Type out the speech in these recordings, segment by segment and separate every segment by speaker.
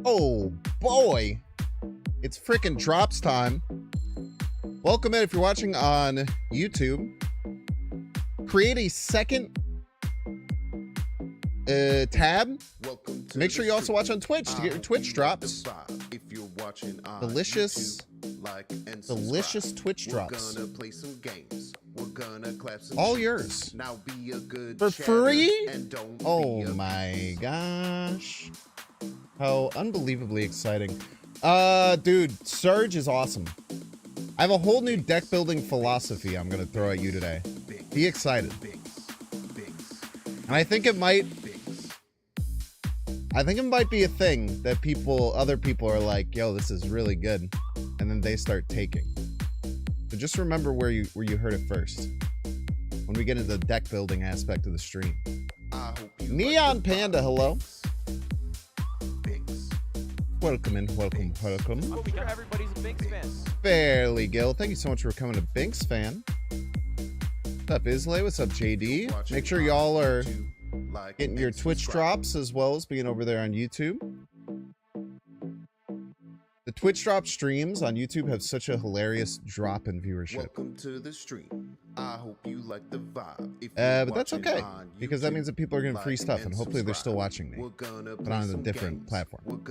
Speaker 1: Oh boy, it's freaking drops time. Welcome in if you're watching on YouTube. Create a second tab. Make sure you also watch on Twitch to get your Twitch drops.
Speaker 2: If you're watching on
Speaker 1: Delicious,
Speaker 2: YouTube, like and
Speaker 1: delicious Twitch drops.
Speaker 2: We're gonna play some games. We're gonna clap some
Speaker 1: All
Speaker 2: cheeks.
Speaker 1: yours.
Speaker 2: Now be a good
Speaker 1: For
Speaker 2: chatter
Speaker 1: free?
Speaker 2: and don't
Speaker 1: Oh
Speaker 2: be a
Speaker 1: my gosh. How unbelievably exciting. Dude, Surge is awesome. I have a whole new deck building philosophy I'm gonna throw at you today. Be excited. And I think it might be a thing that other people are like, yo, this is really good. And then they start taking. So just remember where you heard it first. When we get into the deck building aspect of the stream. Neon Panda, hello. Welcome in, welcome.
Speaker 3: I'm sure everybody's a Binks fan.
Speaker 1: Fairly Gil, thank you so much for coming to Binks fan. What's up, Islay? What's up, JD? Make sure y'all are getting your Twitch drops as well as being over there on YouTube. The Twitch drop streams on YouTube have such a hilarious drop in viewership.
Speaker 2: Welcome to the stream. I hope you like the vibe. If
Speaker 1: But that's okay, because that means that people are getting free stuff, and hopefully they're still watching me, but on a different platform.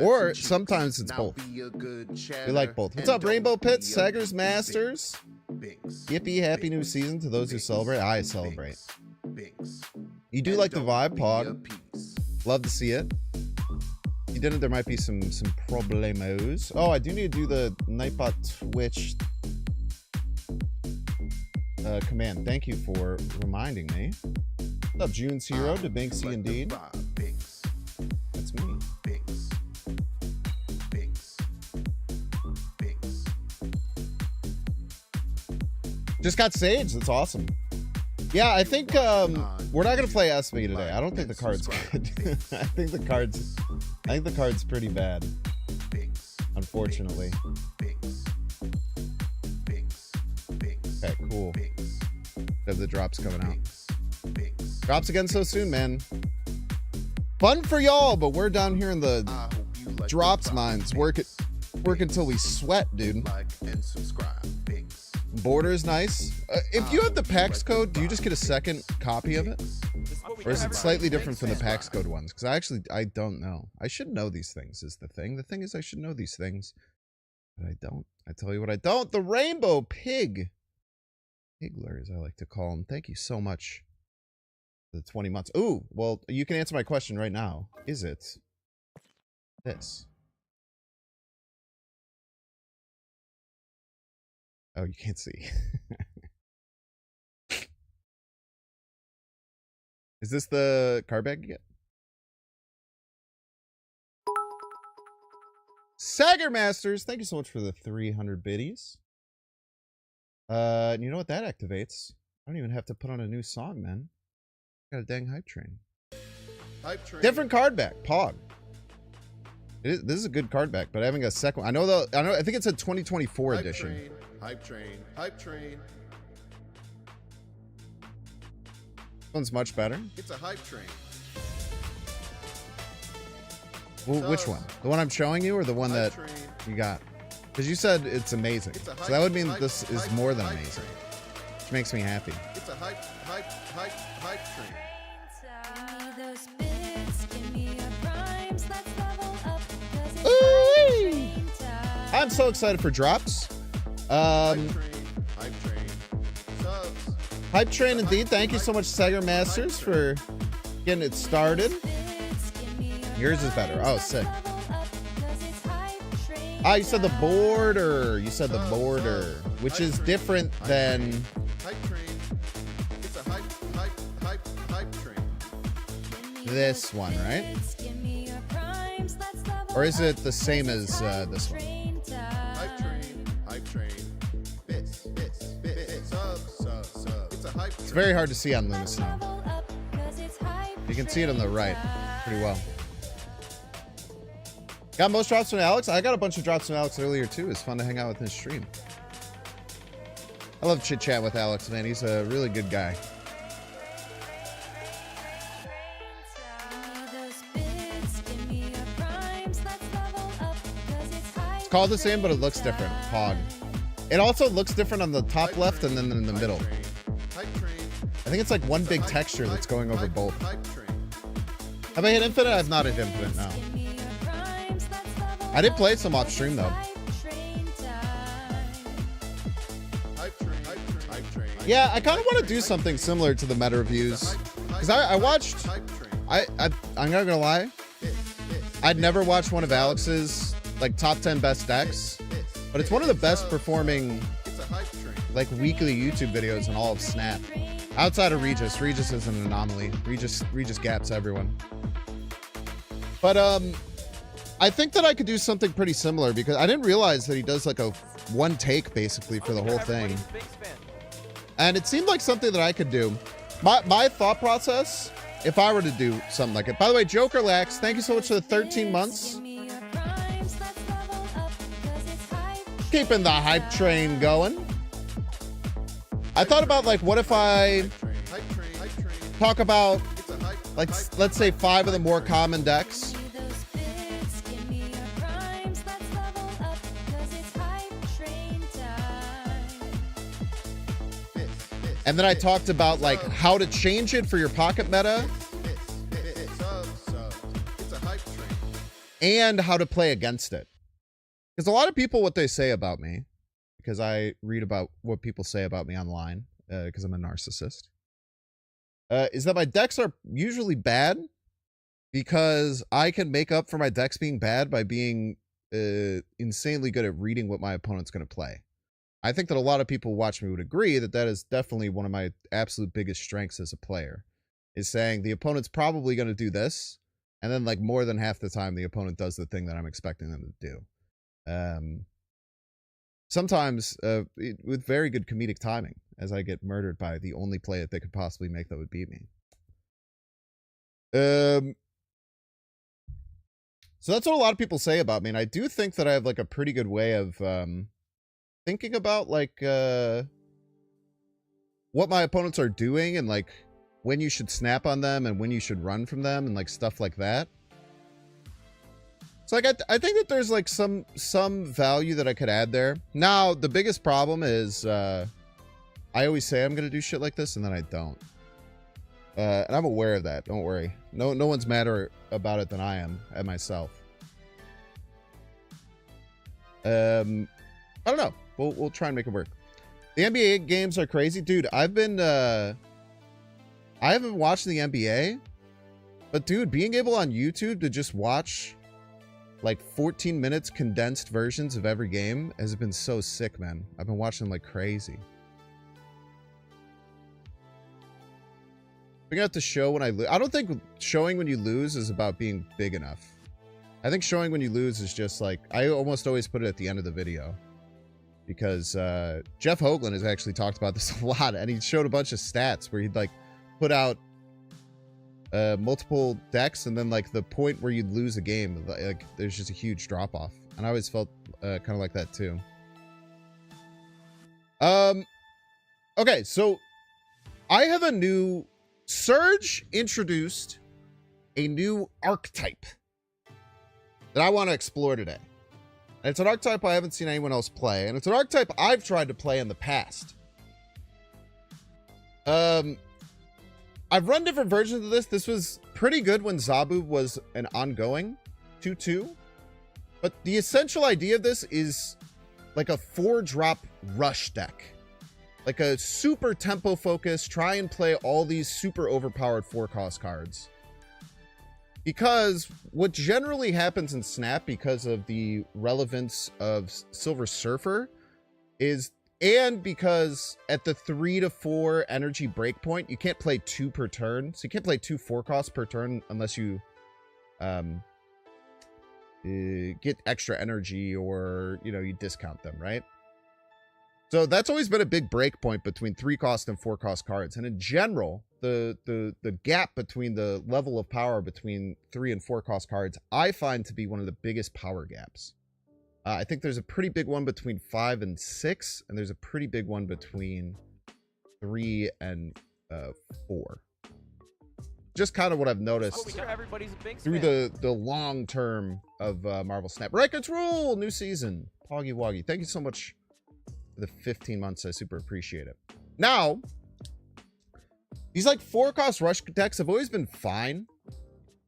Speaker 1: Or sometimes it's both. We like both. What's up, Rainbow Pits, Saggers Masters? Yippee, happy new season to those who celebrate. I celebrate. You do like the vibe, Pog. Love to see it. If you didn't, there might be some problemos. Oh, I do need to do the Nightbot Twitch command. Thank you for reminding me. What's up, June's Hero, to Banksy indeed. That's me. Just got Sage. That's awesome. Yeah, I think we're not gonna play Esme today. I don't think the card's good. I think the card's pretty bad. Unfortunately. Okay, cool. Have the drops coming out. Drops again so soon, man. Fun for y'all, but we're down here in the drops mines. Work until we sweat, dude. Border is nice. If you have the PAX code, do you just get a second copy of it? Or is it slightly different from the PAX code ones? Because I don't know. I should know these things is the thing. The thing is I should know these things. But I don't. I tell you what I don't. The Rainbow Pig. Pigler, as I like to call him. Thank you so much for the 20 months. Ooh, well, you can answer my question right now. Is it this? Oh, you can't see. Is this the card bag you get? Sagger Masters, thank you so much for the 300 biddies. You know what that activates? I don't even have to put on a new song, man. Got a dang hype train. Different card back, Pog. This is a good card back, but I haven't got a second one. I think it's a 2024 edition.
Speaker 2: Hype train.
Speaker 1: This one's much better.
Speaker 2: It's a hype train.
Speaker 1: Well, which one? The one I'm showing you or the one that you got? Because you said it's amazing. So that would mean this is more than amazing. Which makes me happy.
Speaker 2: It's a hype train.
Speaker 1: Ooh! I'm so excited for drops.
Speaker 2: Hype train. Subs.
Speaker 1: Hype train indeed. Thank you so much, Sagger Masters, for getting it started. Yours is better. Oh, sick. Ah, you said the border. You said the border, which is different than.
Speaker 2: Hype train. It's a hype train.
Speaker 1: This one, right? Or is it the same as this one?
Speaker 2: Hype train. Bits. Sub. It's a hype train.
Speaker 1: It's very hard to see on Luna Snow. You can see it on the right pretty well. Got most drops from Alex. I got a bunch of drops from Alex earlier too. It's fun to hang out with his stream. I love chit chat with Alex, man. He's a really good guy. It's called the same, but it looks different. Pog. It also looks different on the top left and then in the middle. I think it's like one big texture that's going over both. Have I hit infinite? I've not hit infinite, no. I did play some off stream though. Yeah, I kind of want to do something similar to the meta reviews. Because I watched... I'm not gonna lie. I'd never watched one of Alex's like top 10 best decks. But it's one of the best performing like weekly YouTube videos in all of Snap. Outside of Regis. Regis is an anomaly. Regis gaps everyone. But I think that I could do something pretty similar because I didn't realize that he does like a one take basically for the whole thing. And it seemed like something that I could do. My thought process, if I were to do something like it. By the way, Joker Lax, thank you so much for the 13 months. Keeping the hype train going. I thought about like, what if I talk about like, let's say 5 of the more common decks. And then I talked about like how to change it for your pocket meta and how to play against it. Because a lot of people, what they say about me, because I read about what people say about me online, because I'm a narcissist, is that my decks are usually bad because I can make up for my decks being bad by being insanely good at reading what my opponent's going to play. I think that a lot of people who watch me would agree that that is definitely one of my absolute biggest strengths as a player, is saying the opponent's probably going to do this, and then like more than half the time the opponent does the thing that I'm expecting them to do. Sometimes with very good comedic timing, as I get murdered by the only play that they could possibly make that would beat me. So that's what a lot of people say about me, and I do think that I have like a pretty good way of thinking about like what my opponents are doing and like when you should snap on them and when you should run from them and like stuff like that. So like I think that there's like some value that I could add there. Now the biggest problem is I always say I'm gonna do shit like this and then I don't. And I'm aware of that. Don't worry. No one's madder about it than I am at myself. I don't know. We'll try and make it work. The NBA games are crazy, dude. I haven't watched the NBA, but dude, being able on YouTube to just watch like 14 minutes condensed versions of every game has been so sick, man. I've been watching them like crazy. Figure out to show when I lose. I don't think showing when you lose is about being big enough. I think showing when you lose is just like, I almost always put it at the end of the video. Because Jeff Hoagland has actually talked about this a lot, and he showed a bunch of stats where he'd like put out multiple decks, and then like the point where you'd lose a game, like there's just a huge drop off. And I always felt kind of like that too. Okay, so I have a new Surge introduced a new archetype that I want to explore today. And it's an archetype I haven't seen anyone else play, and it's an archetype I've tried to play in the past. I've run different versions of this. This was pretty good when Zabu was an ongoing 2/2. But the essential idea of this is like a 4-drop rush deck. Like a super tempo focus, try and play all these super overpowered 4-cost cards. Because what generally happens in Snap, because of the relevance of Silver Surfer, is, and because at the 3 to 4 energy breakpoint, you can't play 2 per turn. So you can't play 2 4-costs per turn unless you get extra energy or, you know, you discount them, right? So that's always been a big breakpoint between 3-cost and 4-cost cards. And in general, the gap between the level of power between 3 and 4-cost cards, I find to be one of the biggest power gaps. I think there's a pretty big one between 5 and 6, and there's a pretty big one between 3 and 4. just kind of what I've noticed
Speaker 3: Sure everybody's a big
Speaker 1: through
Speaker 3: fan.
Speaker 1: the long term of Marvel Snap. Records rule, new season. Poggy Woggy, thank you so much for the 15 months. I super appreciate it. Now, these like 4-cost rush decks have always been fine,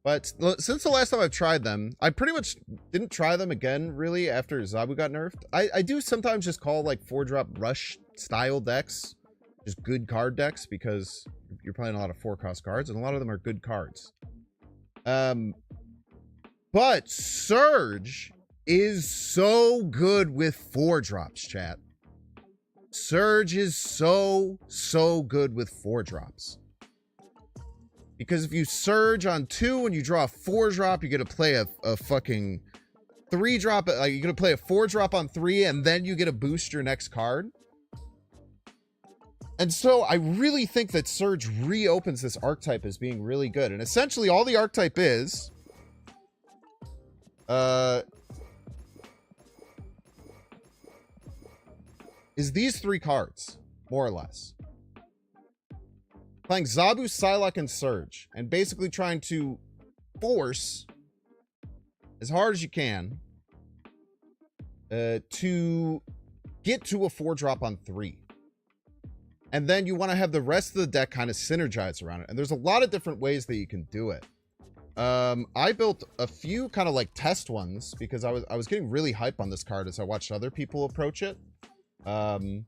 Speaker 1: but since the last time I've tried them, I pretty much didn't try them again really after Zabu got nerfed. I do sometimes just call like 4-drop rush style decks just good card decks because you're playing a lot of 4-cost cards and a lot of them are good cards. But Surge is so good with 4-drops, chat. Surge is so good with 4-drops. Because if you Surge on 2 and you draw a 4-drop, you get to play a fucking 3-drop. Like, you're going to play a 4-drop on 3 and then you get to boost your next card. And so I really think that Surge reopens this archetype as being really good. And essentially all the archetype is these 3 cards, more or less. Playing Zabu, Psylocke, and Surge, and basically trying to force as hard as you can to get to a 4-drop on 3. And then you want to have the rest of the deck kind of synergize around it. And there's a lot of different ways that you can do it. I built a few kind of like test ones because I was getting really hype on this card as I watched other people approach it. So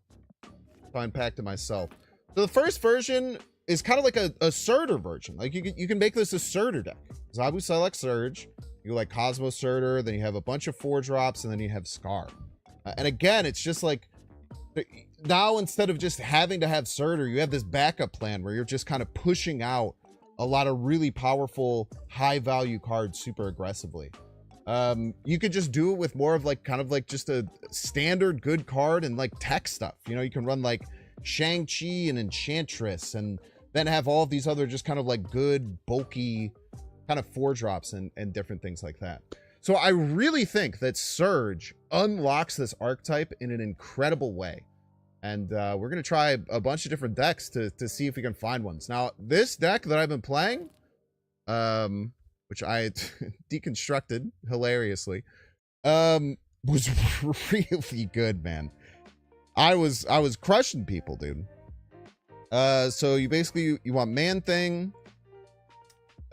Speaker 1: I unpacked it myself. So the first version is kind of like a Surtur version. Like you can make this a Surtur deck. Zabu, Psylocke, Surge. You like Cosmo Surtur, then you have a bunch of 4-drops, and then you have Scar. And again, it's just like now instead of just having to have Surtur, you have this backup plan where you're just kind of pushing out a lot of really powerful, high-value cards super aggressively. You could just do it with more of like kind of like just a standard good card and like tech stuff. You know, you can run like Shang-Chi and Enchantress and then have all of these other just kind of like good, bulky kind of 4-drops and different things like that. So I really think that Surge unlocks this archetype in an incredible way. And we're going to try a bunch of different decks to see if we can find ones. Now, this deck that I've been playing, which I deconstructed hilariously, was really good, man. I was crushing people, dude. So you basically, you want Man-Thing.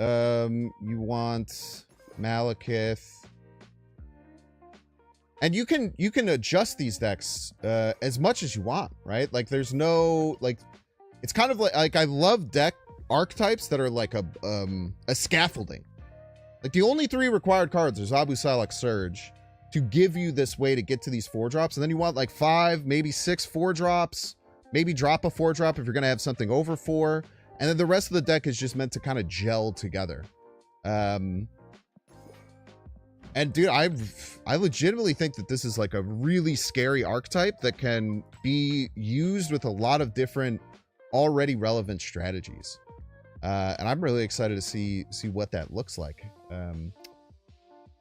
Speaker 1: You want Malekith. And you can adjust these decks as much as you want, right? Like there's no like, it's kind of like I love deck archetypes that are like a scaffolding. Like the only 3 required cards are Zabu, Psylocke, Surge to give you this way to get to these 4-drops, and then you want like 5, maybe 6 4-drops, maybe drop a 4-drop if you're gonna have something over 4, and then the rest of the deck is just meant to kind of gel together. And dude, I legitimately think that this is like a really scary archetype that can be used with a lot of different already relevant strategies. And I'm really excited to see what that looks like.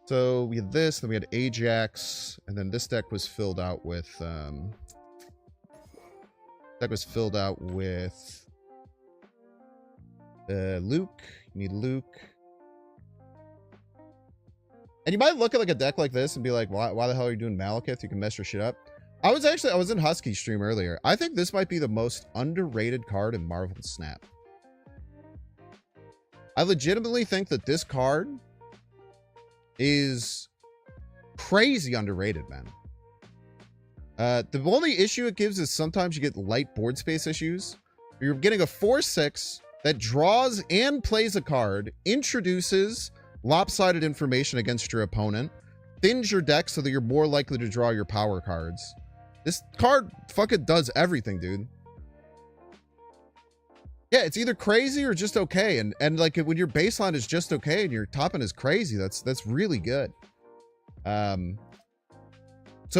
Speaker 1: So we had this, then we had Ajax, and then this deck was filled out with Luke. You need Luke. And you might look at like a deck like this and be like, why the hell are you doing Malekith? You can mess your shit up. I was in Husky's stream earlier. I think this might be the most underrated card in Marvel Snap. I legitimately think that this card is crazy underrated, man. The only issue it gives is sometimes you get light board space issues. You're getting a 4/6 that draws and plays a card, introduces lopsided information against your opponent, thins your deck so that you're more likely to draw your power cards. This card fucking does everything, dude. Yeah, it's either crazy or just okay. And like when your baseline is just okay and your top end is crazy, that's really good. So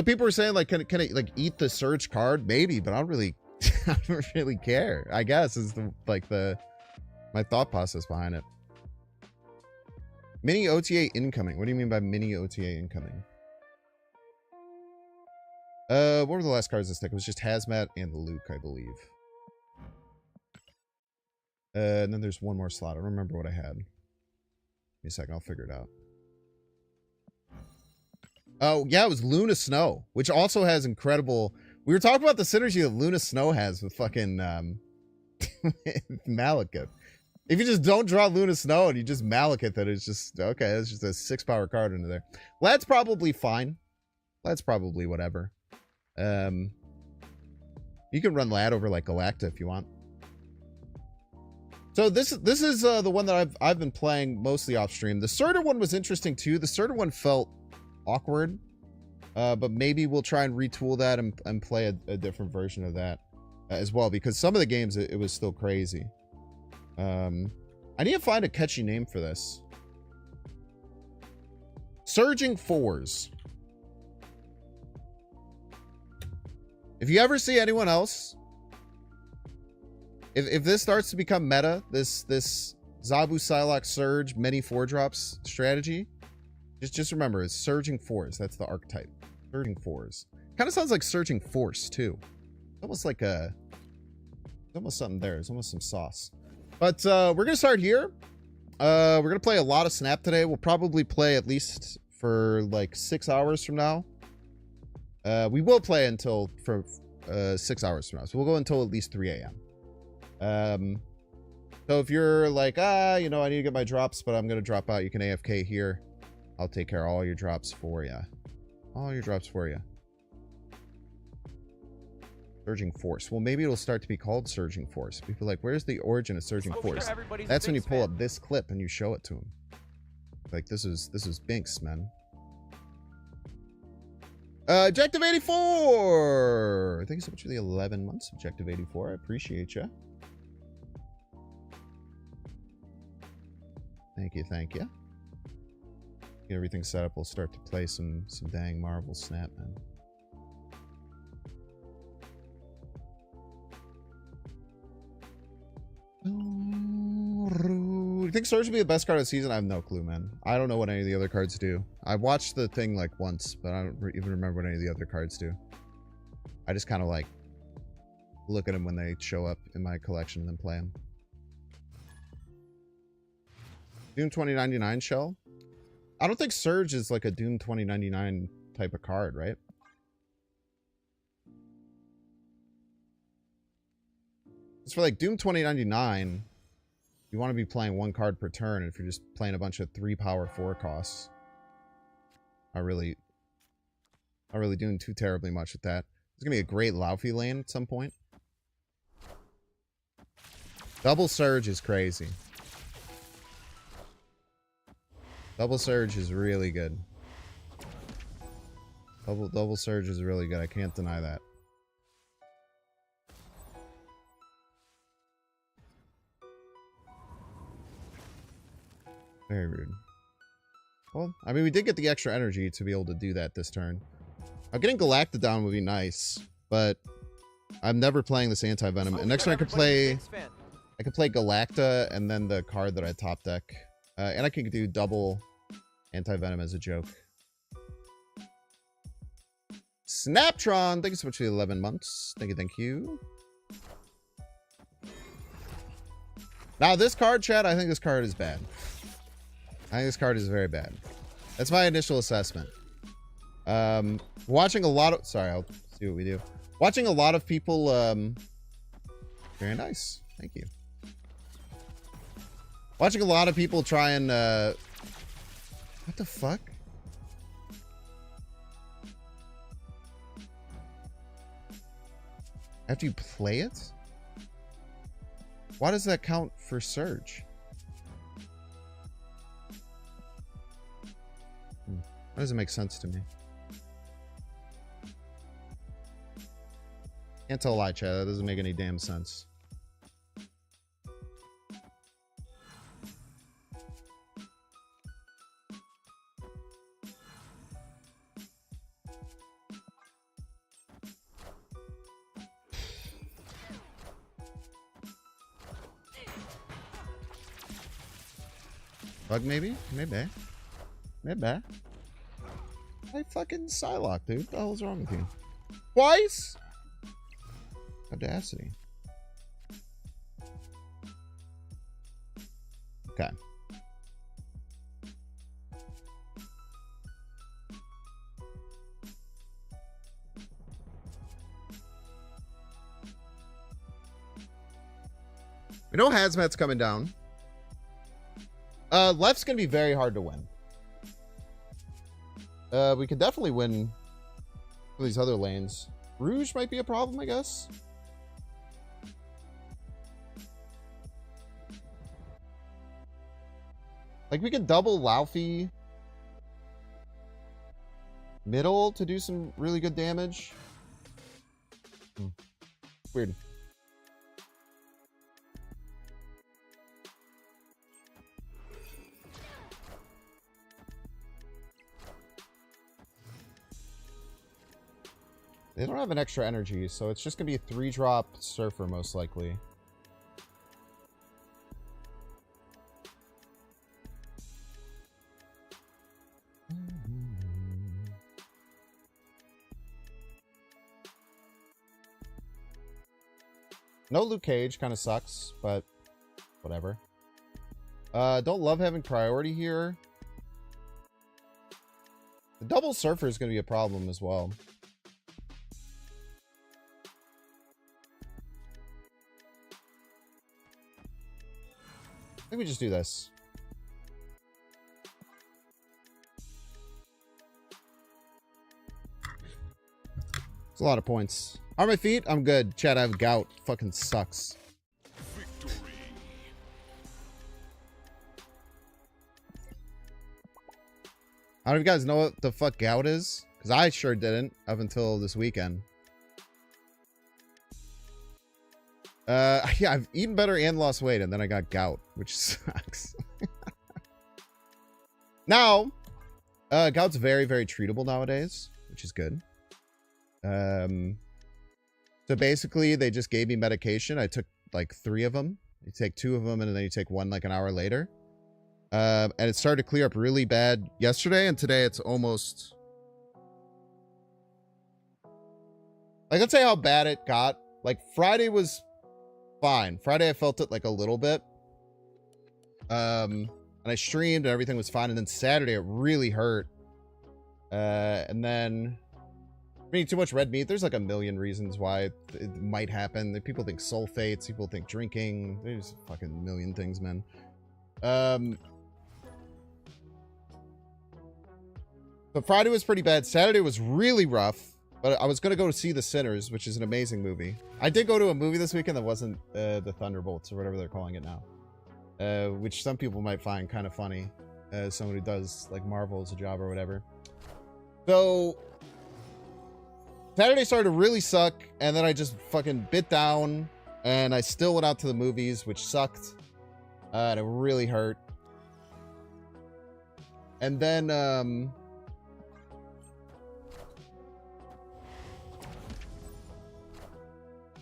Speaker 1: people are saying like, can it like eat the Surge card? Maybe, but I don't really care, I guess, is my thought process behind it. Mini OTA incoming. What do you mean by mini OTA incoming? What were the last cards this deck? It was just Hazmat and the Luke, I believe. And then there's one more slot. I don't remember what I had. Give me a second, I'll figure it out. Oh, yeah, it was Luna Snow, which also has incredible... We were talking about the synergy that Luna Snow has with fucking Malekith. If you just don't draw Luna Snow and you just Malekith, then it's just... Okay, it's just a 6-power card into there. Well, that's probably fine. That's probably whatever. You can run Lad over like Galacta if you want. So this is the one that I've been playing mostly off stream. The Surtur one was interesting too. The Surtur one felt awkward, but maybe we'll try and retool that and play a different version of that as well, because some of the games it was still crazy. I need to find a catchy name for this. Surging Fours. If you ever see anyone else, if this starts to become meta, this Zabu Psylocke Surge many 4-drops strategy, just remember it's Surging Fours. That's the archetype. Surging Fours. Kind of sounds like Surging Force too. Almost like a, almost something there. There's almost some sauce. But we're gonna start here. We're gonna play a lot of Snap today. We'll probably play at least for like 6 hours from now. We will play until for 6 hours from now. So we'll go until at least 3 a.m. So if you're like, you know, I need to get my drops, but I'm going to drop out, you can AFK here. I'll take care of all your drops for you. All your drops for you. Surging Force. Well, maybe it'll start to be called Surging Force. People are like, where's the origin of Surging Force? That's when you pull up this clip and you show it to them. Like, this is Binks, man. Objective 84! Thank you so much for the 11 months, Objective 84. I appreciate you. Thank you, thank you. Get everything set up. We'll start to play some dang Marvel Snap, man. Do you think Surge would be the best card of the season? I have no clue, man. I don't know what any of the other cards do. I watched the thing like once, but I don't even remember what any of the other cards do. I just kind of like look at them when they show up in my collection and then play them. Doom 2099 shell? I don't think Surge is like a Doom 2099 type of card, right? It's for like Doom 2099. You want to be playing 1 card per turn, and if you're just playing a bunch of 3-power 4 costs, not really doing too terribly much with that. There's gonna be a great Laufey lane at some point. Double Surge is crazy. Double Surge is really good. Double Surge is really good. I can't deny that. Very rude. Well, I mean, we did get the extra energy to be able to do that this turn. Getting Galactodon would be nice, but I'm never playing this anti-venom. And next turn I could play Galacta and then the card that I top deck. And I can do double anti-venom as a joke. Snaptron, thank you so much for the 11 months. Thank you, thank you. Now this card, Chad, I think this card is bad. I think this card is very bad. That's my initial assessment. Watching a lot of... Sorry, I'll see what we do. Watching a lot of people... Very nice. Thank you. Watching a lot of people try and... What the fuck? After you play it? Why does that count for Surge? That doesn't make sense to me. Can't tell a lie, Chad. That doesn't make any damn sense. Bug maybe? Maybe. Maybe. Hey, fucking Psylocke, dude. What the hell is wrong with you? Twice? Audacity. Okay. We know Hazmat's coming down. Left's gonna be very hard to win. We could definitely win these other lanes. Rouge might be a problem, I guess. Like, we could double Laufey middle to do some really good damage. Weird. They don't have an extra energy, so it's just going to be a 3-drop Surfer, most likely. No Luke Cage, kind of sucks, but whatever. Don't love having priority here. The double Surfer is going to be a problem as well. I think we just do this. It's a lot of points. On my feet, I'm good. Chat, I have gout. Fucking sucks. Victory. How do you guys know what the fuck gout is? Because I sure didn't up until this weekend. Yeah, I've eaten better and lost weight, and then I got gout, which sucks. Now, gout's very, very treatable nowadays, which is good. So basically, they just gave me medication. I took like 3 of them. You take 2 of them, and then you take 1 like an hour later. And it started to clear up really bad yesterday, and today it's almost... Like, let's say how bad it got. Like, Friday was fine. Friday, I felt it like a little bit. And I streamed, and everything was fine. And then Saturday, it really hurt. And then... eating too much red meat. There's like a million reasons why it might happen. People think sulfates. People think drinking. There's a fucking million things, man. But Friday was pretty bad. Saturday was really rough. But I was going to go to see The Sinners, which is an amazing movie. I did go to a movie this weekend that wasn't the Thunderbolts or whatever they're calling it now. Which some people might find kind of funny. As someone who does like Marvel as a job or whatever. So... Saturday started to really suck, and then I just fucking bit down, and I still went out to the movies, which sucked, and it really hurt. And then,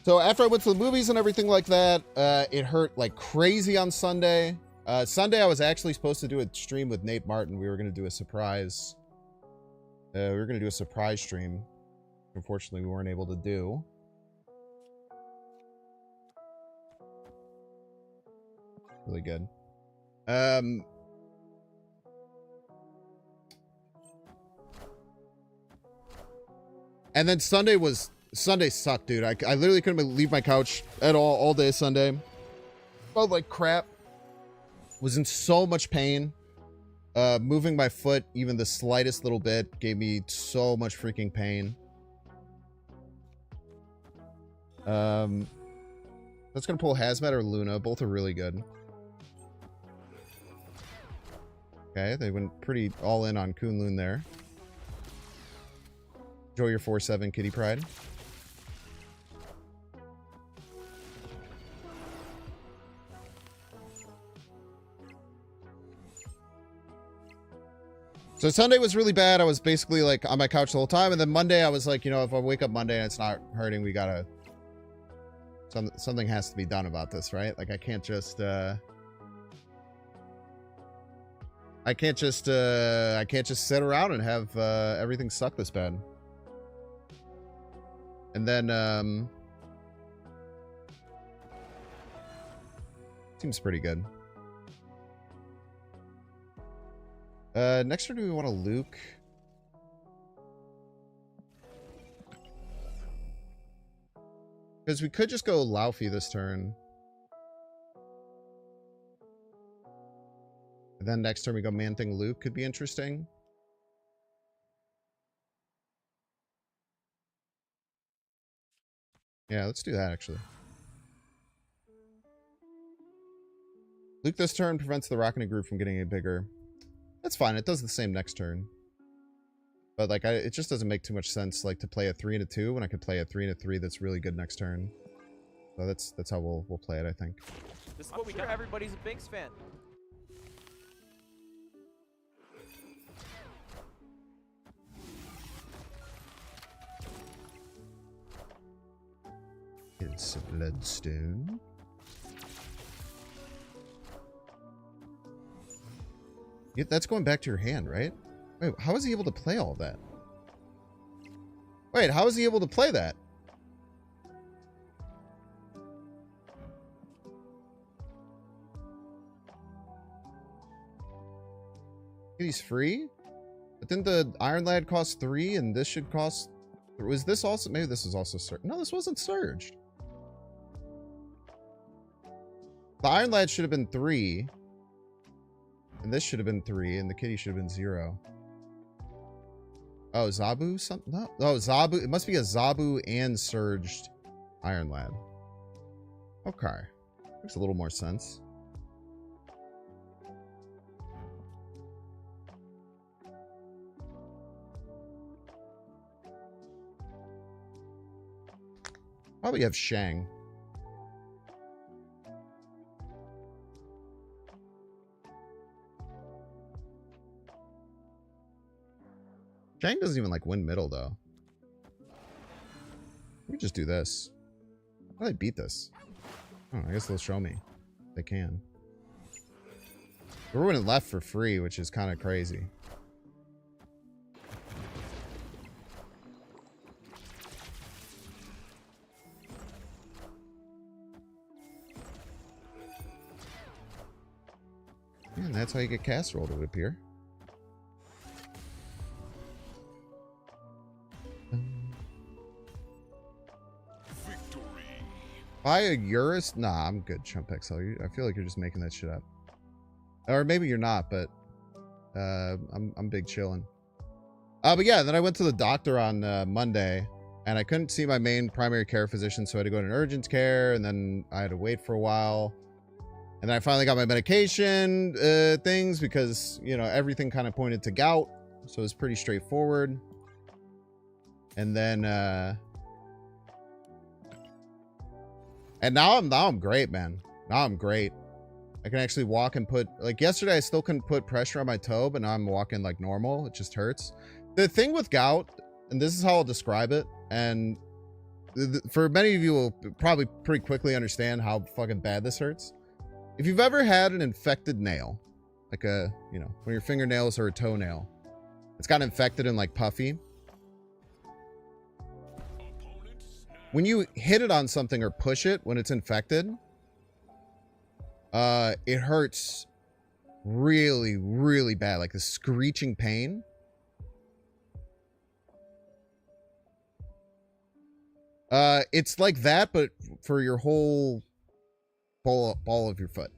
Speaker 1: so after I went to the movies and everything like that, it hurt like crazy on Sunday. Sunday, I was actually supposed to do a stream with Nate Martin. We were going to do a surprise. We were going to do a surprise stream. Unfortunately, we weren't able to do. Really good. And then Sunday sucked, dude. I literally couldn't leave my couch at all day Sunday. Felt like crap. Was in so much pain. Moving my foot even the slightest little bit gave me so much freaking pain. That's gonna pull Hazmat or Luna. Both are really good. Okay, they went pretty all in on Kunlun there. Enjoy your 4-7 Kitty Pride. So Sunday was really bad. I was basically like on my couch the whole time. And then Monday I was like, you know, if I wake up Monday and it's not hurting, we gotta... Something has to be done about this, right? Like I can't just sit around and have everything suck this bad. And then seems pretty good. Next turn, do we want to Luke? Because we could just go Laufey this turn. And then next turn we go Man-Thing Luke. Could be interesting. Yeah, let's do that actually. Luke this turn prevents the Rockin' Groove from getting any bigger. That's fine. It does the same next turn. But like, it just doesn't make too much sense like to play a 3 and a 2 when I could play a 3 and a 3 that's really good next turn. So that's how we'll play it, I think.
Speaker 3: This is what we got. Everybody's a Binks fan.
Speaker 1: It's a bloodstone. Yeah, that's going back to your hand, right? Wait, how is he able to play all that? Wait, how is he able to play that? He's free? But then the Iron Lad cost 3 and this should cost... Was this also... Maybe this was also surged. No, this wasn't surged. The Iron Lad should have been 3. And this should have been 3. And the kitty should have been 0. Oh, Zabu? Something? No. Oh, Zabu. It must be a Zabu and surged Iron Lad. Okay. Makes a little more sense. Probably have Shang. Shang doesn't even like win middle though. Let me just do this. How do they beat this? Oh, I guess they'll show me. They can. We're winning left for free, which is kind of crazy. And that's how you get casserole, it would appear. Buy a Eurus? Nah, I'm good, Chump XL. I feel like you're just making that shit up. Or maybe you're not, but I'm big chilling. But yeah, then I went to the doctor on Monday, and I couldn't see my main primary care physician, so I had to go to an urgent care, and then I had to wait for a while. And then I finally got my medication things because, you know, everything kind of pointed to gout. So it was pretty straightforward. And then, and now I'm great, man. Now I'm great. I can actually walk and put, like yesterday I still couldn't put pressure on my toe, but now I'm walking like normal. It just hurts. The thing with gout, and this is how I'll describe it, and for many of you will probably pretty quickly understand how fucking bad this hurts. If you've ever had an infected nail, like a, you know, when your fingernails or a toenail, it's got infected and like puffy. When you hit it on something or push it when it's infected, it hurts really, really bad, like the screeching pain. It's like that, but for your whole ball of your foot.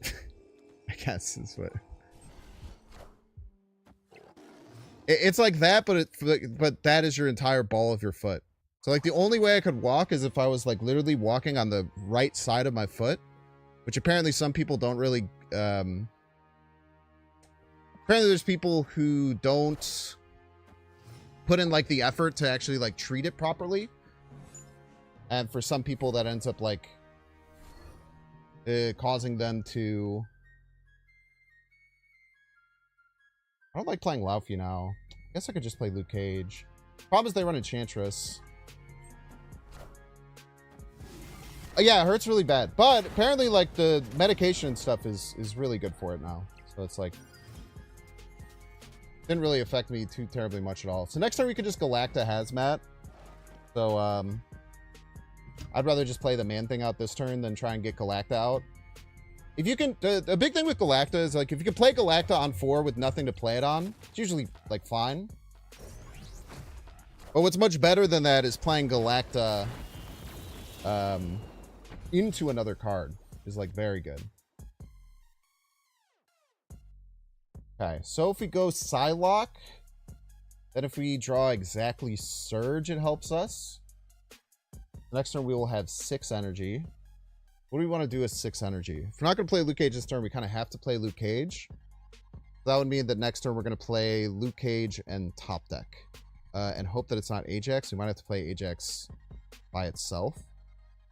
Speaker 1: I guess is what it's like that, but that is your entire ball of your foot. So like the only way I could walk is if I was like literally walking on the right side of my foot, which apparently some people don't really apparently there's people who don't put in like the effort to actually like treat it properly, and for some people that ends up like causing them to... I don't like playing Laufey now. I guess I could just play Luke Cage. Problem is they run Enchantress. Yeah, it hurts really bad. But apparently like the medication and stuff is really good for it now. So it's like... didn't really affect me too terribly much at all. So next time we could just Galacta Hazmat. So I'd rather just play the Man-Thing out this turn than try and get Galacta out. If you can, the big thing with Galacta is like if you can play Galacta on 4 with nothing to play it on, it's usually like fine. But what's much better than that is playing Galacta into another card is like very good. Okay, so if we go Psylocke, then if we draw exactly Surge, it helps us. Next turn we will have 6 energy. What do we want to do with 6 energy? If we're not going to play Luke Cage this turn, we kind of have to play Luke Cage. That would mean that next turn we're going to play Luke Cage and top deck. And hope that it's not Ajax. We might have to play Ajax by itself.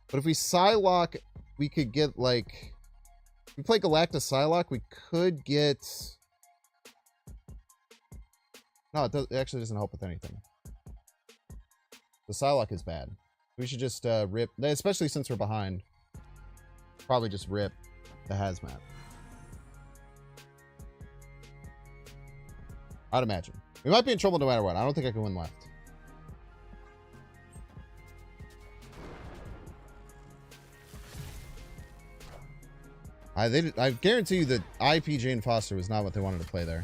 Speaker 1: But if we Psylocke, we could get like... If we play Galacta Psylocke, we could get... No, it actually doesn't help with anything. The Psylocke is bad. We should just rip... Especially since we're behind. Probably just rip the Hazmat. I'd imagine. We might be in trouble no matter what. I don't think I can win left. I guarantee you that IP Jane Foster was not what they wanted to play there.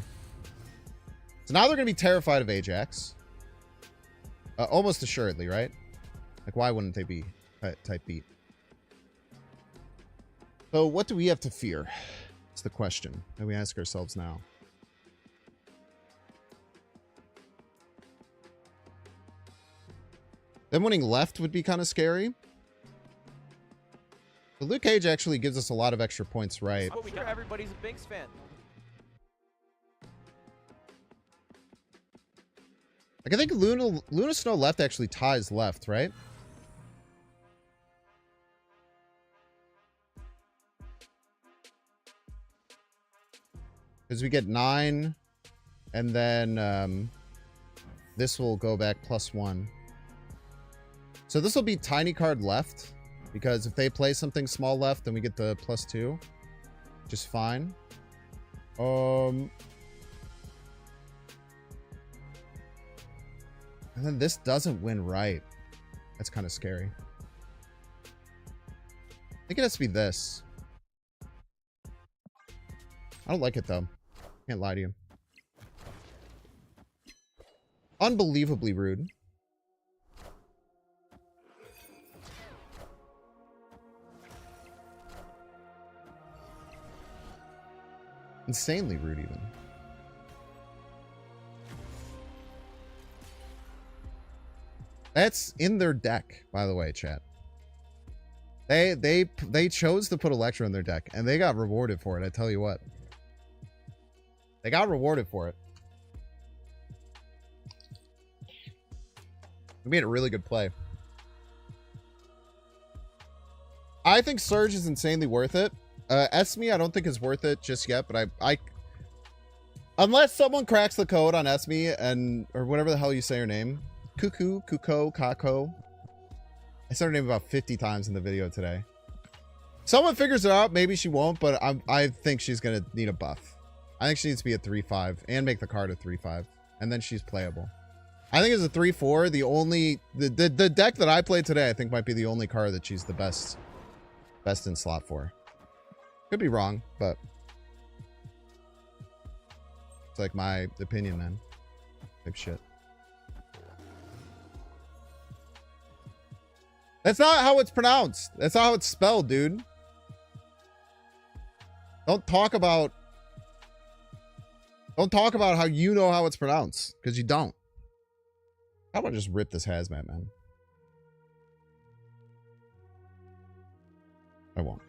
Speaker 1: So now they're going to be terrified of Ajax. Almost assuredly, right? Like, why wouldn't they be type beat? So what do we have to fear? It's the question that we ask ourselves now. Them winning left would be kind of scary. But Luke Cage actually gives us a lot of extra points, right?
Speaker 3: I'm sure everybody's a Binks fan.
Speaker 1: Like, I think Luna Snow left actually ties left, right? Because we get 9, and then this will go back +1. So this will be tiny card left, because if they play something small left, then we get the +2, which is fine. And then this doesn't win right. That's kind of scary. I think it has to be this. I don't like it though. Can't lie to you. Unbelievably rude. Insanely rude even. That's in their deck, by the way, chat. They chose to put Electro in their deck, and they got rewarded for it, I tell you what. They got rewarded for it. They made a really good play. I think Surge is insanely worth it. Esme, I don't think is worth it just yet, but I unless someone cracks the code on Esme and or whatever the hell you say her name. Kuko. I said her name about 50 times in the video today. Someone figures it out, maybe she won't, but I think she's gonna need a buff. I think she needs to be a 3/5 and make the card a 3/5, and then she's playable. I think as a 3/4, the deck that I played today, I think might be the only card that she's the best in slot for. Could be wrong, but it's like my opinion, man. Type shit. That's not how it's pronounced. That's not how it's spelled, dude. Don't talk about how you know how it's pronounced, because you don't. How about just rip this Hazmat, man? I won't.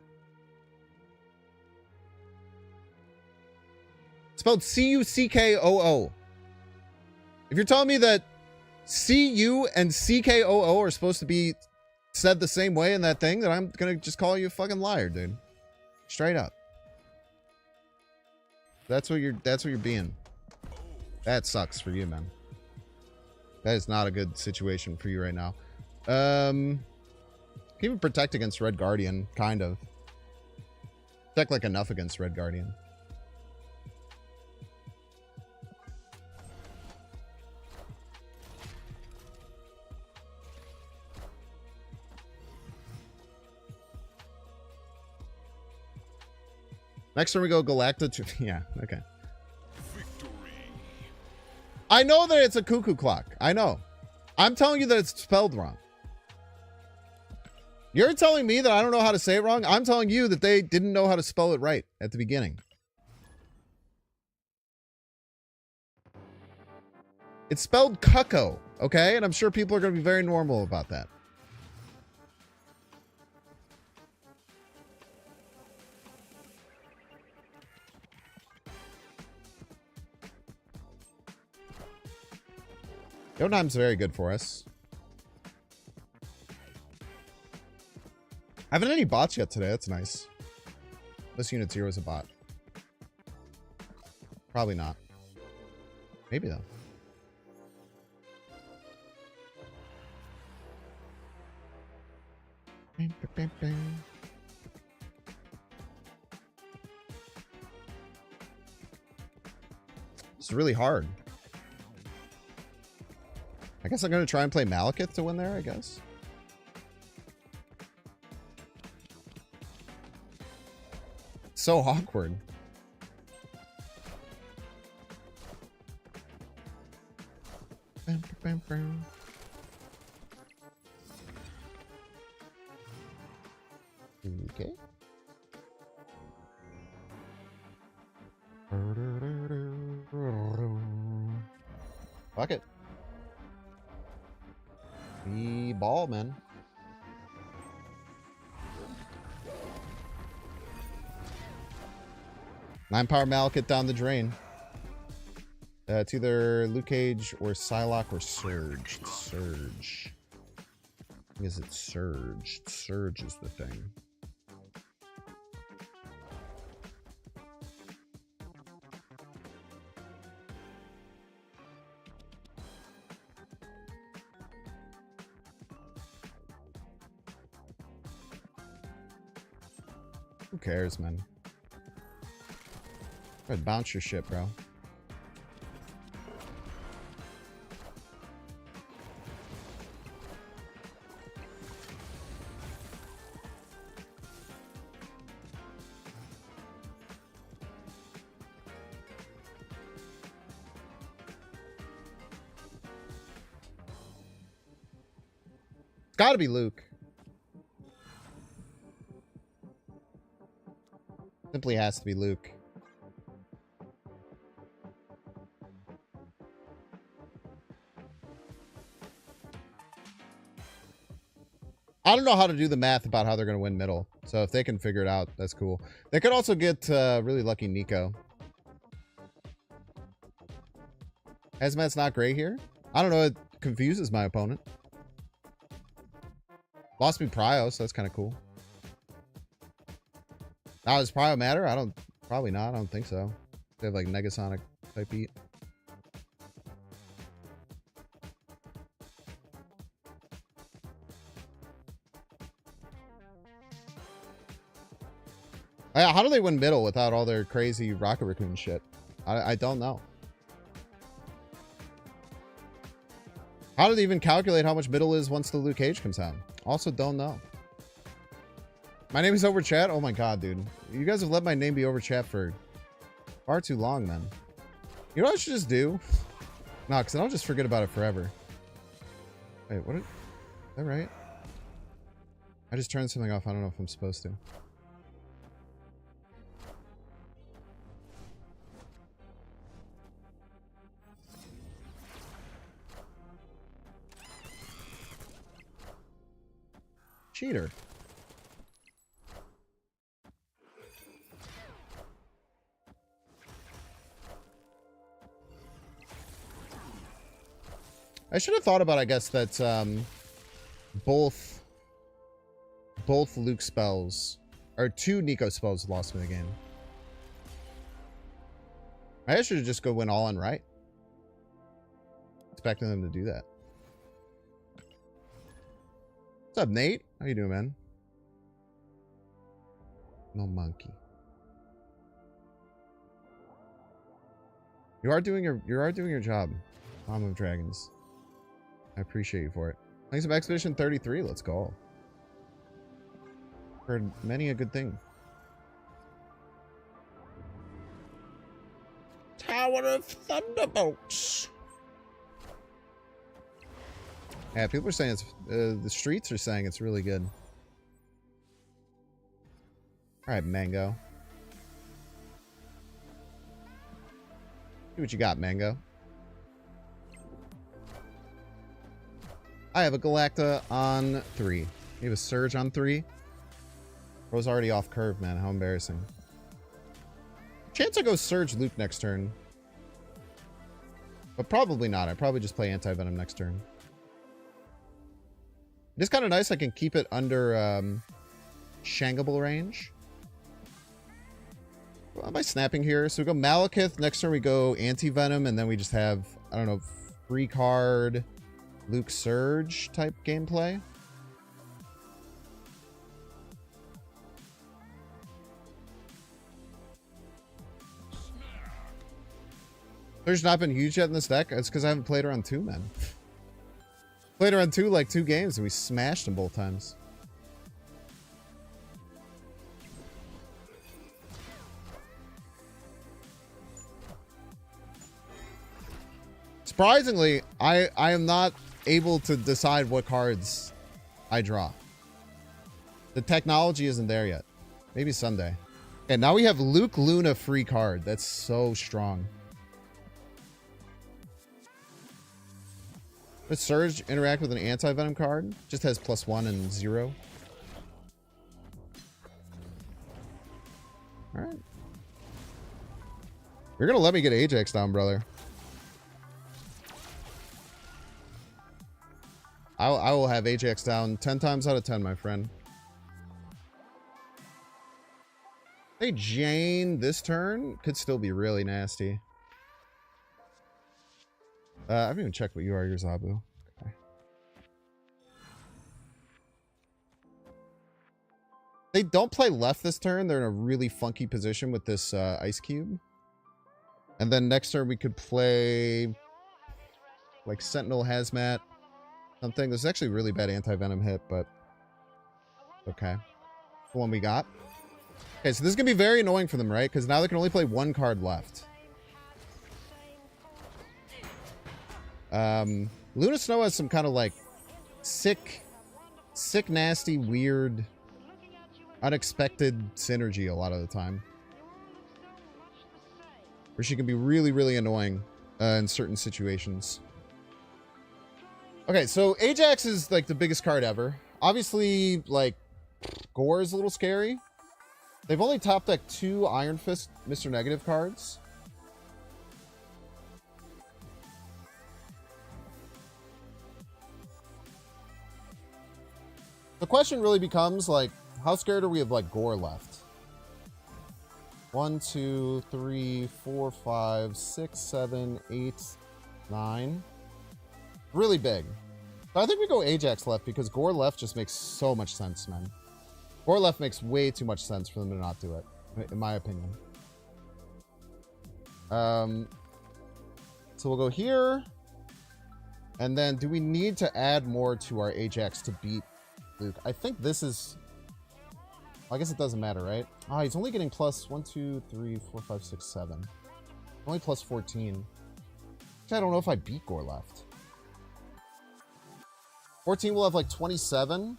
Speaker 1: Spelled C-U-C-K-O-O. If you're telling me that C-U and C-K-O-O are supposed to be said the same way in that thing, then I'm gonna just call you a fucking liar, dude. Straight up. That's what you're being. That sucks for you, man. That is not a good situation for you right now. Can even protect against Red Guardian, kind of. Protect like enough against Red Guardian. Next turn we go Galacta. Yeah, okay. I know that it's a cuckoo clock. I know. I'm telling you that it's spelled wrong. You're telling me that I don't know how to say it wrong? I'm telling you that they didn't know how to spell it right at the beginning. It's spelled cucko, okay? And I'm sure people are going to be very normal about that. Jotunheim's very good for us. I haven't had any bots yet today. That's nice. This unit 0 is a bot. Probably not. Maybe though. It's really hard. I guess I'm going to try and play Malekith to win there, I guess. So awkward. Okay. Fuck it. The ball, man. Nine power Malekith down the drain. It's either Luke Cage or Psylocke or Surge. Surge. Is it Surge? Surge is the thing. Who cares, man? Go ahead, bounce your shit, bro. It's gotta be Luke. Simply has to be Luke. I don't know how to do the math about how they're going to win middle. So if they can figure it out, that's cool. They could also get really lucky Nico. Hazmat's not great here. I don't know. It confuses my opponent. Lost me Prio, so that's kind of cool. Now, does Prio matter? Probably not. I don't think so. They have like Negasonic type beat. How do they win middle without all their crazy Rocket Raccoon shit? I don't know. How do they even calculate how much middle is once the Luke Cage comes out? Also don't know. My name is Overchat? Oh my god, dude. You guys have let my name be Overchat for far too long, man. You know what I should just do? No, because then I'll just forget about it forever. Wait, what? Is that right? I just turned something off. I don't know if I'm supposed to. Cheater. I should have thought about, I guess, that both Luke spells, or two Nico spells lost me the game. I should have just go win all on right. Expecting them to do that. What's up, Nate? How you doing, man? No monkey. You are doing your job, Mom of Dragons. I appreciate you for it. Thanks for Expedition 33. Let's go. Heard many a good thing. power of thunderbolts. Yeah, people are saying it's the streets are saying it's really good. All right, Mango. See what you got, Mango. I have a Galacta on 3. You have a Surge on 3. Bro's already off curve, man. How embarrassing. Chance I go Surge Luke next turn. But probably not. I probably just play Anti-Venom next turn. It's kind of nice. I can keep it under Shangable range. What am I snapping here? So we go Malekith. Next turn we go Anti-Venom. And then we just have, I don't know, free card Luke Surge type gameplay. Surge not been huge yet in this deck. It's because I haven't played her on 2, man. Played her on 2 like 2 games and we smashed them both times. Surprisingly, I am not able to decide what cards I draw. The technology isn't there yet. Maybe someday. And now we have Luke Luna free card. That's so strong. Does Surge interact with an Anti-Venom card? Just has +1 and 0. Alright. You're gonna let me get Ajax down, brother. I will have Ajax down 10 times out of 10, my friend. Hey, Jane, this turn could still be really nasty. I haven't even checked what you are, your Zabu. Okay. They don't play left this turn. They're in a really funky position with this Ice Cube. And then next turn we could play like Sentinel Hazmat. Something. This is actually a really bad Anti-Venom hit, but okay. The one we got. Okay, so this is going to be very annoying for them, right? Because now they can only play 1 card left. Luna Snow has some kind of like sick, nasty, weird, unexpected synergy a lot of the time. Where she can be really, really annoying in certain situations. Okay, so Ajax is like the biggest card ever. Obviously, like, Gore is a little scary. They've only top decked 2 Iron Fist Mr. Negative cards. The question really becomes, like, how scared are we of, like, Gore left? 1, 2, 3, 4, 5, 6, 7, 8, 9. Really big. But I think we go Ajax left because Gore left just makes so much sense, man. Gore left makes way too much sense for them to not do it, in my opinion. So we'll go here. And then do we need to add more to our Ajax to beat Luke? I think this is... I guess it doesn't matter, right? Ah, he's only getting plus 1, 2, 3, 4, 5, 6, 7. Only plus 14. Actually, I don't know if I beat Gore left. 14 will have like 27.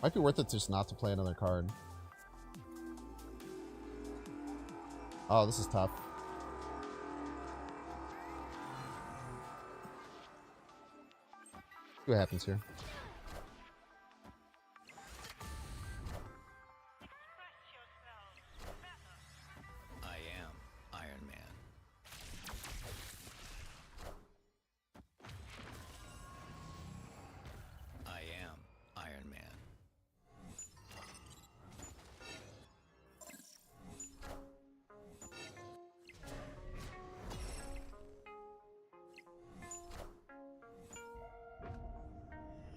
Speaker 1: Might be worth it just not to play another card. Oh, this is tough. See what happens here.
Speaker 4: I am Iron Man. I am Iron Man.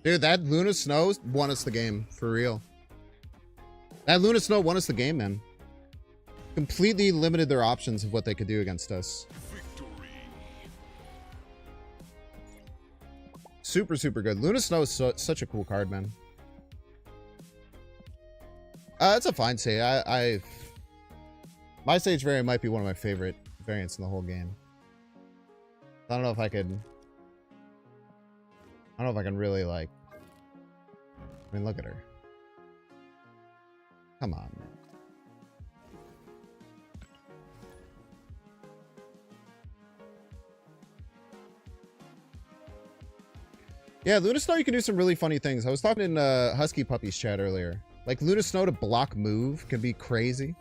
Speaker 1: Dude, that Luna Snow won us the game, for real. That Luna Snow won us the game, man. Completely limited their options of what they could do against us. Super, super good. Luna Snow is such a cool card, man. It's a fine say. My Sage variant might be one of my favorite variants in the whole game. I don't know if I could... I don't know if I can really, like... I mean, look at her. Come on, man. Yeah, Luna Snow, you can do some really funny things. I was talking in Husky Puppy's chat earlier. Like, Luna Snow to block move can be crazy.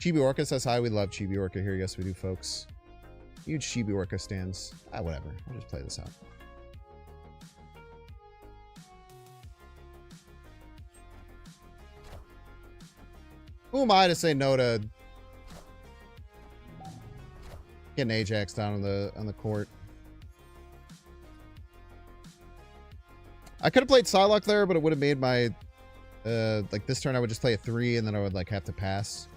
Speaker 1: Chibi Orca says hi. We love Chibi Orca here. Yes, we do, folks. Huge Chibi Orca stands. Ah, whatever. I'll just play this out. Who am I to say no to getting Ajax down on the court? I could have played Psylocke there, but it would have made my like this turn I would just play a 3 and then I would like have to pass.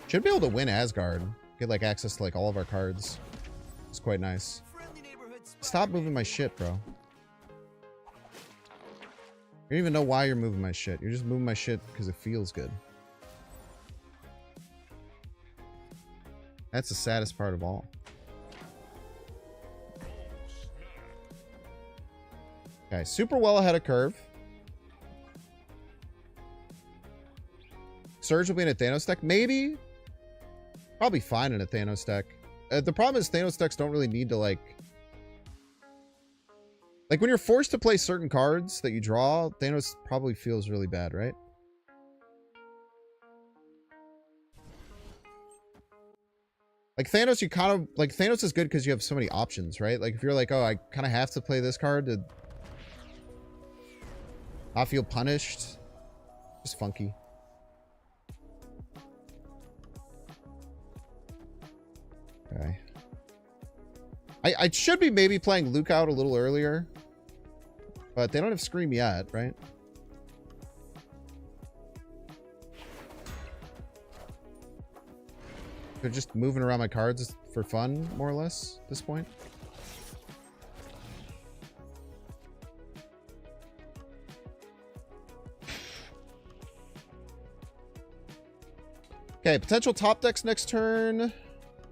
Speaker 1: Should be able to win Asgard. Get like access to like all of our cards. It's quite nice. Stop moving my shit, bro. You don't even know why you're moving my shit. You're just moving my shit because it feels good. That's the saddest part of all. Okay, super well ahead of curve. Surge will be in a Thanos deck. Maybe. Probably fine in a Thanos deck. The problem is Thanos decks don't really need to like when you're forced to play certain cards that you draw, Thanos probably feels really bad, right? Like Thanos, you kind of like Thanos is good because you have so many options, right? Like if you're like, oh, I kind of have to play this card to not feel punished. Just funky. Okay. I should be maybe playing Luke out a little earlier. But they don't have Scream yet, right? They're just moving around my cards for fun, more or less, at this point. Okay, potential top decks next turn.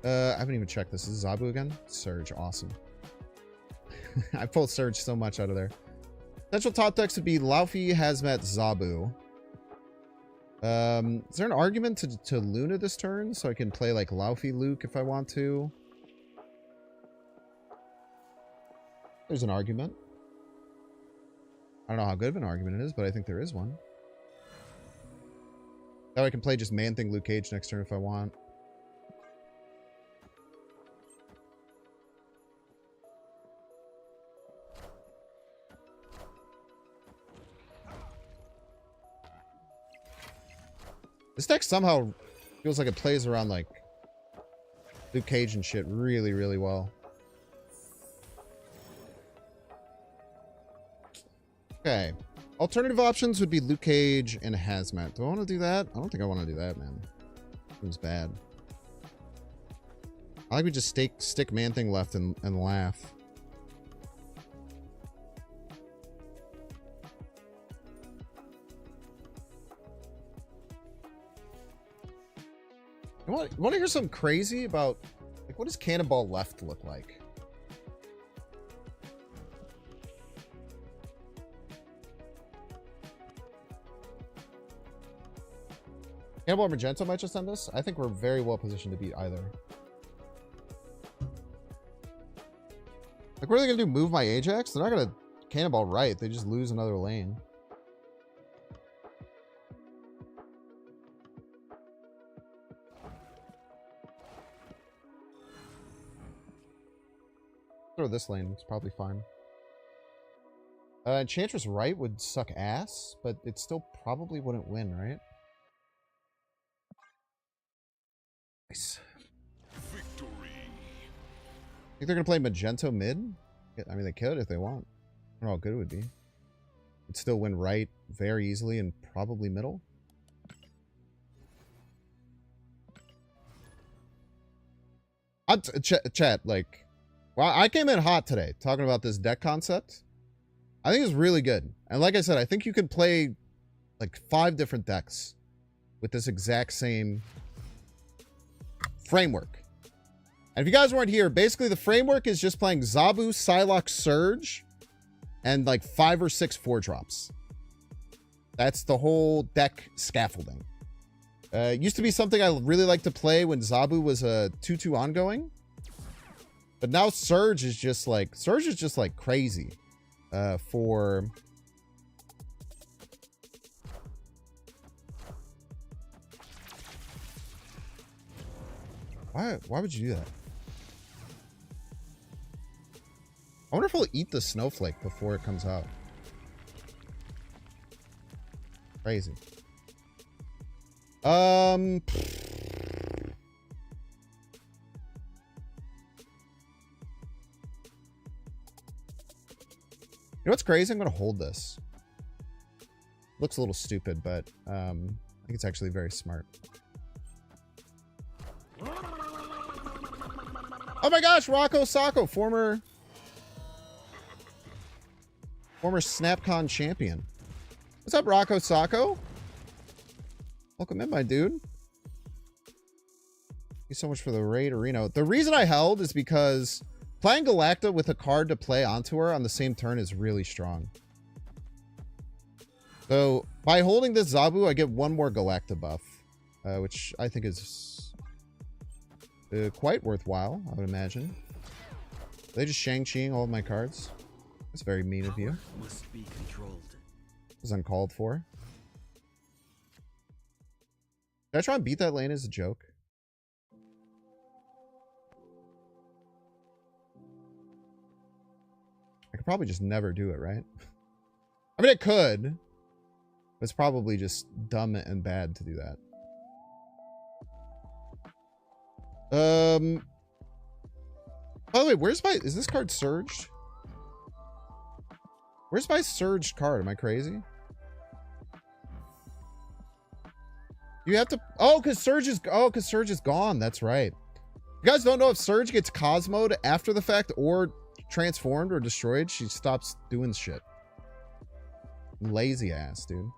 Speaker 1: I haven't even checked this. Is this Zabu again? Surge, awesome. I pulled Surge so much out of there. Potential top decks would be Laufey, Hazmat, Zabu. Is there an argument to Luna this turn? So I can play like Laufey Luke if I want to. There's an argument. I don't know how good of an argument it is, but I think there is one. Now I can play just Man-Thing Luke Cage next turn if I want. This deck somehow feels like it plays around like Luke Cage and shit really, really well. Okay. Alternative options would be Luke Cage and Hazmat. Do I want to do that? I don't think I want to do that, man. Seems bad. I like we just stick Man-Thing left and laugh. You want to hear something crazy about, like, what does Cannonball left look like? Cannonball or Magento might just end this. I think we're very well positioned to beat either. Like, what are they going to do? Move my Ajax? They're not going to Cannonball right. They just lose another lane. Throw this lane. It's probably fine. Enchantress right would suck ass, but it still probably wouldn't win, right? Nice. Victory. Think they're gonna play Magento mid? I mean, they could if they want. I don't know how good it would be. It'd still win right very easily and probably middle. Chat, like, well, I came in hot today talking about this deck concept. I think it's really good. And like I said, I think you could play like 5 different decks with this exact same framework. And if you guys weren't here, basically the framework is just playing Zabu, Psylocke, Surge, and like 5 or 6 4-drops. That's the whole deck scaffolding. It used to be something I really liked to play when Zabu was a 2/2 ongoing. But now Surge is just like crazy. For why would you do that? I wonder if he'll eat the snowflake before it comes out. Crazy. You know what's crazy? I'm gonna hold this. Looks a little stupid, but I think it's actually very smart. Oh my gosh, Rocco Sacco, former SnapCon champion. What's up, Rocco Sacco? Welcome in, my dude. Thank you so much for the raid, Reno. The reason I held is because playing Galacta with a card to play onto her on the same turn is really strong. So by holding this Zabu, I get 1 more Galacta buff, which I think is quite worthwhile, I would imagine. Are they just Shang-Chiing all of my cards? That's very mean of you.
Speaker 5: Must be controlled.
Speaker 1: It was uncalled for. Did I try and beat that lane as a joke? I could probably just never do it, right? I mean, it could. But it's probably just dumb and bad to do that. By the way, where's my... Is this card surged? Where's my surged card? Am I crazy? You have to... Oh, because Surge is... Oh, because Surge is gone. That's right. You guys don't know if Surge gets Cosmo'd after the fact or transformed or destroyed. She stops doing shit. Lazy ass, dude.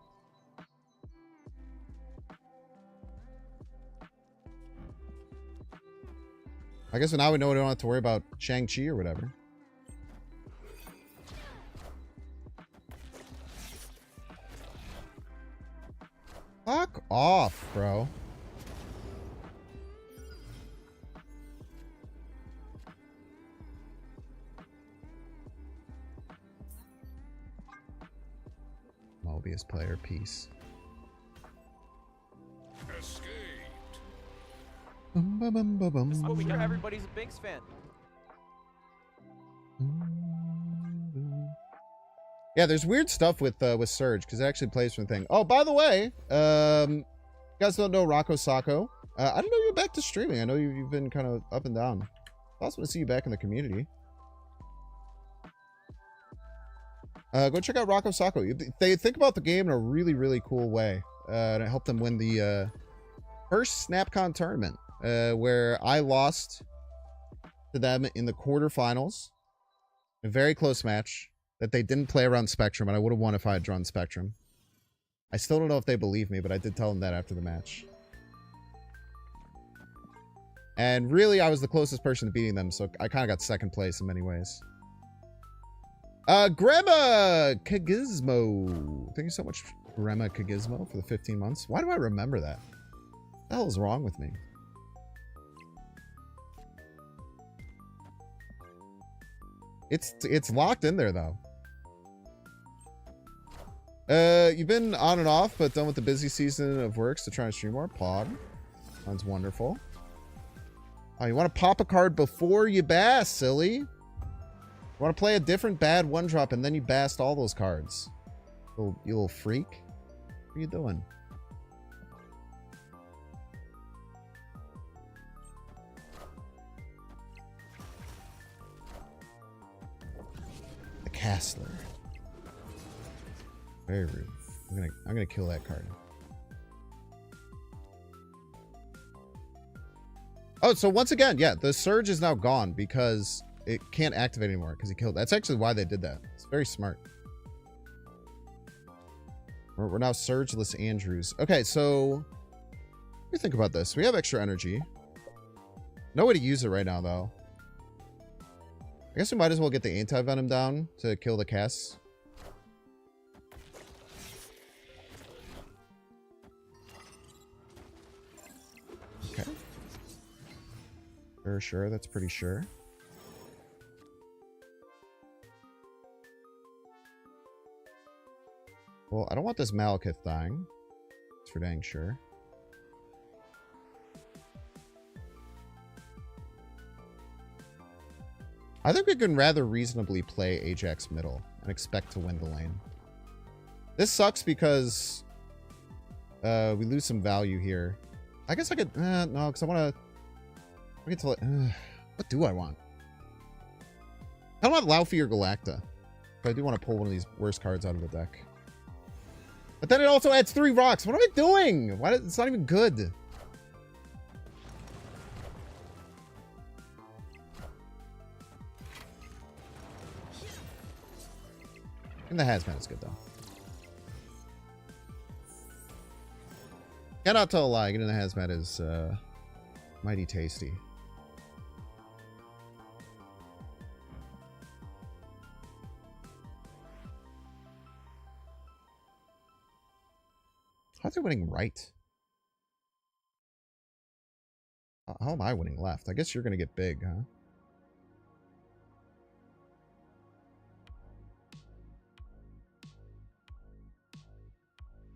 Speaker 1: I guess now we know we don't have to worry about Shang-Chi or whatever. Fuck off, bro. Mobius player piece.
Speaker 5: Escaped.
Speaker 1: Bum, bum, bum, bum, bum.
Speaker 3: I'm sure everybody's a Binks fan.
Speaker 1: Yeah, there's weird stuff with Surge because it actually plays from the thing. Oh, by the way, you guys don't know Rocco Sacco. I didn't know you were back to streaming. I know you've been kind of up and down. Awesome to see you back in the community. Go check out Rocco Sacco. They think about the game in a really, really cool way. And it helped them win the first SnapCon tournament, where I lost to them in the quarterfinals. A very close match that they didn't play around Spectrum, and I would have won if I had drawn Spectrum. I still don't know if they believe me, but I did tell them that after the match. And really, I was the closest person to beating them, so I kind of got second place in many ways. Grandma Kagismo. Thank you so much, Grandma Kagismo, for the 15 months. Why do I remember that? What the hell is wrong with me? It's locked in there, though. You've been on and off, but done with the busy season of works to try and stream more. Pog. Sounds wonderful. Oh, you want to pop a card before you bass, silly? You want to play a different bad one-drop and then you bast all those cards. You little freak. What are you doing? The Castler. Very rude. I'm gonna kill that card. Oh, so once again, yeah, the surge is now gone because it can't activate anymore because he killed. That's actually why they did that. It's very smart. We're now surgeless Andrews. Okay, so let me think about this. We have extra energy. No way to use it right now, though. I guess we might as well get the anti-venom down to kill the casts. Okay. Sure, that's pretty sure. Well, I don't want this Malekith dying. That's for dang sure. I think we can rather reasonably play Ajax middle and expect to win the lane. This sucks because we lose some value here. I guess I could... no, because I want to... I get to... what do I want? I don't want Laufey or Galacta. But I do want to pull one of these worst cards out of the deck. But then it also adds 3 rocks. What am I doing? Why? It's not even good. And the hazmat is good, though. Cannot tell a lie. Getting the hazmat is mighty tasty. How's it winning right? How am I winning left? I guess you're going to get big, huh?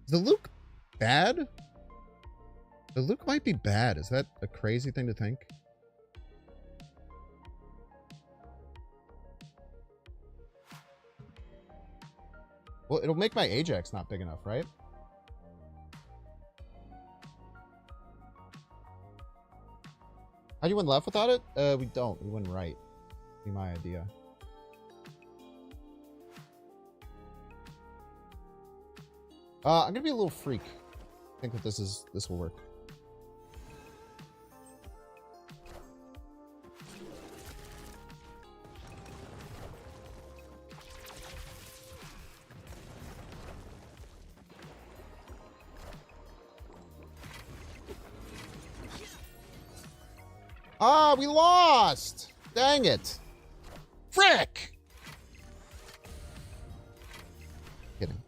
Speaker 1: Is the Luke bad? The Luke might be bad. Is that a crazy thing to think? Well, it'll make my Ajax not big enough, right? How do you win left without it? We don't. We win right. Be my idea. I'm gonna be a little freak. I think that this will work. Ah, we lost! Dang it. Frick! Kidding.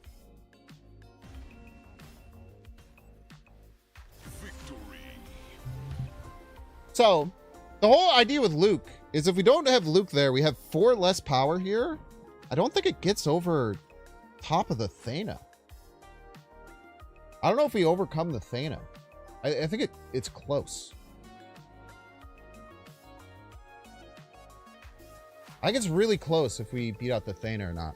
Speaker 1: So, the whole idea with Luke is if we don't have Luke there, we have 4 less power here. I don't think it gets over top of the Thana. I don't know if we overcome the Thana. I think it's close. I think it's really close if we beat out the Thana or not.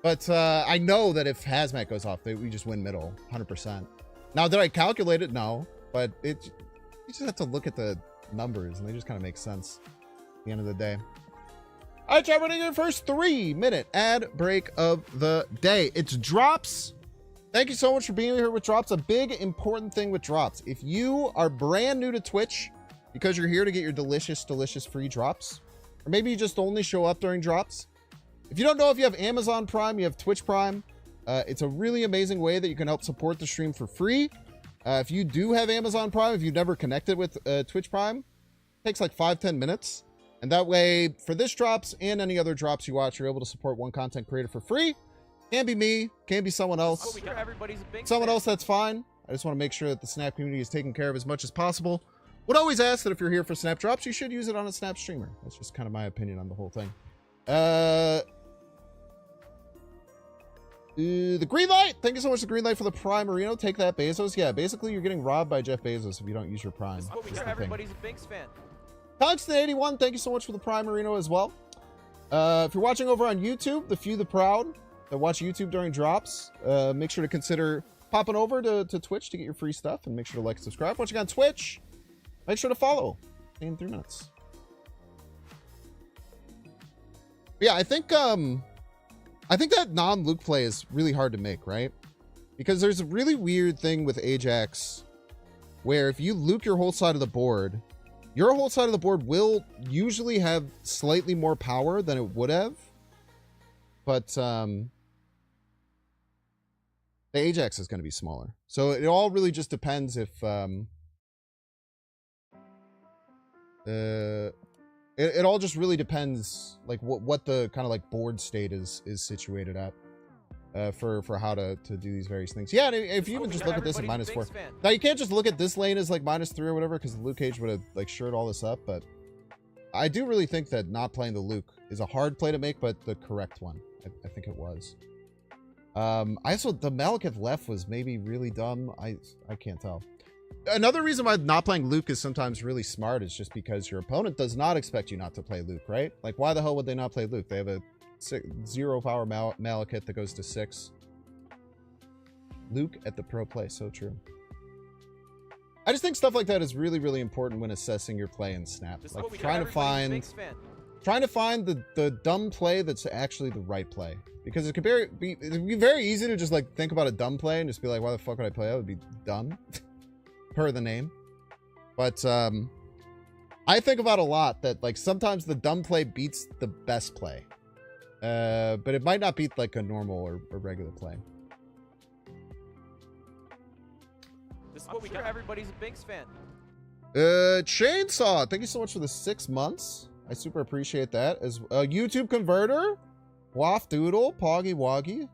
Speaker 1: But I know that if Hazmat goes off, we just win middle, 100%. Now, did I calculate it? No. But you just have to look at the numbers, and they just kind of make sense at the end of the day. All right, chat, we're going to get your first 3-minute ad break of the day. It's drops. Thank you so much for being here with drops. A big, important thing with drops. If you are brand new to Twitch, because you're here to get your delicious, delicious free drops, or maybe you just only show up during drops. If you don't know if you have Amazon Prime, you have Twitch Prime. It's a really amazing way that you can help support the stream for free. If you do have Amazon Prime, if you've never connected with Twitch Prime, it takes like 5-10 minutes. And that way, for this drops and any other drops you watch, you're able to support one content creator for free. Can be me, can be someone else.
Speaker 3: Everybody's a big
Speaker 1: someone
Speaker 3: fan.
Speaker 1: else, that's fine. I just want to make sure that the Snap community is taken care of as much as possible. Would always ask that if you're here for Snap drops, you should use it on a Snap streamer. That's just kind of my opinion on the whole thing. The green light. Thank you so much, the green light, for the Prime Marino. Take that, Bezos. Yeah, basically, you're getting robbed by Jeff Bezos if you don't use your Prime.
Speaker 3: Everybody's a Binks fan.
Speaker 1: Tungsten81, thank you so much for the Prime Marino as well. If you're watching over on YouTube, the few, the proud that watch YouTube during drops, make sure to consider popping over to Twitch to get your free stuff, and make sure to like and subscribe. Watching on Twitch, make sure to follow in 3 minutes. But yeah, I think that non-Luke play is really hard to make, right? Because there's a really weird thing with Ajax where if you Luke your whole side of the board, your whole side of the board will usually have slightly more power than it would have. But the Ajax is going to be smaller. So it all really just depends if it all just really depends like what the kind of like board state is situated at for how to do these various things. Yeah, and if you even just look at this at -4. Now you can't just look at this lane as like -3 or whatever, because the Luke Cage would have like shored all this up, but I do really think that not playing the Luke is a hard play to make, but the correct one. I think it was. I also, the Malekith left was maybe really dumb. I can't tell. Another reason why not playing Luke is sometimes really smart is just because your opponent does not expect you not to play Luke, right? Like, why the hell would they not play Luke? They have a 0 power Malekith that goes to 6. Luke at the pro play, so true. I just think stuff like that is really, really important when assessing your play in Snap. Like trying to find the dumb play that's actually the right play. Because it'd be very easy to just like think about a dumb play and just be like, why the fuck would I play that? It would be dumb. Per the name. But I think about a lot that like sometimes the dumb play beats the best play. But it might not beat like a normal or regular play.
Speaker 3: This is what we got. Everybody's a Binks fan.
Speaker 1: Chainsaw, thank you so much for the 6 months. I super appreciate that. As a YouTube converter, Waff Doodle, Poggy Woggy.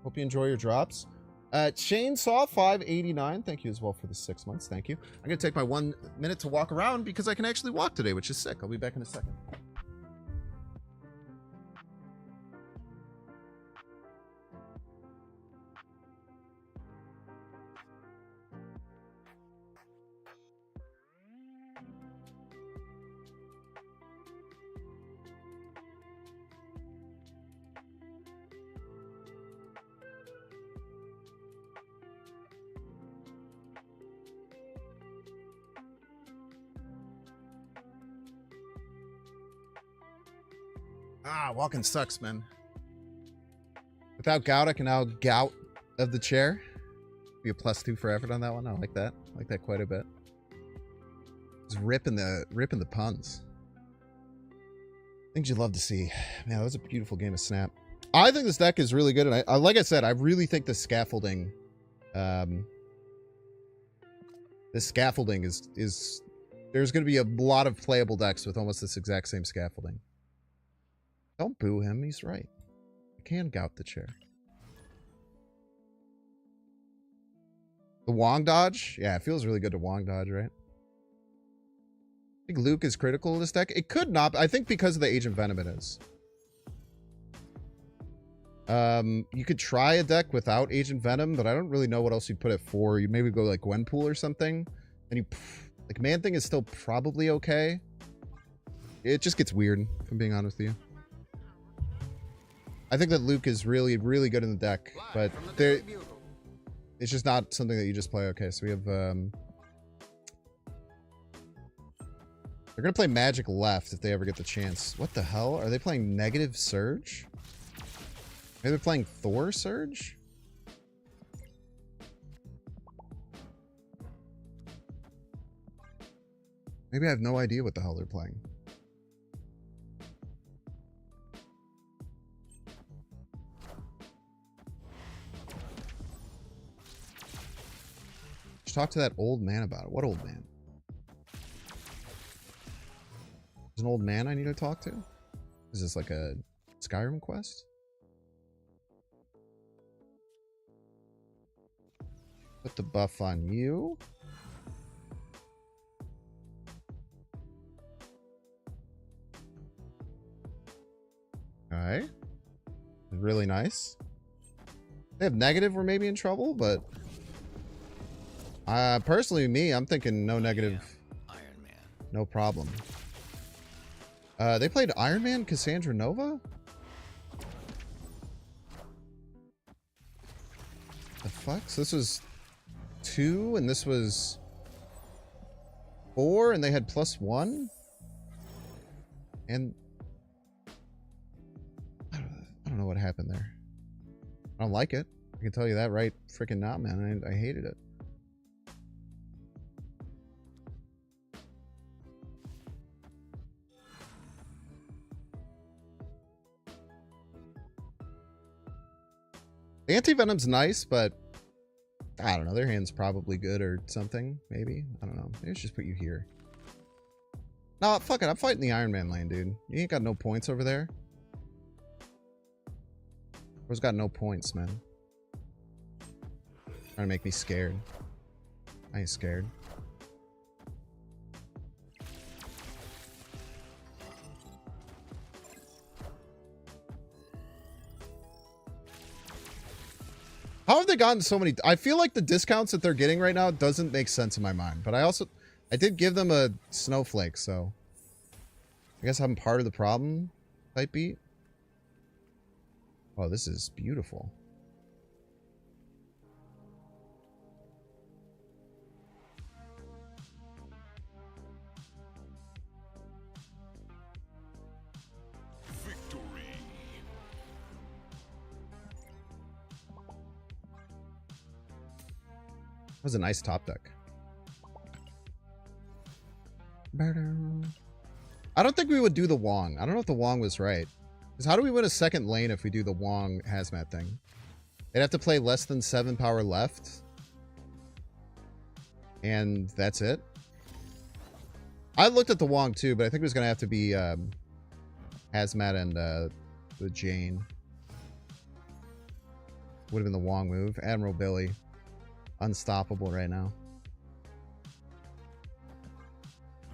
Speaker 1: Hope you enjoy your drops. Chainsaw 589, thank you as well for the 6 months. Thank you. I'm gonna take my 1 minute to walk around because I can actually walk today, which is sick. I'll be back in a second. Ah, walking sucks, man. Without gout, I can now gout of the chair. Be a +2 for effort on that one. I like that. I like that quite a bit. Just ripping the puns. Things you love to see. Man, that was a beautiful game of Snap. I think this deck is really good, and I like I said, I really think the scaffolding, is there's going to be a lot of playable decks with almost this exact same scaffolding. Don't boo him, he's right. I can gout the chair. The Wong dodge? Yeah, it feels really good to Wong dodge, right? I think Luke is critical of this deck. It could not. I think because of the Agent Venom it is. You could try a deck without Agent Venom, but I don't really know what else you'd put it for. You maybe go like Gwenpool or something. And you... Like, Man-Thing is still probably okay. It just gets weird, if I'm being honest with you. I think that Luke is really, really good in the deck, but it's just not something that you just play. Okay, so we have... They're going to play Magic left if they ever get the chance. What the hell? Are they playing Negative Surge? Maybe they're playing Thor Surge? Maybe I have no idea what the hell they're playing. Just talk to that old man about it. What old man? There's an old man I need to talk to? Is this like a Skyrim quest? Put the buff on you. Alright. Really nice. They have negative, we're maybe in trouble, but personally, I'm thinking no negative.
Speaker 4: Iron Man.
Speaker 1: No problem. They played Iron Man, Cassandra Nova? The fuck? So this was 2 and this was 4 and they had +1? And I don't know what happened there. I don't like it. I can tell you that right freaking now, man. I hated it. The anti-venom's nice, but I don't know. Their hand's probably good or something. Maybe. I don't know. Maybe let's just put you here. No, fuck it. I'm fighting the Iron Man lane, dude. You ain't got no points over there. Bro's got no points, man. Trying to make me scared. I ain't scared. How have they gotten so many? I feel like the discounts that they're getting right now doesn't make sense in my mind. But I did give them a snowflake, so I guess I'm part of the problem type beat. Oh, this is beautiful.
Speaker 2: Victory.
Speaker 1: That was a nice top deck. I don't think we would do the Wong. I don't know if the Wong was right. Because how do we win a second lane if we do the Wong hazmat thing? They'd have to play less than 7 power left. And that's it. I looked at the Wong too, but I think it was going to have to be hazmat and the Jane. Would have been the Wong move. Admiral Billy. Unstoppable right now.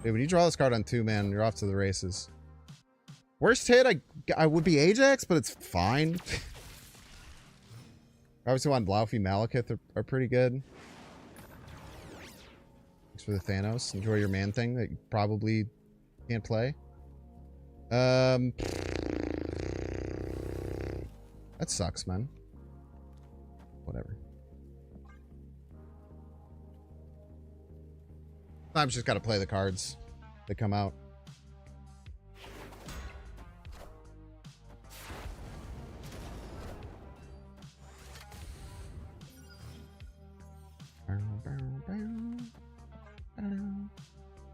Speaker 1: Dude, when you draw this card on 2, man, you're off to the races. Worst hit, I would be Ajax, but it's fine. Obviously, want Laufey Malekith are pretty good. Thanks for the Thanos. Enjoy your man thing that you probably can't play. That sucks, man. Whatever. Sometimes just gotta play the cards that come out.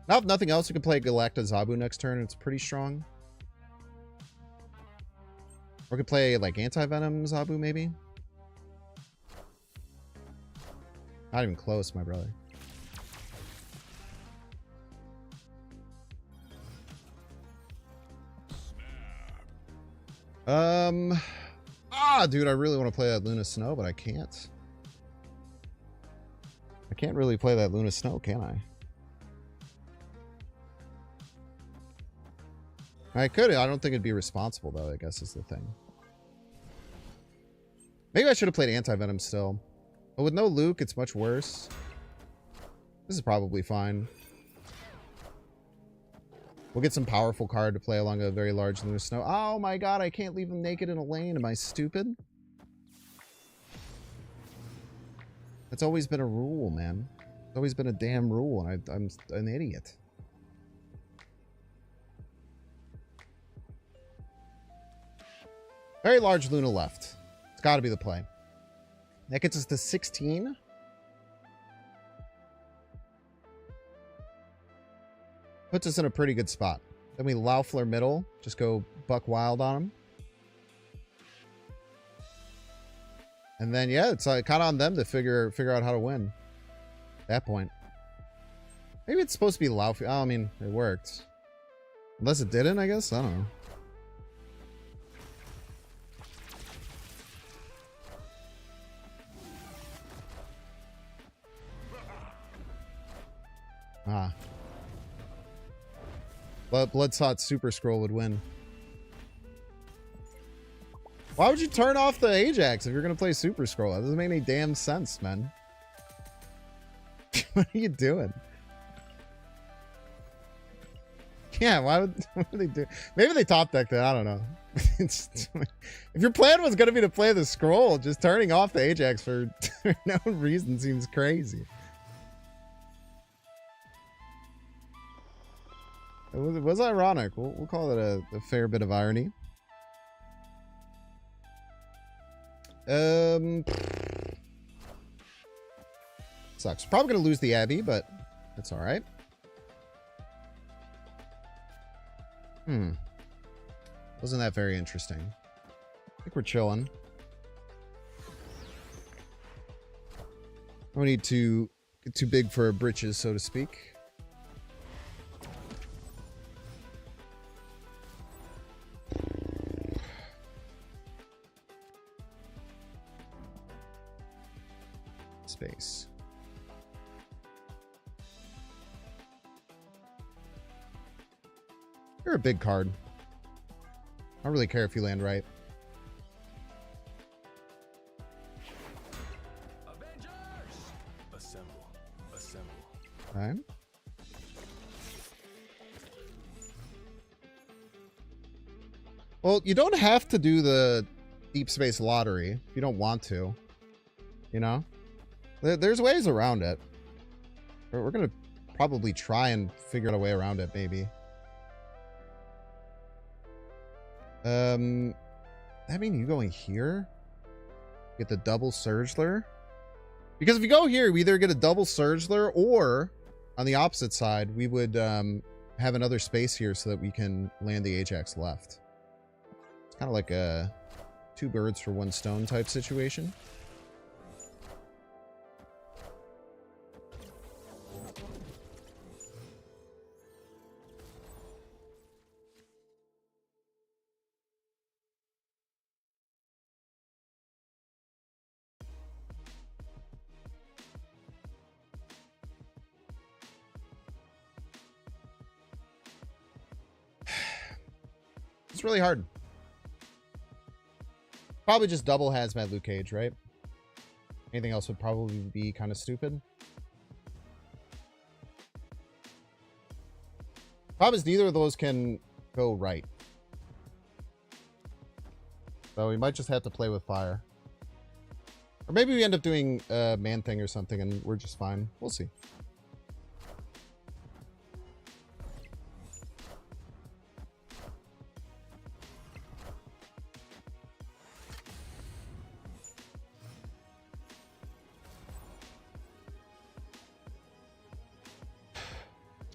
Speaker 1: Now, if nothing else, you can play Galacta Zabu next turn. It's pretty strong. Or we could play like Anti-Venom Zabu, maybe. Not even close, my brother. Dude, I really want to play that Luna Snow, but I can't. I can't really play that Luna Snow, can I? I could. I don't think it'd be responsible, though, I guess is the thing. Maybe I should have played Anti-Venom still. But with no Luke, it's much worse. This is probably fine. We'll get some powerful card to play along a very large Lunar Snow. Oh my god, I can't leave him naked in a lane. Am I stupid? That's always been a rule, man. It's always been a damn rule, and I'm an idiot. Very large Luna left. It's got to be the play. That gets us to 16. Puts us in a pretty good spot. Then we Loeffler middle. Just go buck wild on him. And then, yeah, it's kind of on them to figure out how to win. At that point. Maybe it's supposed to be Laufey. Oh, I mean, it worked. Unless it didn't, I guess. I don't know. Ah. Bloodsought Super Scroll would win. Why would you turn off the Ajax if you're going to play Super Scroll? That doesn't make any damn sense, man. What are you doing? Yeah, what would they do? Maybe they top decked it. I don't know. If your plan was going to be to play the Scroll, just turning off the Ajax for no reason seems crazy. It was ironic. We'll call it a fair bit of irony. Sucks. Probably going to lose the Abbey, but that's all right. Wasn't that very interesting? I think we're chilling. No need to get too big for britches, so to speak. Space. You're a big card. I don't really care if you land right. Right. Well, you don't have to do the deep space lottery if you don't want to. You know? There's ways around it. We're going to probably try and figure out a way around it, maybe. That mean you going here? Get the double Surgler? Because if you go here, we either get a double Surgler, or on the opposite side, we would have another space here so that we can land the Ajax left. It's kind of like a 2 birds for 1 stone type situation. It's really hard. Probably just double hazmat Luke Cage, right? Anything else would probably be kind of stupid. Problem is neither of those can go right. So we might just have to play with fire. Or maybe we end up doing a man thing or something and we're just fine. We'll see.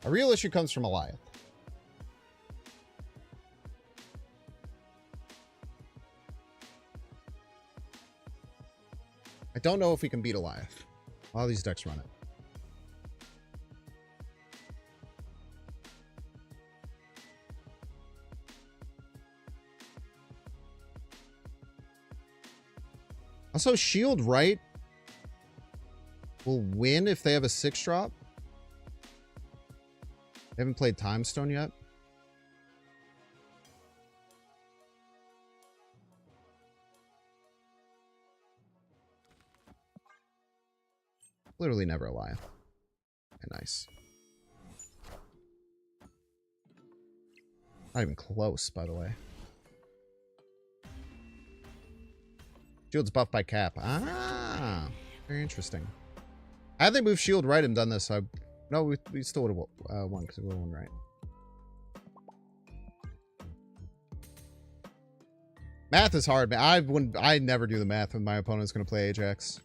Speaker 1: A real issue comes from Eliath. I don't know if we can beat Eliath. All these decks run it. Also, Shield Right will win if they have a 6-drop. They haven't played Time Stone yet. Literally never a lie. Nice. Not even close, by the way. Shield's buffed by Cap. Ah, very interesting. Had they moved Shield Right and done this, no, we still would have won because we would have won right. Math is hard, man. I never do the math when my opponent's going to play Ajax.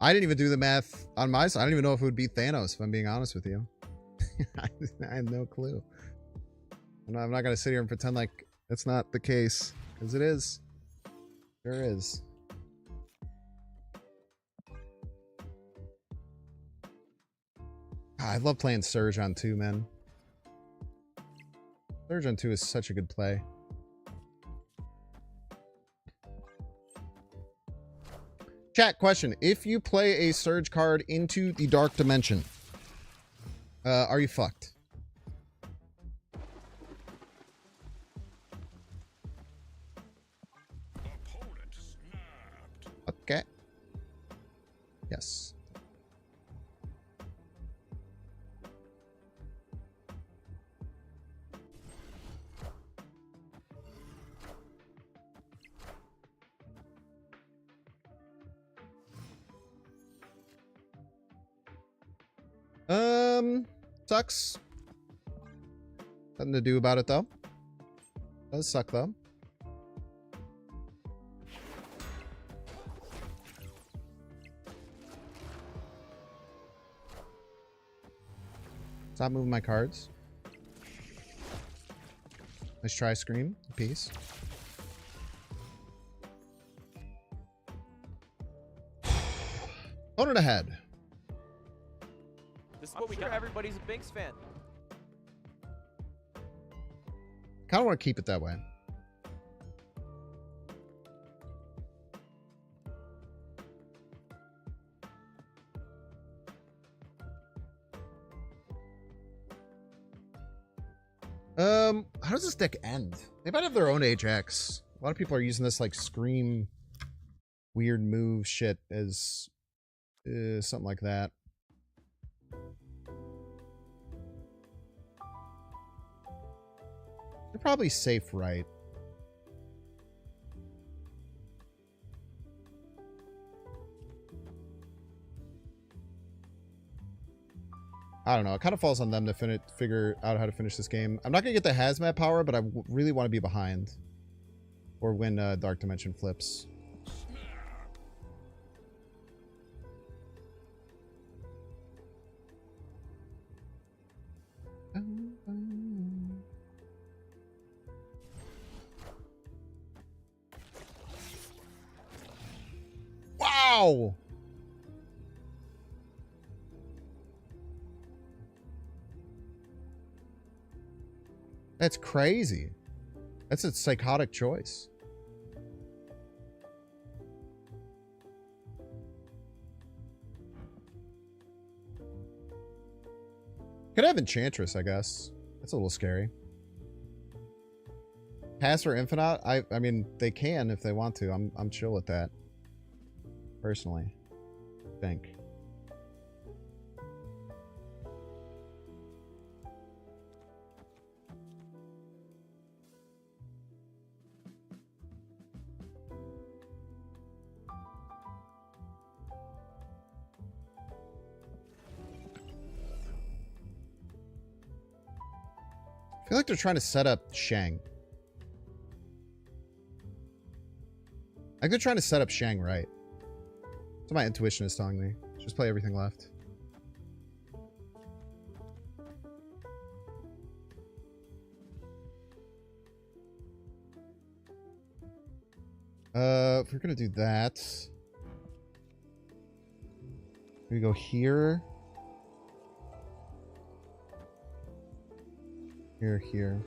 Speaker 1: I didn't even do the math on my side. I don't even know if it would beat Thanos, if I'm being honest with you. I have no clue. I'm not going to sit here and pretend like that's not the case, because it is. There is. I love playing Surge on 2, man. Surge on 2 is such a good play. Chat question. If you play a Surge card into the Dark Dimension, are you fucked? Okay. Yes. Sucks. Nothing to do about it though. Does suck though. Stop moving my cards. Let's try Scream. Peace. Opponent ahead.
Speaker 3: This is what we got. Everybody's a Binks fan.
Speaker 1: Kind of want to keep it that way. How does this deck end? They might have their own Ajax. A lot of people are using this like Scream weird move shit as something like that. They're probably safe, right? I don't know. It kind of falls on them to figure out how to finish this game. I'm not going to get the hazmat power, but I really want to be behind. Or when Dark Dimension flips. Wow! That's crazy. That's a psychotic choice. Could have Enchantress, I guess. That's a little scary. Pass or Infinite? I mean, they can if they want to. I'm chill with that. Personally. I think. I feel like they're trying to set up Shang. I think they're trying to set up Shang right. That's what my intuition is telling me. Just play everything left. If we're gonna do that, we go here. Here.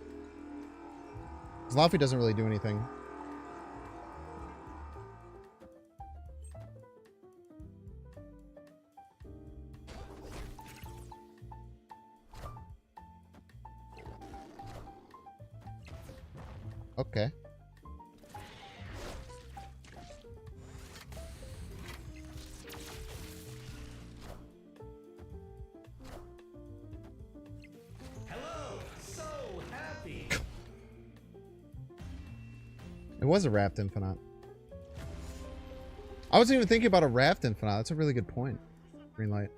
Speaker 1: Laufey doesn't really do anything. Okay. It was a Raft Infinite. I wasn't even thinking about a Raft Infinite. That's a really good point. Green light.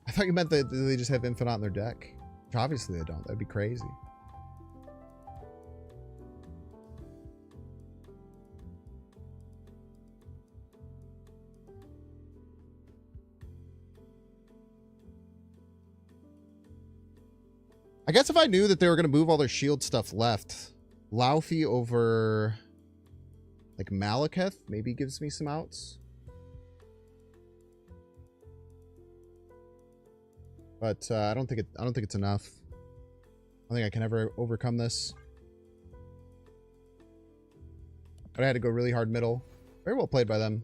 Speaker 1: I thought you meant that they just have Infinite in their deck. Which obviously they don't. That'd be crazy. I guess if I knew that they were going to move all their shield stuff left, Laufey over like Malekith maybe gives me some outs. But I don't think it's enough. I don't think I can ever overcome this. But I had to go really hard middle. Very well played by them.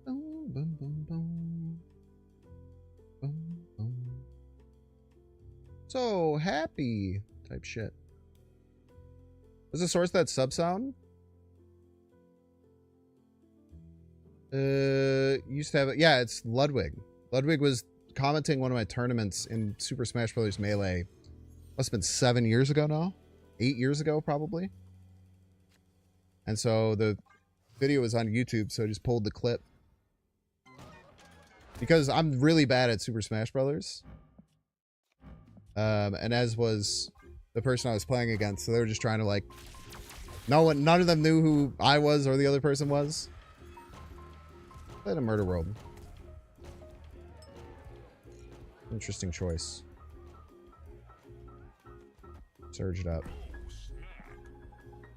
Speaker 1: Boom, boom, boom, boom. Boom, boom. So happy type shit. Was the source that sub sound? Used to have it. Yeah, it's Ludwig. Ludwig was commenting one of my tournaments in Super Smash Bros. Melee. Must have been 7 years ago now. 8 years ago, probably. And so the video was on YouTube, so I just pulled the clip. Because I'm really bad at Super Smash Brothers. And as was the person I was playing against, so they were just trying to like... None of them knew who I was or the other person was. Played a Murder World. Interesting choice. Surged up.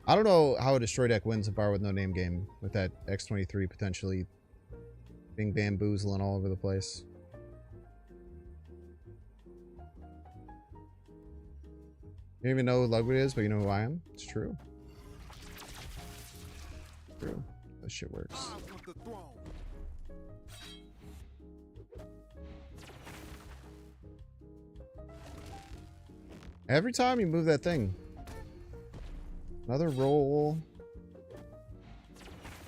Speaker 1: I don't know how a destroy deck wins a bar with no name game with that X23 potentially being bamboozling all over the place. You don't even know who Lugwood is, but you know who I am? It's true. True. That shit works. Every time you move that thing. Another roll.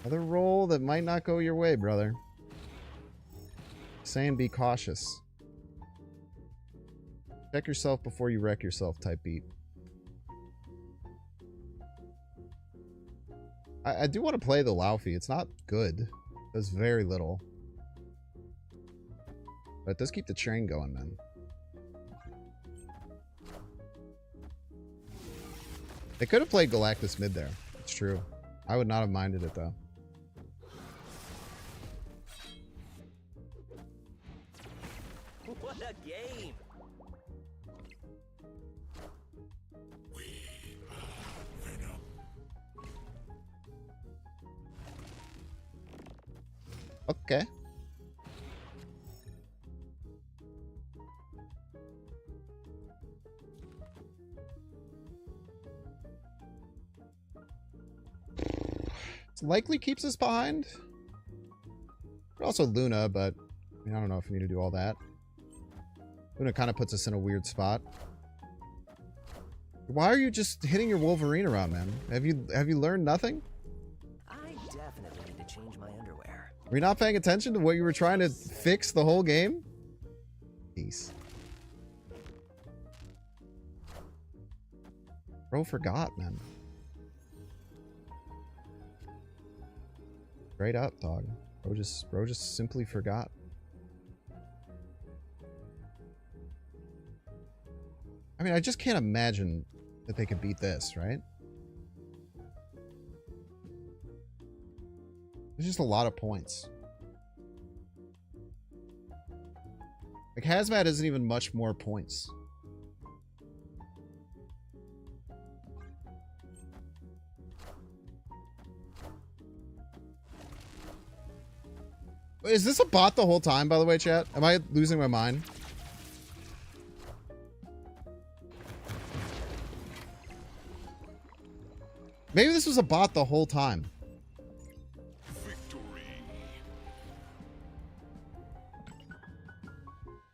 Speaker 1: Another roll that might not go your way, brother. Saying be cautious. Check yourself before you wreck yourself type beat. I do want to play the Laufey. It's not good. It does very little. But it does keep the train going, man. They could have played Galactus mid there. It's true. I would not have minded it, though.
Speaker 3: What a game!
Speaker 1: Okay. Likely keeps us behind. But also Luna, but I mean, I don't know if we need to do all that. Luna kind of puts us in a weird spot. Why are you just hitting your Wolverine around, man? Have you learned nothing?
Speaker 5: I definitely need to change my underwear.
Speaker 1: Were you not paying attention to what you were trying to fix the whole game? Peace. Bro forgot, man. Straight up, dog. Bro just simply forgot. I mean, I just can't imagine that they could beat this, right? There's just a lot of points. Like, Hazmat isn't even much more points. Is this a bot the whole time, by the way, chat? Am I losing my mind? Maybe this was a bot the whole time. Victory.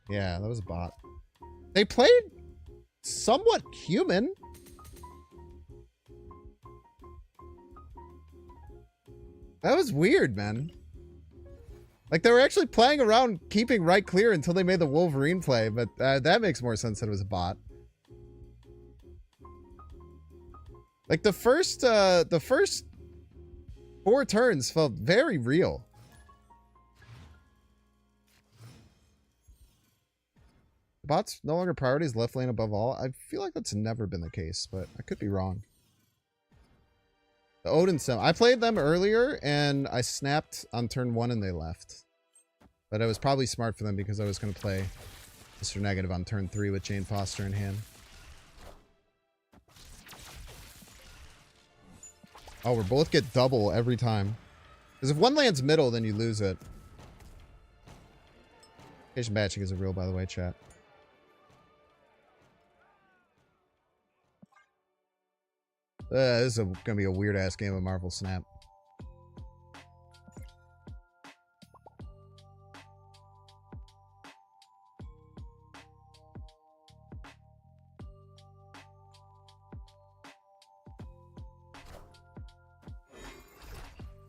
Speaker 1: Yeah, that was a bot. They played somewhat human. That was weird, man. Like, they were actually playing around keeping right clear until they made the Wolverine play, but that makes more sense that it was a bot. Like, the first 4 turns felt very real. Bots no longer priorities, left lane above all. I feel like that's never been the case, but I could be wrong. The Odin Sim. I played them earlier, and I snapped on turn 1 and they left. But it was probably smart for them because I was going to play Mr. Negative on turn 3 with Jane Foster in hand. Oh, we both get double every time. Because if one lands middle, then you lose it. Patient batching isn't real, by the way, chat. This is going to be a weird-ass game of Marvel Snap.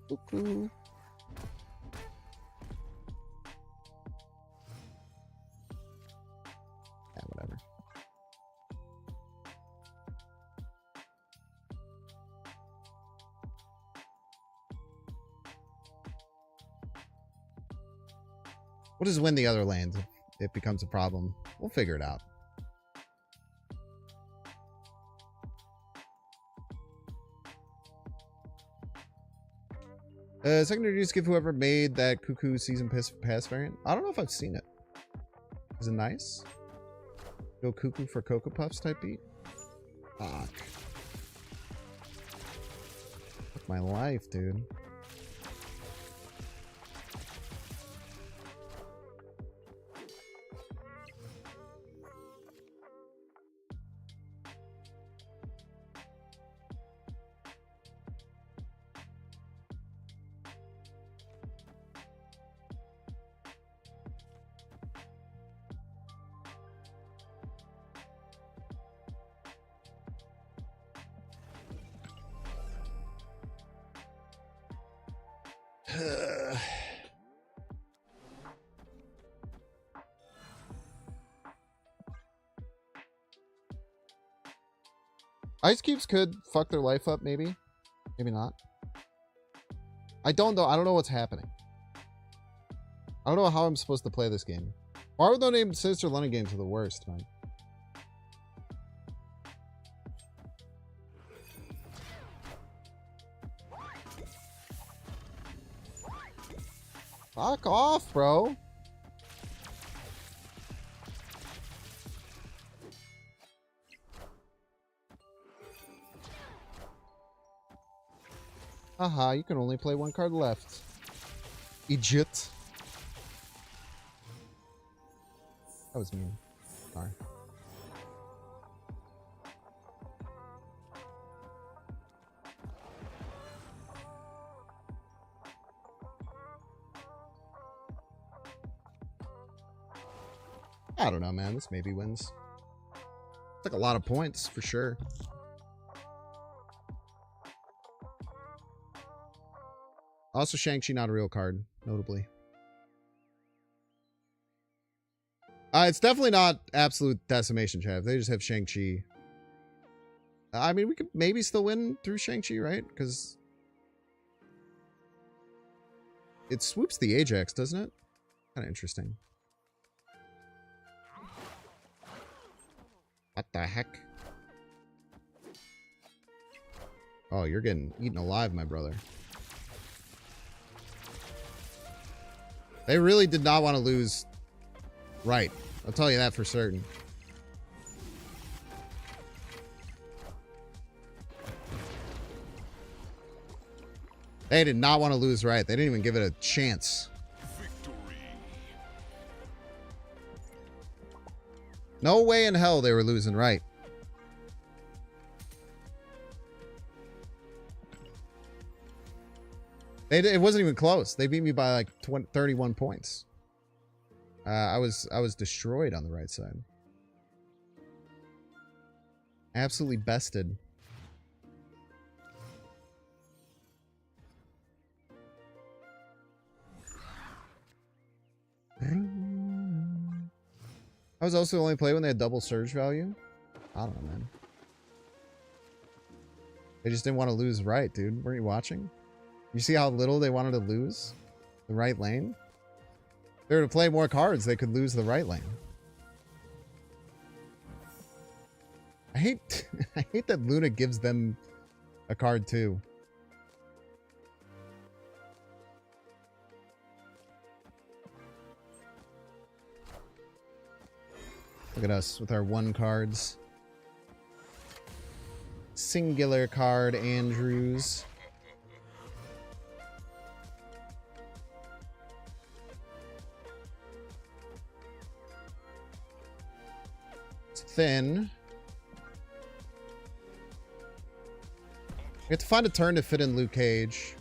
Speaker 1: Cuckoo. Yeah, whatever. We'll just win the other lanes if it becomes a problem. We'll figure it out. Secondary just give whoever made that Cuckoo Season Pass variant. I don't know if I've seen it. Is it nice? Go Cuckoo for Cocoa Puffs type beat? Fuck. My life, dude. Ice cubes could fuck their life up, maybe. Maybe not. I don't know. I don't know what's happening. I don't know how I'm supposed to play this game. Why would they name Sinister London games are the worst, man? Fuck off, bro. Haha, you can only play one card left. Idiot. That was mean. Sorry. I don't know, man. This maybe wins. It's like a lot of points for sure. Also, Shang-Chi not a real card, notably. It's definitely not absolute decimation, Chav. They just have Shang-Chi. I mean, we could maybe still win through Shang-Chi, right? Because it swoops the Ajax, doesn't it? Kind of interesting. What the heck? Oh, you're getting eaten alive, my brother. They really did not want to lose right. I'll tell you that for certain. They did not want to lose right. They didn't even give it a chance. Victory. No way in hell they were losing right. It wasn't even close. They beat me by like 31 points. I was destroyed on the right side. Absolutely bested. I was also only play when they had double surge value. I don't know, man. They just didn't want to lose right, dude. Weren't you watching? You see how little they wanted to lose the right lane? If they were to play more cards, they could lose the right lane. I hate I hate that Luna gives them a card too. Look at us with our 1 cards. Singular card, Andrews. It's thin. We have to find a turn to fit in Luke Cage.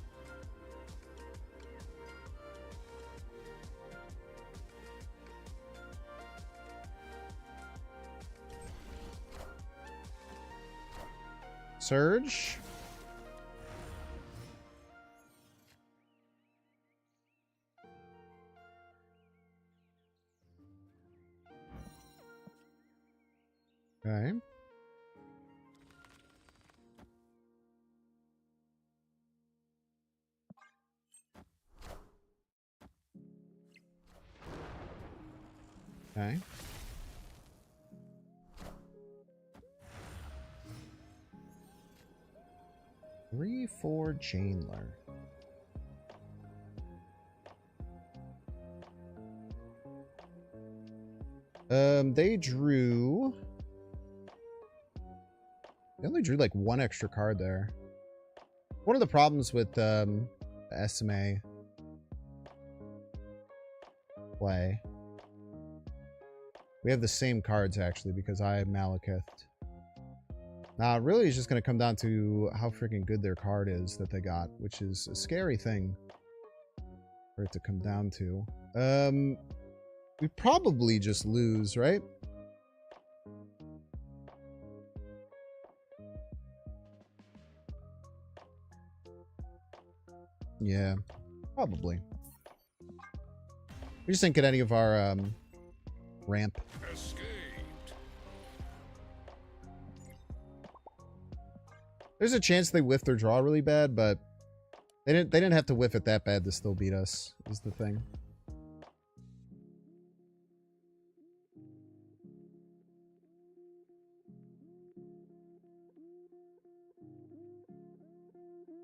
Speaker 1: Surge. Okay. Okay. Three, 4 Chandler. They drew. They only drew like 1 extra card there. One of the problems with SMA play, we have the same cards actually because I Malekith. Now, really, it's just going to come down to how freaking good their card is that they got, which is a scary thing for it to come down to. We probably just lose, right? Yeah, probably. We just didn't get any of our ramp. There's a chance they whiff their draw really bad, but they didn't have to whiff it that bad to still beat us, is the thing.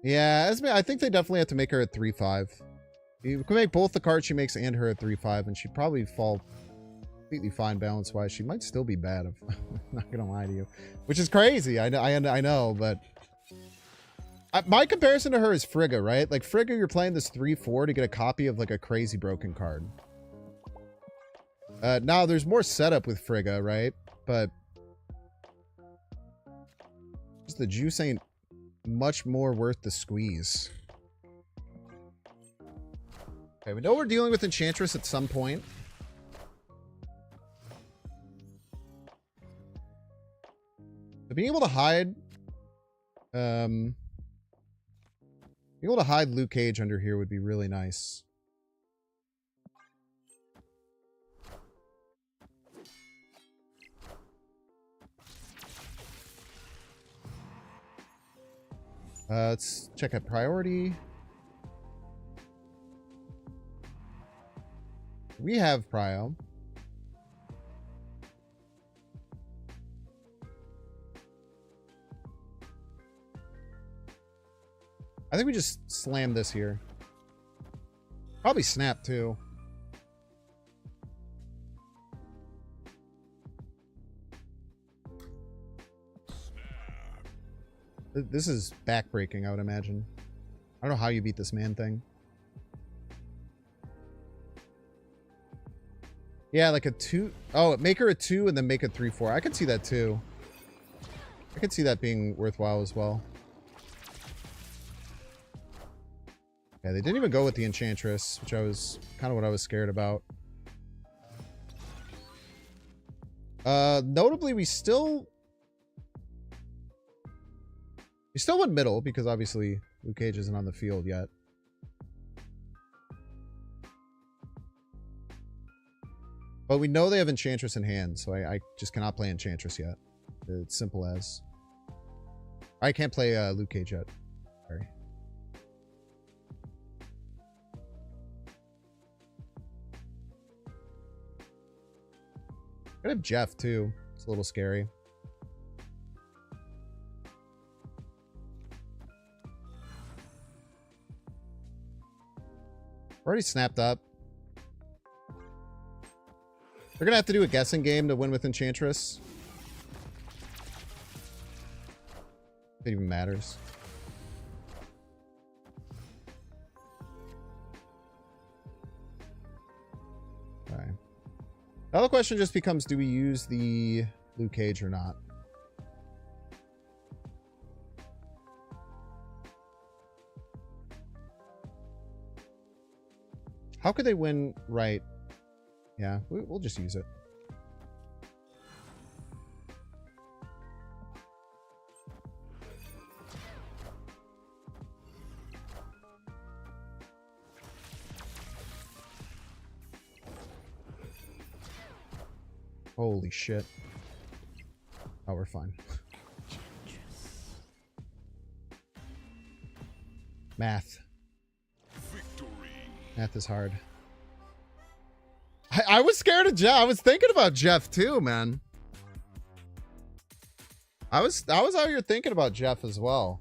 Speaker 1: Yeah, I think they definitely have to make her at 3-5. You can make both the cards she makes and her at 3-5, and she'd probably fall completely fine balance-wise. She might still be bad, if I'm not gonna lie to you. Which is crazy, I know, but... my comparison to her is Frigga, right? Like, Frigga, you're playing this 3-4 to get a copy of, like, a crazy broken card. Now, there's more setup with Frigga, right? But... just the juice ain't much more worth the squeeze. Okay, we know we're dealing with Enchantress at some point. But being able to hide... being able to hide Luke Cage under here would be really nice. Let's check out priority. We have prio. I think we just slam this here. Probably snap too. This is backbreaking, I would imagine. I don't know how you beat this man thing. Yeah, like a 2. Oh, make her a 2 and then make it 3-4. I could see that too. I could see that being worthwhile as well. Yeah, they didn't even go with the Enchantress, which I was kind of what I was scared about. Notably, we still went middle because obviously Luke Cage isn't on the field yet. But we know they have Enchantress in hand, so I just cannot play Enchantress yet. It's simple as. I can't play Luke Cage yet. Sorry. I have Jeff too. It's a little scary. Already snapped up. They're gonna have to do a guessing game to win with Enchantress. If it even matters. Okay. The other question just becomes, do we use the Luke Cage or not? How could they win right? Yeah, we'll just use it. Holy shit. Oh, we're fine. Math. Math is hard. I was scared of Jeff. I was thinking about Jeff too, man. I was out here thinking about Jeff as well.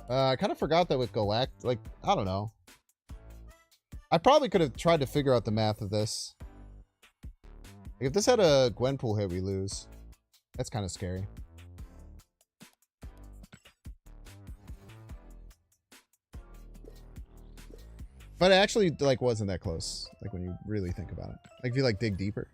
Speaker 1: I kind of forgot that with Galact. Like, I don't know. I probably could have tried to figure out the math of this. Like, if this had a Gwenpool hit, we lose. That's kind of scary. But it actually, like, wasn't that close. Like, when you really think about it. Like, if you, like, dig deeper.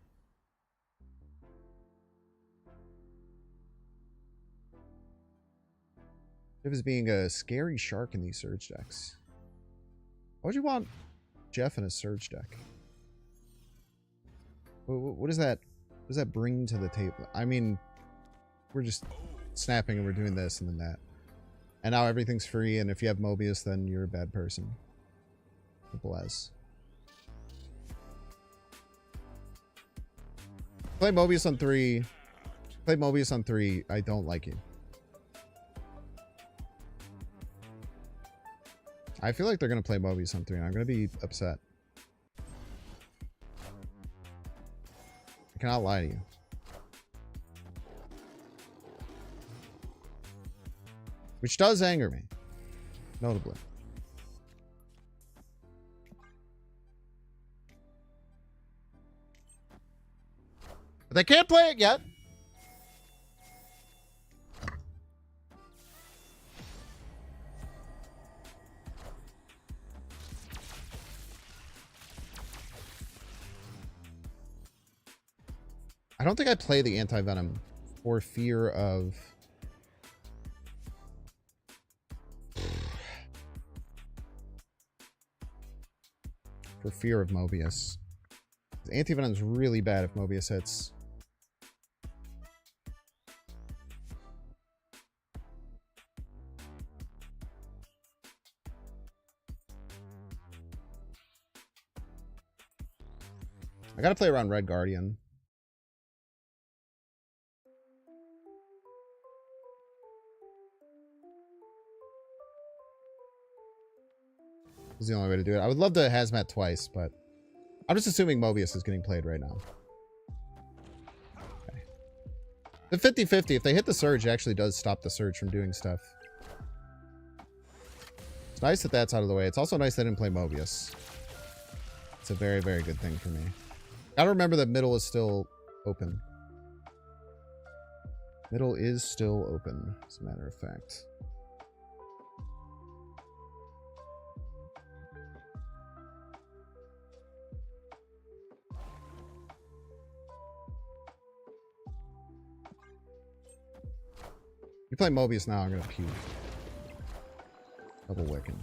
Speaker 1: Jeff is being a scary shark in these Surge decks. Why would you want Jeff in a Surge deck? What does that bring to the table? I mean, we're just snapping and we're doing this and then that. And now everything's free, and if you have Mobius, then you're a bad person. Simple as. Play Mobius on 3. Play Mobius on 3. I don't like you. I feel like they're going to play Mobius on 3, and I'm going to be upset. I cannot lie to you. Which does anger me. Notably. But they can't play it yet. I don't think I play the anti-venom for fear of... for fear of Mobius. Anti-venom is really bad if Mobius hits. I gotta play around Red Guardian. Is the only way to do it. I would love to Hazmat twice, but I'm just assuming Mobius is getting played right now. Okay. The 50-50, if they hit the Surge, it actually does stop the Surge from doing stuff. It's nice that that's out of the way. It's also nice they didn't play Mobius. It's a very, very good thing for me. Gotta remember that middle is still open. Middle is still open, as a matter of fact. You play Mobius now, I'm gonna puke. Double Wiccan.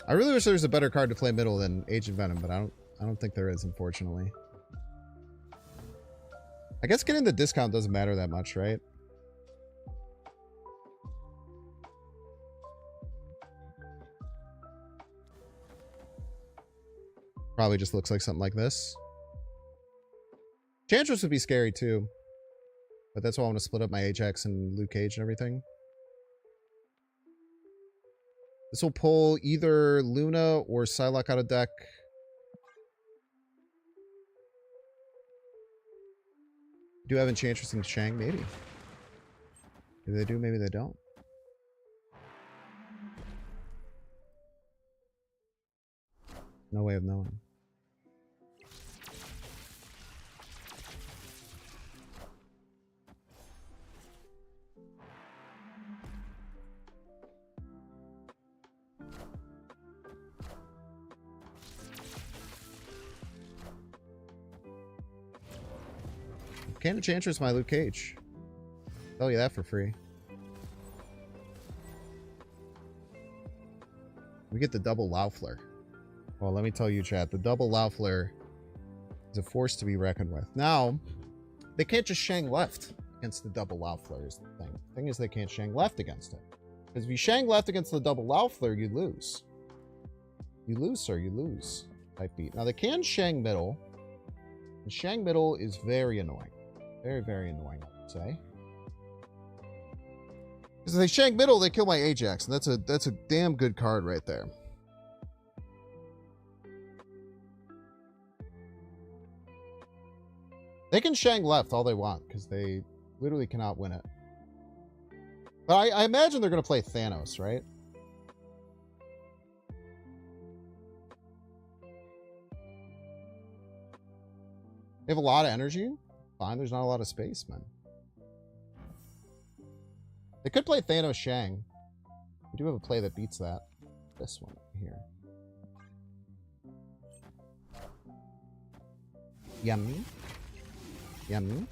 Speaker 1: I really wish there was a better card to play middle than Agent Venom, but I don't think there is, unfortunately. I guess getting the discount doesn't matter that much, right? Probably just looks like something like this. Chantress would be scary too. But that's why I want to split up my Ajax and Luke Cage and everything. This will pull either Luna or Psylocke out of deck. Do have Enchantress and Shang? Maybe. Maybe they do, maybe they don't. No way of knowing. Can't Enchantress my Luke Cage. Tell you that for free. We get the double Loudflare. Well, let me tell you, chat. The double Loudflare is a force to be reckoned with. Now, they can't just Shang left against the double Loudflare is the thing. The thing is they can't Shang left against it. Because if you Shang left against the double Loudflare, you lose. You lose, sir. You lose. Type beat. Now, they can Shang middle. And Shang middle is very annoying. Very, very annoying, I would say. Because if they Shang middle, they kill my Ajax. And that's a damn good card right there. They can Shang left all they want, because they literally cannot win it. But I imagine they're going to play Thanos, right? They have a lot of energy. Fine, there's not a lot of space, man. They could play Thanos Shang. We do have a play that beats that. This one here. Yummy. Yummy.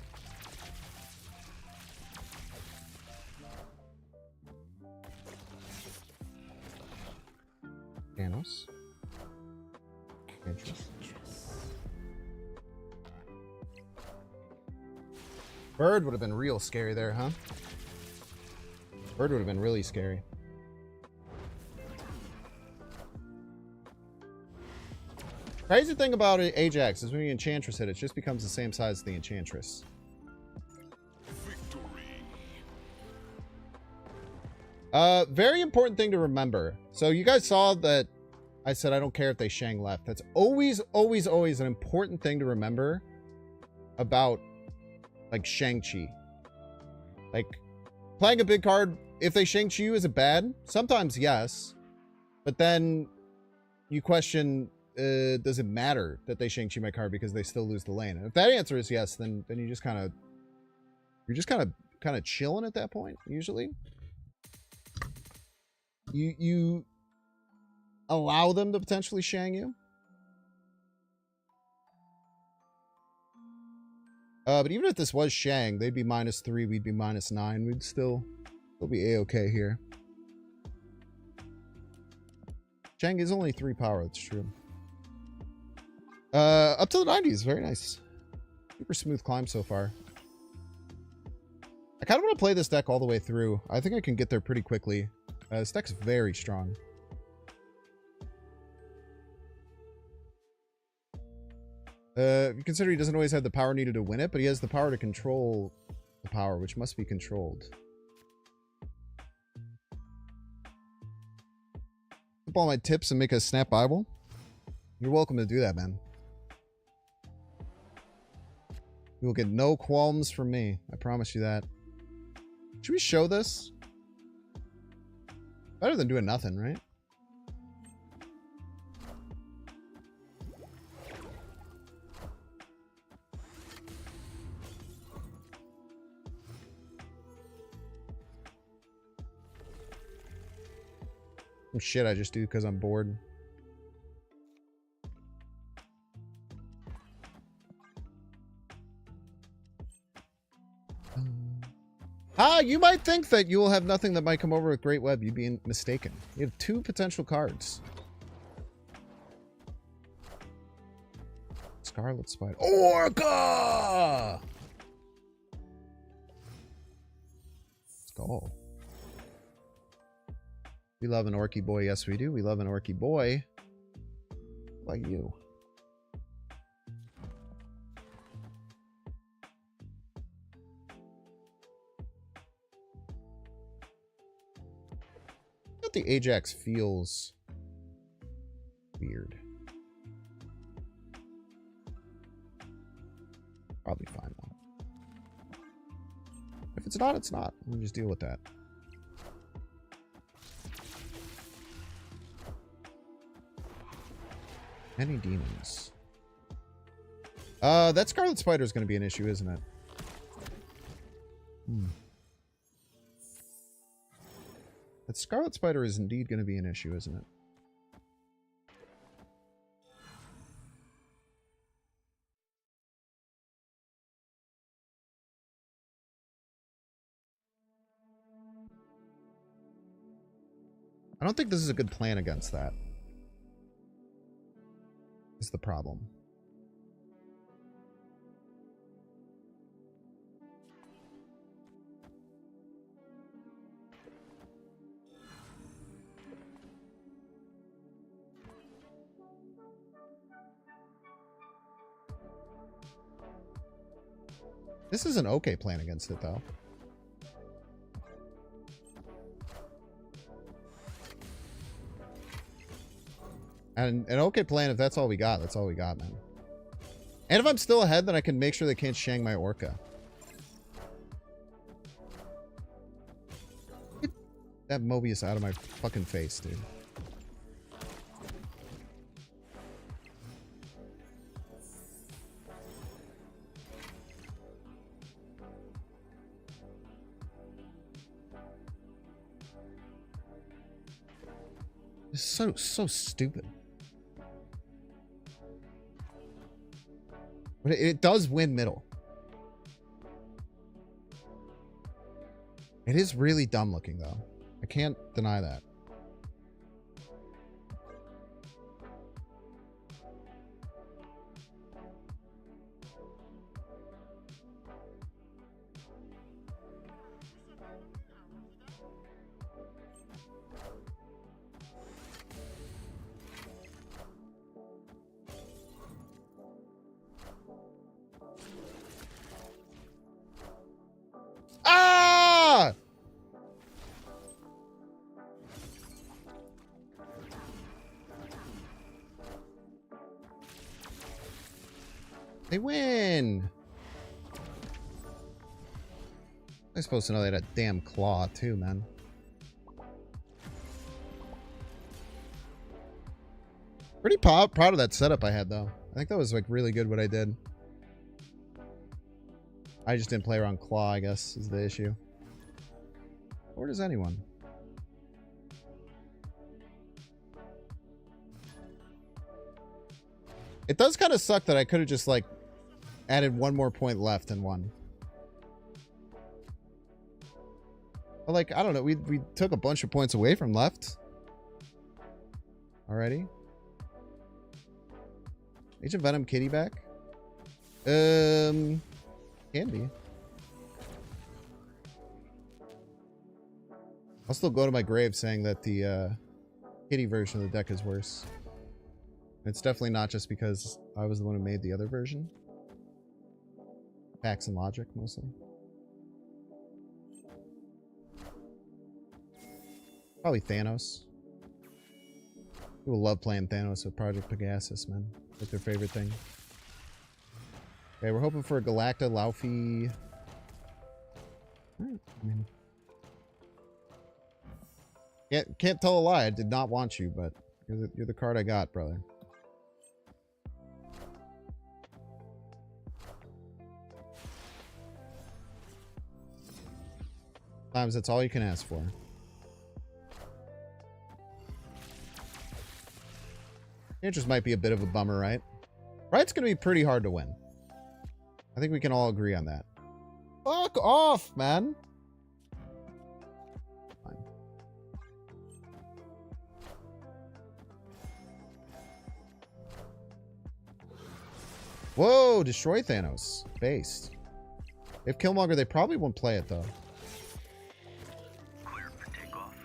Speaker 1: Thanos. Interest. Bird would have been real scary there, huh? Bird would have been really scary. Crazy thing about Ajax is when you Enchantress hit, it just becomes the same size as the Enchantress. Very important thing to remember. So you guys saw that I said I don't care if they Shang left. That's always, always, always an important thing to remember about, like, Shang-Chi. Like, playing a big card, if they Shang-Chi you, is it bad? Sometimes, yes. But then you question, does it matter that they Shang-Chi my card because they still lose the lane? And if that answer is yes, then you just kind of... You're just kind of chilling at that point, usually. You allow them to potentially Shang you. But even if this was Shang, they'd be -3, we'd be -9. We'd still be A-okay here. Shang is only 3 power, that's true. Up to the 90s, very nice. Super smooth climb so far. I kind of want to play this deck all the way through. I think I can get there pretty quickly. This deck's very strong. If you consider he doesn't always have the power needed to win it, but he has the power to control the power, which must be controlled. Flip all my tips and make a snap Bible? You're welcome to do that, man. You will get no qualms from me. I promise you that. Should we show this? Better than doing nothing, right? Some shit I just do because I'm bored. You might think that you will have nothing that might come over with Great Web. You'd be mistaken. You have 2 potential cards. Scarlet Spider. Orca! Skull. We love an Orky boy. Yes, we do. We love an Orky boy. Like you. The Ajax feels weird. Probably fine though. If it's not, it's not. We'll just deal with that. Any demons? That Scarlet Spider is going to be an issue, isn't it? That Scarlet Spider is indeed going to be an issue, isn't it? I don't think this is a good plan against that. Is the problem. This is an okay plan against it, though. And an okay plan, if that's all we got, that's all we got, man. And if I'm still ahead, then I can make sure they can't Shang my Orca. Get that Mobius out of my fucking face, dude. It's so stupid. But it does win middle. It is really dumb looking though. I can't deny that. Ah! They win. I'm supposed to know they had a damn claw too, man. Pretty proud of that setup I had though. I think that was like really good what I did. I just didn't play around claw, I guess, is the issue. Or does anyone? It does kind of suck that I could have just like added one more point left and won. But like, I don't know, we took a bunch of points away from left already. Agent Venom Kitty back? Can be. I'll still go to my grave saying that the kitty version of the deck is worse. It's definitely not just because I was the one who made the other version. Facts and logic, mostly. Probably Thanos. People love playing Thanos with Project Pegasus, man. Like their favorite thing. Okay, we're hoping for a Galacta, Laufey. I mean, can't tell a lie. I did not want you, but you're the card I got, brother. Sometimes that's all you can ask for. Interest might be a bit of a bummer, right? Right's gonna be pretty hard to win. I think we can all agree on that. Fuck off, man. Fine. Whoa, destroy Thanos. Based. If Killmonger, they probably won't play it though.
Speaker 5: Clear for takeoff.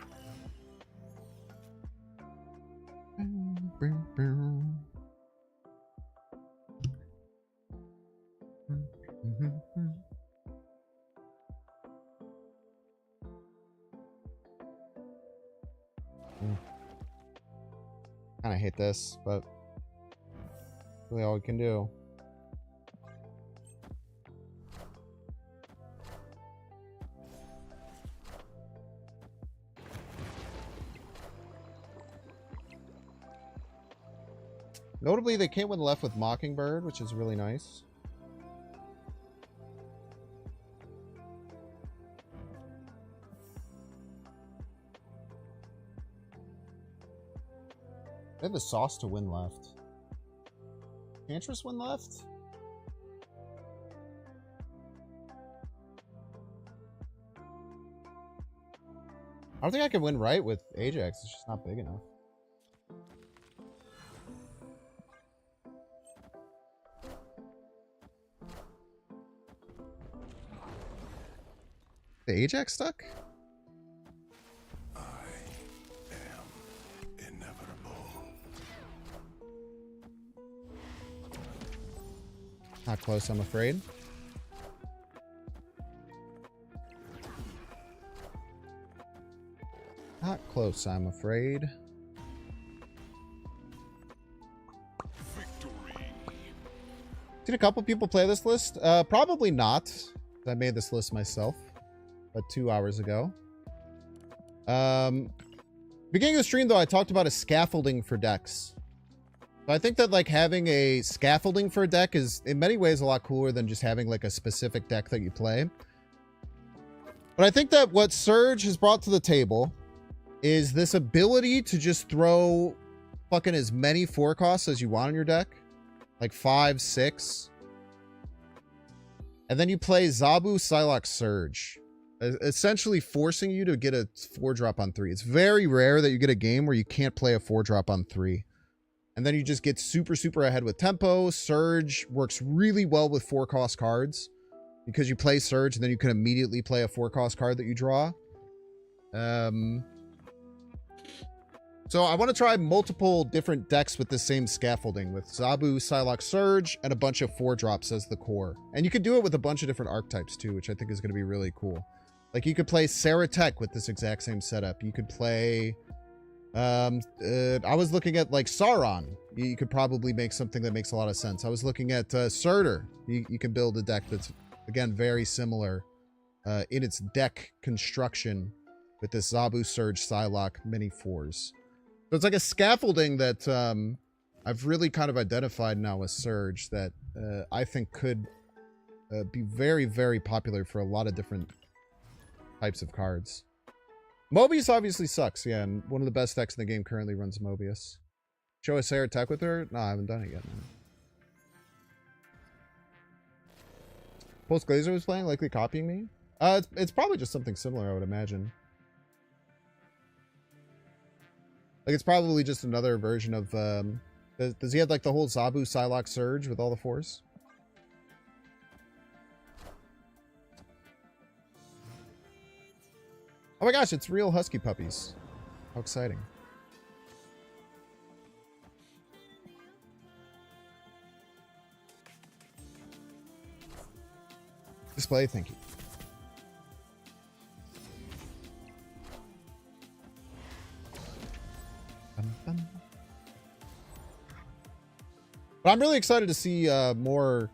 Speaker 1: Kind of hate this, but really all we can do. Notably, they came with left with Mockingbird, which is really nice. They have the sauce to win left. Enchantress win left? I don't think I can win right with Ajax. It's just not big enough. The Ajax stuck? Not close, I'm afraid. Not close, I'm afraid. Seen a couple people play this list. Probably not. I made this list myself about 2 hours ago. Beginning of the stream, though, I talked about a scaffolding for decks. So I think that like having a scaffolding for a deck is in many ways a lot cooler than just having like a specific deck that you play. But I think that what Surge has brought to the table is this ability to just throw fucking as many 4 costs as you want on your deck. Like 5, 6. And then you play Zabu Psylocke Surge, essentially forcing you to get a 4-drop on 3. It's very rare that you get a game where you can't play a 4-drop on 3. And then you just get super, super ahead with tempo. Surge works really well with 4-cost cards because you play Surge and then you can immediately play a 4-cost card that you draw. So I want to try multiple different decks with the same scaffolding with Zabu, Psylocke Surge, and a bunch of 4-drops as the core. And you could do it with a bunch of different archetypes too, which I think is going to be really cool. Like you could play Sarah Tech with this exact same setup. You could play... I was looking at like Sauron. You could probably make something that makes a lot of sense. I was looking at Surtur. You can build a deck that's, again, very similar in its deck construction with this Zabu, Surge, Psylocke, mini 4s. So it's like a scaffolding that I've really kind of identified now with Surge that I think could be very, very popular for a lot of different types of cards. Mobius obviously sucks, yeah, and one of the best decks in the game currently runs Mobius. Show a Sarah Tech with her? No, I haven't done it yet, man. Post Glazer was playing, likely copying me? It's probably just something similar, I would imagine. Like, it's probably just another version of, does he have, like, the whole Zabu Psylocke Surge with all the 4s? Oh my gosh, it's real husky puppies. How exciting. Display, thank you. But I'm really excited to see more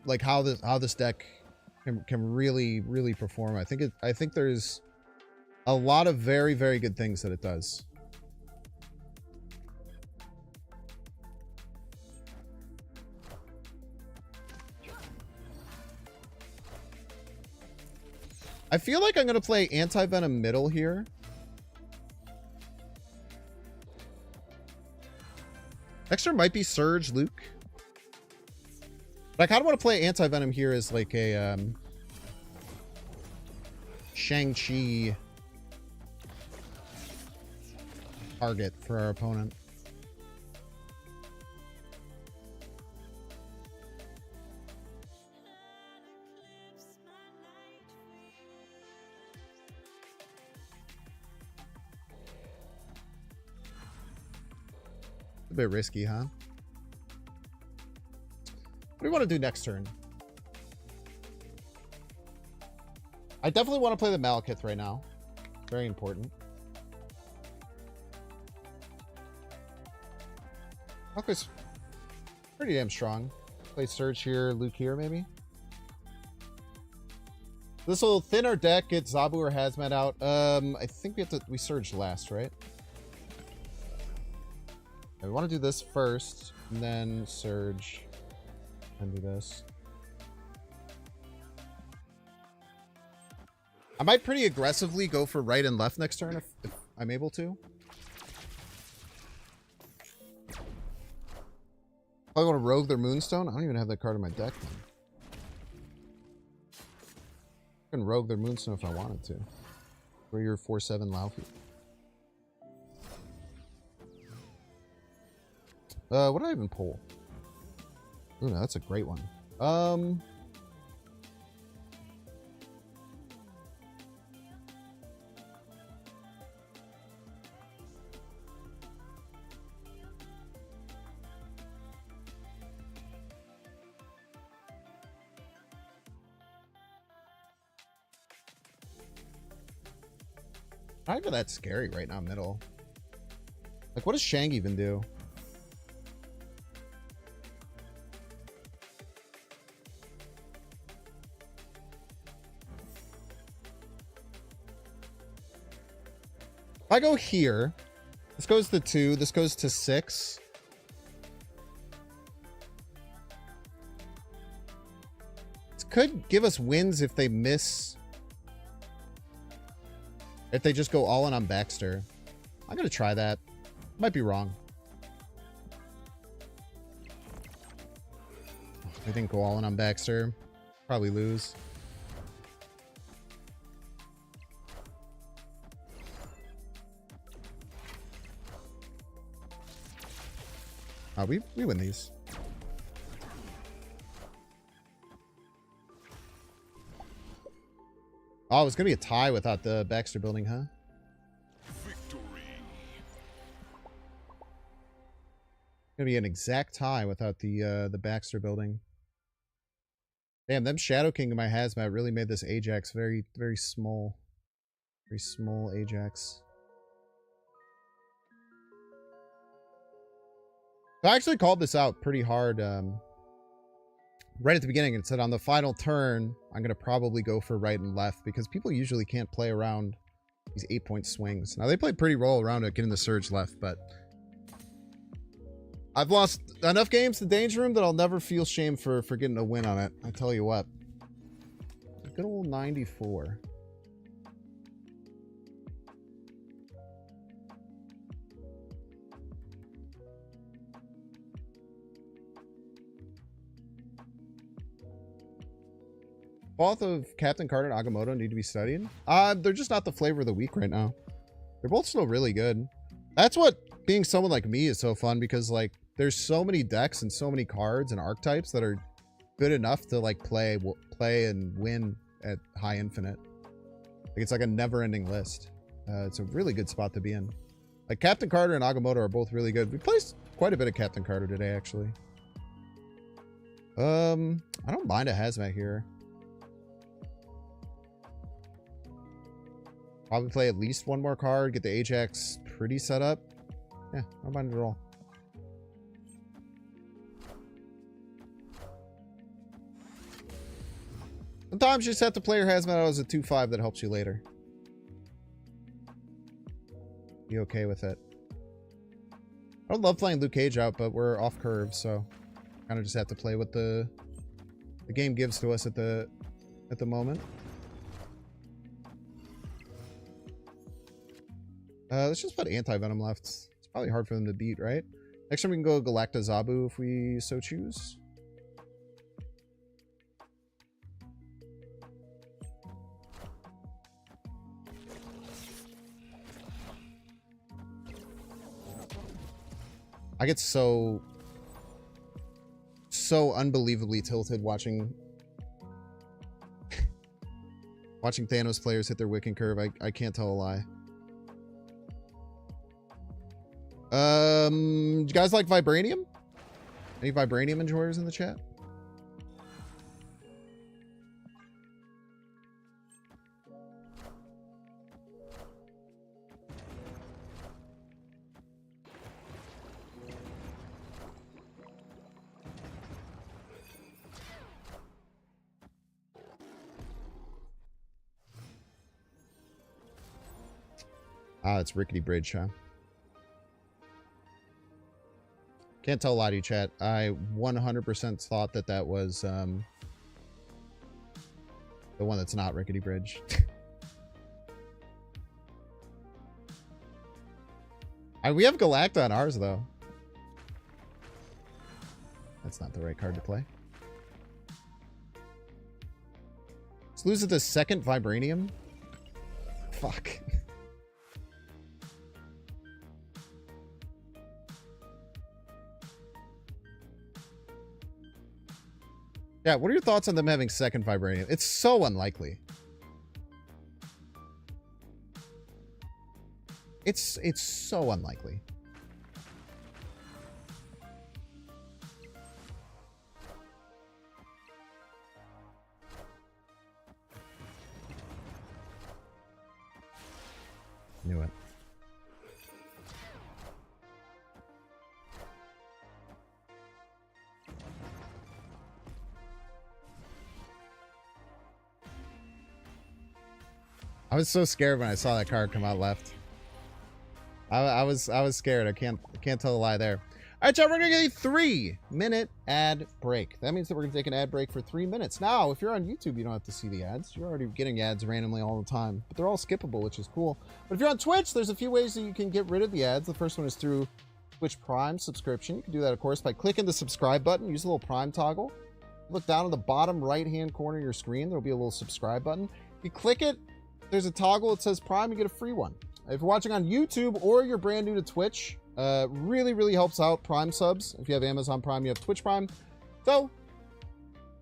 Speaker 1: like how this deck can really perform. I think there's a lot of very, very good things that it does. I feel like I'm going to play Anti-Venom middle here. Next turn might be Surge Luke. But I kind of want to play Anti-Venom here as like a Shang-Chi target for our opponent. A bit risky, huh? What do we want to do next turn? I definitely want to play the Malekith right now. Very important. Malekith's pretty damn strong. Play Surge here, Luke here, maybe. This will thin our deck, get Zabu or Hazmat out. I think we Surge last, right? We want to do this first, and then Surge, and do this. I might pretty aggressively go for right and left next turn if I'm able to. I want to rogue their Moonstone. I don't even have that card in my deck. Man. I can rogue their Moonstone if I wanted to. For your 4/7 Laufey. What did I even pull? Ooh, no, that's a great one. Not even that scary right now, middle. Like, what does Shang even do? If I go here, this goes to 2, this goes to 6. This could give us wins if they miss. If they just go all in on Baxter. I'm going to try that. Might be wrong. I think go all in on Baxter. Probably lose. We win these. Oh, it's gonna be a tie without the Baxter building, huh? Victory. Gonna be an exact tie without the Baxter building. Damn, them Shadow King in my hazmat really made this Ajax very, very small. Very small Ajax. I actually called this out pretty hard right at the beginning. It said on the final turn, I'm going to probably go for right and left because people usually can't play around these 8-point swings. Now, they played pretty roll around it, getting the surge left, but I've lost enough games to Danger Room that I'll never feel shame for getting a win on it. I tell you what. Good old 94. Both of Captain Carter and Agamotto need to be studied. They're just not the flavor of the week right now. They're both still really good. That's what being someone like me is so fun because like there's so many decks and so many cards and archetypes that are good enough to like play and win at high infinite. Like it's like a never-ending list. It's a really good spot to be in. Like Captain Carter and Agamotto are both really good. We placed quite a bit of Captain Carter today actually. I don't mind a hazmat here. Probably play at least one more card, get the Ajax pretty set up. Yeah, I don't mind it at all. Sometimes you just have to play your hazmat out as a 2-5 that helps you later. Be okay with it. I would love playing Luke Cage out, but we're off curve, so kind of just have to play what the game gives to us at the moment. Let's just put Anti-Venom left. It's probably hard for them to beat, right? Next time we can go Galacta Zabu if we so choose. I get so unbelievably tilted watching Thanos players hit their Wiccan curve. I can't tell a lie. Do you guys like Vibranium? Any Vibranium enjoyers in the chat? Ah, it's Rickety Bridge, huh? Can't tell a lot to you, chat. I 100% thought that was the one that's not Rickety Bridge. We have Galacta on ours, though. That's not the right card to play. Let's lose it the second Vibranium. Fuck. Yeah, what are your thoughts on them having second Vibranium? It's so unlikely. It's so unlikely. Knew it. I was so scared when I saw that card come out left. I was scared. I can't tell a lie there. All right, y'all, we're going to get a 3-minute ad break. That means that we're going to take an ad break for 3 minutes. Now, if you're on YouTube, you don't have to see the ads. You're already getting ads randomly all the time, but they're all skippable, which is cool. But if you're on Twitch, there's a few ways that you can get rid of the ads. The first one is through Twitch Prime subscription. You can do that, of course, by clicking the subscribe button. Use the little Prime toggle. Look down in the bottom right-hand corner of your screen. There'll be a little subscribe button. You click it. There's a toggle that says Prime. You get a free one. If you're watching on YouTube or you're brand new to Twitch, really helps out Prime subs. If you have Amazon Prime, you have Twitch Prime. So,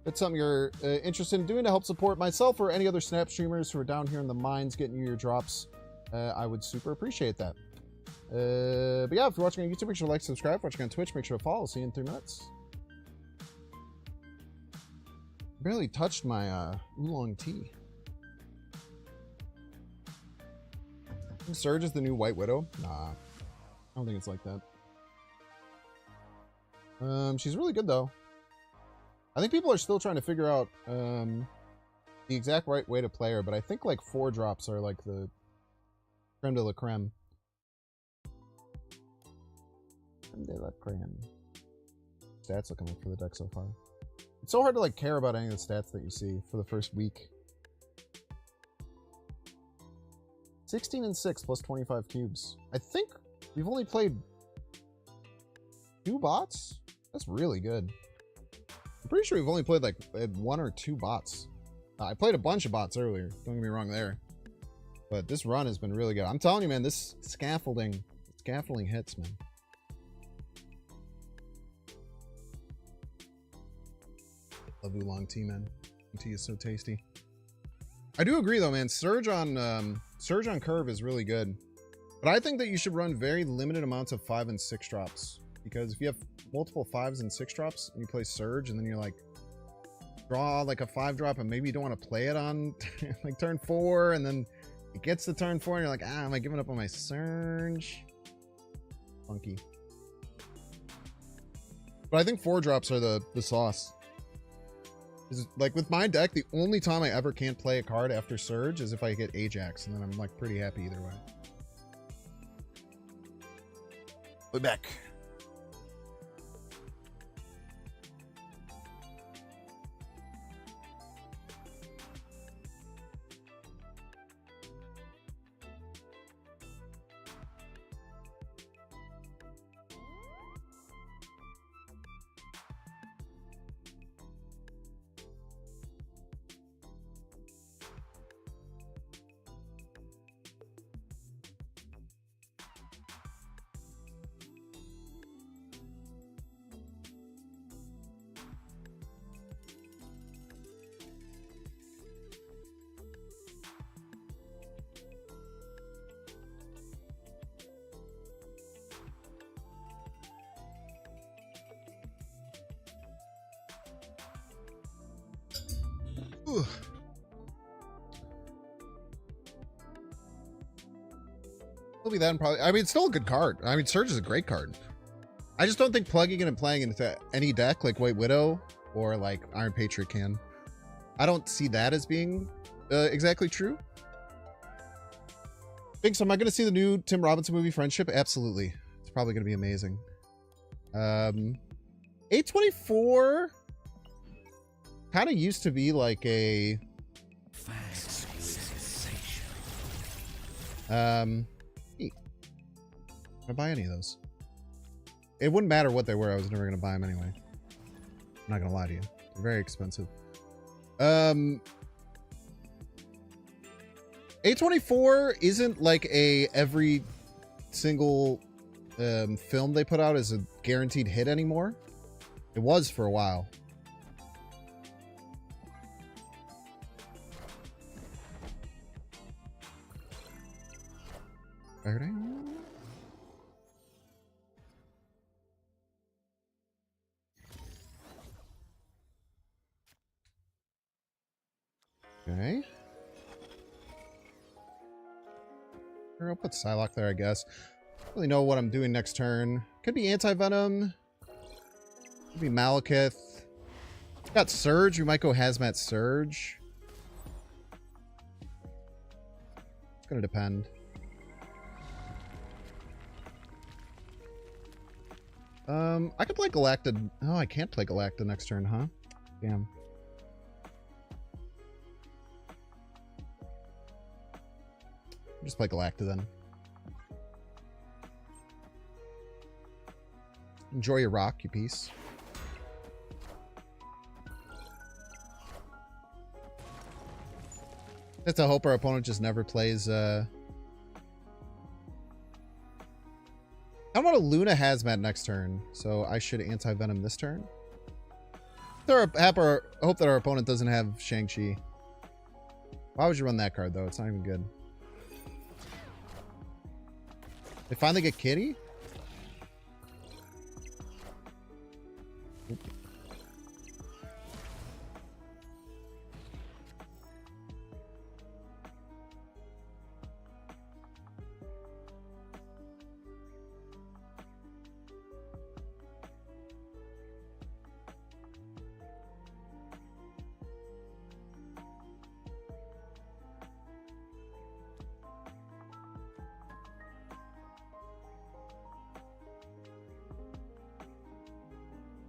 Speaker 1: if it's something you're interested in doing to help support myself or any other Snap streamers who are down here in the mines getting you your drops, I would super appreciate that. But yeah, if you're watching on YouTube, make sure to like, subscribe. If you're watching on Twitch, make sure to follow. See you in 3 minutes. Barely touched my oolong tea. Surge is the new White Widow? Nah. I don't think it's like that. She's really good, though. I think people are still trying to figure out the exact right way to play her, but I think, like, 4 drops are, like, the creme de la creme. Creme de la creme. Stats looking like for the deck so far. It's so hard to, like, care about any of the stats that you see for the first week. 16 and 6 plus 25 cubes. I think we've only played 2 bots? That's really good. I'm pretty sure we've only played like 1 or 2 bots. I played a bunch of bots earlier. Don't get me wrong there. But this run has been really good. I'm telling you, man, this scaffolding hits, man. Love oolong tea, man. Tea is so tasty. I do agree though, man. Surge on curve is really good, but I think that you should run very limited amounts of 5 and 6 drops, because if you have multiple 5s and 6 drops and you play Surge and then you're like draw like a 5 drop and maybe you don't want to play it on like turn 4 and then it gets to turn 4 and you're like, am I giving up on my Surge? Funky. But I think 4 drops are the sauce. Like with my deck, the only time I ever can't play a card after Surge is if I get Ajax, and then I'm like pretty happy either way. We're back. Ooh. It'll be that and probably, I mean, it's still a good card. I mean, Surge is a great card. I just don't think plugging it and playing into any deck like White Widow or like Iron Patriot can. I don't see that as being exactly true. So am I going to see the new Tim Robinson movie Friendship? Absolutely. It's probably going to be amazing. 824 kind of used to be like a can I buy any of those? It wouldn't matter what they were. I was never going to buy them anyway. I'm not going to lie to you. They're very expensive. 824 isn't like a every single film they put out is a guaranteed hit anymore. It was for a while. Okay. I'll put Psylocke there, I guess. Don't really know what I'm doing next turn. Could be Anti-Venom. Could be Malekith. Got Surge. We might go Hazmat Surge. It's gonna depend. I could play Galacta. Oh, I can't play Galacta next turn, huh? Damn. Just play Galacta then. Enjoy your rock, you piece. That's a hope our opponent just never plays, I want a Luna Hazmat next turn, so I should anti-venom this turn. Hope that our opponent doesn't have Shang-Chi. Why would you run that card, though? It's not even good. They finally get Kitty?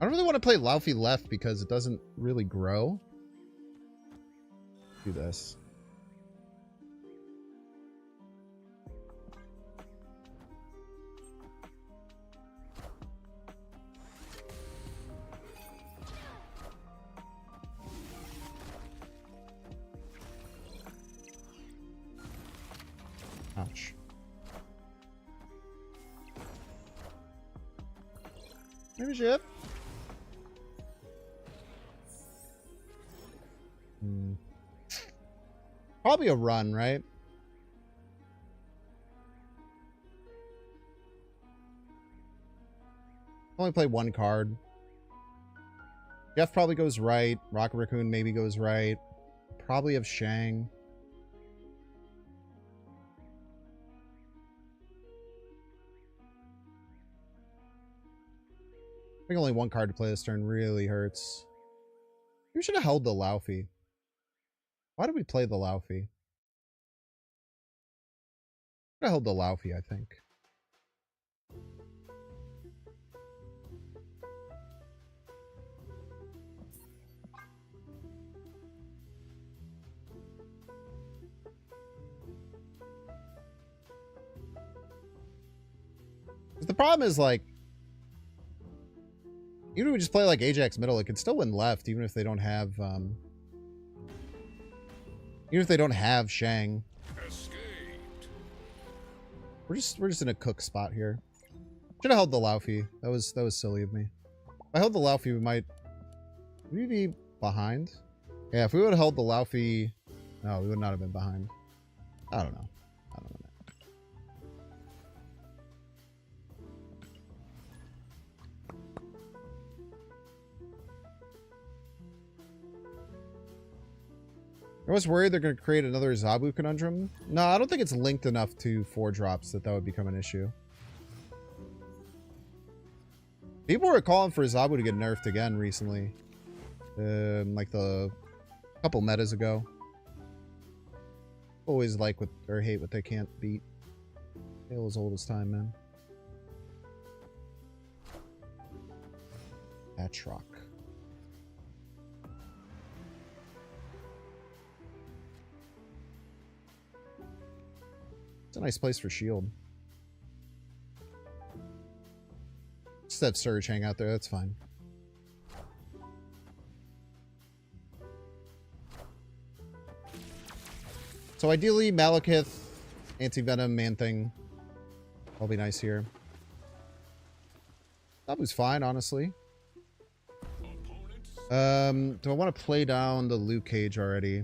Speaker 1: I don't really want to play Laufey left because it doesn't really grow. Do this. Ouch. Maybe shit. Probably a run, right? Only play one card. Jeff probably goes right. Rocket Raccoon maybe goes right. Probably have Shang. I think only one card to play this turn really hurts. We should have held the Laufey. Why did we play the Laufey? I held the Laufey, I think. The problem is, like, even if we just play like Ajax middle, it can still win left, even if they don't have Shang.
Speaker 6: Escaped.
Speaker 1: We're just in a cook spot here. Should have held the Laufey. That was silly of me. If I held the Laufey, would we be behind? Yeah, if we would have held the Laufey, no, we would not have been behind. I don't know. I was worried they're going to create another Zabu conundrum. No, I don't think it's linked enough to 4-drops that would become an issue. People were calling for Zabu to get nerfed again recently. Like a couple metas ago. Always like or hate what they can't beat. Halo as old as time, man. Atroc. It's a nice place for shield. Just have Surge hang out there, that's fine. So ideally, Malekith, Anti-Venom, Man-Thing. All be nice here. Zabu's fine, honestly. Do I want to play down the Luke Cage already?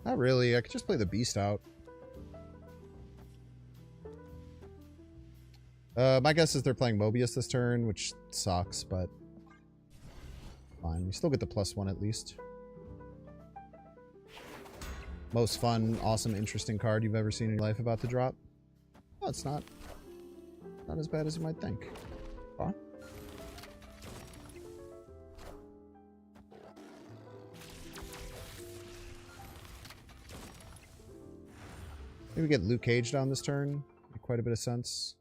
Speaker 1: Not really. I could just play the Beast out. My guess is they're playing Mobius this turn, which sucks, but fine. We still get the +1 at least. Most fun, awesome, interesting card you've ever seen in your life about to drop. Oh, it's not as bad as you might think. Huh? Maybe get Luke Cage down this turn. quite a bit of sense.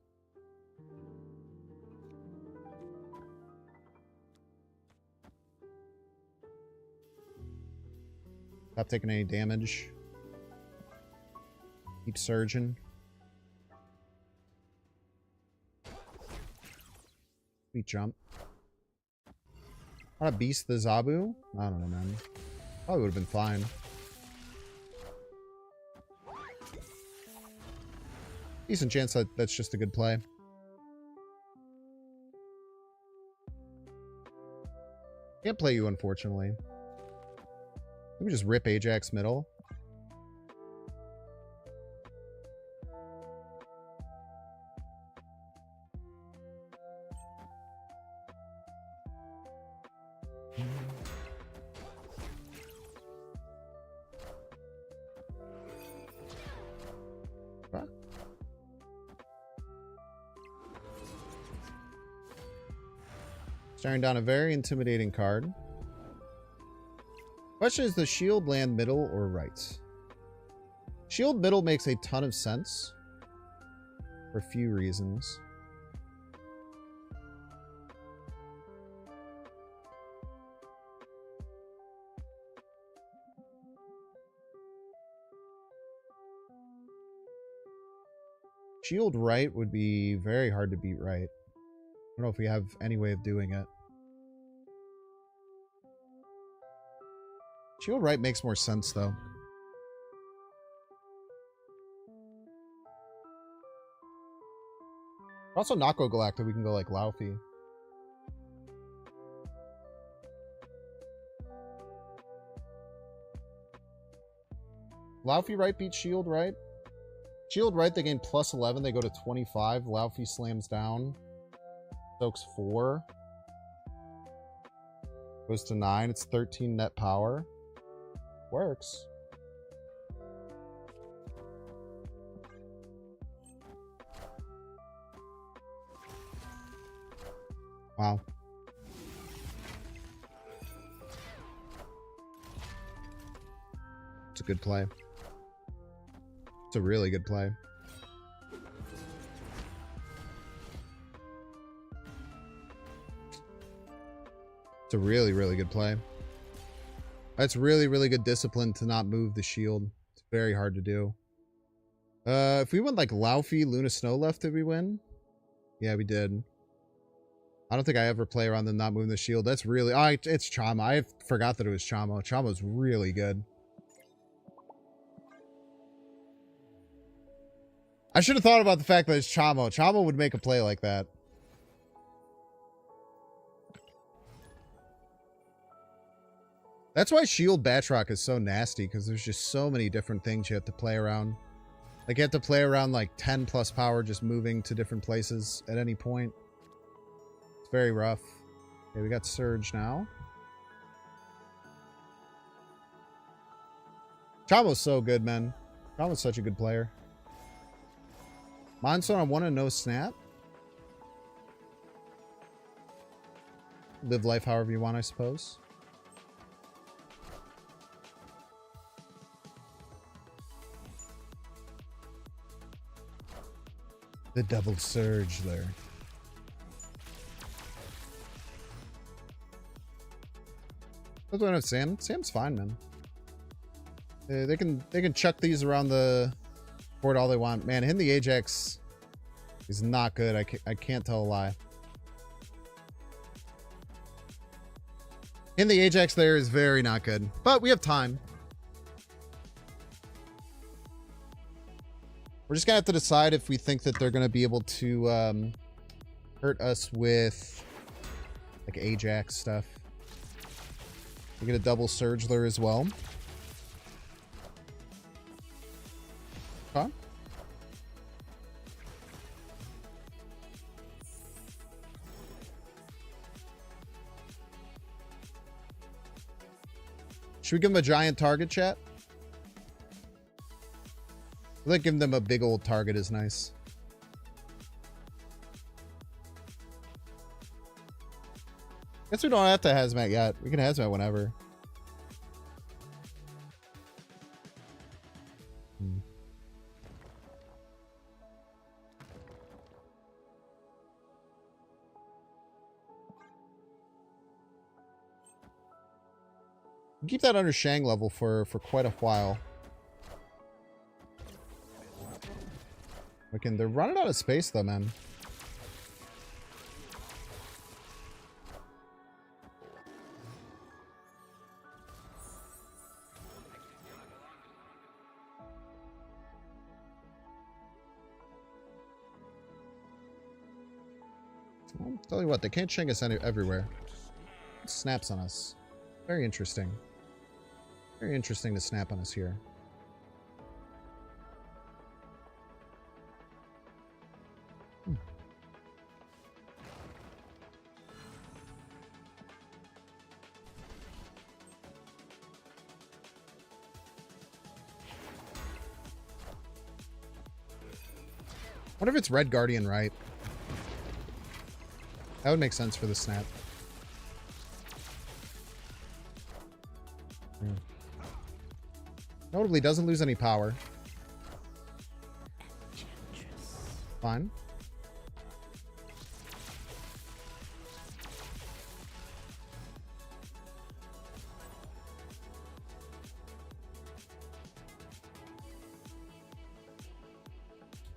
Speaker 1: Stop taking any damage. Keep surging. Sweet jump. Want to beast the Zabu? I don't know, man. Probably would have been fine. Decent chance that that's just a good play. Can't play you, unfortunately. Let me just rip Ajax middle. Staring down a very intimidating card. Question is, the shield land middle or right? Shield middle makes a ton of sense for a few reasons. Shield right would be very hard to beat right. I don't know if we have any way of doing it. Shield right makes more sense, though. Also, not go Galactic. We can go like Laufey. Laufey right beats Shield right. Shield right, they gain plus 11. They go to 25. Laufey slams down. Soaks 4. Goes to 9. It's 13 net power. Works. Wow. It's a good play. It's a really good play. It's a really, really good play. That's really, really good discipline to not move the shield. It's very hard to do. If we went like Laufey, Luna Snow left, did we win? Yeah, we did. I don't think I ever play around them not moving the shield. That's really... Oh, it's Chama. I forgot that it was Chama. Chama's really good. I should have thought about the fact that it's Chamo. Chamo would make a play like that. That's why Shield Batroc is so nasty, because there's just so many different things you have to play around. Like, you have to play around, like, 10 plus power just moving to different places at any point. It's very rough. Okay, we got Surge now. Chamo's so good, man. Chamo's such a good player. Mindstone on 1 and no snap. Live life however you want, I suppose. The double surge there. What's going on, Sam? Sam's fine, man. They can chuck these around the board all they want. Man, hitting the Ajax is not good. I can't tell a lie. Hitting the Ajax there is very not good. But we have time. We're just going to have to decide if we think that they're going to be able to hurt us with like Ajax stuff. We get a double Surgler as well. Huh? Should we give them a giant target, chat? I think giving them a big old target is nice. Guess we don't have to hazmat yet. We can hazmat whenever. Keep that under Shang level for quite a while. Okay, they're running out of space though, man. I'll tell you what, they can't Shang us everywhere. It snaps on us. Very interesting. Very interesting to snap on us here. What if it's Red Guardian, right? That would make sense for the snap. Notably, doesn't lose any power. Fine.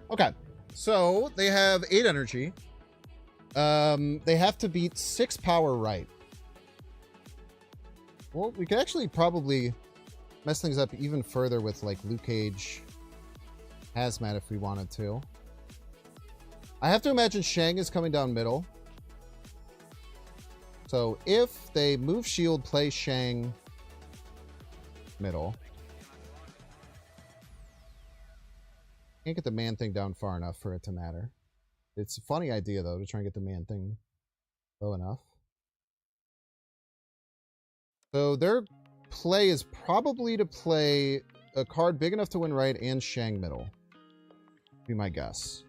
Speaker 1: Okay. So, they have 8 energy. They have to beat 6 power right. Well, we could actually probably mess things up even further with, like, Luke Cage Hazmat if we wanted to. I have to imagine Shang is coming down middle. So, if they move shield, play Shang middle. Can't get the man thing down far enough for it to matter. It's a funny idea, though, to try and get the man thing low enough. So their play is probably to play a card big enough to win right and Shang middle. Be my guess.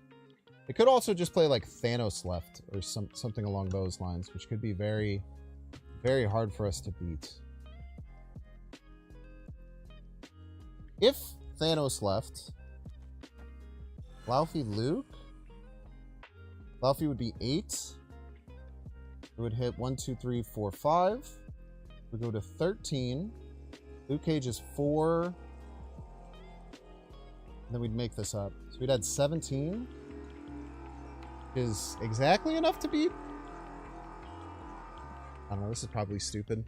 Speaker 1: They could also just play like Thanos left or something along those lines, which could be very, very hard for us to beat. If Thanos left, Laufey Luke. Laufey would be 8. It would hit 1, 2, 3, 4, 5. We go to 13. Luke Cage is 4. And then we'd make this up. So we'd add 17. Is exactly enough to beat? I don't know. This is probably stupid.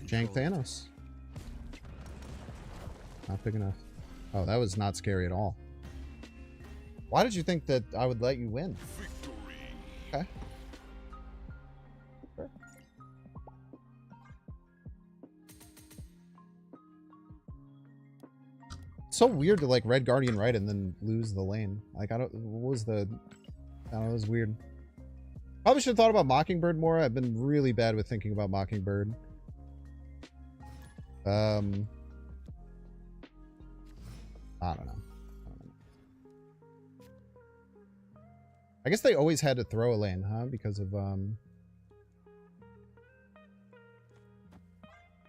Speaker 1: Jank Thanos. Not big enough. Oh, that was not scary at all. Why did you think that I would let you win? Okay. Sure. It's so weird to like Red Guardian right and then lose the lane. Like I don't. What was the? I don't know. It was weird. Probably should have thought about Mockingbird more. I've been really bad with thinking about Mockingbird. I don't know. I guess they always had to throw a lane, huh? Because of,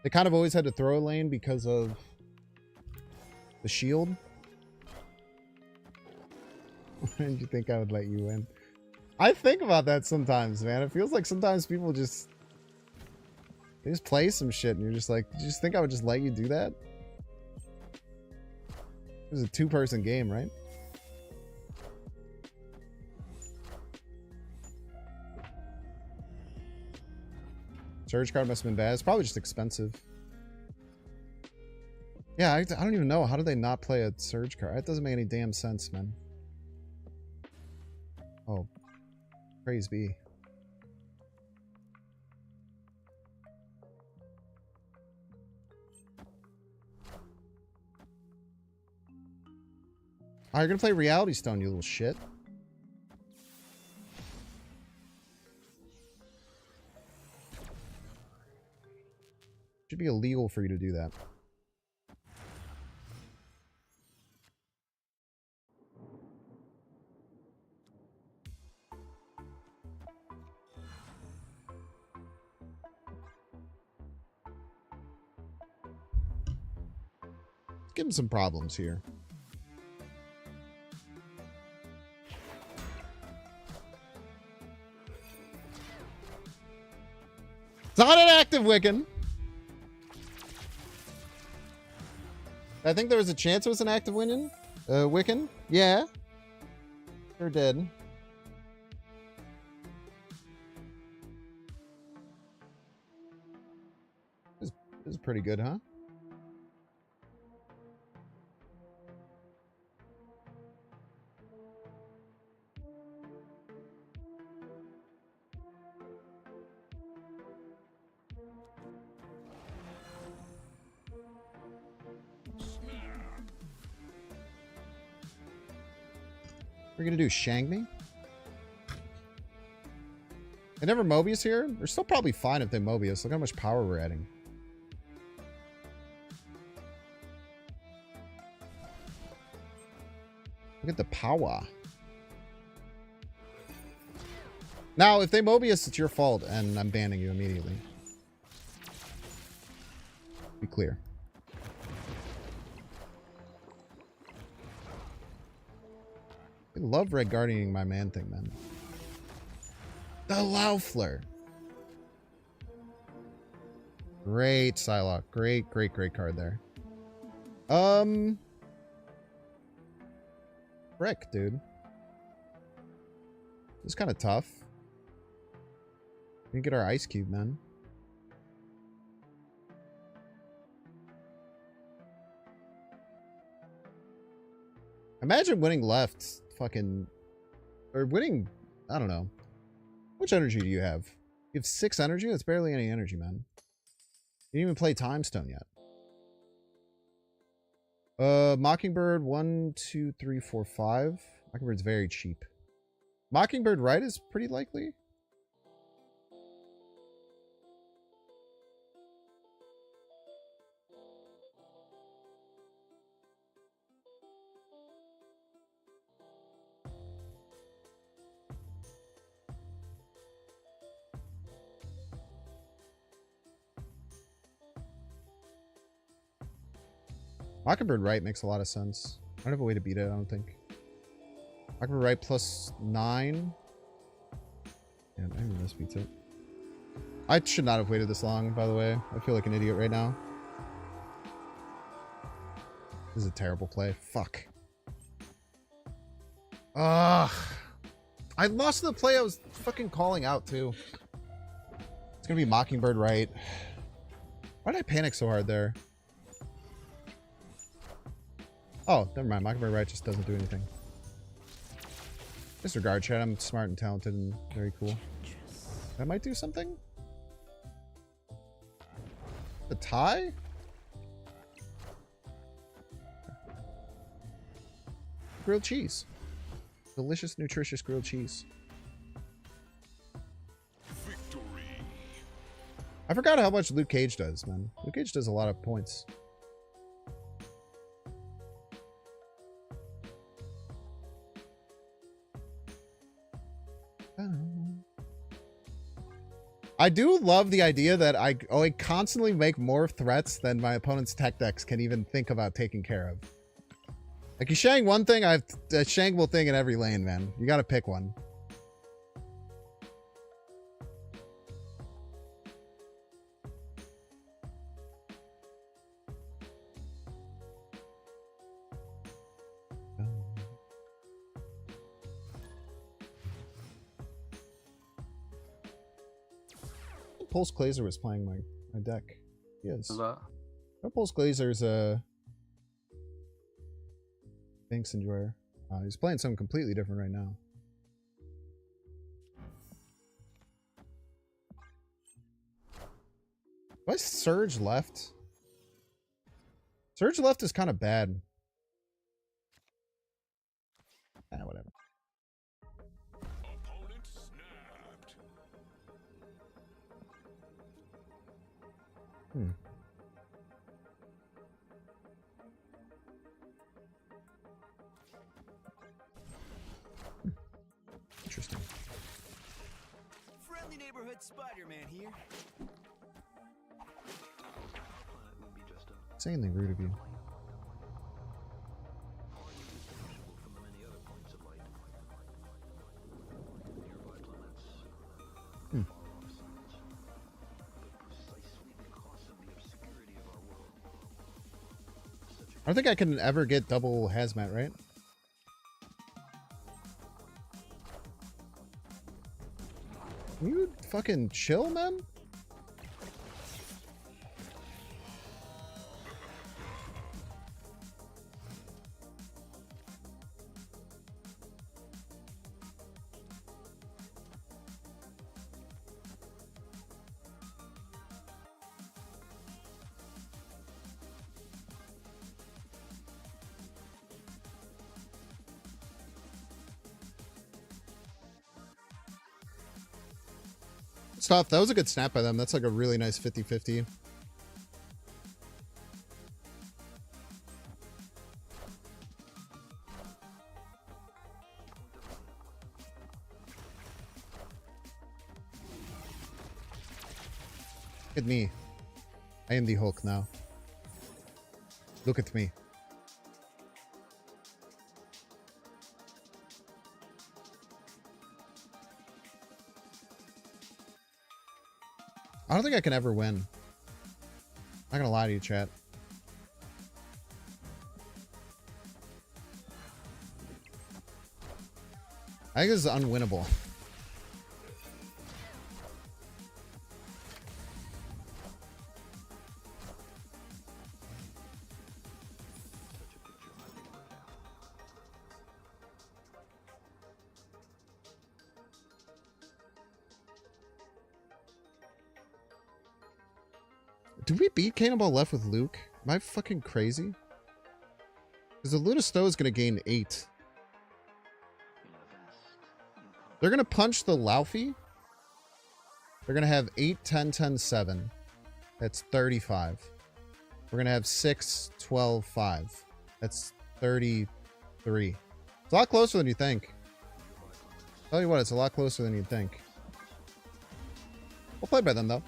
Speaker 1: they kind of always had to throw a lane because of the shield. Why did you think I would let you win? I think about that sometimes, man. It feels like sometimes people just... They just play some shit and you're just like, did you just think I would just let you do that? It was a 2-person game, right? Surge card must have been bad. It's probably just expensive. Yeah, I don't even know. How do they not play a Surge card? That doesn't make any damn sense, man. Oh. Praise be. Oh, you're gonna play Reality Stone, you little shit. Should be illegal for you to do that. give him some problems here. It's not an active Wiccan. I think there was a chance it was an active Wiccan. Wiccan? Yeah. Sure did. This is pretty good, huh? We're gonna do Shang me. They never Mobius here? They're still probably fine if they Mobius. Look how much power we're adding. Look at the power. Now, if they Mobius, it's your fault, and I'm banning you immediately. Be clear. I love Red Guardianing my man thing, man. The Loeffler. Great Psylocke. Great, great, great card there. Frick, dude. This is kind of tough. We can get our Ice Cube, man. Imagine winning left. Fucking, or winning, I don't know. How much energy do you have? You have 6 energy? That's barely any energy, man. You didn't even play Time Stone yet. Mockingbird, 1, 2, 3, 4, 5. Mockingbird's very cheap. Mockingbird right is pretty likely. Mockingbird right makes a lot of sense. I don't have a way to beat it, I don't think. Mockingbird right plus 9. Yeah, I think this beats it. I should not have waited this long, by the way. I feel like an idiot right now. This is a terrible play. Fuck. Ugh. I lost the play I was fucking calling out, too. It's gonna be Mockingbird right. Why did I panic so hard there? Oh, never mind. Mockingbird right just doesn't do anything. Disregard, chat. I'm smart and talented and very cool. That might do something? The tie? Grilled cheese. Delicious, nutritious grilled cheese. Victory. I forgot how much Luke Cage does, man. Luke Cage does a lot of points. I do love the idea that I constantly make more threats than my opponent's tech decks can even think about taking care of. Like, you Shang one thing, I have a Shangable thing in every lane, man. You gotta pick one. Pulse Glazer was playing my deck. Yes. No, Pulse Glazer's a Binks enjoyer. He's playing something completely different right now. Why Surge left? Surge left is kind of bad. Whatever. Interesting.
Speaker 5: Friendly neighborhood Spider-Man here.
Speaker 1: Insanely rude of you. I don't think I can ever get double hazmat, right? Can you fucking chill, man? Stop. That was a good snap by them. That's like a really nice 50-50. Look at me. I am the Hulk now. Look at me. I don't think I can ever win. Not gonna lie to you, chat. I think this is unwinnable. Did we beat Cannonball Left with Luke? Am I fucking crazy? Because the Luna Snow is going to gain 8. They're going to punch the Laufey. They're going to have 8, 10, 10, 7. That's 35. We're going to have 6, 12, 5. That's 33. It's a lot closer than you think. Tell you what, it's a lot closer than you'd think. We'll play by them, though.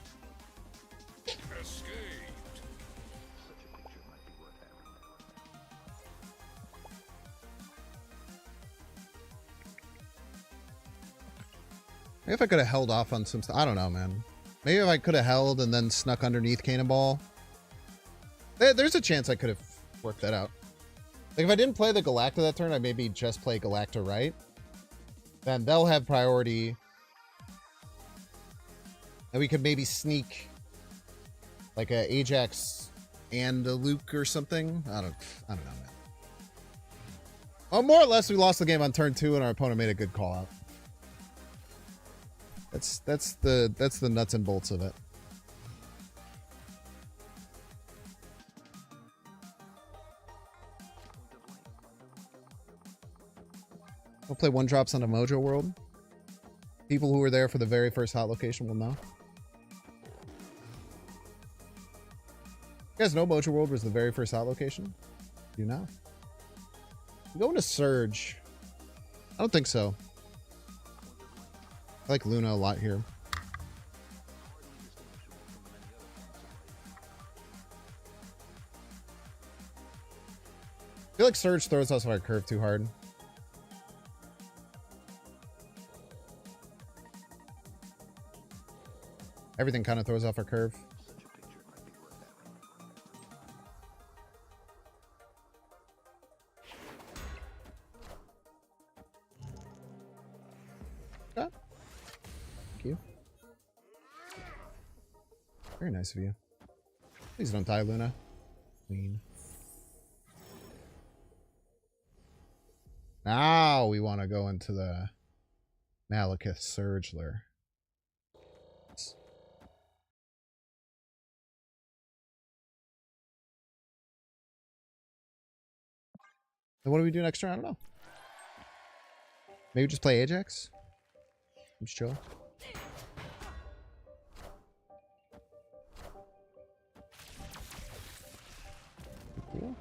Speaker 1: Maybe if I could have held off on some stuff. I don't know, man. Maybe if I could have held and then snuck underneath Cannonball. There's a chance I could have worked that out. Like, if I didn't play the Galacta that turn, I maybe just play Galacta right. Then they'll have priority. And we could maybe sneak like a Ajax and a Luke or something. I don't know, man. Well, more or less, we lost the game on turn 2 and our opponent made a good call out. That's the nuts and bolts of it. We'll play one drops on a Mojo World. People who were there for the very first hot location will know. You guys know Mojo World was the very first hot location? Do you know? I'm going to Surge. I don't think so. I like Luna a lot here. I feel like Surge throws us our curve too hard. Everything kind of throws off our curve. Okay. Thank you. Very nice of you. Please don't die, Luna. Queen. Now we want to go into the Malekith Surge Lair. And what do we do next turn? I don't know. Maybe just play Ajax? Just chill. Cool.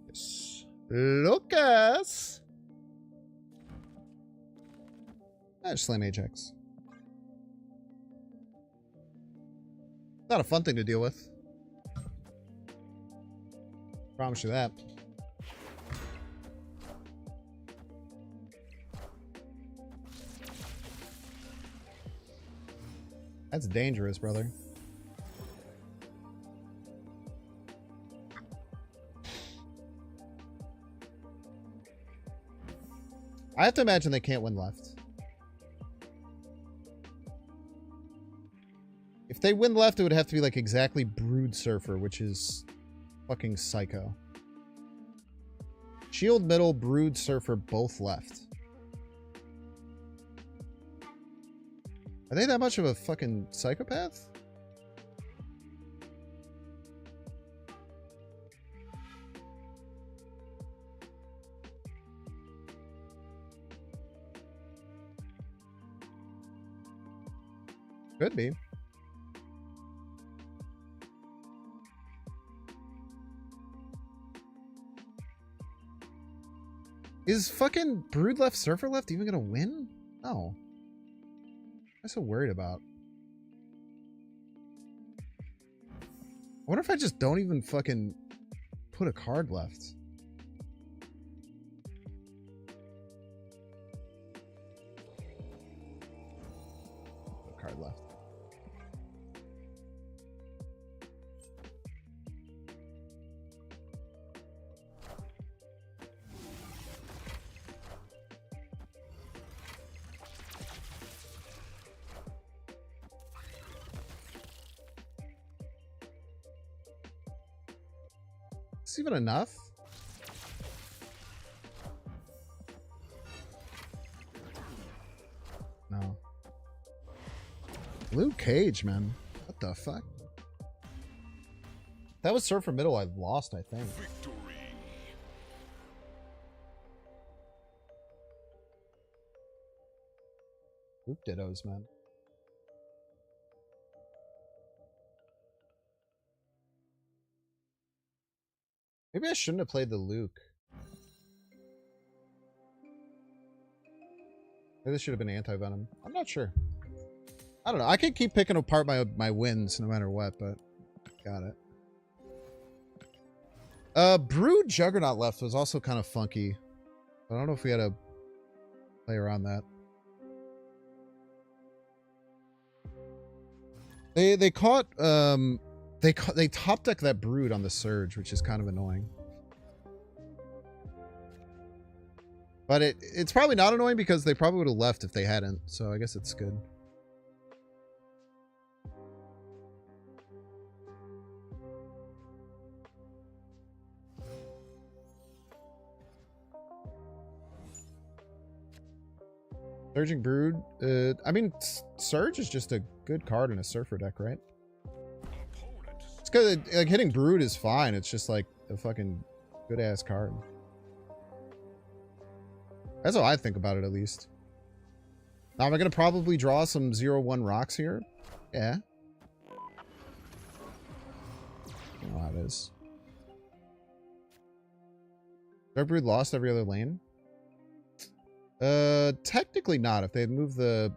Speaker 1: Yes. Lucas! I just slam Ajax. Not a fun thing to deal with. Promise you that. That's dangerous, brother. I have to imagine they can't win left. If they win left, it would have to be like exactly Brood Surfer, which is fucking psycho. Shield middle, Brood Surfer, both left. Are they that much of a fucking psychopath? Could be. Is fucking Brood left, Surfer left even gonna win? No. I'm so worried about. I wonder if I just don't even fucking put a card left. Put a card left. Is this even enough? No. Luke Cage, man. What the fuck? That was Surfer middle I lost, I think. Luke dittos, man. Maybe I shouldn't have played the Luke. Maybe this should have been anti-venom. I'm not sure. I don't know. I could keep picking apart my wins no matter what, but got it. Brood Juggernaut left was also kind of funky. I don't know if we had to play around that. They caught They top deck that Brood on the Surge, which is kind of annoying. But it's probably not annoying because they probably would have left if they hadn't, so I guess it's good. Surging Brood. I mean, Surge is just a good card in a Surfer deck, right? It's because like hitting Brood is fine. It's just like a fucking good ass card. That's how I think about it, at least. Now, am I gonna probably draw some 0/1 rocks here? Yeah. You know how it is. Dark Brood lost every other lane. Technically not. If they had moved the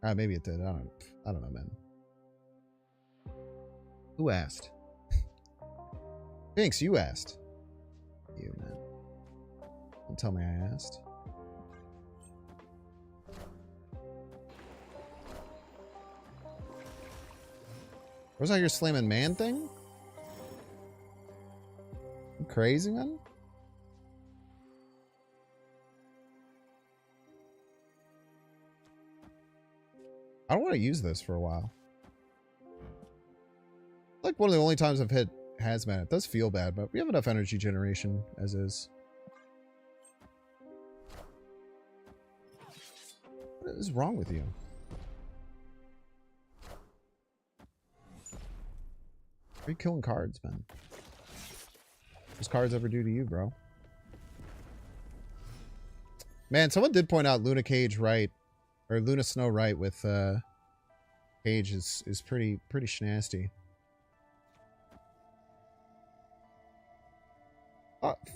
Speaker 1: maybe it did. I don't know, man. Who asked? Thanks, you asked. You, man. Don't tell me I asked. Was that your slamming man thing? You crazy, man? I don't want to use this for a while. Like one of the only times I've hit Hazmat. It does feel bad, but we have enough energy generation as is. What is wrong with you? Why are you killing cards, man? What's cards ever do to you, bro? Man, someone did point out Luna Cage right. Or Luna Snow right with Cage is pretty schnasty.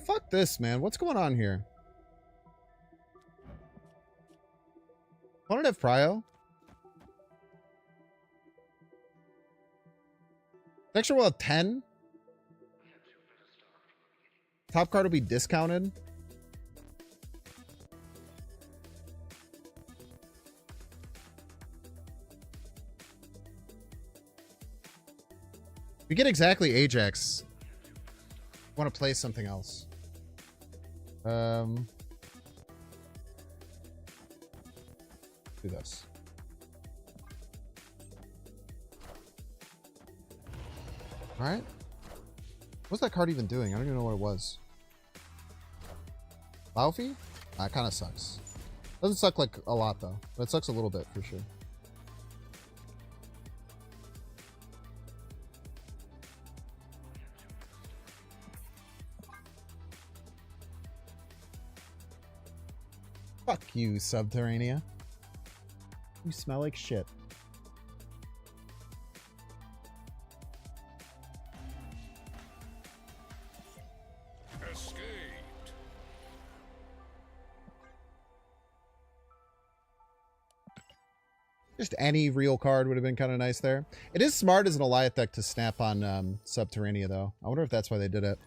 Speaker 1: Fuck this, man. What's going on here? Want to have Prio? Next year we'll have 10. Top card will be discounted. If we get exactly Ajax, I want to play something else. Do this. All right. What's that card even doing? I don't even know what it was. Laufey? That kind of sucks. Doesn't suck like a lot though, but it sucks a little bit for sure. Fuck you, Subterranea. You smell like shit.
Speaker 4: Escaped.
Speaker 1: Just any real card would have been kind of nice there. It is smart as an Alliath deck to snap on Subterranea though. I wonder if that's why they did it.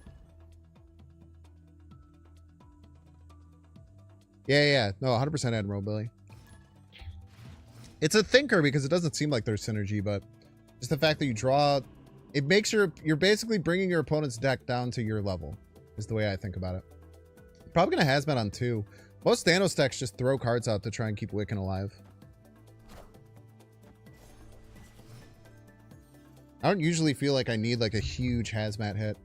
Speaker 1: Yeah. No, 100% Admiral Billy. It's a thinker because it doesn't seem like there's synergy, but just the fact that you draw, it makes you're basically bringing your opponent's deck down to your level, is the way I think about it. Probably gonna Hazmat on 2. Most Thanos decks just throw cards out to try and keep Wiccan alive. I don't usually feel like I need like a huge Hazmat hit.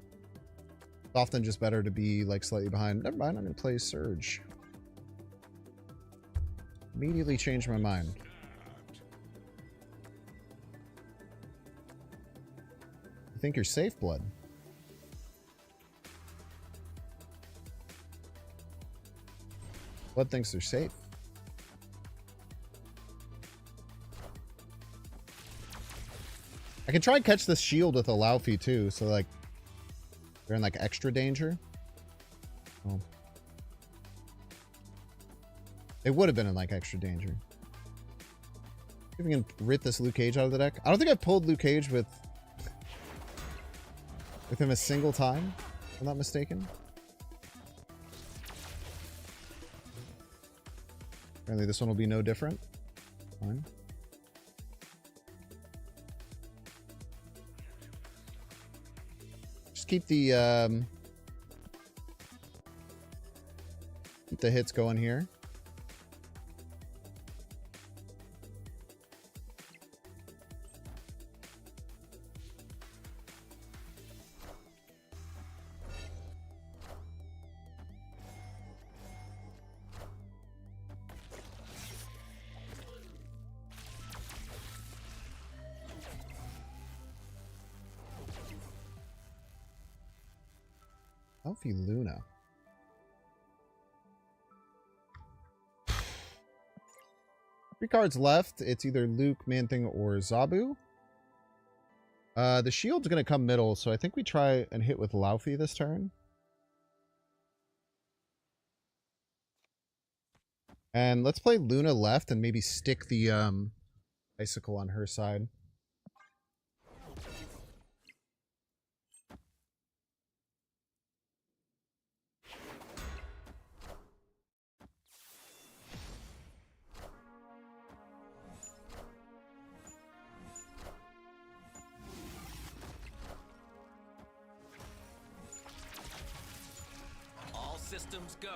Speaker 1: It's often just better to be like slightly behind. Never mind, I'm gonna play Surge. Immediately changed my mind. You think you're safe, Blood? Blood thinks they're safe. I can try and catch this shield with a Laufey too, so like they're in like extra danger. Oh. They would have been in like extra danger. See if we can rip this Luke Cage out of the deck. I don't think I've pulled Luke Cage with him a single time, if I'm not mistaken. Apparently this one will be no different. Fine. Just keep the hits going here. Elfie Luna. Three cards left. It's either Luke, Man-Thing, or Zabu. The shield's going to come middle, so I think we try and hit with Laufey this turn. And let's play Luna left and maybe stick the Icicle on her side.
Speaker 4: All systems go.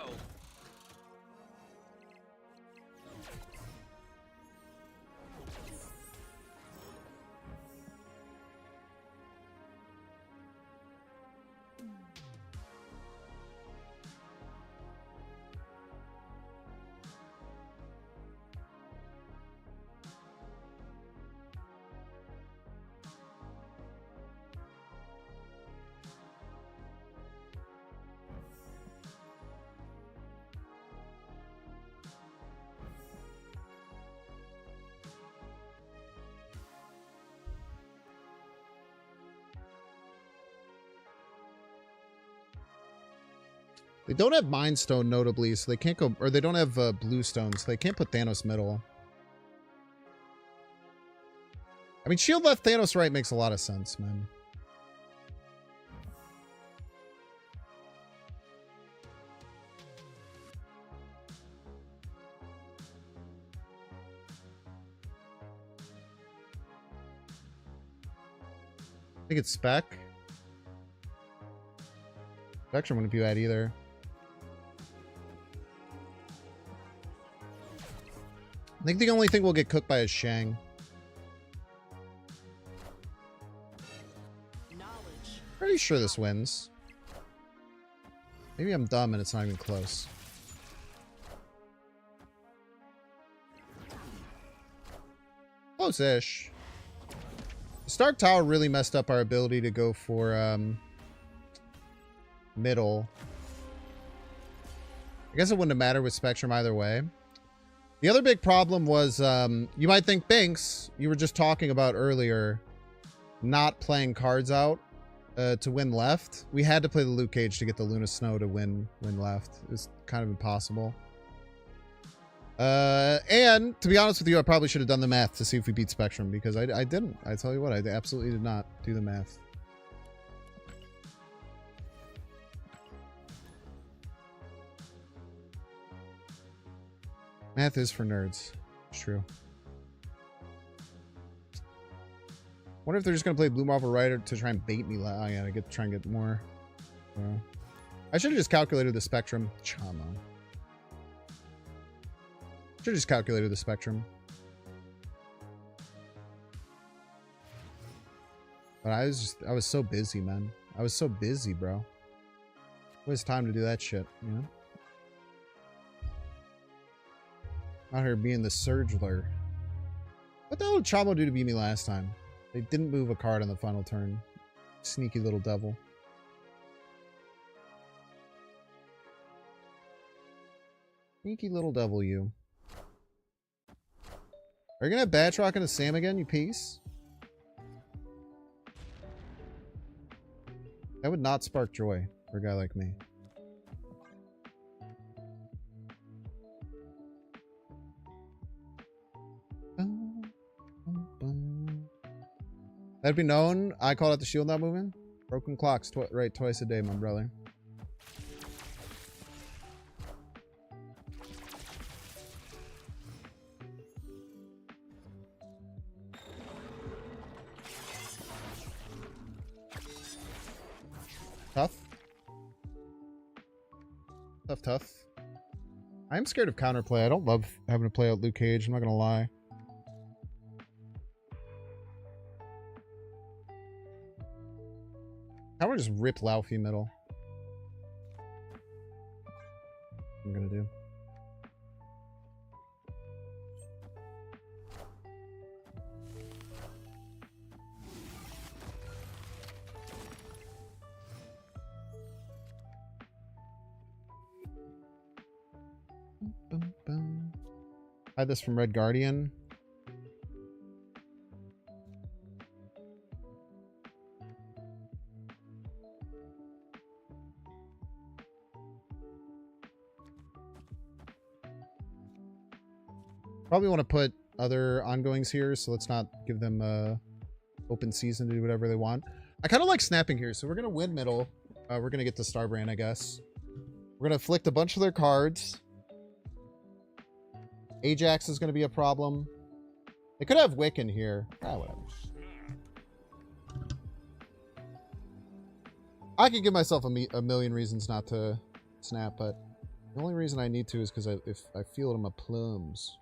Speaker 1: They don't have Mind Stone, notably, so they can't go... Or they don't have Blue Stone, so they can't put Thanos middle. I mean, shield left, Thanos right makes a lot of sense, man. I think it's Spec. Spectrum wouldn't be bad either. I think the only thing we'll get cooked by is Shang. Pretty sure this wins. Maybe I'm dumb and it's not even close. Close-ish. The Stark Tower really messed up our ability to go for middle. I guess it wouldn't have mattered with Spectrum either way. The other big problem was, you might think Binks, you were just talking about earlier, not playing cards out to win left. We had to play the Luke Cage to get the Luna Snow to win left. It was kind of impossible. And to be honest with you, I probably should have done the math to see if we beat Spectrum, because I didn't. I tell you what, I absolutely did not do the math. Math is for nerds. It's true. Wonder if they're just gonna play Blue Marvel Rider to try and bait me. Oh yeah, I get try and get more. I should have just calculated the Spectrum. Chamo. Should have just calculated the Spectrum. But I was so busy, man. I was so busy, bro. It was time to do that shit, you know? Out here being the Surgler. What the hell did Chamo do to beat me last time? They didn't move a card on the final turn. Sneaky little devil. Sneaky little devil, you. Are you gonna have Batroc into Sam again, you piece? That would not spark joy for a guy like me. That'd be known. I call it the shield not moving. Broken clocks right twice a day, my brother. Tough. Tough. I'm scared of counterplay. I don't love having to play out Luke Cage, I'm not gonna lie. How about just rip Laufey middle? I'm gonna do. I had this from Red Guardian. Probably want to put other ongoings here, so let's not give them open season to do whatever they want. I kind of like snapping here, so we're going to win middle. We're going to get the Starbrand, I guess. We're going to afflict a bunch of their cards. Ajax is going to be a problem. They could have Wiccan here. Ah, whatever. I could give myself a million reasons not to snap, but the only reason I need to is because if I feel it in my plums.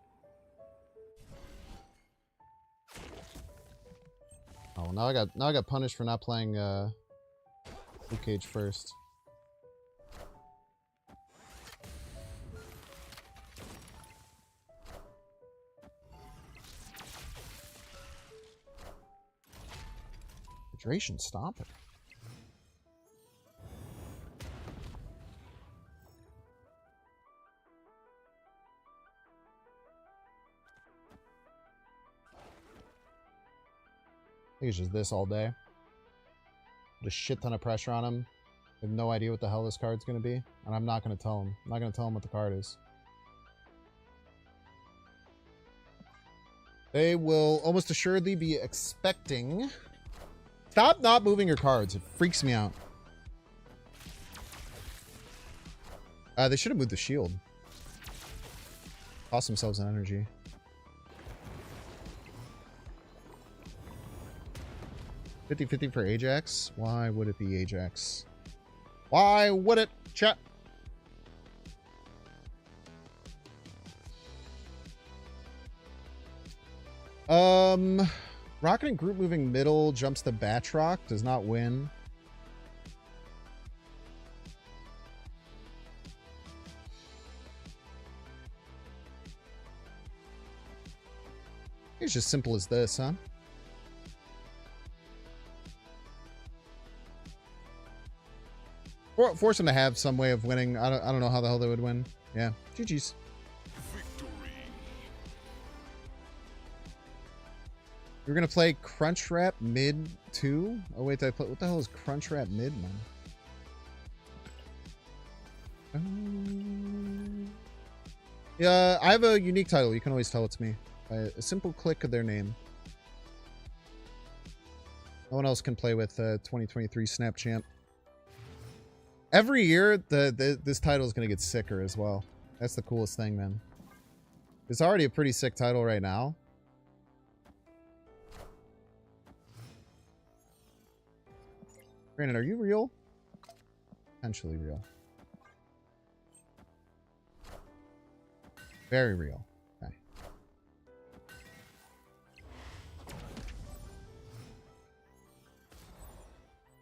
Speaker 1: Oh, well, now I got punished for not playing Luke Cage first. Hydration Stomper. I think it's just this all day. Just shit ton of pressure on him. I have no idea what the hell this card's going to be. And I'm not going to tell him. I'm not going to tell him what the card is. They will almost assuredly be expecting... Stop not moving your cards. It freaks me out. They should have moved the shield. Cost themselves an energy. $50-50 for Ajax. Why would it be Ajax? Why would it, chat? Rocket and group moving middle jumps to Batroc. Does not win. It's just simple as this, huh? Force them to have some way of winning. I don't know how the hell they would win. Yeah. GG's.
Speaker 4: Victory.
Speaker 1: We're gonna play Crunch Wrap mid 2. Oh wait, did I play? What the hell is Crunch Wrap mid, man? Yeah, I have a unique title. You can always tell it's me by a simple click of their name. No one else can play with 2023 Snap Champ. Every year, this title is gonna get sicker as well. That's the coolest thing, man. It's already a pretty sick title right now. Brandon, are you real? Potentially real. Very real. Okay.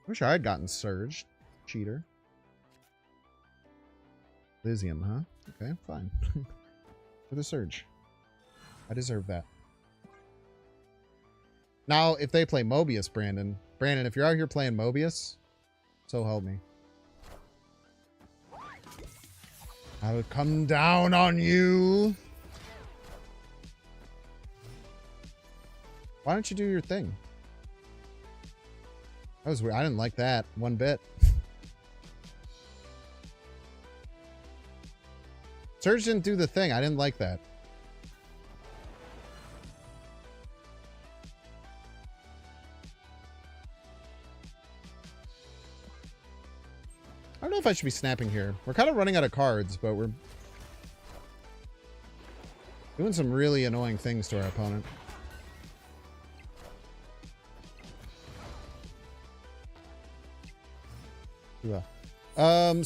Speaker 1: Wish I had gotten Surged. Cheater. Lysium, huh? Okay, fine. For the Surge. I deserve that. Now, if they play Mobius, Brandon, if you're out here playing Mobius, so help me. I will come down on you. Why don't you do your thing? That was weird. I didn't like that one bit. Surge didn't do the thing. I didn't like that. I don't know if I should be snapping here. We're kind of running out of cards, but we're doing some really annoying things to our opponent.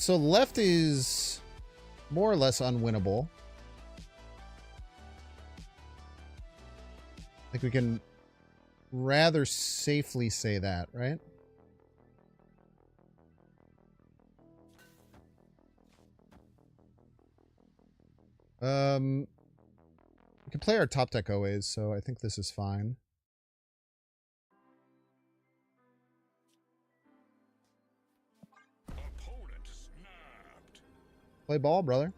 Speaker 1: So left is more or less unwinnable. I think we can rather safely say that, right? We can play our top deck always, so I think this is fine.
Speaker 4: Opponent snapped.
Speaker 1: Play ball, brother.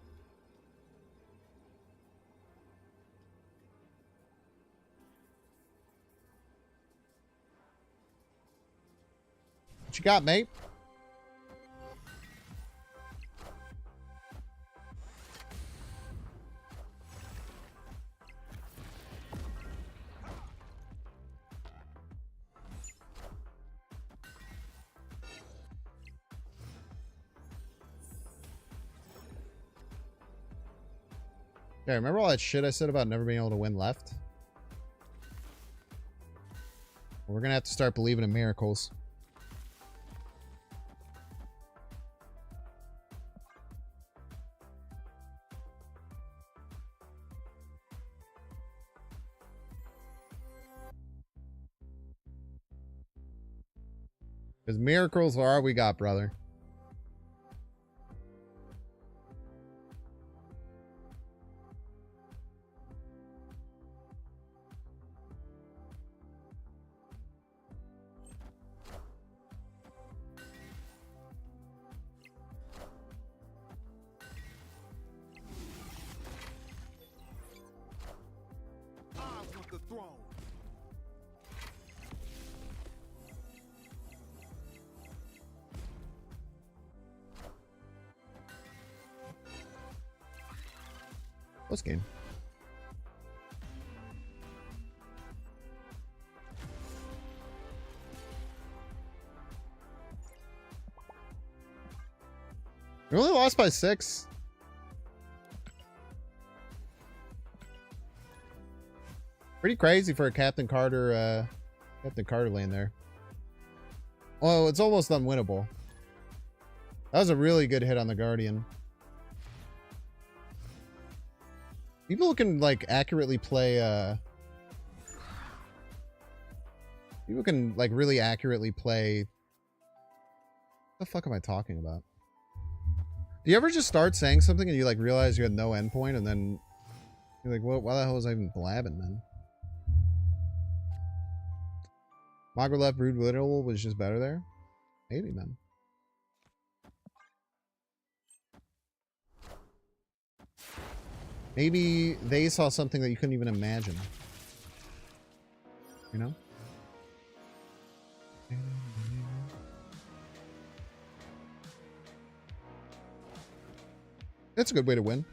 Speaker 1: What you got, mate? Okay, remember all that shit I said about never being able to win left? Well, we're gonna have to start believing in miracles. Because miracles are all we got, brother. Close game. We only lost by 6. Pretty crazy for a Captain Carter lane there. Oh, it's almost unwinnable. That was a really good hit on the Guardian. People can like accurately play People can like really accurately play. What the fuck am I talking about? Do you ever just start saying something and you like realize you had no endpoint and then you're like, well, why the hell was I even blabbing, man? Magra Brood Literal was just better there? Maybe, man. Maybe they saw something that you couldn't even imagine. You know? That's a good way to win.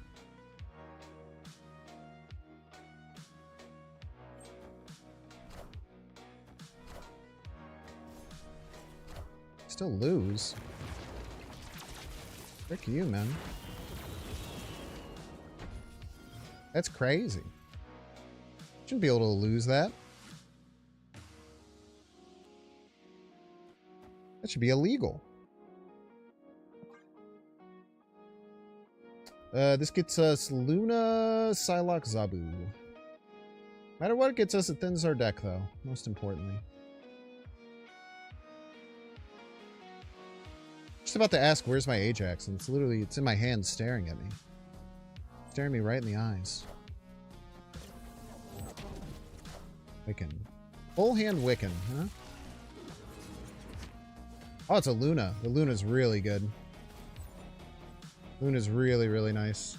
Speaker 1: Still lose. Frick you, man. That's crazy. Shouldn't be able to lose that. That should be illegal. This gets us Luna, Psylocke, Zabu. Matter what, it gets us, it thins our deck, though. Most importantly. Just about to ask, where's my Ajax? And it's literally, it's in my hand staring at me. Staring me right in the eyes. Wiccan. Full hand Wiccan, huh? Oh, it's a Luna. The Luna's really good. Luna's really, really nice.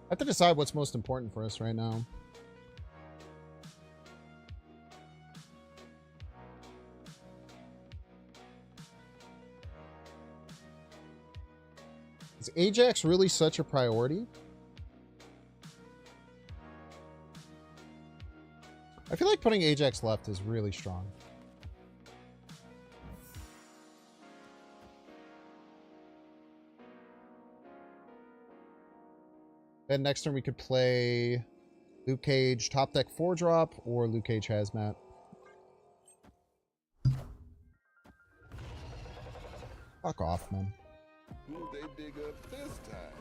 Speaker 1: I have to decide what's most important for us right now. Is Ajax really such a priority? I feel like putting Ajax left is really strong. Then next turn we could play Luke Cage top deck 4-drop or Luke Cage Hazmat. Fuck off, man.
Speaker 2: Who they dig up this time?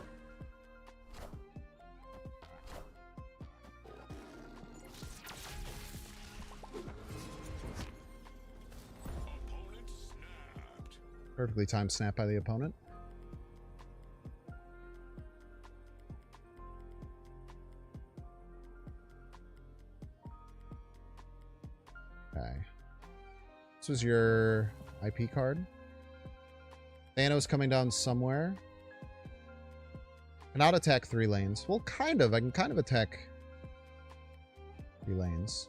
Speaker 4: Opponent snapped.
Speaker 1: Perfectly timed snap by the opponent. Okay. This was your IP card. Thanos coming down somewhere. Cannot attack 3 lanes. Well, kind of. I can kind of attack 3 lanes.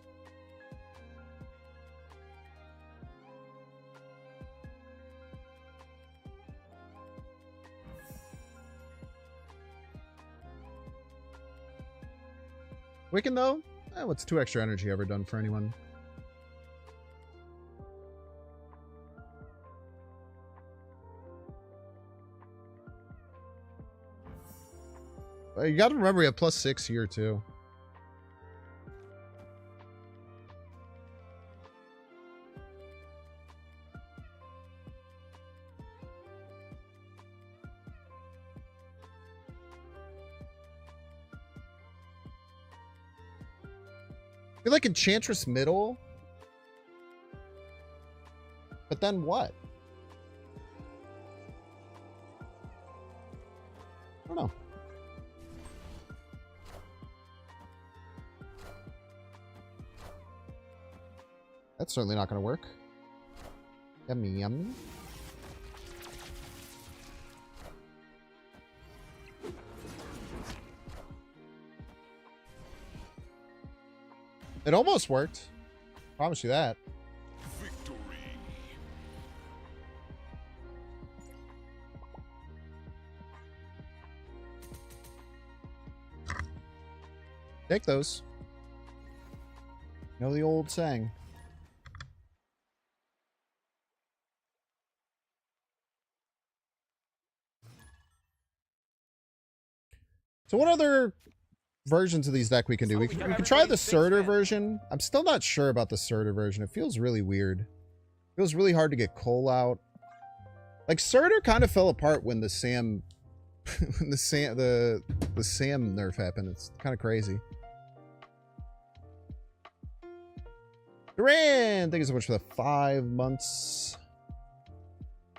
Speaker 1: Wiccan, though? What's 2 extra energy ever done for anyone? You gotta remember we have +6 here, too. I feel like Enchantress middle. But then what? I don't know. That's certainly not going to work. Yummy, yummy. It almost worked. Promise you that.
Speaker 4: Victory.
Speaker 1: Take those. You know the old saying. So what other versions of these deck we can do? We can try the Surtur version. I'm still not sure about the Surtur version. It feels really weird. It feels really hard to get Cole out. Like Surtur kind of fell apart when the Sam when the Sam nerf happened. It's kind of crazy. Duran, thank you so much for the 5 months.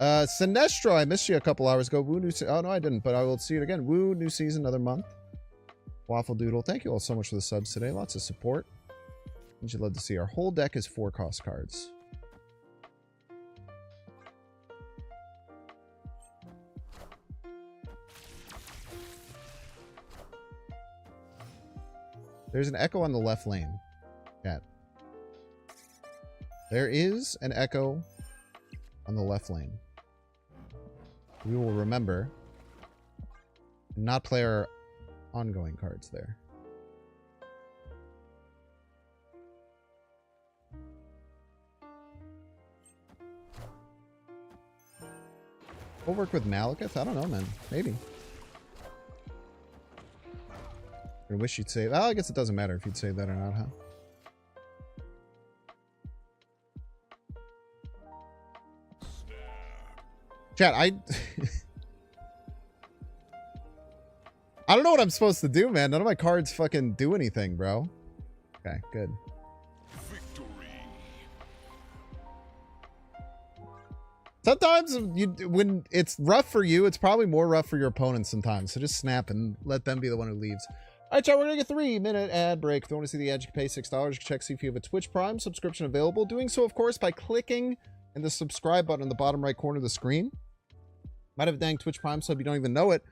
Speaker 1: Sinestro, I missed you a couple hours ago. Woo, oh no, I didn't, but I will see you again. Woo, new season, another month. Waffle Doodle, thank you all so much for the subs today. Lots of support. You'd love to see. Our whole deck is 4 cost cards. There's an echo on the left lane. Chat. There is an echo on the left lane. We will remember and not play our ongoing cards there. We'll work with Malekith? I don't know, man. Maybe. I wish you'd save... Well, I guess it doesn't matter if you'd save that or not, huh? Chat, I don't know what I'm supposed to do, man. None of my cards fucking do anything, bro. Okay, good.
Speaker 4: Victory.
Speaker 1: Sometimes when it's rough for you, it's probably more rough for your opponents sometimes. So just snap and let them be the one who leaves. All right, chat, we're going to get a 3-minute ad break. If you want to see the ad, you can pay $6. You can check, see if you have a Twitch Prime subscription available. Doing so, of course, by clicking and the subscribe button in the bottom right corner of the screen. Might have a dang Twitch Prime sub, you don't even know it.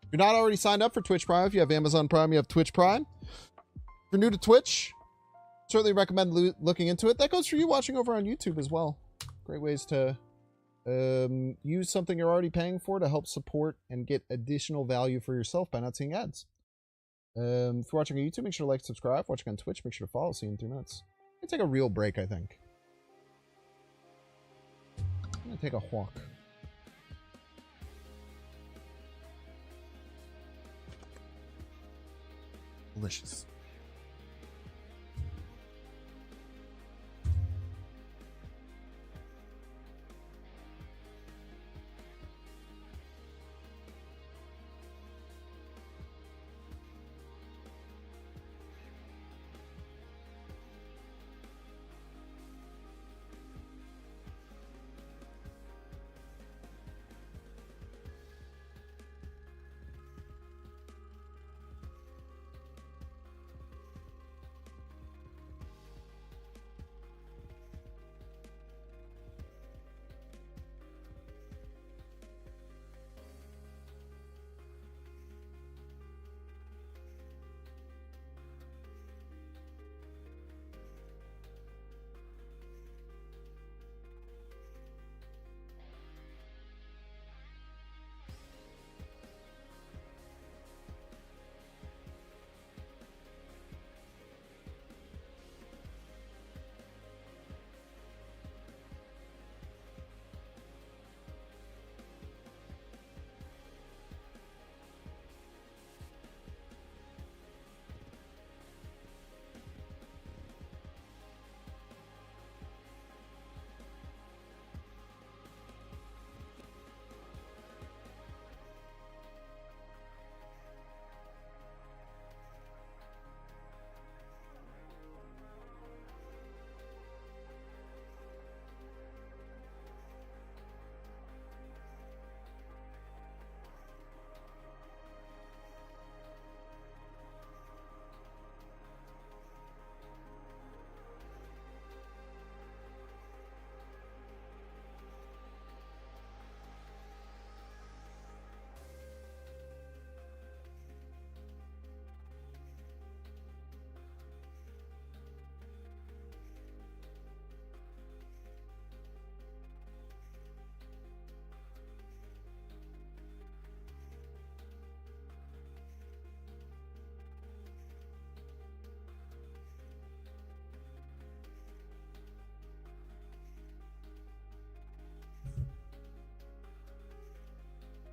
Speaker 1: If you're not already signed up for Twitch Prime, if you have Amazon Prime, you have Twitch Prime. If you're new to Twitch, certainly recommend looking into it. That goes for you watching over on YouTube as well. Great ways to use something you're already paying for to help support and get additional value for yourself by not seeing ads. If you're watching on YouTube, make sure to like, subscribe. Watching on Twitch, make sure to follow. See you in 3 minutes. I'm going to take a real break, I think. I'm going to take a walk. Delicious.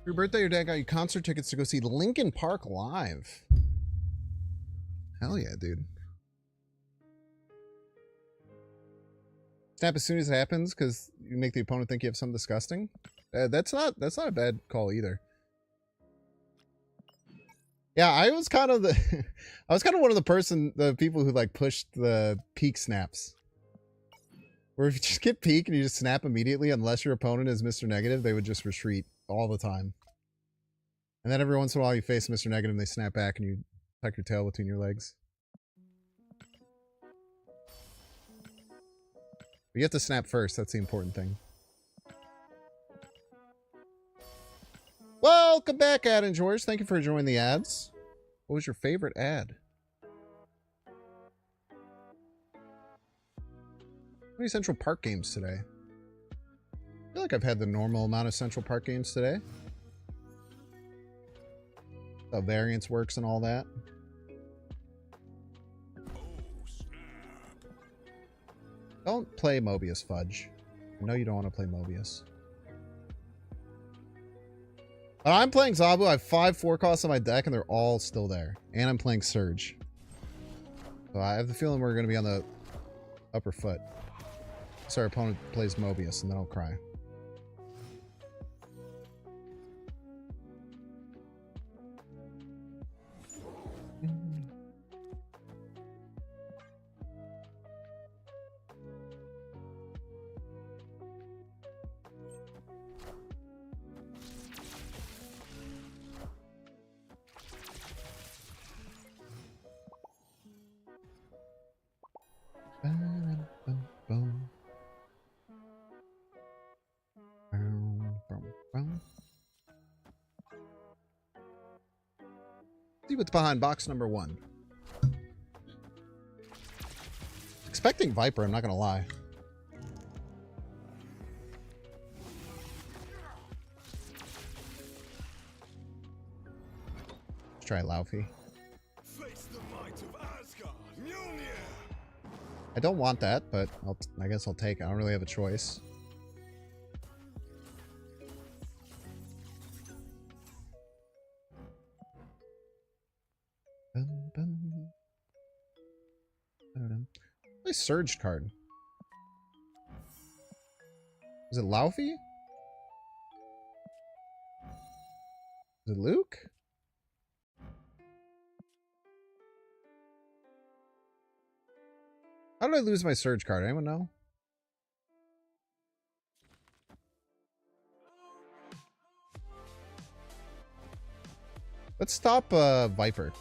Speaker 1: For your birthday, your dad got you concert tickets to go see Linkin Park live. Hell yeah, dude. Snap as soon as it happens because you make the opponent think you have something disgusting. That's not a bad call either. Yeah, I was kind of one of the people who like pushed the peak snaps. Where if you just get peak and you just snap immediately, unless your opponent is Mr. Negative, they would just retreat all the time. And then every once in a while you face Mr. Negative and they snap back and you tuck your tail between your legs. But you have to snap first, that's the important thing. Welcome back, ad enjoyers. Thank you for enjoying the ads. What was your favorite ad? How many Central Park games today? I feel like I've had the normal amount of Central Park games today. How variance works and all that. Don't play Mobius, Fudge. I know you don't want to play Mobius. But I'm playing Zabu. I have 5 4-costs on my deck, and they're all still there. And I'm playing Surge. So I have the feeling we're going to be on the upper foot. So our opponent plays Mobius, and then I'll cry. See what's behind box number 1. Expecting Viper, I'm not gonna lie. Let's try Laufey. I don't want that, but I guess I'll take it. I don't really have a choice. Nice Surge card. Is it Laufey? Is it Luke? How did I lose my Surge card? Anyone know? Let's stop Viper.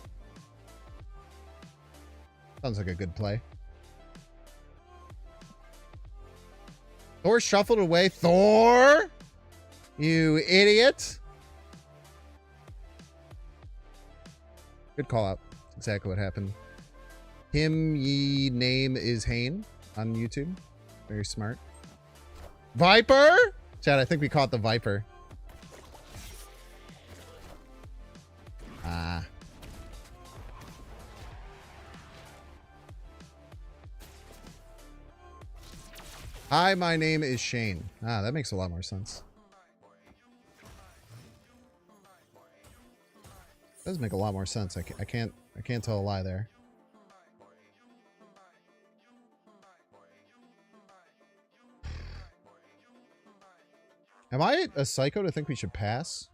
Speaker 1: Sounds like a good play. Thor shuffled away. Thor! You idiot! Good call out. Exactly what happened. Him ye name is Hane on YouTube. Very smart. Viper? Chad, I think we caught the Viper. Ah. Hi, my name is Shane. Ah, that makes a lot more sense. Does make a lot more sense. I can't tell a lie there. Am I a psycho to think we should pass?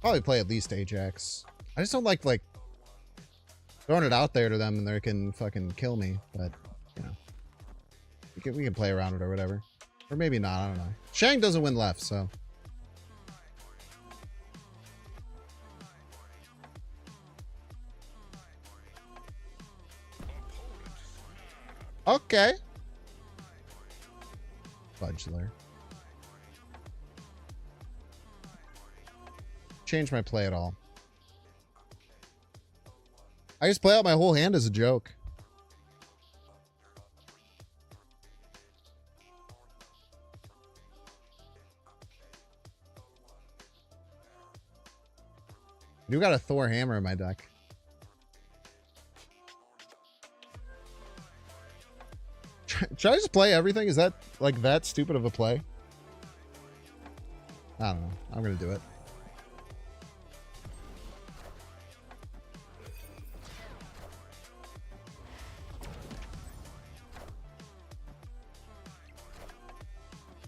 Speaker 1: Probably play at least Ajax. I just don't like throwing it out there to them and they can fucking kill me. But you know, we can play around it or whatever, or maybe not. I don't know. Shang doesn't win left, so. Okay. Fudgler. Change my play at all. I just play out my whole hand as a joke. You got a Thor hammer in my deck. Should I just play everything? Is that like that stupid of a play? I don't know. I'm gonna do it.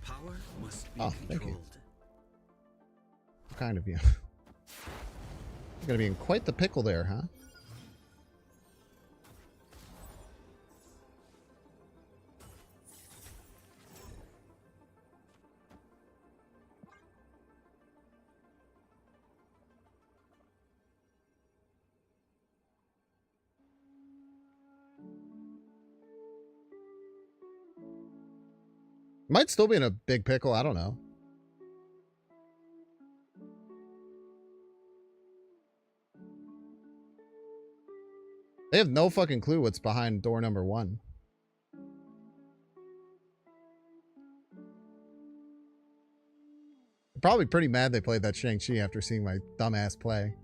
Speaker 5: Power must be
Speaker 1: Oh, thank you.
Speaker 5: controlled.
Speaker 1: Kind of you. You're gonna be in quite the pickle there, huh? Might still be in a big pickle. I don't know. They have no fucking clue what's behind door number 1. They're probably pretty mad they played that Shang-Chi after seeing my dumbass play.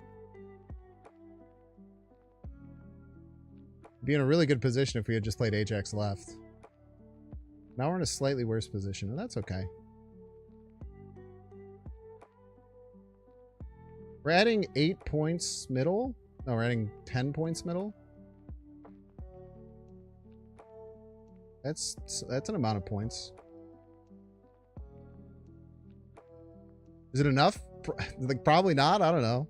Speaker 1: Be in a really good position if we had just played Ajax left. Now we're in a slightly worse position, and that's okay. We're adding 8 points middle. No, we're adding 10 points middle. That's an amount of points. Is it enough? Like, probably not. I don't know.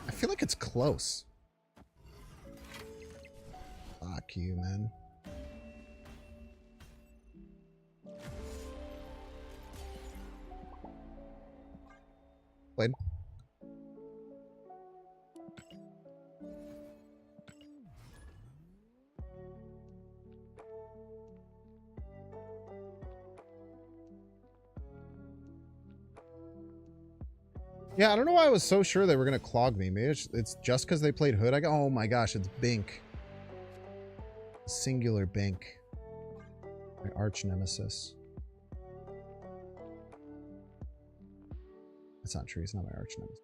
Speaker 1: I feel like it's close. Fuck you, man. Played. Yeah, I don't know why I was so sure they were going to clog me. Maybe it's just because they played Hood. I go, oh my gosh, it's Bink. Singular Bink. My arch nemesis. That's not true. He's not my arch nemesis.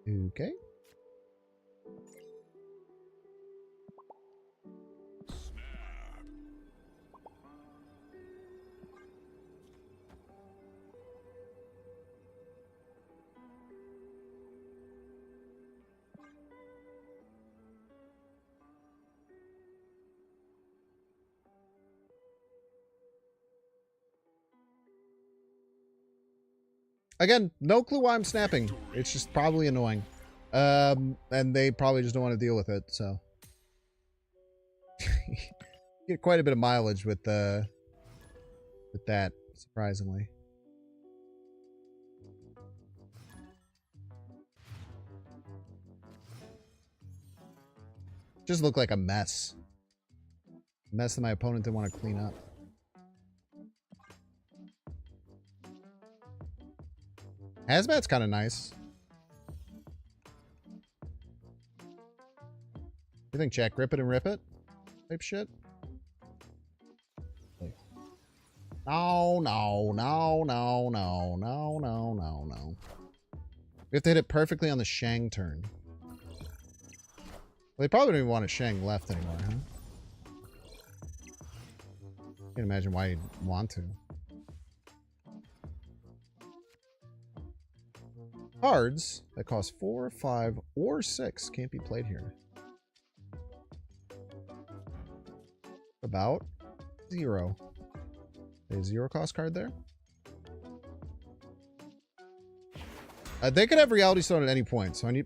Speaker 1: Okay. Again, no clue why I'm snapping. It's just probably annoying. And they probably just don't want to deal with it, so. Get quite a bit of mileage with that, surprisingly. Just look like a mess. A mess that my opponent didn't want to clean up. Hazmat's kind of nice. You think, Jack? Rip it and rip it? Type shit? No, no, no, no, no, no, no, no, no. We have to hit it perfectly on the Shang turn. Well, they probably don't even want a Shang left anymore, huh? Can't imagine why you'd want to. Cards that cost 4, 5, or 6 can't be played here. About 0. A 0 cost card there. They could have Reality Stone at any point, so I need...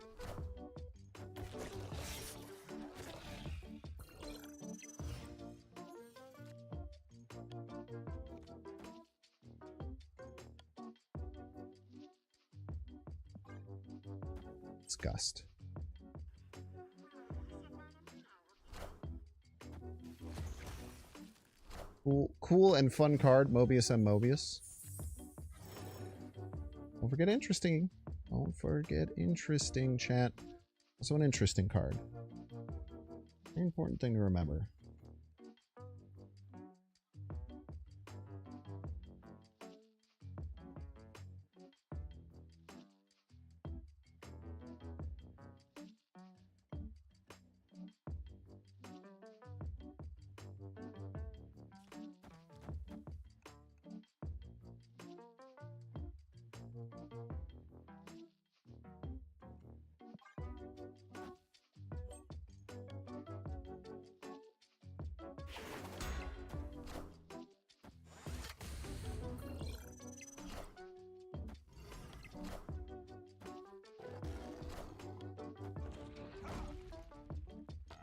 Speaker 1: Disgust. Cool and fun card, Mobius and Mobius. forget interesting. Don't forget interesting, chat. Also an interesting card. Very important thing to remember.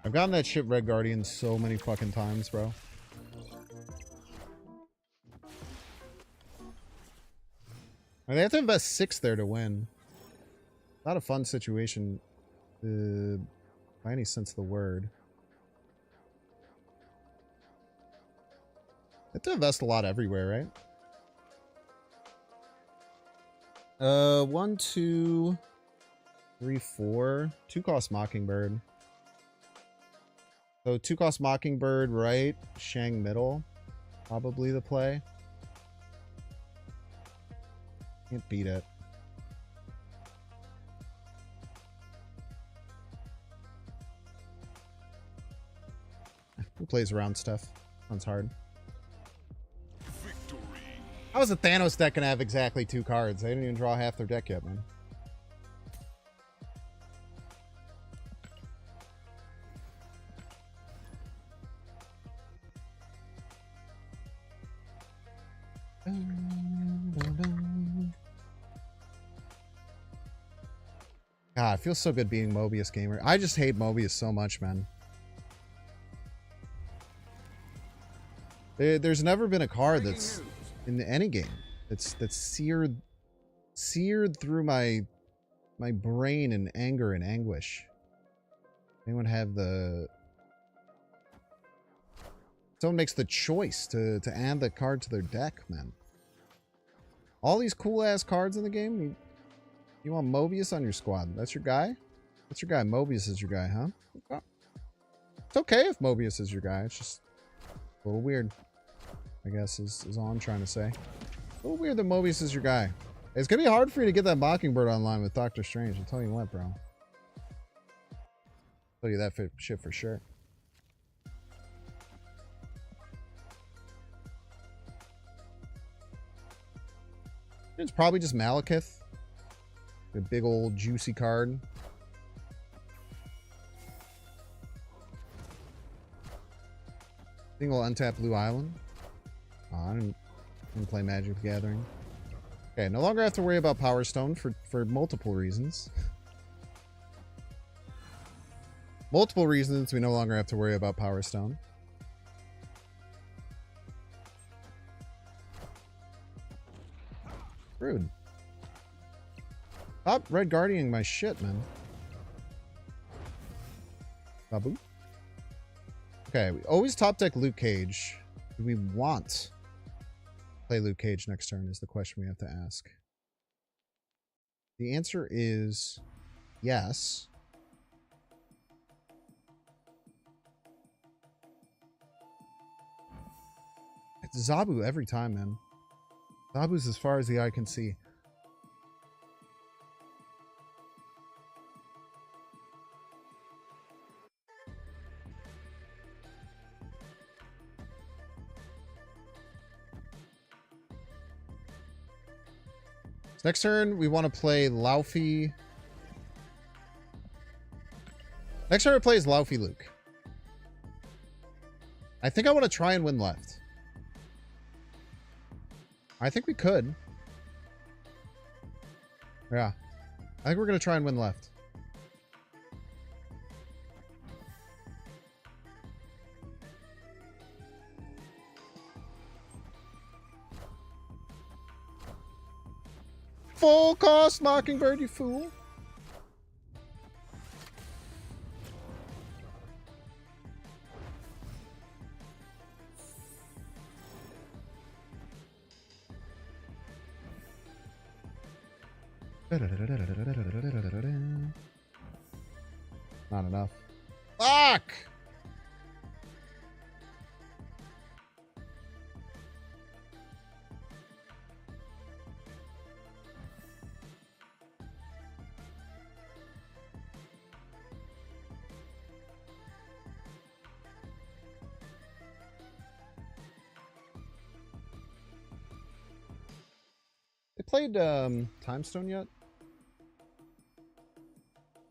Speaker 1: I've gotten that shit Red Guardian so many fucking times, bro. And they have to invest 6 there to win. Not a fun situation, by any sense of the word. They have to invest a lot everywhere, right? 1, 2, 3, 4. 2 cost Mockingbird. So 2 cost Mockingbird, right? Shang middle. Probably the play. Can't beat it. Who plays around stuff? Sounds hard.
Speaker 4: Victory.
Speaker 1: How is a Thanos deck gonna have exactly 2 cards? They didn't even draw half their deck yet, man. God, it feels so good being Mobius Gamer. I just hate Mobius so much, man. There's never been a card that's in any game that's seared through my brain in anger and anguish. Anyone have the... Someone makes the choice to add the card to their deck, man. All these cool ass cards in the game. You want Mobius on your squad? That's your guy? That's your guy. Mobius is your guy, huh? Okay. It's okay if Mobius is your guy. It's just a little weird, I guess, is all I'm trying to say. A little weird that Mobius is your guy. It's gonna be hard for you to get that Mockingbird online with Doctor Strange. I'll tell you what, bro. I'll tell you that shit for sure. It's probably just Malekith. A big old juicy card. Single untap Blue Island. Oh, I didn't play Magic the Gathering. Okay, no longer have to worry about Power Stone for multiple reasons. Multiple reasons we no longer have to worry about Power Stone. Rude. Stop Red Guardianing my shit, man. Babu. Okay, we always top deck Luke Cage. Do we want to play Luke Cage next turn is the question we have to ask. The answer is yes. It's Zabu every time, man. Zabu's as far as the eye can see. Next turn, we want to play Laufey. Next turn, it plays Laufey Luke. I think I want to try and win left. I think we could. Yeah. I think we're going to try and win left. Full cost Mockingbird, you fool. Not enough. Fuck! They played Time Stone yet?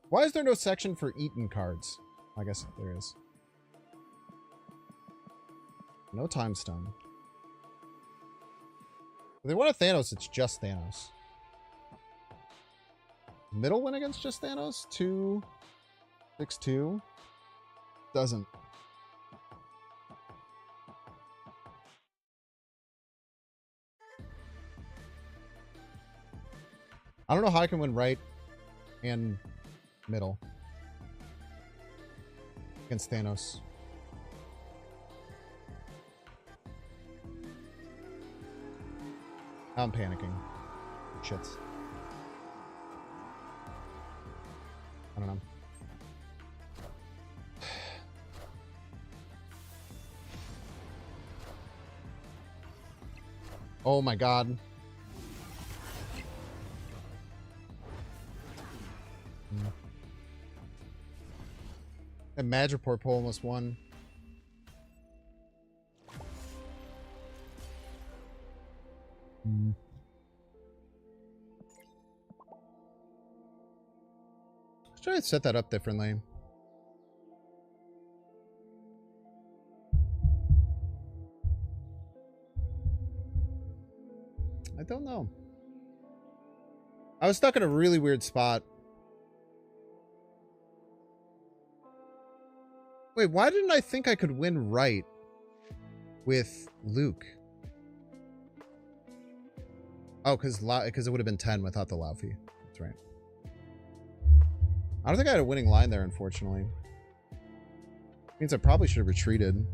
Speaker 1: Why is there no section for Eaton cards? I guess there is. No Time Stone. If they want a Thanos, it's just Thanos. Middle win against just Thanos? 2, 6, 2. Doesn't. I don't know how I can win right and middle against Thanos. I'm panicking. Shit. I don't know. Oh my god. And Madripoor pull almost won. Let's try to set that up differently. I don't know. I was stuck in a really weird spot. Wait, why didn't I think I could win right with Luke? Oh, because it would have been 10 without the Laufey. That's right. I don't think I had a winning line there, unfortunately. Means I probably should have retreated.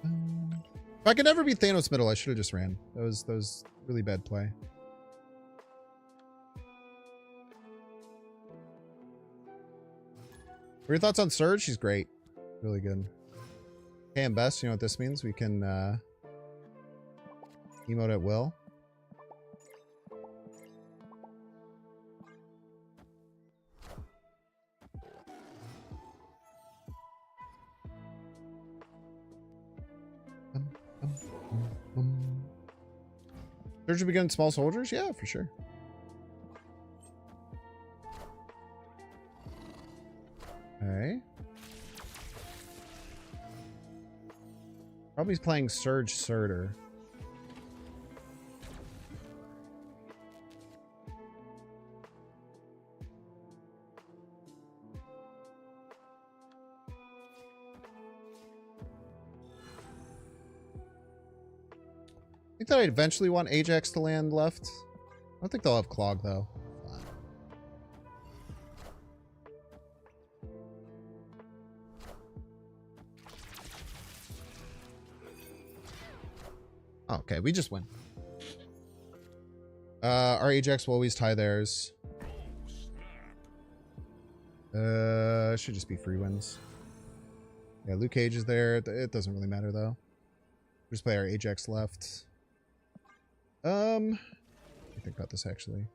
Speaker 1: If I could never beat Thanos middle, I should have just ran. That was really bad play. What are your thoughts on Surge? She's great. Really good. KM best, you know what this means? We can emote at will. Surge will begin small soldiers? Yeah, for sure. Okay. Probably playing Surge Surtur. I think that I eventually want Ajax to land left. I don't think they'll have Clog though. Okay, we just win. Our Ajax will always tie theirs. Should just be free wins. Yeah, Luke Cage is there. It doesn't really matter though. Just play our Ajax left. Let me think about this actually.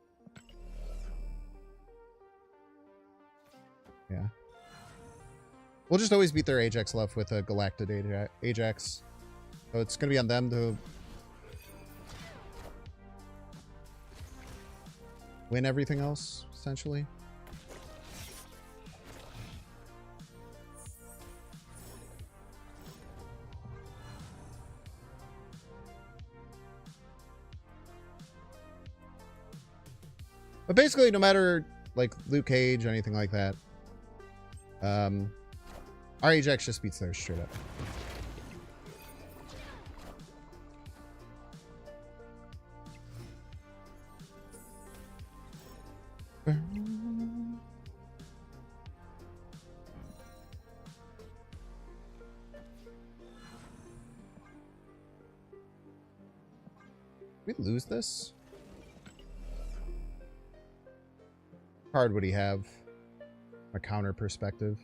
Speaker 1: Yeah. We'll just always beat their Ajax left with a Galactic Ajax. So it's gonna be on them to win everything else, essentially. But basically, no matter like Luke Cage or anything like that, our Ajax just beats theirs straight up. lose this? Card would he have? A counter perspective.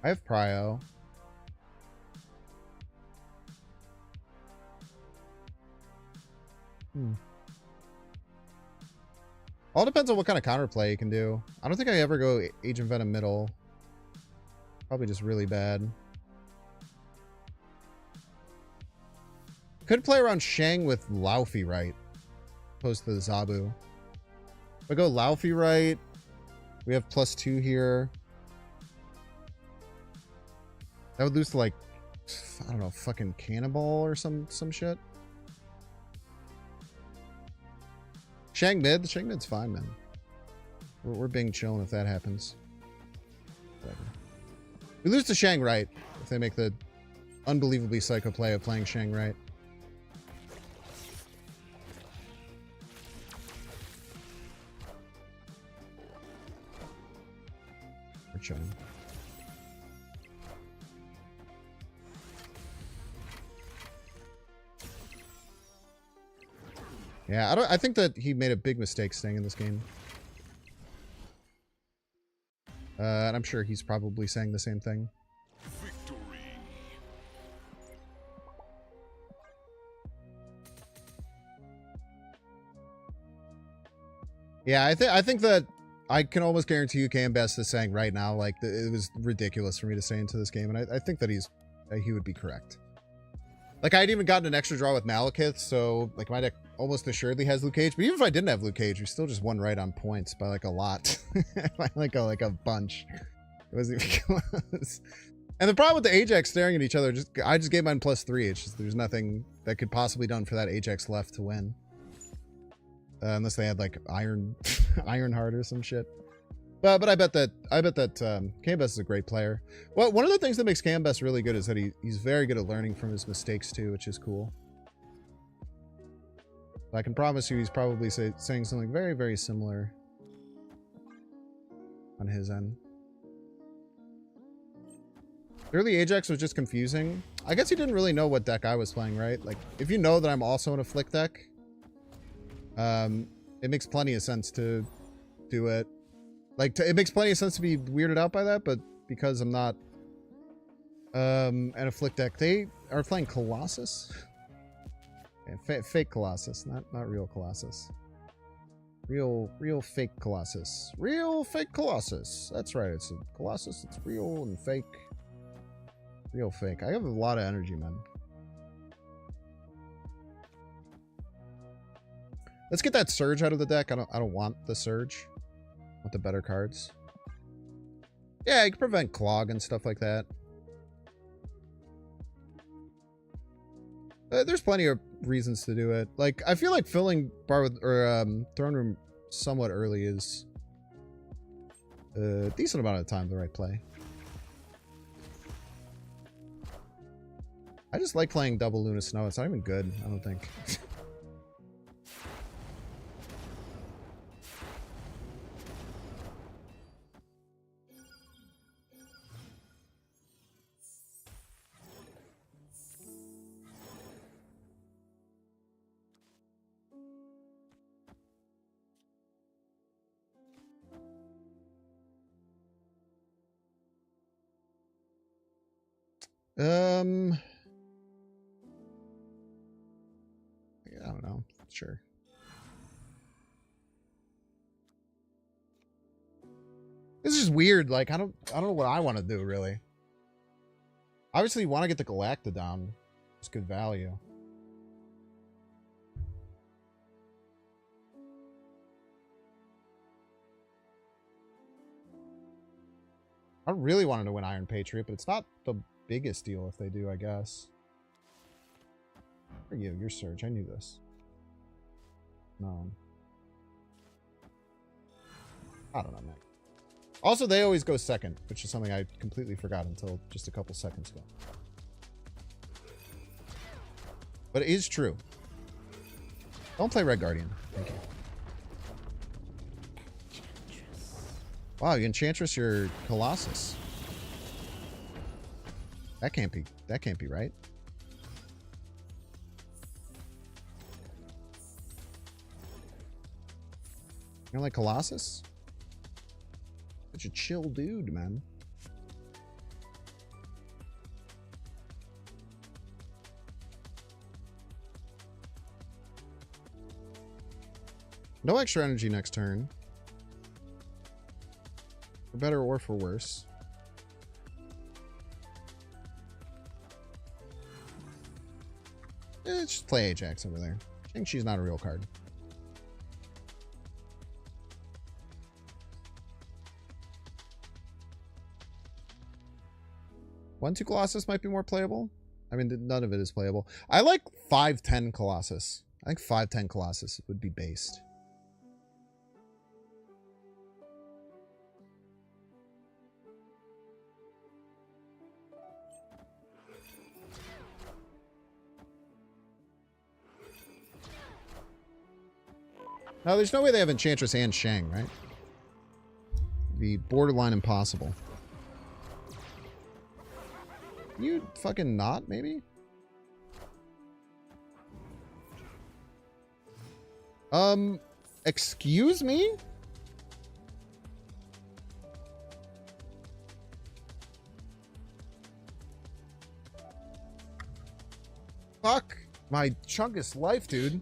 Speaker 1: I have Prio. All depends on what kind of counterplay you can do. I don't think I ever go Agent Venom middle. Probably just really bad. Could play around Shang with Laufey right, opposed to the Zabu. If I go Laufey right, we have +2 here. That would lose to like, I don't know, fucking Cannonball or some shit. Shang mid? The Shang mid's fine, man. We're being chilling if that happens. Whatever. We lose to Shang right if they make the unbelievably psycho play of playing Shang right. We're chilling. Yeah, I think that he made a big mistake staying in this game. And I'm sure he's probably saying the same thing.
Speaker 4: Victory.
Speaker 1: Yeah, I think that I can almost guarantee you KM is saying right now, like, it was ridiculous for me to stay into this game, and I think that he would be correct. Like, I'd even gotten an extra draw with Malekith, so, like, my deck almost assuredly has Luke Cage. But even if I didn't have Luke Cage, we still just won right on points by, like, a lot. By, like a bunch. It wasn't even close. And the problem with the Ajax staring at each other, I just gave mine +3. It's just, there's nothing that could possibly be done for that Ajax left to win. Unless they had, like, Ironheart or some shit. But I bet that Cambest is a great player. Well, one of the things that makes Cambest really good is that he's very good at learning from his mistakes too, which is cool. I can promise you he's probably saying something very, very similar on his end. Early Ajax was just confusing. I guess he didn't really know what deck I was playing, right? Like, if you know that I'm also in a Flick deck, it makes plenty of sense to do it. Like, it makes plenty of sense to be weirded out by that, but because I'm not in a Flick deck, they are playing Colossus. Yeah, fake Colossus, not real Colossus. Real fake Colossus. Real fake Colossus. That's right, it's a Colossus, it's real and fake. Real fake. I have a lot of energy, man. Let's get that Surge out of the deck. I don't want the Surge. With the better cards. Yeah, you can prevent Clog and stuff like that. There's plenty of reasons to do it. Like, I feel like filling bar with Throne Room somewhat early is a decent amount of time the right play. I just like playing double Luna Snow. It's not even good, I don't think. Yeah, I don't know. Sure. This is just weird. Like, I don't know what I want to do, really. Obviously, you want to get the Galactodon. It's good value. I really wanted to win Iron Patriot, but it's not the biggest deal if they do, I guess. For you, your Surge. I knew this. No. I don't know, man. Also, they always go second, which is something I completely forgot until just a couple seconds ago. But it is true. Don't play Red Guardian. Thank you. Wow, you Enchantress your Colossus. That can't be right. You don't like Colossus? Such a chill dude, man. No extra energy next turn. For better or for worse. Let's just play Ajax over there. I think she's not a real card. One, two Colossus might be more playable. I mean, none of it is playable. I like 5/10 Colossus. I think 5/10 Colossus would be based. No, there's no way they have Enchantress and Shang, right? Be borderline impossible. You fucking not, maybe? Excuse me? Fuck my chunkus life, dude.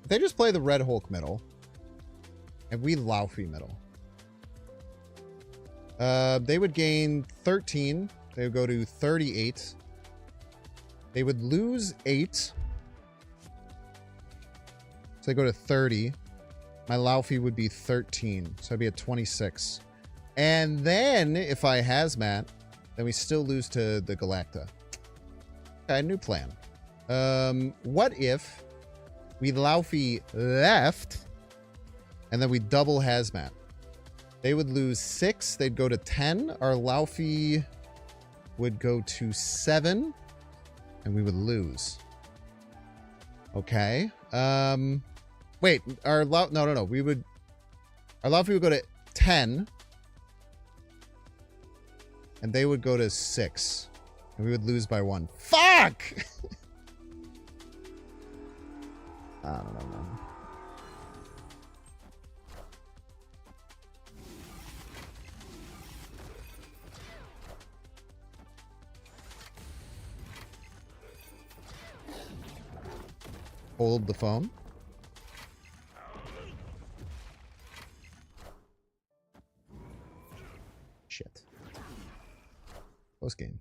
Speaker 1: They just play the Red Hulk middle. And we Laufey middle. They would gain 13. They would go to 38. They would lose 8. So they go to 30. My Laufey would be 13. So I'd be at 26. And then, if I Hazmat, then we still lose to the Galacta. Okay, new plan. What if we Laufey left, and then we double Hazmat? They would lose 6. They'd go to 10. Our Laufey would go to 7. And we would lose. Okay. Wait. Our no. We would... Our Laufey would go to 10. And they would go to 6. And we would lose by 1. Fuck! I don't know, man. Hold the phone. Shit. Close game.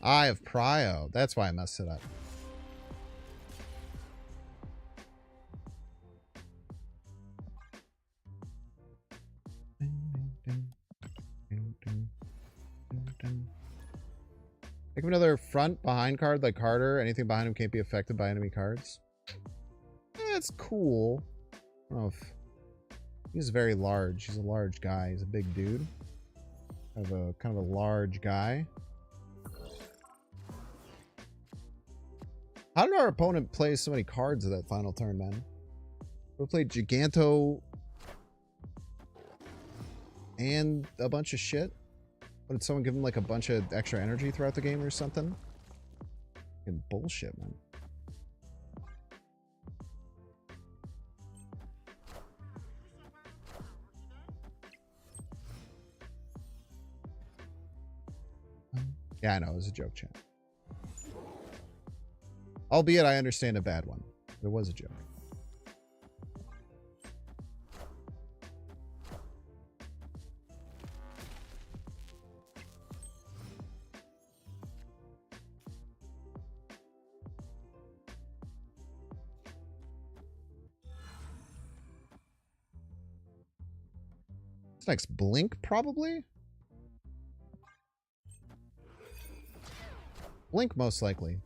Speaker 1: Eye of Prio. That's why I messed it up. Think of another front behind card like Carter. Anything behind him can't be affected by enemy cards. That's cool. I don't know if he's very large. He's a large guy. He's a big dude. Kind of a large guy. How did our opponent play so many cards at that final turn, man? We played Giganto and a bunch of shit. What, did someone give him like a bunch of extra energy throughout the game or something? Fucking bullshit, man. Yeah, I know. It was a joke, chat. Albeit I understand a bad one. It was a joke. Next Blink, probably? Blink, most likely.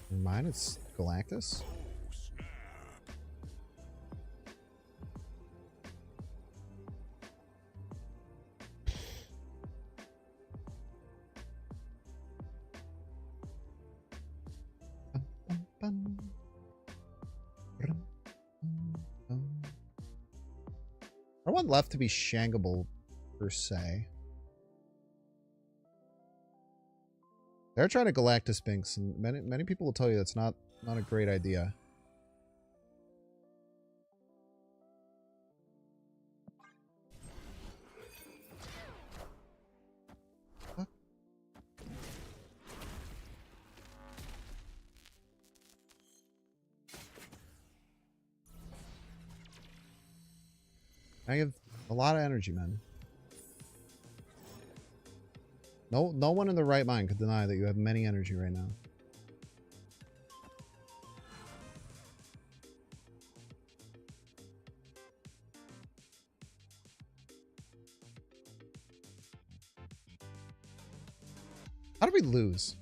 Speaker 1: Never mind, it's Galactus. bum. Brum, bum. I don't want left to be shangable per se. They're trying to Galactus Sphinx, and many people will tell you that's not a great idea. Fuck. I have a lot of energy, man. No one in the right mind could deny that you have many energy right now. How did we lose?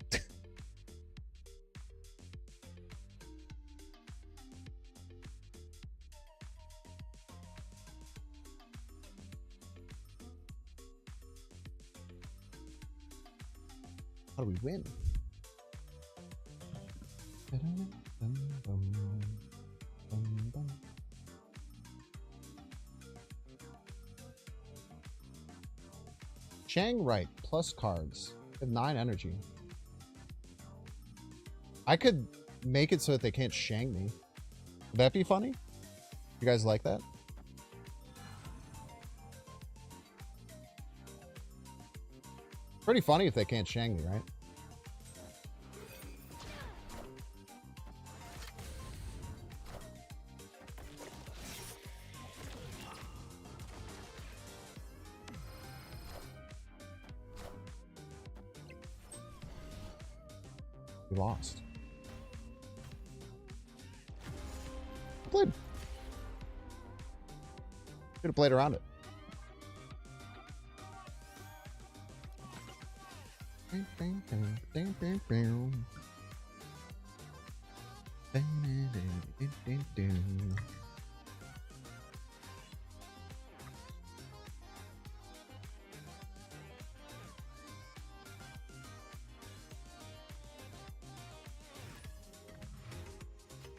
Speaker 1: How do we win? Shang right, plus cards. I have 9 energy. I could make it so that they can't Shang me. Would that be funny? You guys like that? Pretty funny if they can't Shang me, right? We lost. Played. Should have played around it.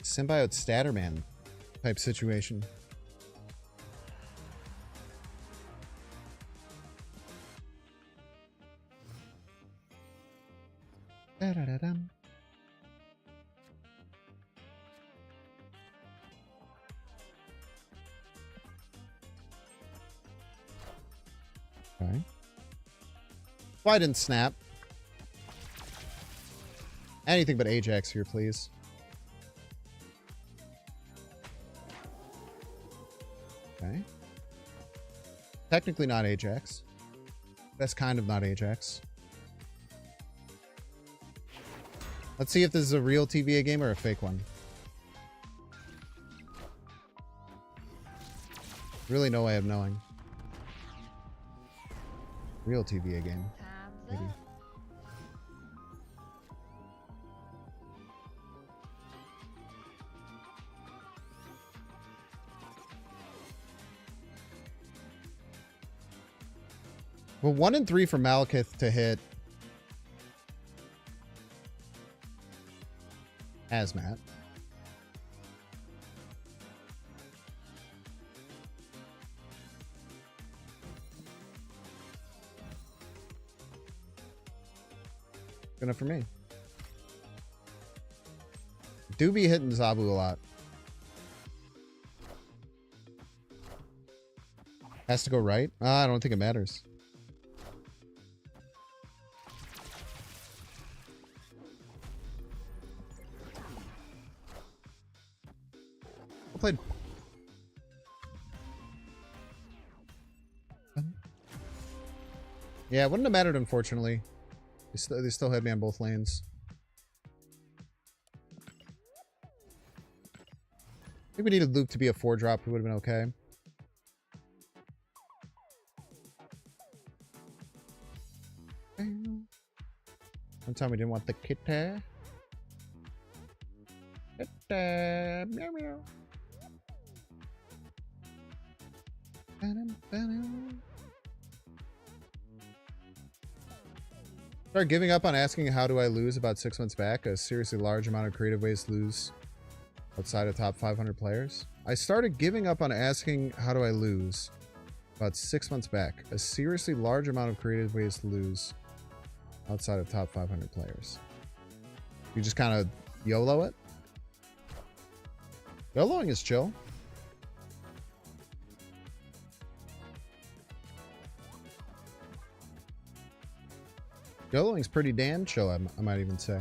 Speaker 1: Symbiote Statterman type situation. Da-da-da-dum. Okay. Why didn't snap? Anything but Ajax here, please. Okay. Technically not Ajax. That's kind of not Ajax. Let's see if this is a real TVA game or a fake one. Really no way of knowing. Real TVA game. Maybe. Well, 1 and 3 for Malekith to hit Hazmat. Good enough for me. Do be hitting Zabu a lot. Has to go right? I don't think it matters. Played. Yeah, it wouldn't have mattered, unfortunately. They still had me on both lanes. I think we needed Luke to be a 4-drop. It would have been okay. One time we didn't want the kitty. Kitty. Meow meow. Start giving up on asking how do I lose about 6 months back. A seriously large amount of creative ways to lose outside of top 500 players. I started giving up on asking how do I lose about 6 months back. A seriously large amount of creative ways to lose outside of top 500 players. You just kind of YOLO it. YOLOing is chill. YOLOing's pretty damn chill, I might even say.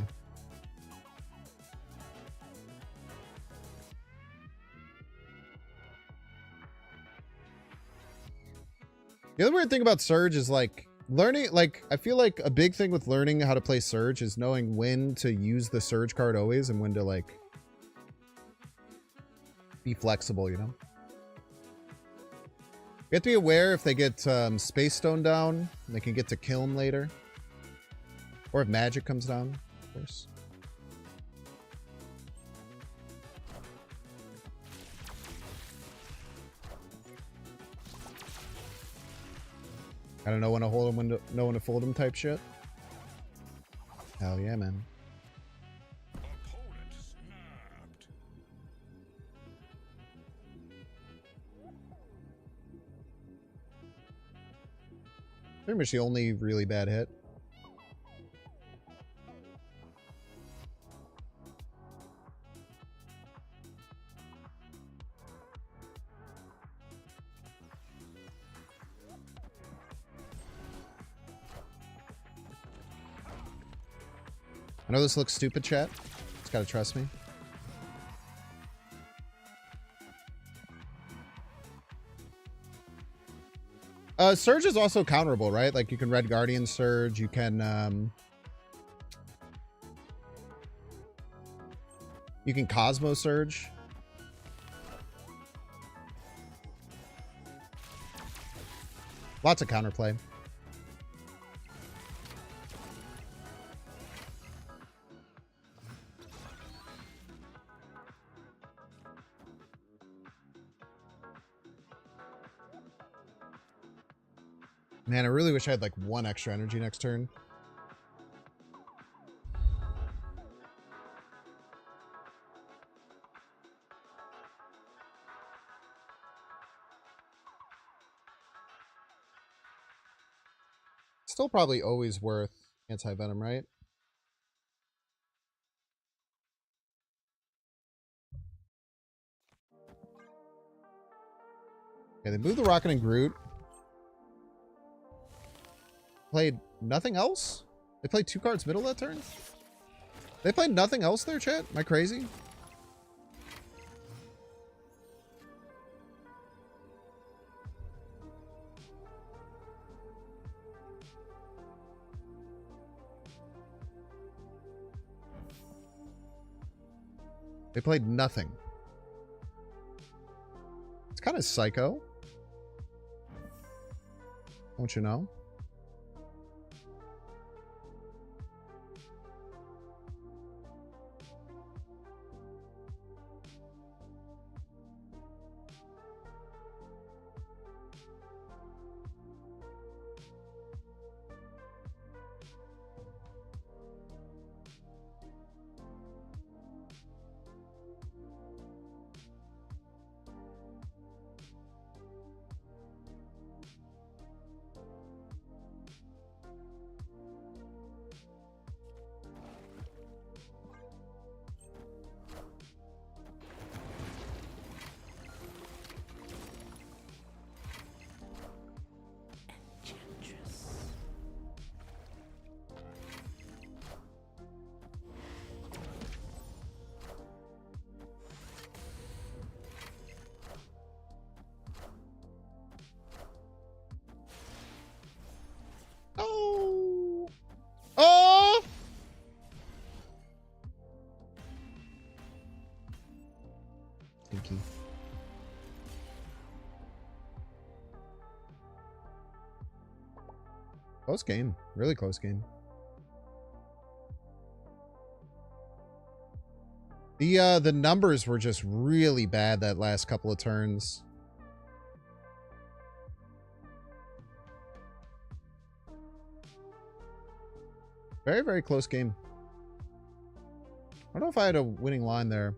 Speaker 1: The other weird thing about Surge is like learning, like I feel like a big thing with learning how to play Surge is knowing when to use the Surge card always and when to like be flexible, you know? You have to be aware if they get Space Stone down, they can get to Kiln later. Or if magic comes down, of course. Gotta know when to hold him, know when to fold him type shit. Hell yeah, man.
Speaker 4: Opponent snapped.
Speaker 1: Pretty much the only really bad hit. I know this looks stupid, chat. Just gotta trust me. Surge is also counterable, right? Like you can Red Guardian Surge, you can Cosmo Surge. Lots of counterplay. Man, I really wish I had like one extra energy next turn. Still probably always worth anti-venom, right? Okay, they moved the Rocket and Groot. Played nothing else? They played 2 cards middle that turn? They played nothing else there, chat? Am I crazy? They played nothing. It's kind of psycho. Don't you know? Oh! Oh! Stinky. Close game. Really close game. The numbers were just really bad that last couple of turns. Very, very close game. I don't know if I had a winning line there.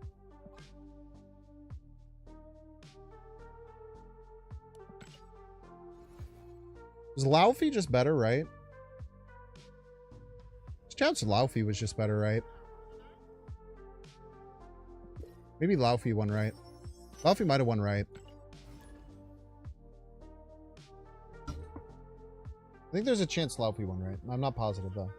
Speaker 1: Was Laufey just better, right? Chance Laufey was just better, right? Maybe Laufey won right. Laufey might have won right. I think there's a chance Laufey won right. I'm not positive, though.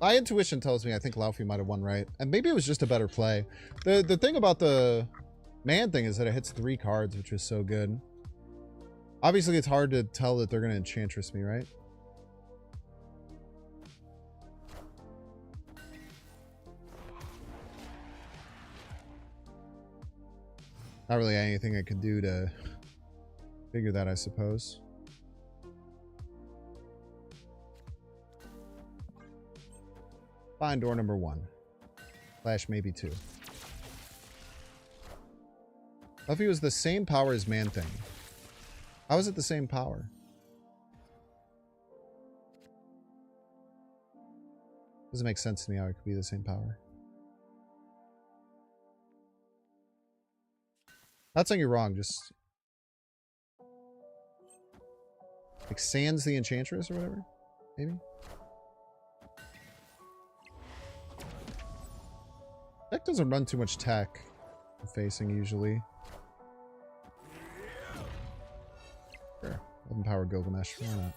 Speaker 1: My intuition tells me I think Laufey might have won right. And maybe it was just a better play. The thing about the man thing is that it hits 3 cards, which is so good. Obviously, it's hard to tell that they're going to Enchantress me, right? Not really anything I could do to figure that, I suppose. Find door number 1. Slash maybe 2. Luffy was the same power as Man Thing. How is it the same power? Doesn't make sense to me how it could be the same power. Not saying you're wrong, just... like Sans the Enchantress or whatever? Maybe? Deck doesn't run too much tech facing usually. Sure. 11 power Gilgamesh. Why not?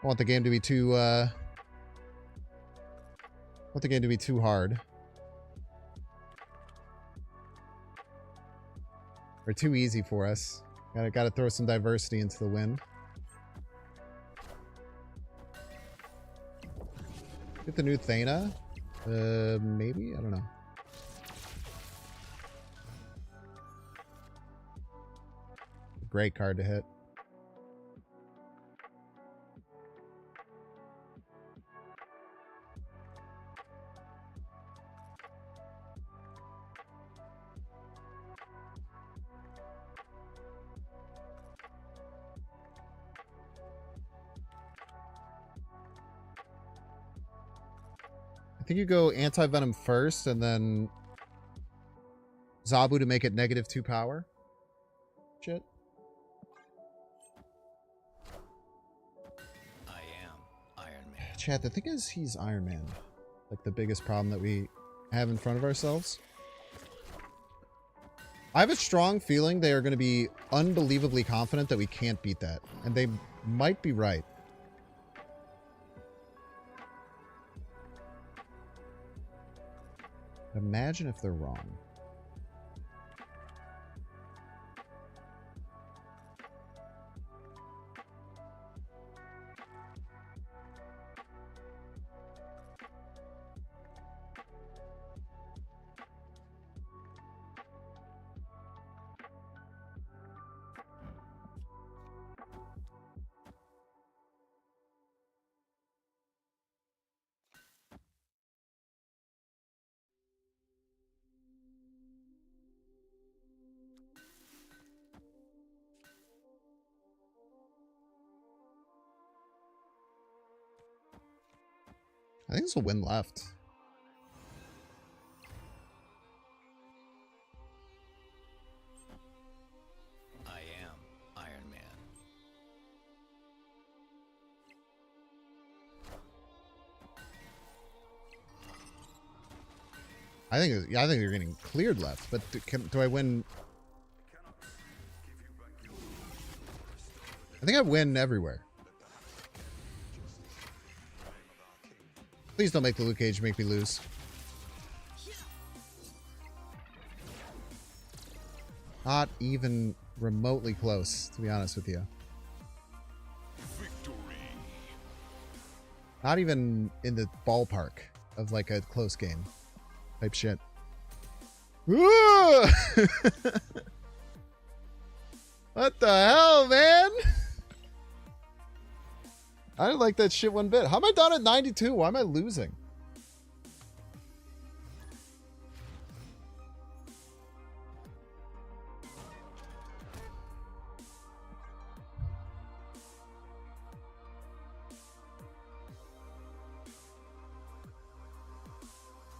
Speaker 1: I want the game to be too hard. Or too easy for us. Gotta throw some diversity into the win. Get the new Thana? Maybe? I don't know. Great card to hit. I think you go Anti-Venom first and then Zabu to make it -2 power. Shit.
Speaker 5: I am Iron Man.
Speaker 1: Chat, the thing is he's Iron Man. Like the biggest problem that we have in front of ourselves. I have a strong feeling they are going to be unbelievably confident that we can't beat that. And they might be right. Imagine if they're wrong. I think this will win left.
Speaker 5: I am Iron Man.
Speaker 1: I think you're getting cleared left, but do I win? I think I win everywhere. Please don't make the Luke Cage make me lose. Not even remotely close, to be honest with you.
Speaker 4: Victory.
Speaker 1: Not even in the ballpark of like a close game type shit. Ooh! What the hell, man? I didn't like that shit one bit. How am I down at 92? Why am I losing?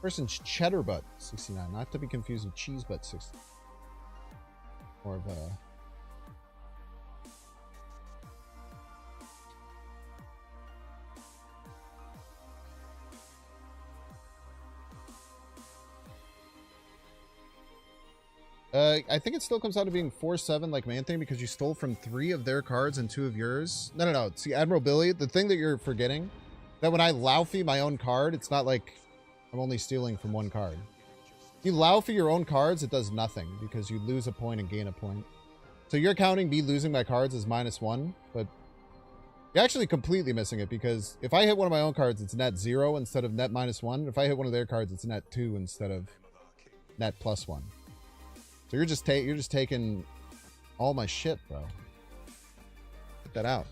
Speaker 1: Person's cheddar butt 69, not to be confused with cheese butt 60. More of a I think it still comes out to being 4-7 like Man Thing because you stole from 3 of their cards and 2 of yours. No. See, Admiral Billy, the thing that you're forgetting, that when I Laufey my own card, it's not like I'm only stealing from 1 card. If you Laufey your own cards, it does nothing because you lose a point and gain a point. So you're counting me losing my cards as -1, but you're actually completely missing it because if I hit one of my own cards, it's net 0 instead of net -1. If I hit one of their cards, it's net 2 instead of net +1. So you're just taking all my shit, bro. Get that out.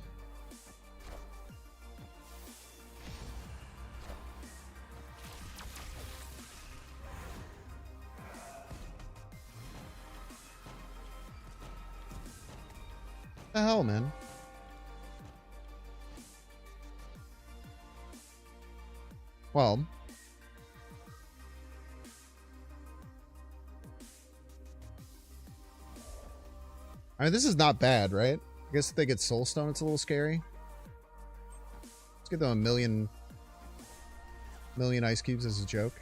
Speaker 1: What the hell, man? Well, I mean, this is not bad, right? I guess if they get Soulstone, it's a little scary. Let's get them a million ice cubes as a joke.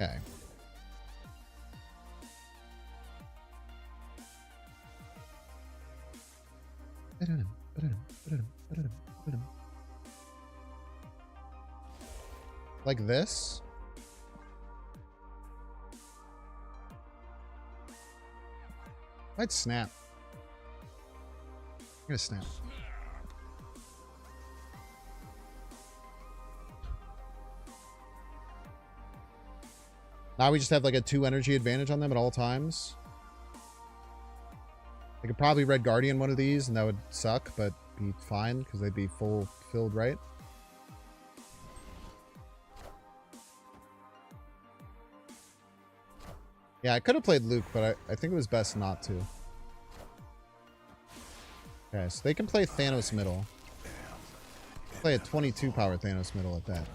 Speaker 1: Okay. Like this? Might snap. I'm gonna snap. Now we just have like a 2 energy advantage on them at all times. I could probably Red Guardian one of these and that would suck, but be fine because they'd be full filled, right? Yeah, I could have played Luke, but I think it was best not to. Okay, so they can play Thanos middle. Play a 22 power Thanos middle at that.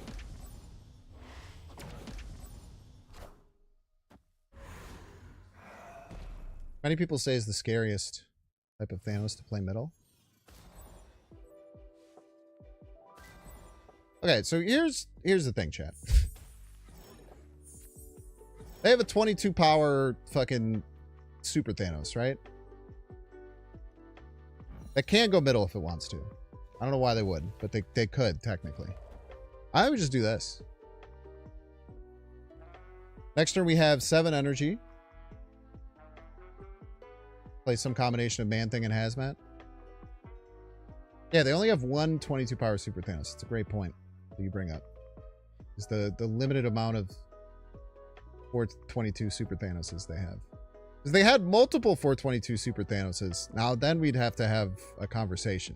Speaker 1: Many people say is the scariest type of Thanos to play middle. Okay, so here's the thing, chat. They have a 22 power fucking Super Thanos, right? That can go middle if it wants to. I don't know why they would, but they could, technically. I would just do this. Next turn we have 7 energy. Play some combination of Man-Thing and Hazmat. Yeah, they only have one 22 power Super Thanos. It's a great point that you bring up. It's the limited amount of 422 Super Thanoses they have. Because they had multiple 422 Super Thanoses. Now then we'd have to have a conversation.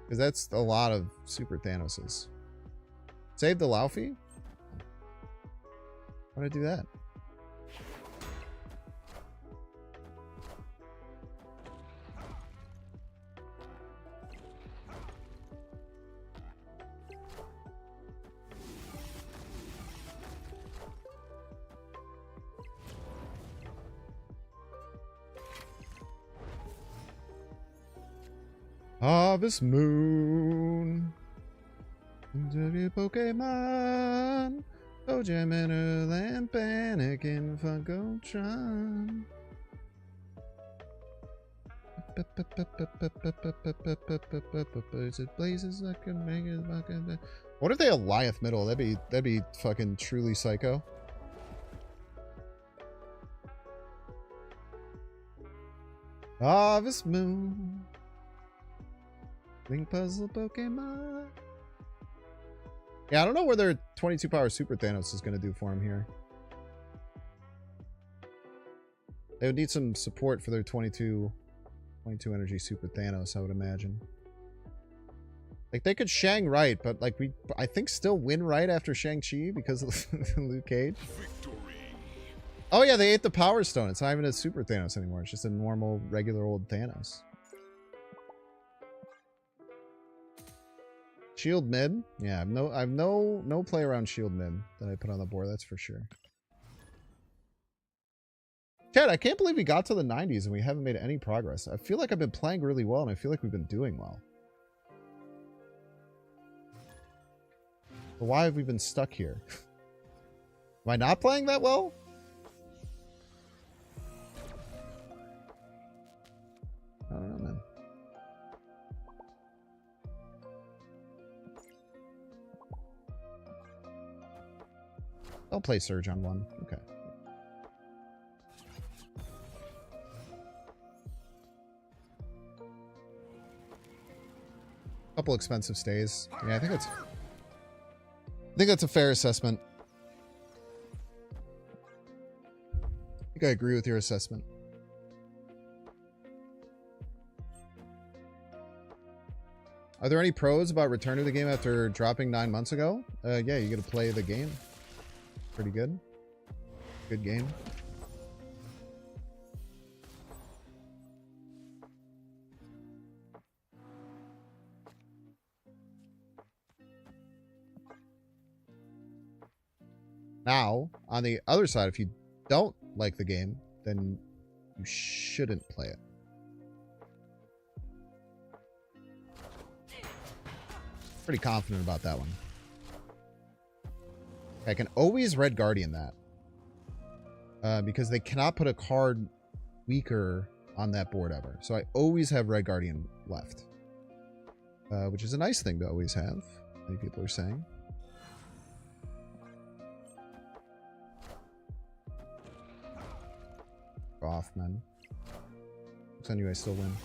Speaker 1: Because that's a lot of Super Thanoses. Save the Laufey? Why did I do that? Harvest Moon. Into Pokemon. Oh, Gemini, Panic, and Funkotron. Blazes like a mega. What if they Goliath middle? That'd be fucking truly psycho. Harvest Moon. Link Puzzle Pokemon. Yeah, I don't know where their 22 power Super Thanos is going to do for him here. They would need some support for their 22 energy Super Thanos, I would imagine. Like, they could Shang right, but like I think still win right after Shang-Chi because of Luke Cage.
Speaker 4: Victory.
Speaker 1: Oh yeah, they ate the Power Stone. It's not even a Super Thanos anymore. It's just a normal, regular old Thanos. Shield mid? Yeah, I've no play around shield mid that I put on the board, that's for sure. Chad, I can't believe we got to the 90s and we haven't made any progress. I feel like I've been playing really well and I feel like we've been doing well. But why have we been stuck here? Am I not playing that well? I don't know, man. I'll play Surge on one. Okay. Couple expensive stays. Yeah, I think that's a fair assessment. I think I agree with your assessment. Are there any pros about returning to the game after dropping 9 months ago? Yeah, you get to play the game. Pretty good. Good game. Now, on the other side, if you don't like the game, then you shouldn't play it. Pretty confident about that one. I can always Red Guardian that. Because they cannot put a card weaker on that board ever. So I always have Red Guardian left. Which is a nice thing to always have, many people are saying. Off, man. Looks on you, I still win.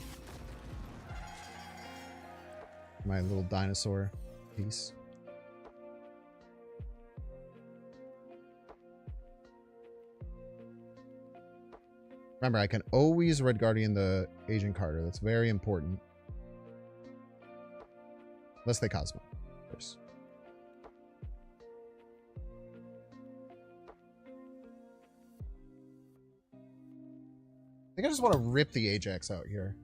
Speaker 1: My little dinosaur piece. Remember, I can always Red Guardian the Agent Carter. That's very important. Unless they Cosmo, of course. I think I just want to rip the Ajax out here.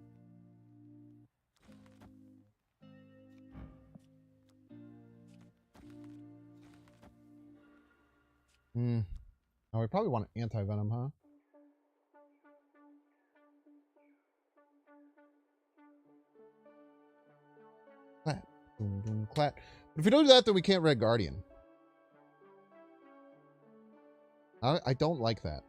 Speaker 1: Oh, we probably want an anti-venom, huh? Clat. Boom, boom, clat. But if we don't do that, then we can't Red Guardian. I don't like that.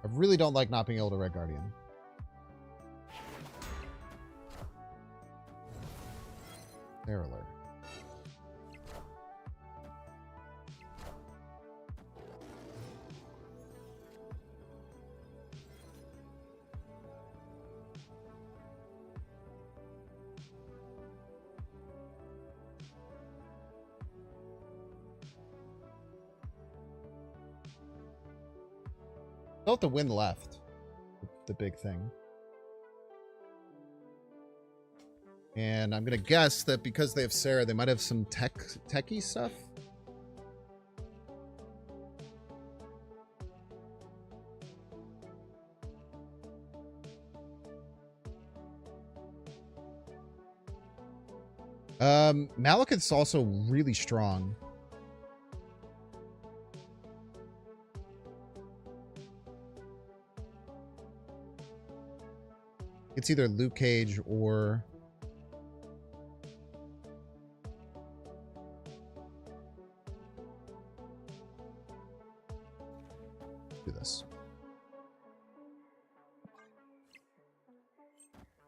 Speaker 1: I really don't like not being able to Red Guardian. Air alert. Still have to win left. The big thing. And I'm gonna guess that because they have Sarah, they might have some techie stuff. Malekith's also really strong. It's either Luke Cage or... do this.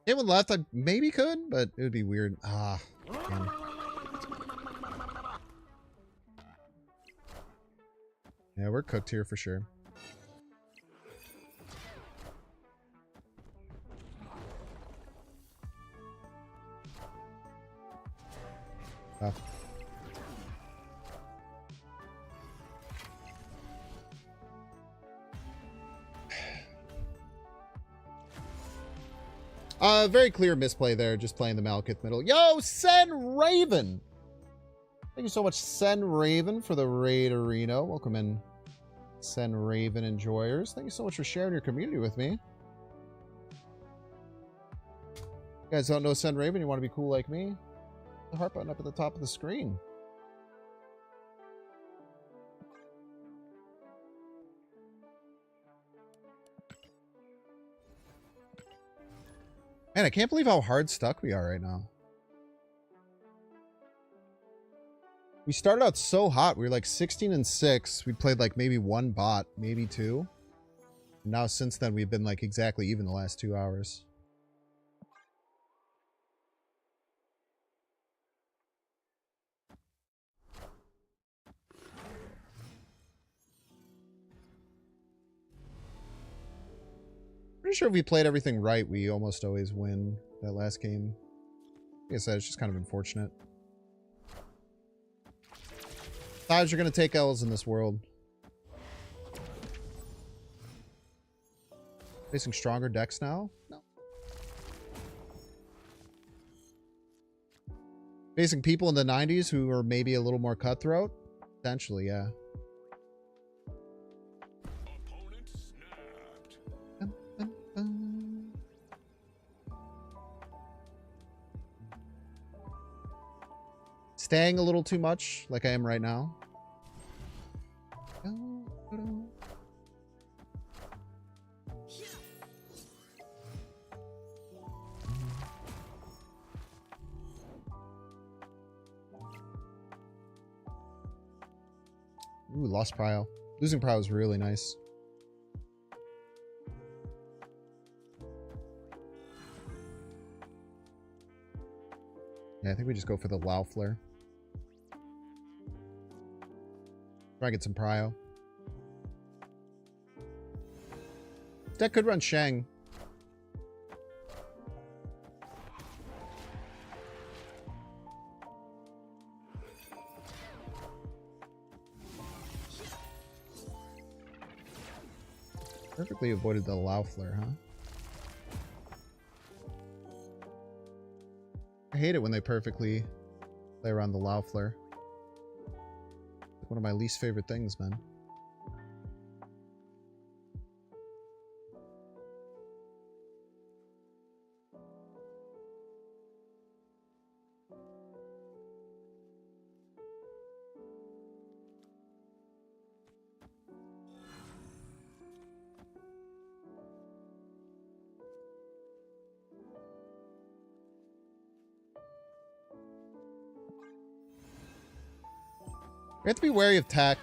Speaker 1: Anyone left? I maybe could, but it would be weird. Ah, man. Yeah, we're cooked here for sure. Oh. Very clear misplay there, just playing the Malekith middle. Yo, Sen Raven! Thank you so much, Sen Raven, for the raid arena. Welcome in, Sen Raven enjoyers. Thank you so much for sharing your community with me. You guys don't know Sen Raven, you want to be cool like me? The heart button up at the top of the screen. Man, I can't believe how hard stuck we are right now. We started out so hot. We were like 16-6. We played like maybe one bot, maybe two. And now since then, we've been like exactly even the last 2 hours. Pretty sure if we played everything right, we almost always win that last game. Like I said, it's just kind of unfortunate. Sometimes you're going to take L's in this world. Facing stronger decks now? No. Facing people in the 90s who are maybe a little more cutthroat? Potentially, yeah. Staying a little too much, like I am right now. Ooh, lost prio. Losing prio is really nice. Yeah, I think we just go for the Lao Flare. Try and get some prio. Deck could run Shang. Perfectly avoided the Lao Flare, huh? I hate it when they perfectly play around the Lao Flare. Like one of my least favorite things, man. We have to be wary of tech.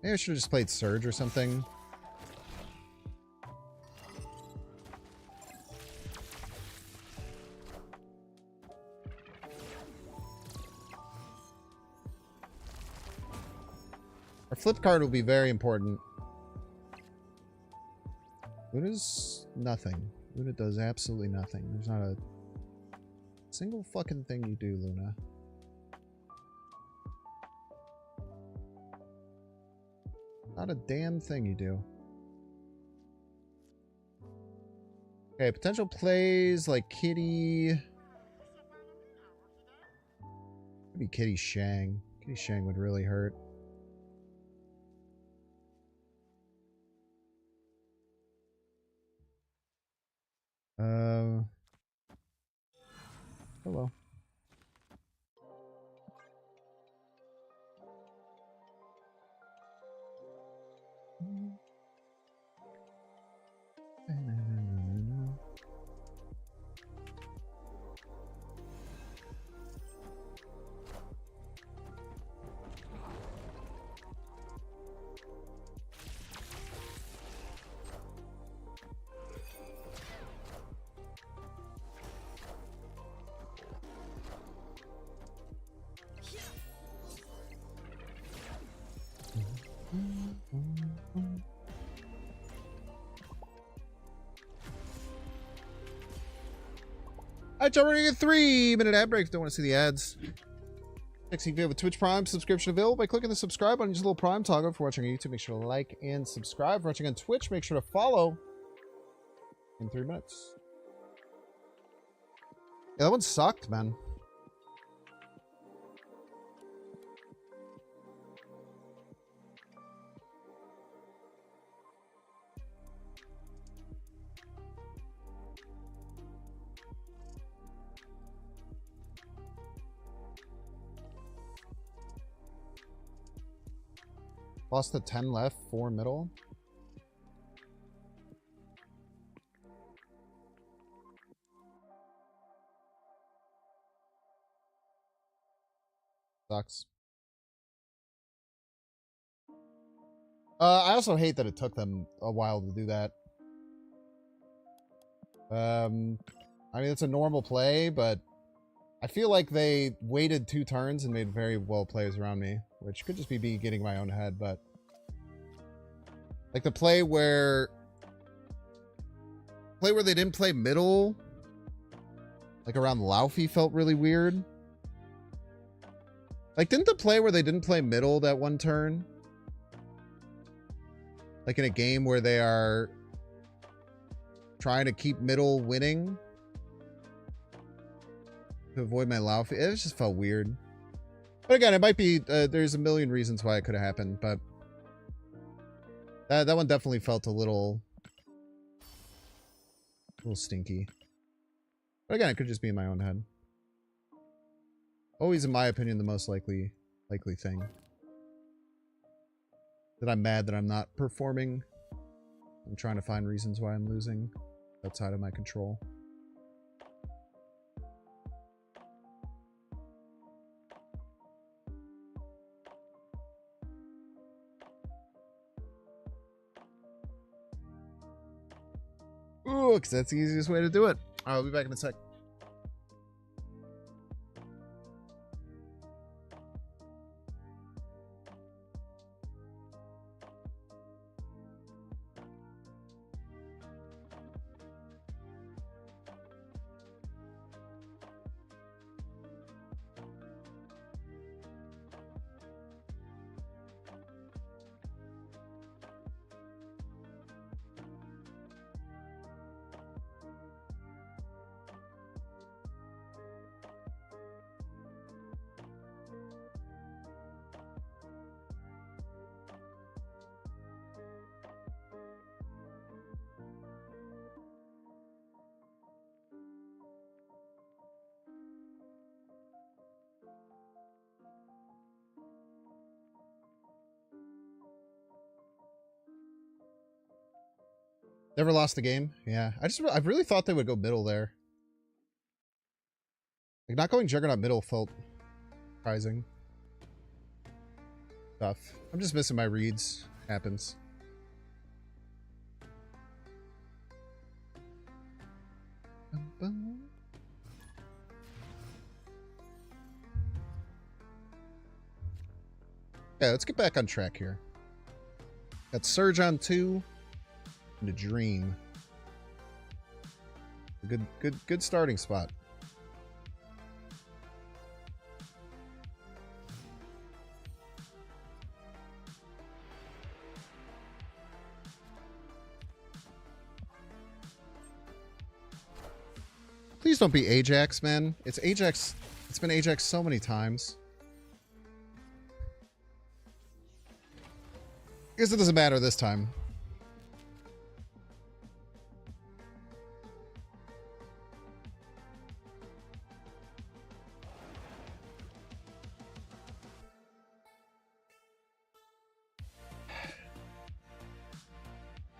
Speaker 1: Maybe I should have just played Surge or something. Our flip card will be very important. Luna's nothing. Luna does absolutely nothing. There's not a single fucking thing you do, Luna. Not a damn thing you do. Okay, potential plays like Kitty. Maybe Kitty Shang. Kitty Shang would really hurt. Hello. Alright, y'all, running a 3-minute ad break. Don't want to see the ads. Next, if you have a Twitch Prime subscription available by clicking the subscribe button. Use a little Prime toggle. For watching on YouTube, make sure to like and subscribe. For watching on Twitch, make sure to follow. in 3 minutes. Yeah, that one sucked, man. Lost to 10 left, 4 middle. Sucks. I also hate that it took them a while to do that. I mean, it's a normal play, but I feel like they waited 2 turns and made very well plays around me, which could just be me getting my own head, but like the play where they didn't play middle, like around Laufey, felt really weird. Like, didn't the play where they didn't play middle that one turn, like in a game where they are trying to keep middle winning to avoid my Laufey? It just felt weird. But again, it might be, there's a million reasons why it could have happened, but that one definitely felt a little stinky. But again, it could just be in my own head. Always, in my opinion, the most likely thing. That I'm mad that I'm not performing. I'm trying to find reasons why I'm losing outside of my control. Ooh, because that's the easiest way to do it. I'll be back in a sec. Never lost the game. Yeah, I really thought they would go middle there. Like, not going Juggernaut middle felt surprising. Tough. I'm just missing my reads. Happens. Okay, let's get back on track here. Got Surge on 2. A dream. A good starting spot. Please don't be Ajax, man. It's Ajax. It's been Ajax so many times. I guess it doesn't matter this time.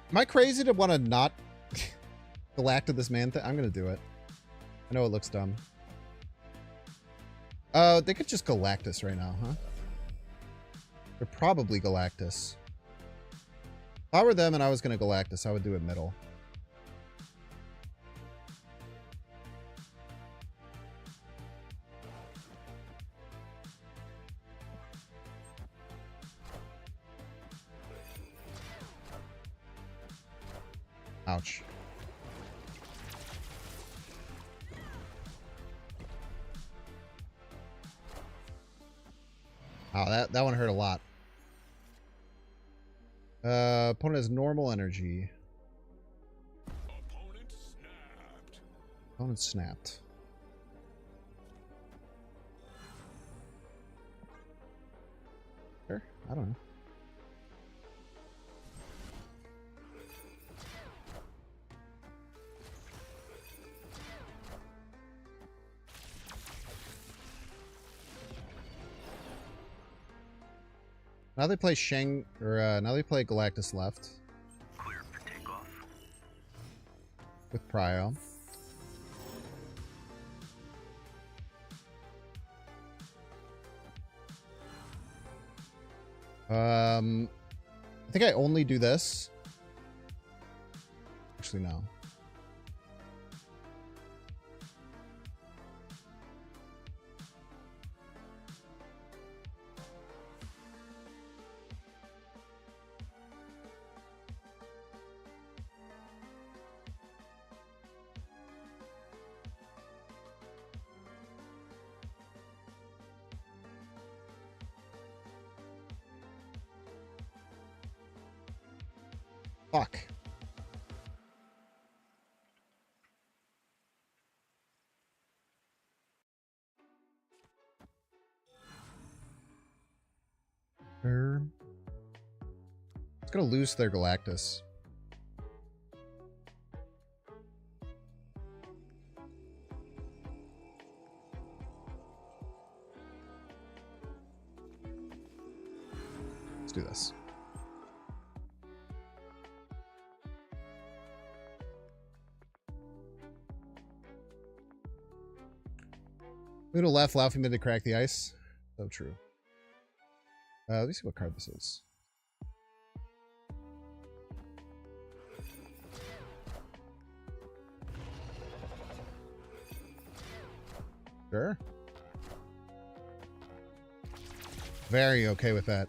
Speaker 1: Am I crazy to want to not Galacta this man thing? I'm going to do it. I know it looks dumb. They could just Galactus right now, huh? They're probably Galactus. If I were them and I was going to Galactus, I would do it middle. Ouch. Oh, that one hurt a lot. Opponent has normal energy.
Speaker 4: Opponent
Speaker 1: Opponent snapped. Sure, I don't know. Now they play now they play Galactus left.
Speaker 5: Clear for takeoff.
Speaker 1: With Prio. I think I only do this. Actually, no. Fuck. It's gonna lose their Galactus. Let's do this. Move to left, Laufey mid to crack the ice. So true. Let me see what card this is. Sure. Very okay with that.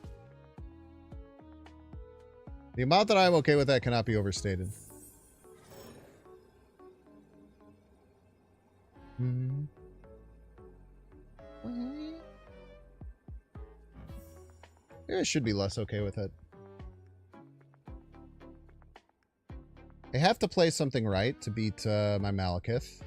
Speaker 1: The amount that I'm okay with that cannot be overstated. Maybe I should be less okay with it. I have to play something right to beat my Malekith.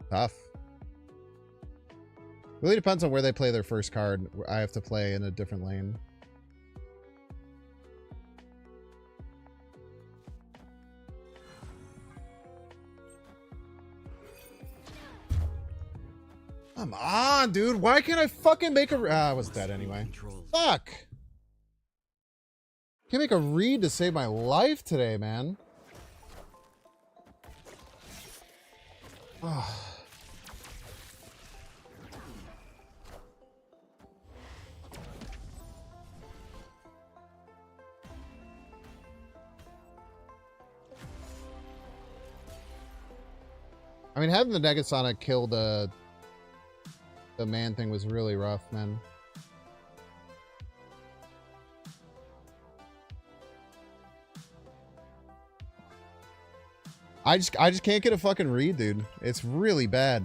Speaker 1: Tough. Really depends on where they play their first card. I have to play in a different lane. Come on, dude. Why can't I fucking make a... I was dead anyway. Fuck. Can't make a read to save my life today, man. Oh. I mean, having the Negasonic kill the man thing was really rough, man. I just can't get a fucking read, dude. It's really bad.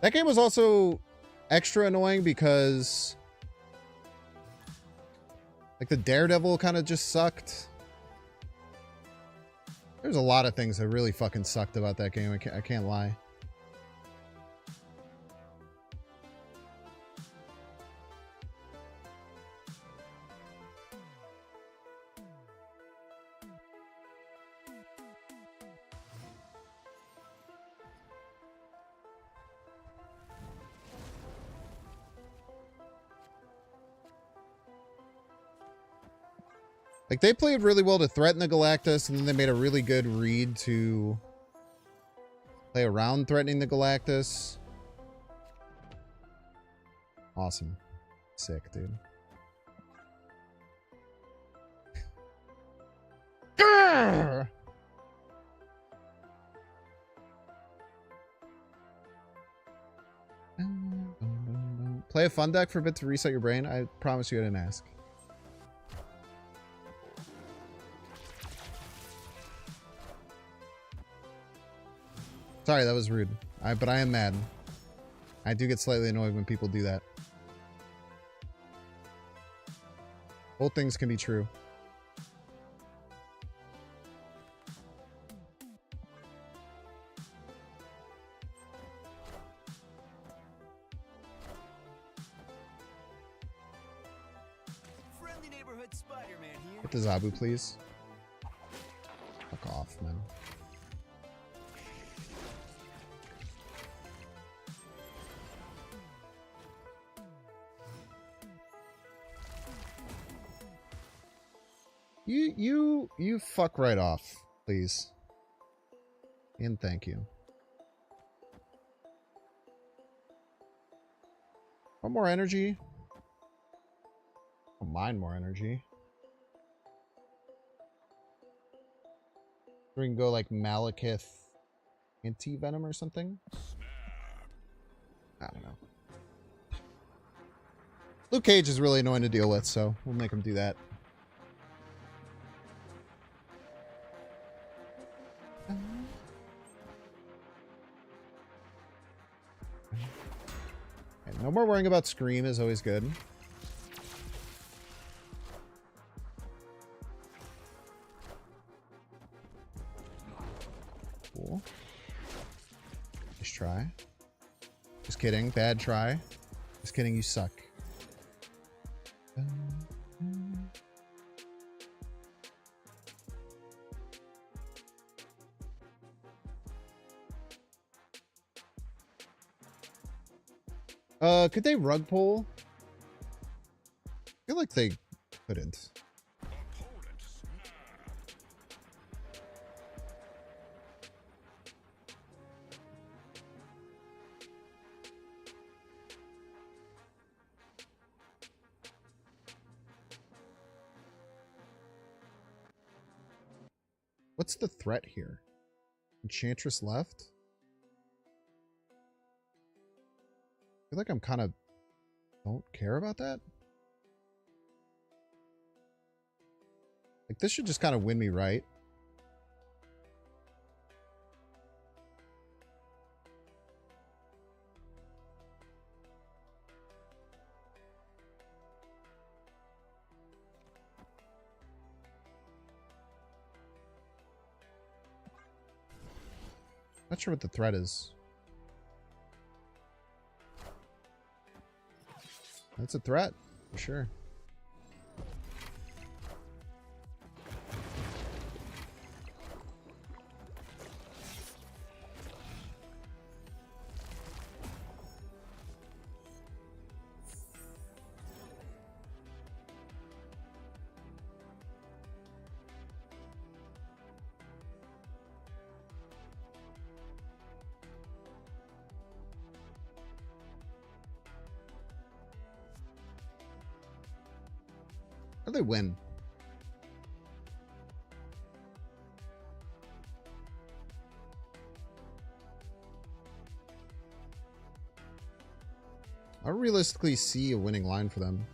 Speaker 1: That game was also extra annoying because like the Daredevil kind of just sucked. There's a lot of things that really fucking sucked about that game. I can't lie. Like, they played really well to threaten the Galactus, and then they made a really good read to play around threatening the Galactus. Awesome. Sick, dude. Play a fun deck for a bit to reset your brain. I promise you I didn't ask. Sorry, that was rude. But I am mad. I do get slightly annoyed when people do that. Both things can be true.
Speaker 5: Friendly neighborhood Spider-Man here.
Speaker 1: Get the Zabu, please. Fuck off, man. You fuck right off, please. And thank you. One more energy. I'll mine more energy. We can go like Malekith anti-venom or something. I don't know. Luke Cage is really annoying to deal with, so we'll make him do that. Okay, no more worrying about Scream is always good. Cool. Nice try. Just kidding. Bad try. Just kidding. You suck. Could they rug pull? I feel like they couldn't. What's the threat here? Enchantress left? I feel like I'm kind of don't care about that. Like, this should just kind of win me, right? Not sure what the threat is. That's a threat, for sure. How do they win? I don't realistically see a winning line for them.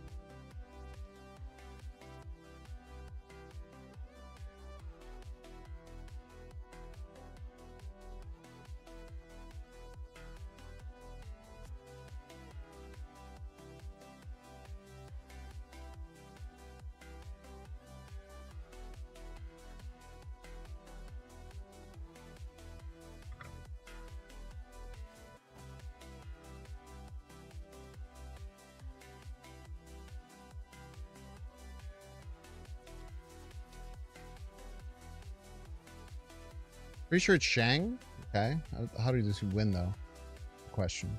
Speaker 1: Pretty sure it's Shang. Okay. How do this win, though? Question.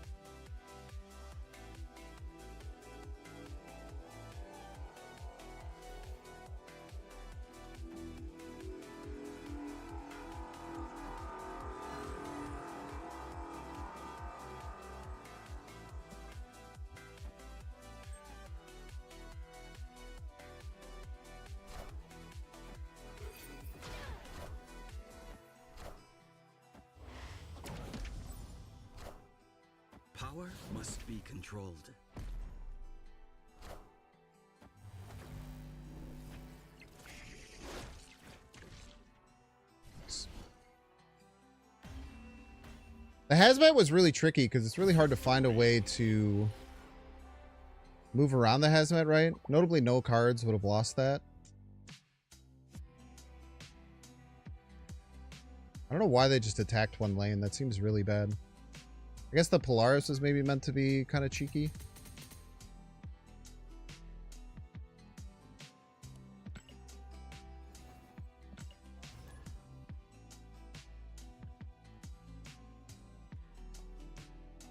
Speaker 6: power must be controlled.
Speaker 1: The hazmat was really tricky because it's really hard to find a way to move around the hazmat, right? Notably, no cards would have lost that. I don't know why they just attacked one lane. That seems really bad. I guess the Polaris was maybe meant to be kind of cheeky.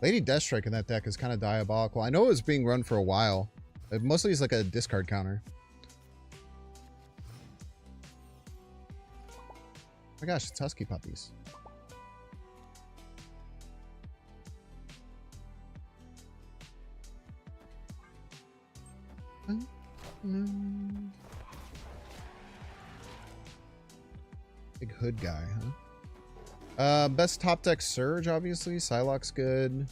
Speaker 1: Lady Deathstrike in that deck is kind of diabolical. I know it was being run for a while. It mostly is like a discard counter. Oh my gosh, it's Husky Puppies. Big hood guy, huh? Best top deck Surge, obviously. Psylocke's good.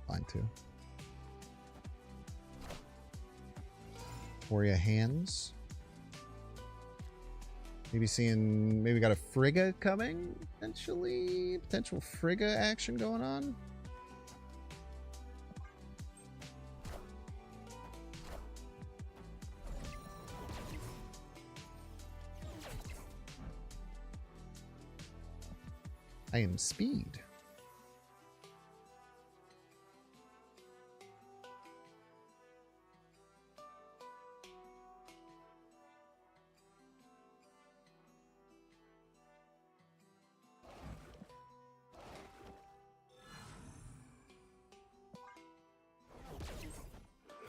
Speaker 1: Fine, too. Warrior Hands. Maybe got a Frigga coming, potentially. Potential Frigga action going on. I am Speed.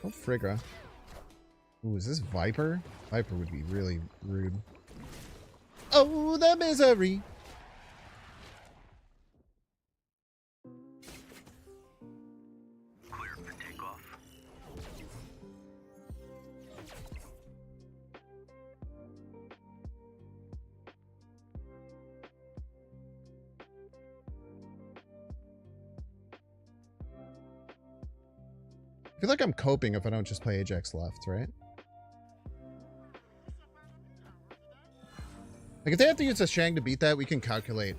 Speaker 1: Oh, Frigga. Ooh, is this Viper? Viper would be really rude. Oh, the misery.
Speaker 6: Clear for takeoff.
Speaker 1: I feel like I'm coping if I don't just play Ajax left, right? Like, if they have to use a Shang to beat that, we can calculate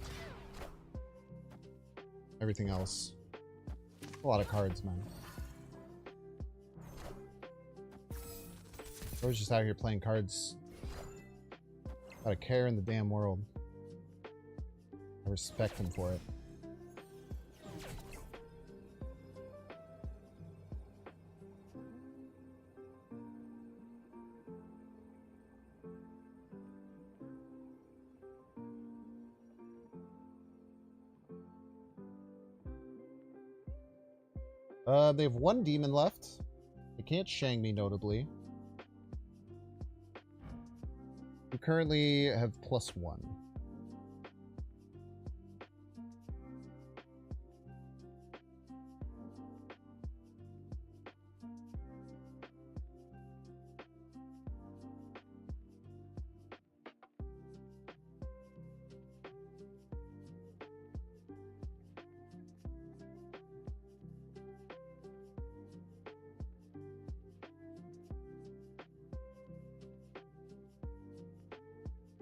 Speaker 1: everything else. A lot of cards, man. I was just out here playing cards. Not a care in the damn world. I respect him for it. They have one demon left. They can't Shang me, notably. We currently have +1.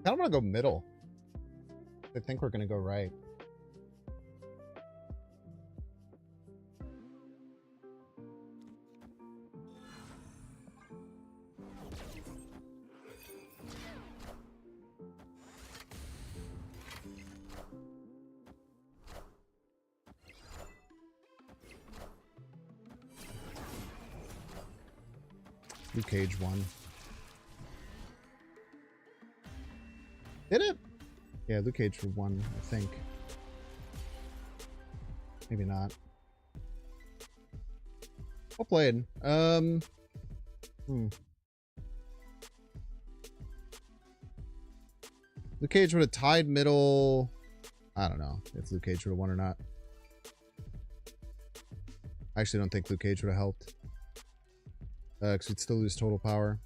Speaker 1: I don't want to go middle. I think we're going to go right. Luke Cage won. Did it? Yeah, Luke Cage won, I think. Maybe not. Well played. Luke Cage would have tied middle. I don't know if Luke Cage would have won or not. I actually don't think Luke Cage would have helped. Because we'd still lose total power.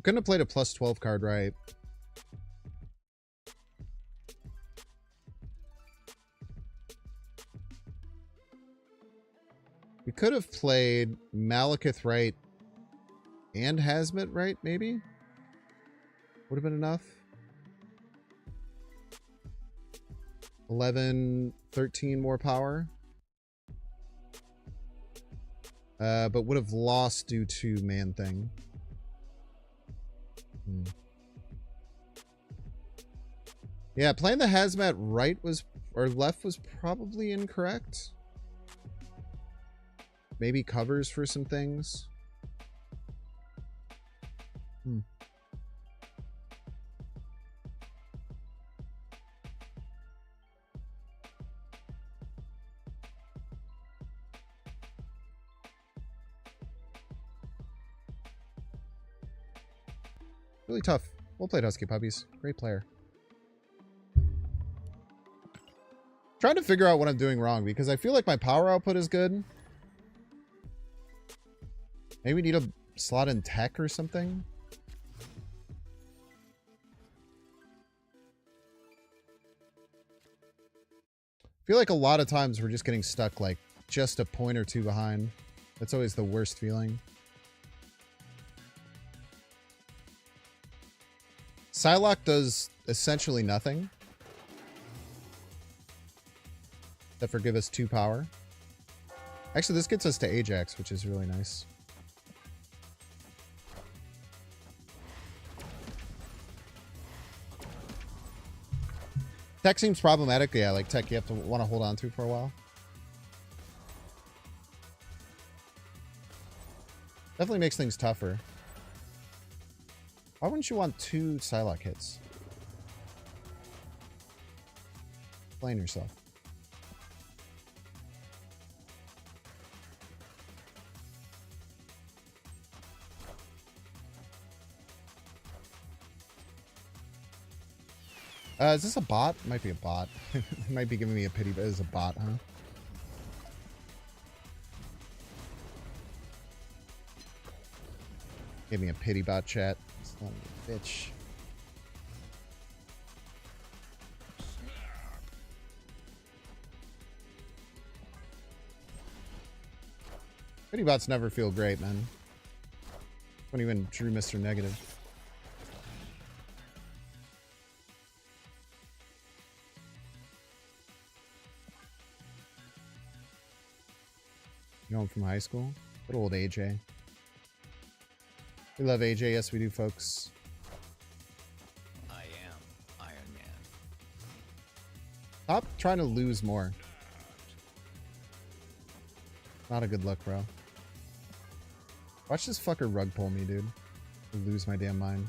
Speaker 1: couldn't have played a plus 12 card right. We could have played Malekith right and Hazmat right, maybe? Would have been enough. 11, 13 more power. But would have lost due to Man Thing. Yeah, playing the Hazmat right was, or left was probably incorrect. Maybe covers for some things. Really tough. Well played, Husky Puppies. Great player. Trying to figure out what I'm doing wrong because I feel like my power output is good. Maybe we need a slot in tech or something. I feel like a lot of times we're just getting stuck like just a point or two behind. That's always the worst feeling. Psylocke does essentially nothing. Except for give us 2 power. Actually, this gets us to Ajax, which is really nice. Tech seems problematic. Yeah, like tech you have to want to hold on to for a while. Definitely makes things tougher. Why wouldn't you want 2 Psylocke hits? Explain yourself. Is this a bot? Might be a bot. It might be giving me a pity, but it's a bot, huh? Give me a pity bot, chat. Son of a bitch. Pity bots never feel great, man. Don't even drew Mr. Negative. You know him from high school? Good old AJ. We love AJ. Yes, we do, folks.
Speaker 6: I am Iron Man.
Speaker 1: Stop trying to lose more. Not a good look, bro. Watch this fucker rug pull me, dude. I'll lose my damn mind.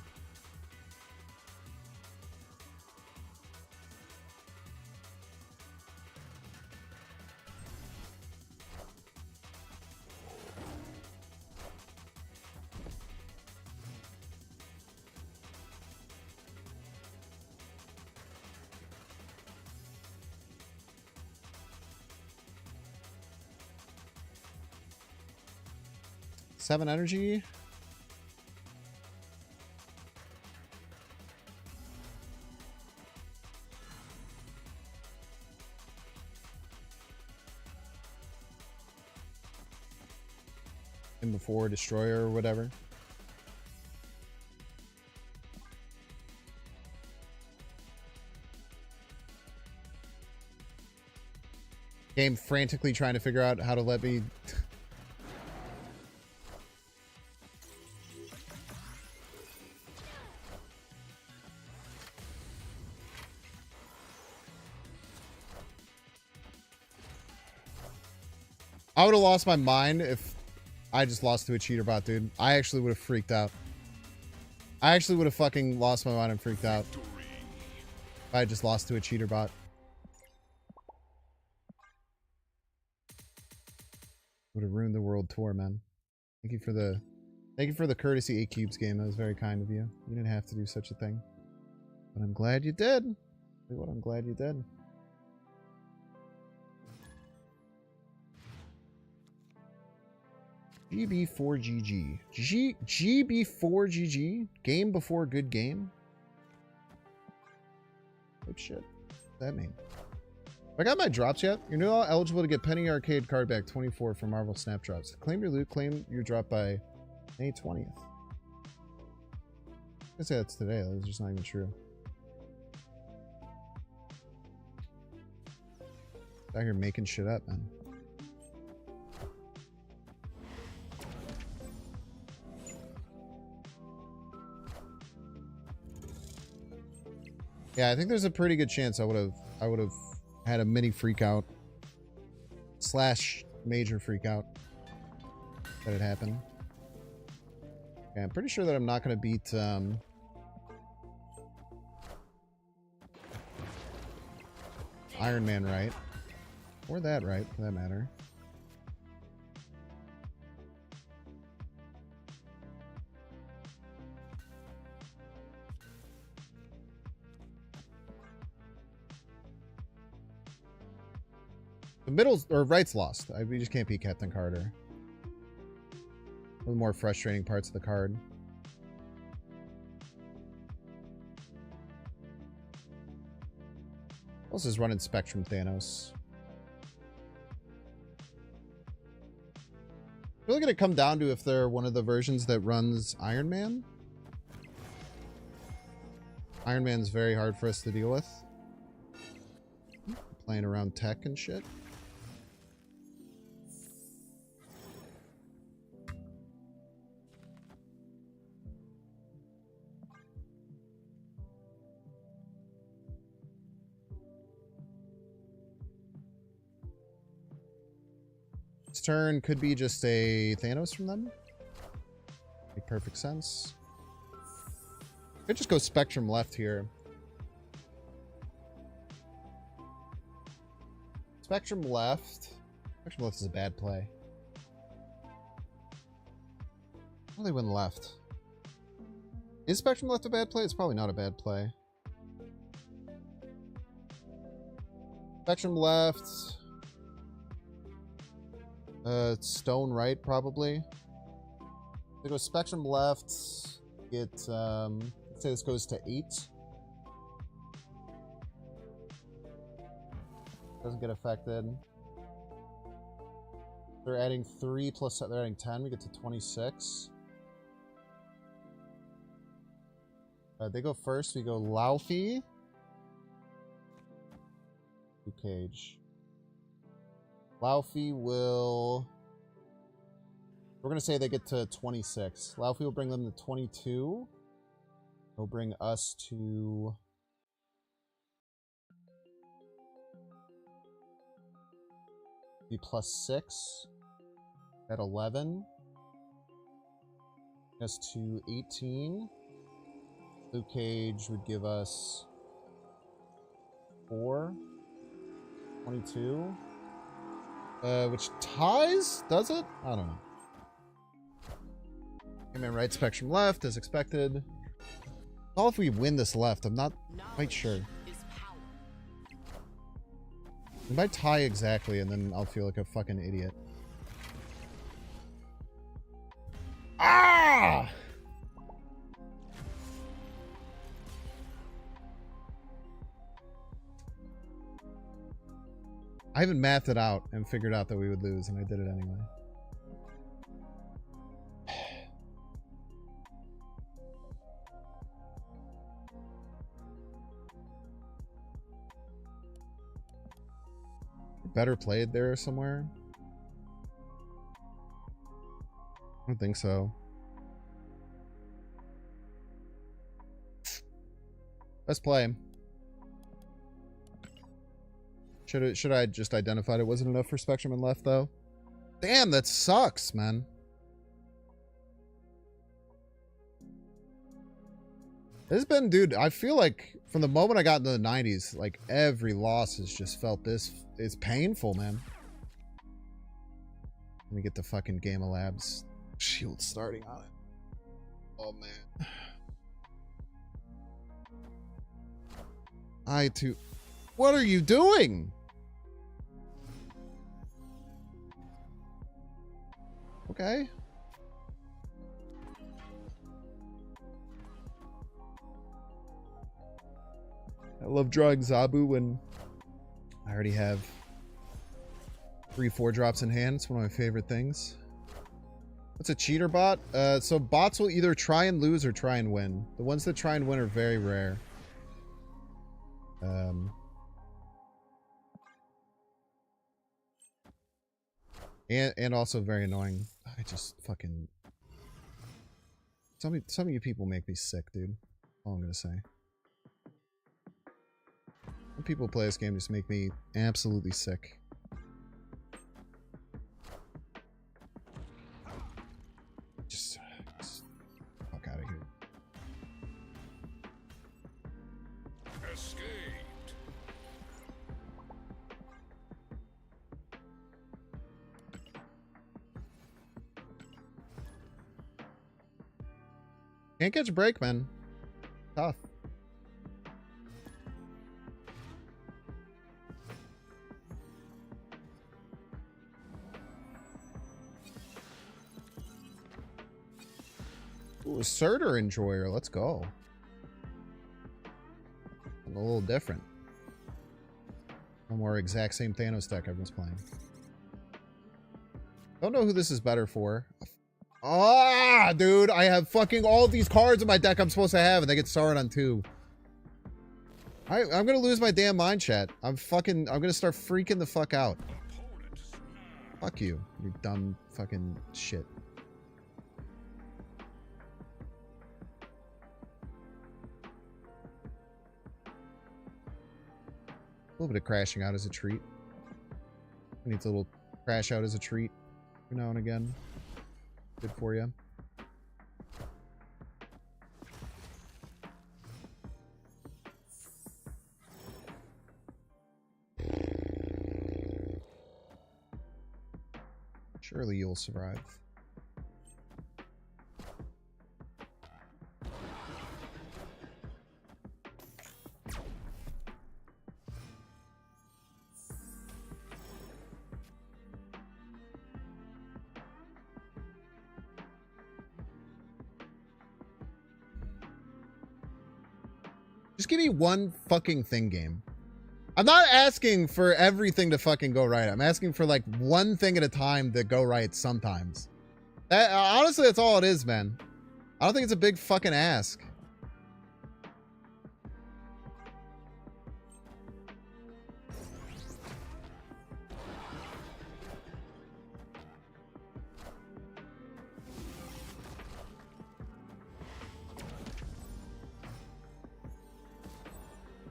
Speaker 1: Seven energy. And before destroyer or whatever. Game frantically trying to figure out how to let me I would have lost my mind if I just lost to a cheater bot, dude. I actually would have freaked out. I actually would have fucking lost my mind and freaked out. If I just lost to a cheater bot. Would have ruined the world tour, man. Thank you for the courtesy 8 cubes game. That was very kind of you. You didn't have to do such a thing. But I'm glad you did. Tell you what, I'm glad you did. GB4GG. GB4GG? Game before good game? Type shit. What's that mean? Have I got my drops yet? You're now eligible to get Penny Arcade card back 24 for Marvel Snap Drops. Claim your loot, claim your drop by May 20th. I say that's today, that's just not even true. Out here making shit up, man. Yeah, I think there's a pretty good chance I would have had a mini freak out / major freak out that had happened. Okay, I'm pretty sure that I'm not going to beat Iron Man right, or that right for that matter. The middle's or right's lost. We just can't beat Captain Carter. One of the more frustrating parts of the card. What else is running Spectrum Thanos? We're really gonna come down to if they're one of the versions that runs Iron Man. Iron Man's very hard for us to deal with. Playing around tech and shit. Turn could be just a Thanos from them. Make perfect sense. Could just go Spectrum left here. Spectrum left. Spectrum left is a bad play. Why do they win left? Is Spectrum left a bad play? It's probably not a bad play. Spectrum left. Stone right, probably. They go Spectrum left. Get, let's say this goes to 8. Doesn't get affected. They're adding 3 plus, they're adding 10. We get to 26. They go first. We go Laufey. Cage. Laufey will... We're going to say they get to 26. Laufey will bring them to 22. He'll bring us to... be plus 6. At 11. Us to 18. Luke Cage would give us 4. 22. Which ties? Does it? I don't know. Came in right, Spectrum left, as expected. All if we win this left, I'm not quite sure. We might tie exactly, and then I'll feel like a fucking idiot. Ah! I haven't mathed it out and figured out that we would lose, and I did it anyway. Better played there somewhere? I don't think so. Let's play. Should I just identified it wasn't enough for Spectrum and left, though? Damn, that sucks, man. This has been, dude, I feel like from the moment I got into the 90s, like every loss has just felt this. It's painful, man. Let me get the fucking Gamma Labs shield starting on it. Oh, man. What are you doing? Okay. I love drawing Zabu when I already have 3-4 drops in hand. It's one of my favorite things. What's a cheater bot? So bots will either try and lose or try and win. The ones that try and win are very rare. And also very annoying. I just fucking... Some of you people make me sick, dude. All I'm gonna say. Some people play this game just make me absolutely sick. Just fuck out of here.
Speaker 4: Escaped.
Speaker 1: Can't catch a break, man. Tough. Ooh, Surtur Enjoyer. Let's go. A little different. No more exact same Thanos deck everyone's playing. Don't know who this is better for. Ah, dude, I have fucking all these cards in my deck I'm supposed to have, and they get starred on 2. I'm gonna lose my damn mind, chat. I'm gonna start freaking the fuck out. Fuck you, you dumb fucking shit. A little bit of crashing out as a treat. Needs a little crash out as a treat every now and again. Good for you. Surely you'll survive. Just give me one fucking thing game. I'm not asking for everything to fucking go right. I'm asking for like one thing at a time to go right sometimes. Honestly, that's all it is, man. I don't think it's a big fucking ask.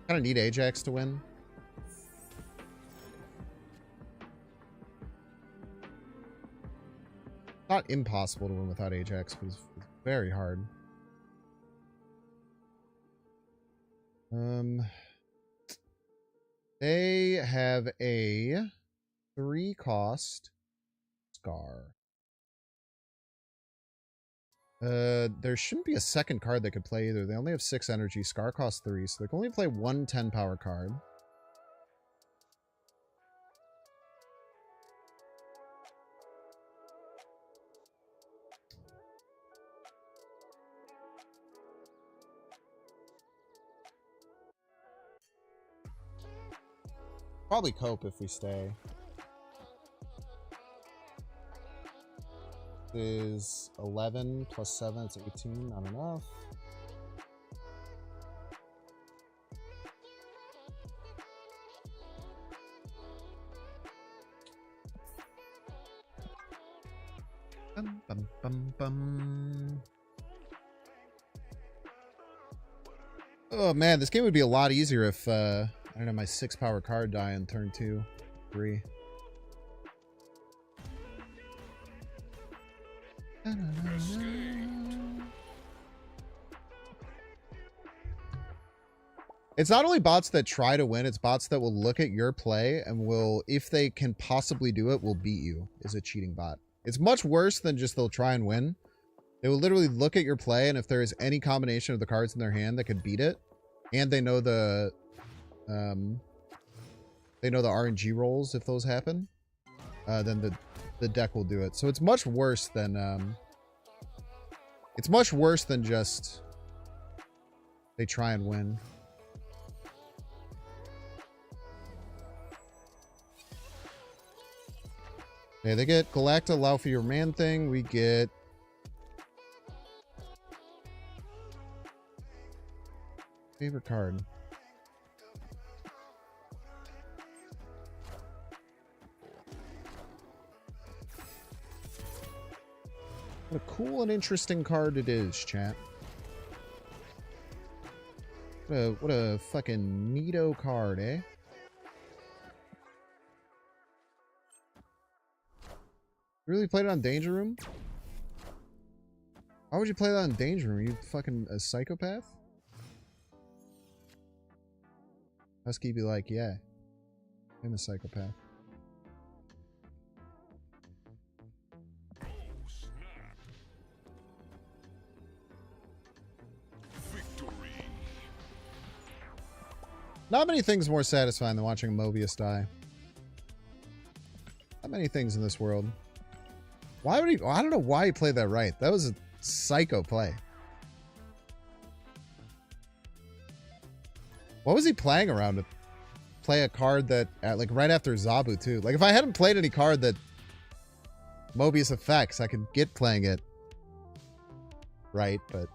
Speaker 1: Kind of need Ajax to win. Not impossible to win without Ajax, but it's very hard. They have a 3-cost Scar. There shouldn't be a second card they could play either. They only have 6 energy. Scar costs 3, so they can only play 1 10-power card. Probably cope if we stay. Is 11 plus 7, it's 18, not enough. Bum, bum, bum, bum. Oh man, this game would be a lot easier if I don't have my 6-power card die on turn 2, 3. It's not only bots that try to win, it's bots that will look at your play and will, if they can possibly do it, will beat you, is a cheating bot. It's much worse than just they'll try and win. They will literally look at your play, and if there is any combination of the cards in their hand that could beat it, and they know the RNG rolls if those happen, then the deck will do it. So it's much worse than it's much worse than just they try and win. Okay, they get Galacta, allow for your man thing. We get favorite card. What a cool and interesting card it is, chat. What a fucking neato card, eh? You really played it on Danger Room? Why would you play that on Danger Room? Are you fucking a psychopath? Husky be like, yeah, I'm a psychopath. Not many things more satisfying than watching Mobius die. Not many things in this world. Why would he? I don't know why he played that right. That was a psycho play. What was he playing around to play a card that, like, right after Zabu, too? Like, if I hadn't played any card that Mobius affects, I could get playing it right, but...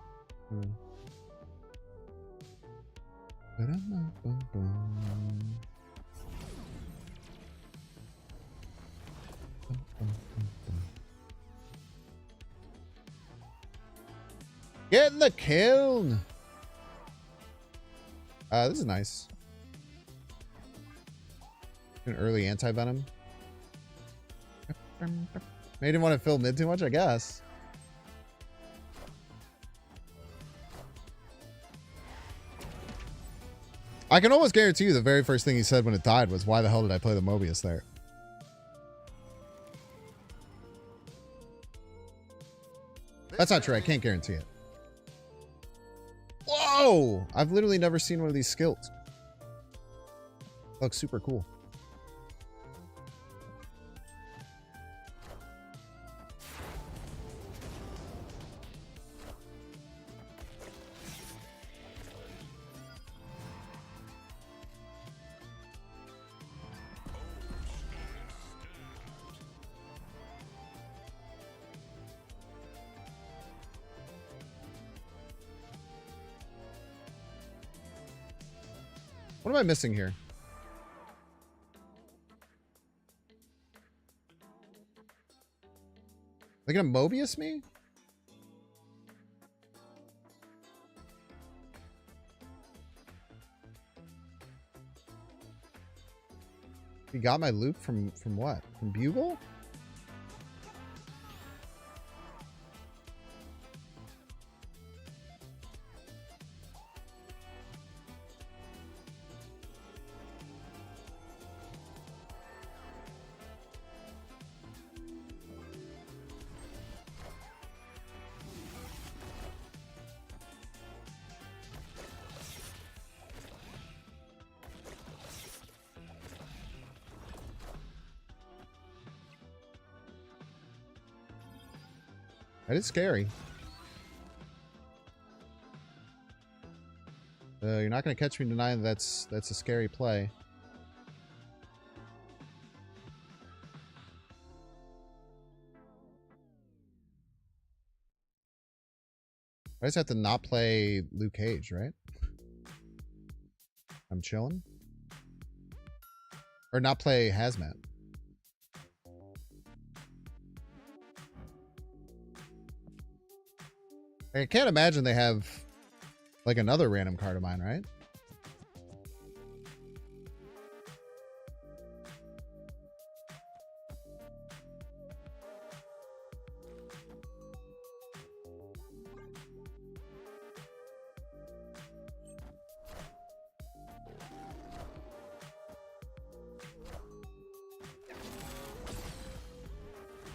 Speaker 1: Get in the kiln! This is nice. An early anti-venom. Made him want to fill mid too much, I guess. I can almost guarantee you the very first thing he said when it died was, why the hell did I play the Mobius there? That's not true. I can't guarantee it. Whoa! I've literally never seen one of these skills. Looks super cool. What am I missing here? They gonna Mobius me? You got my loop from what? From Bugle? That is scary. You're not going to catch me denying that's a scary play. I just have to not play Luke Cage, right? I'm chilling. Or not play Hazmat. I can't imagine they have like another random card of mine, right?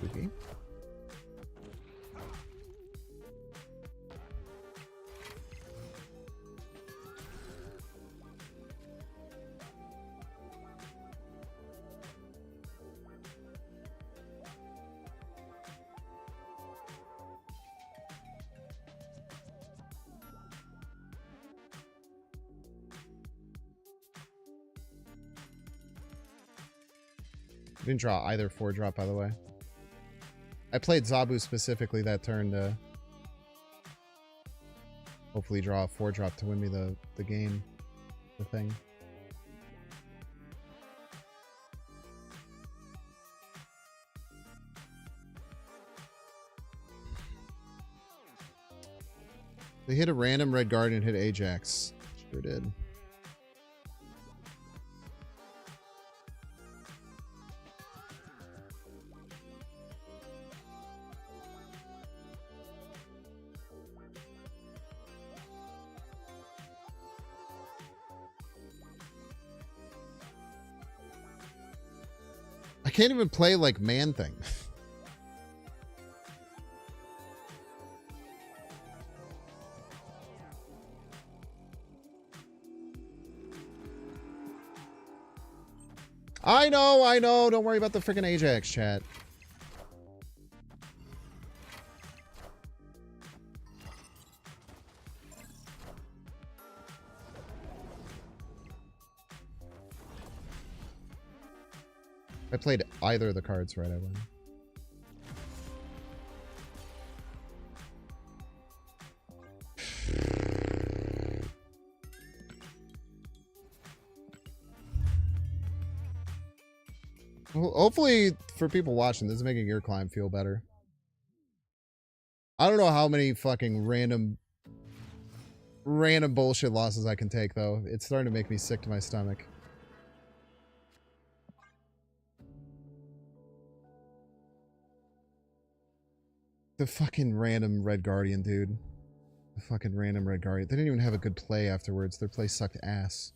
Speaker 1: Okay. Didn't draw either 4-drop, by the way. I played Zabu specifically that turn to hopefully draw a 4-drop to win me the game, the thing. They hit a random Red Guardian, hit Ajax. Sure did. I can't even play like Man Thing. I know. Don't worry about the freaking Ajax, chat. I played either of the cards right, I win. Well, hopefully, for people watching, this is making your climb feel better. I don't know how many fucking random bullshit losses I can take, though. It's starting to make me sick to my stomach. The fucking random Red Guardian, dude. The fucking random Red Guardian. They didn't even have a good play afterwards. Their play sucked ass.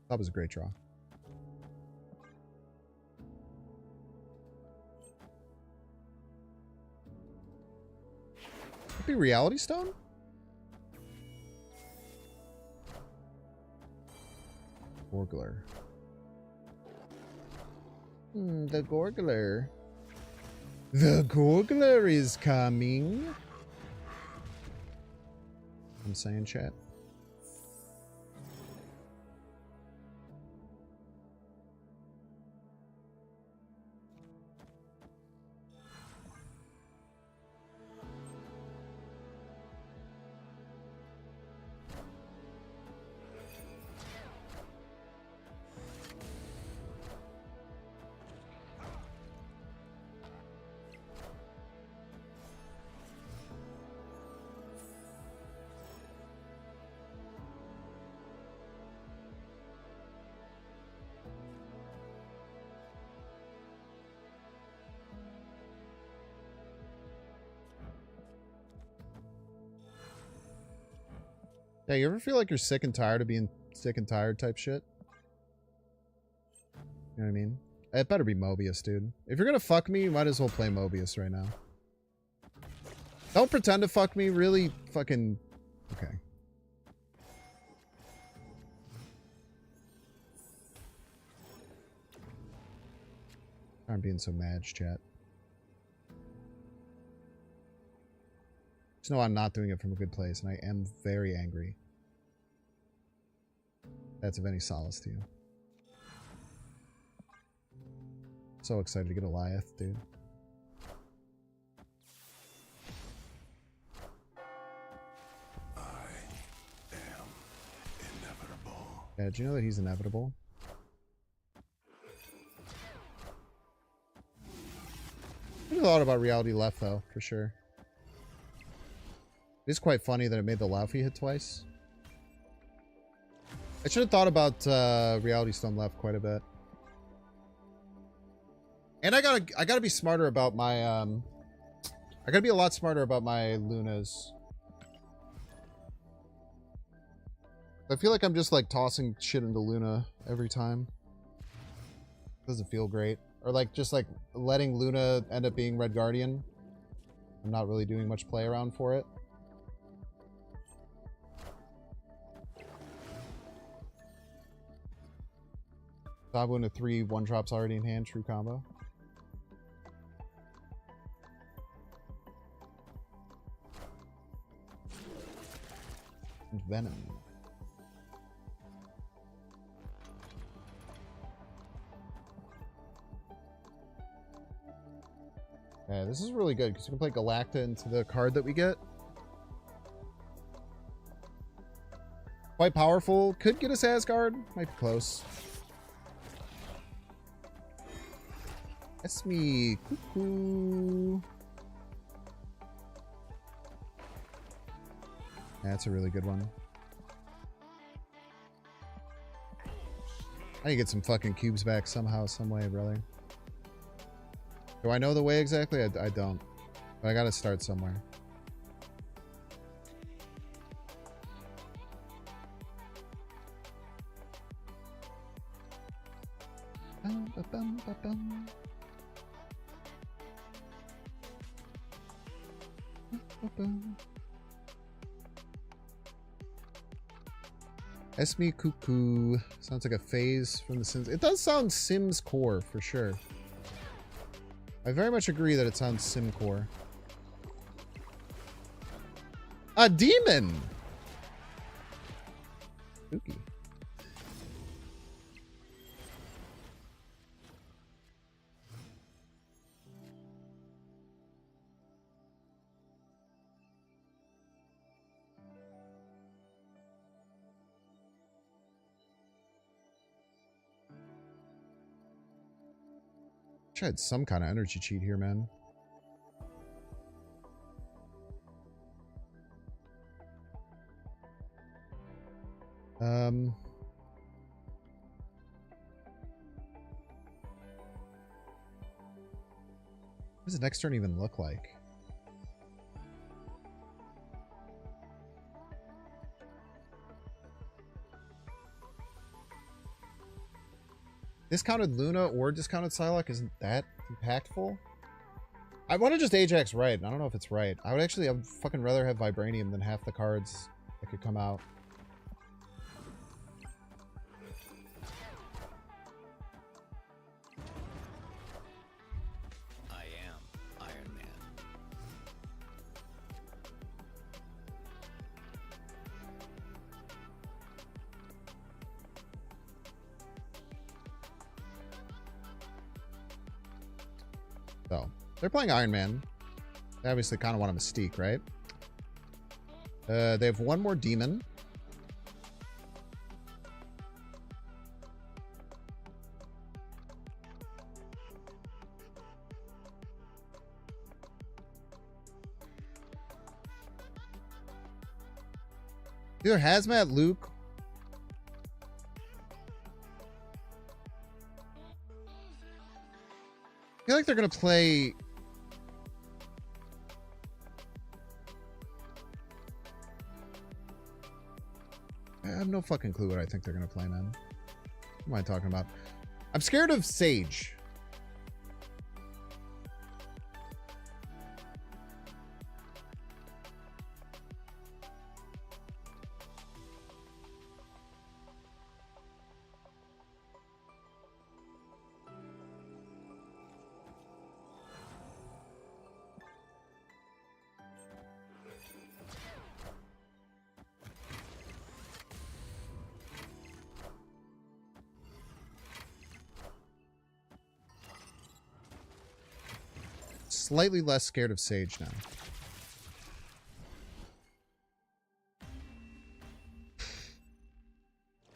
Speaker 1: That was a great draw. Could be Reality Stone? Gorgler. The Gorgler. The Gorgler is coming. I'm saying, chat. Yeah, you ever feel like you're sick and tired of being sick and tired type shit? You know what I mean? It better be Mobius, dude. If you're gonna fuck me, you might as well play Mobius right now. Don't pretend to fuck me, really fucking... Okay. I'm being so mad, chat. Just know I'm not doing it from a good place, and I am very angry. That's of any solace to you. So excited to get a Goliath, dude.
Speaker 4: I am inevitable.
Speaker 1: Yeah, did you know that he's inevitable? There's a lot about reality left, though, for sure. It is quite funny that it made the Laufey hit twice. I should have thought about Reality Stone left quite a bit. And I gotta be smarter about my I gotta be a lot smarter about my Lunas. I feel like I'm just like tossing shit into Luna every time. Doesn't feel great. Or like just like letting Luna end up being Red Guardian. I'm not really doing much play around for it. Sabu into 3 1-drops already in hand. True combo. And Venom. Yeah, this is really good because you can play Galacta into the card that we get. Quite powerful. Could get us Asgard. Might be close. Esme Cuckoo. That's a really good one. I need to get some fucking cubes back somehow, some way, brother. Do I know the way exactly? I don't. But I gotta start somewhere. Bum, ba, bum, ba, bum. Ba, bum. Esme Cuckoo. Sounds like a phase from The Sims. It does sound Sims core for sure. I very much agree that it sounds sim core. A demon! Spooky. I had some kind of energy cheat here, man. What does the next turn even look like? Discounted Luna or discounted Psylocke isn't that impactful? I want to just Ajax right, and I don't know if it's right. I would fucking rather have Vibranium than half the cards that could come out.
Speaker 6: I am Iron Man.
Speaker 1: So, they're playing Iron Man. They obviously kind of want a Mystique, right? They have one more Demon. Either Hazmat, Luke. I feel like they're going to play... I have no fucking clue what I think they're going to play, man. What am I talking about? I'm scared of Sage. Slightly less scared of Sage now.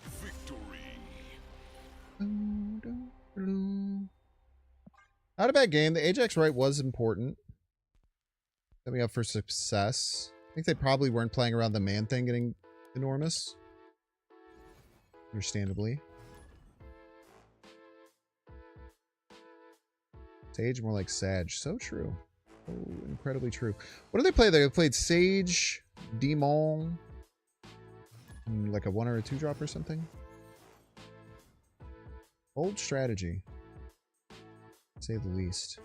Speaker 4: Victory.
Speaker 1: Not a bad game. The Ajax right was important. Set me up for success. I think they probably weren't playing around the man thing getting enormous. Understandably. Sage, more like Sag. So true. So incredibly true. What did they play? They played Sage, Demon, like a 1 or a 2 drop or something. Bold strategy, to say the least.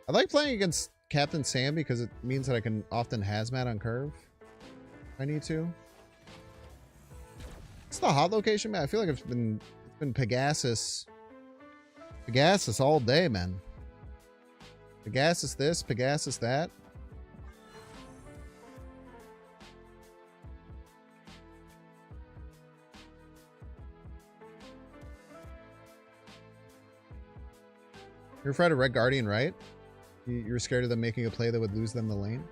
Speaker 1: I like playing against Captain Sam because it means that I can often hazmat on curve if I need to. It's the hot location, man. I feel like it's been Pegasus. Pegasus all day, man. Pegasus this, Pegasus that. You're afraid of Red Guardian, right? You're scared of them making a play that would lose them the lane?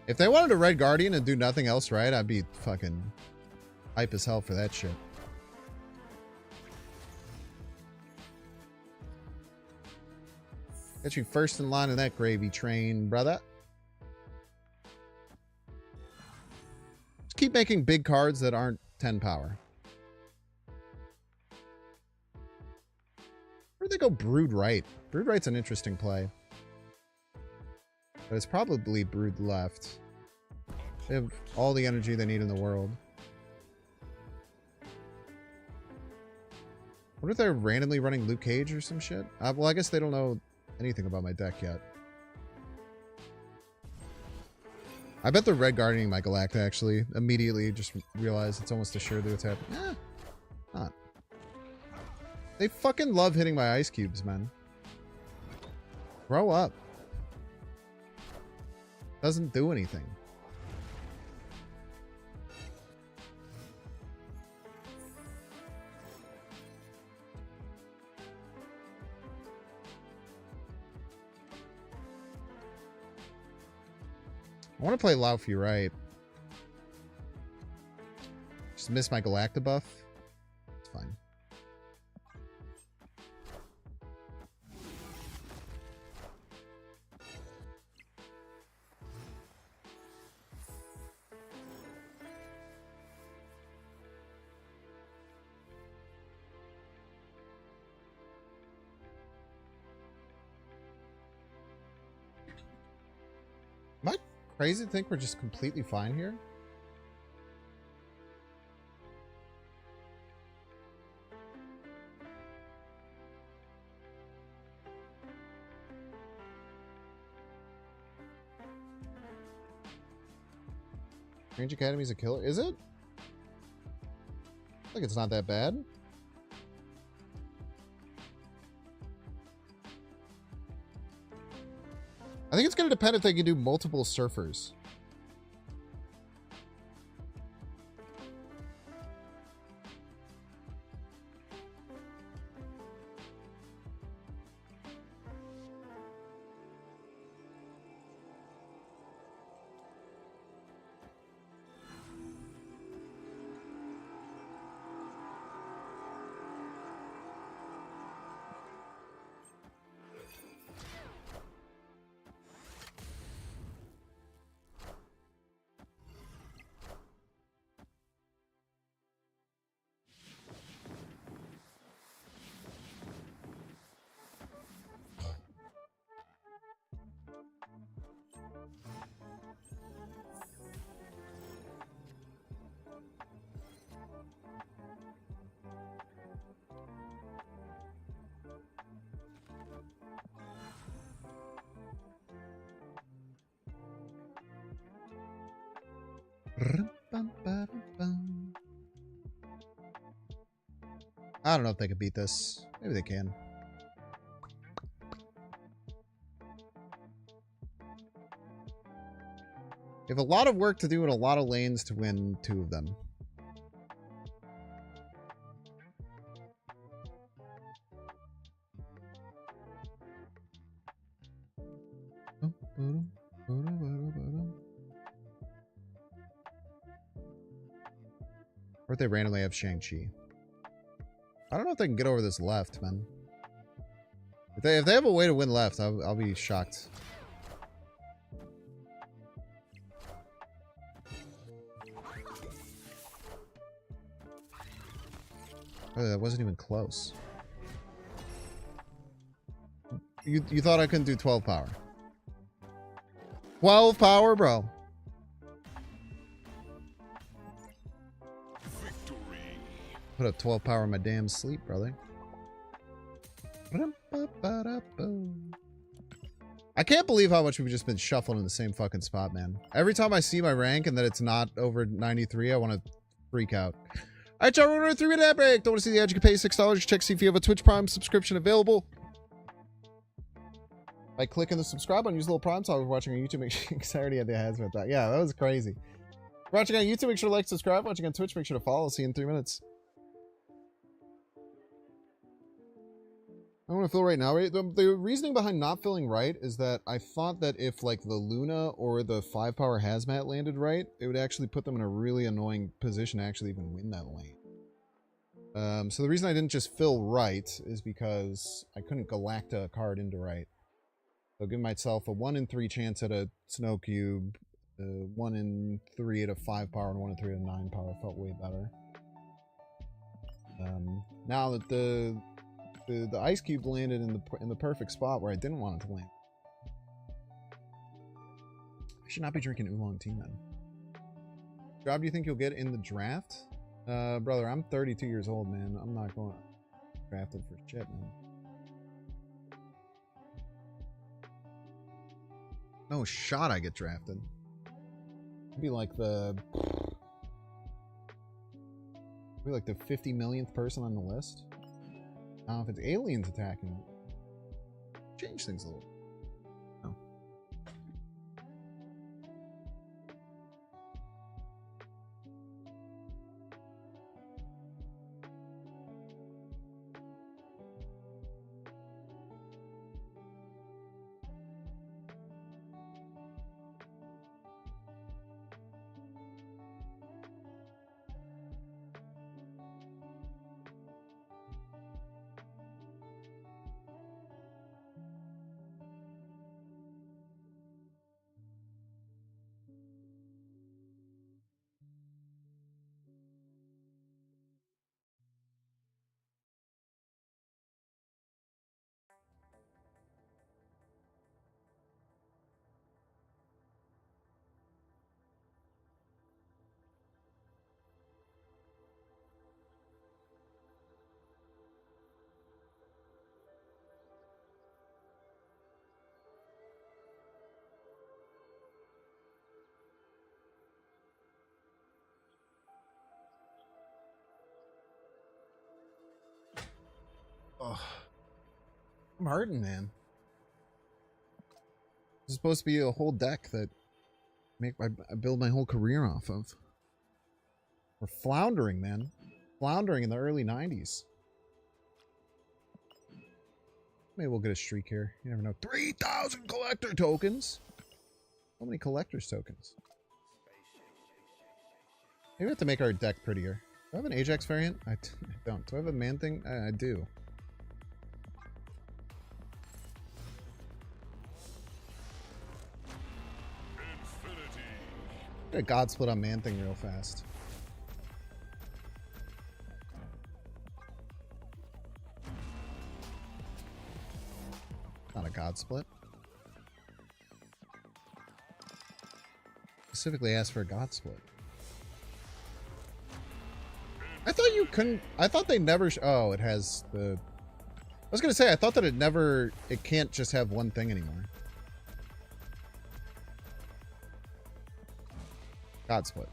Speaker 1: If they wanted a Red Guardian and do nothing else right, I'd be fucking hype as hell for that shit. Get you first in line in that gravy train, brother. Just keep making big cards that aren't 10 power. Where'd they go Brood Right? Brood Right's an interesting play. But it's probably Brood left. They have all the energy they need in the world. What if they're randomly running Luke Cage or some shit? Well, I guess they don't know anything about my deck yet. I bet they're Red Guardianing my Galacta, actually. Immediately just realized it's almost assured that it's happening. Eh, not. They fucking love hitting my ice cubes, man. Grow up. Doesn't do anything. I want to play Laufey right. Just miss my Galacta buff. It's fine. Am I crazy to think we're just completely fine here? Strange Academy's a killer. Is it? I think it's not that bad. I think it's going to depend if they can do multiple surfers. I don't know if they can beat this. Maybe they can. They have a lot of work to do and a lot of lanes to win 2 of them. Or if they randomly have Shang-Chi. I don't know if they can get over this left, man. If they have a way to win left, I'll be shocked. Oh, that wasn't even close. You thought I couldn't do 12 power? 12 power, bro. Put up 12 power in my damn sleep, brother. I I can't believe how much we've just been shuffling in the same fucking spot, man. Every time I see my rank and that it's not over 93, I want to freak out. All right, y'all, we're going to 3-minute ad break. Don't want to see the ad? You can pay $6. Check see if you have a Twitch Prime subscription available. By clicking the subscribe button, use the little prime so if you're watching on YouTube. Make sure I already had the ads with that. Yeah, that was crazy. If you're watching on YouTube, make sure to like, subscribe. Watching on Twitch, make sure to follow. See you in 3 minutes. I want to fill right now. The reasoning behind not filling right is that I thought that if like the Luna or the 5-power hazmat landed right, it would actually put them in a really annoying position to actually even win that lane. So the reason I didn't just fill right is because I couldn't Galacta a card into right. So give myself a 1 in 3 chance at a Snow Cube, 1 in 3 at a 5-power, and 1 in 3 at a 9-power felt way better. Now that the Ice Cube landed in the perfect spot where I didn't want it to land. I should not be drinking oolong tea, man. Job do you think you'll get in the draft? Brother, I'm 32 years old, man. I'm not going drafted for shit, man. No shot I get drafted. I'd be like the 50 millionth person on the list. If it's aliens attacking, change things a little. No. Oh, I'm hurting, man. This is supposed to be a whole deck that I build my whole career off of. We're floundering, man. Floundering in the early 90s. Maybe we'll get a streak here. You never know. 3,000 collector tokens. How many collector's tokens? Maybe we have to make our deck prettier. Do I have an Ajax variant? I don't. Do I have a man thing? I do. Get a God Split on Man Thing real fast. Not a God Split. Specifically asked for a God Split. I thought you couldn't. I thought they never. Oh, it has the. I was gonna say I thought that it never. It can't just have one thing anymore. God Split.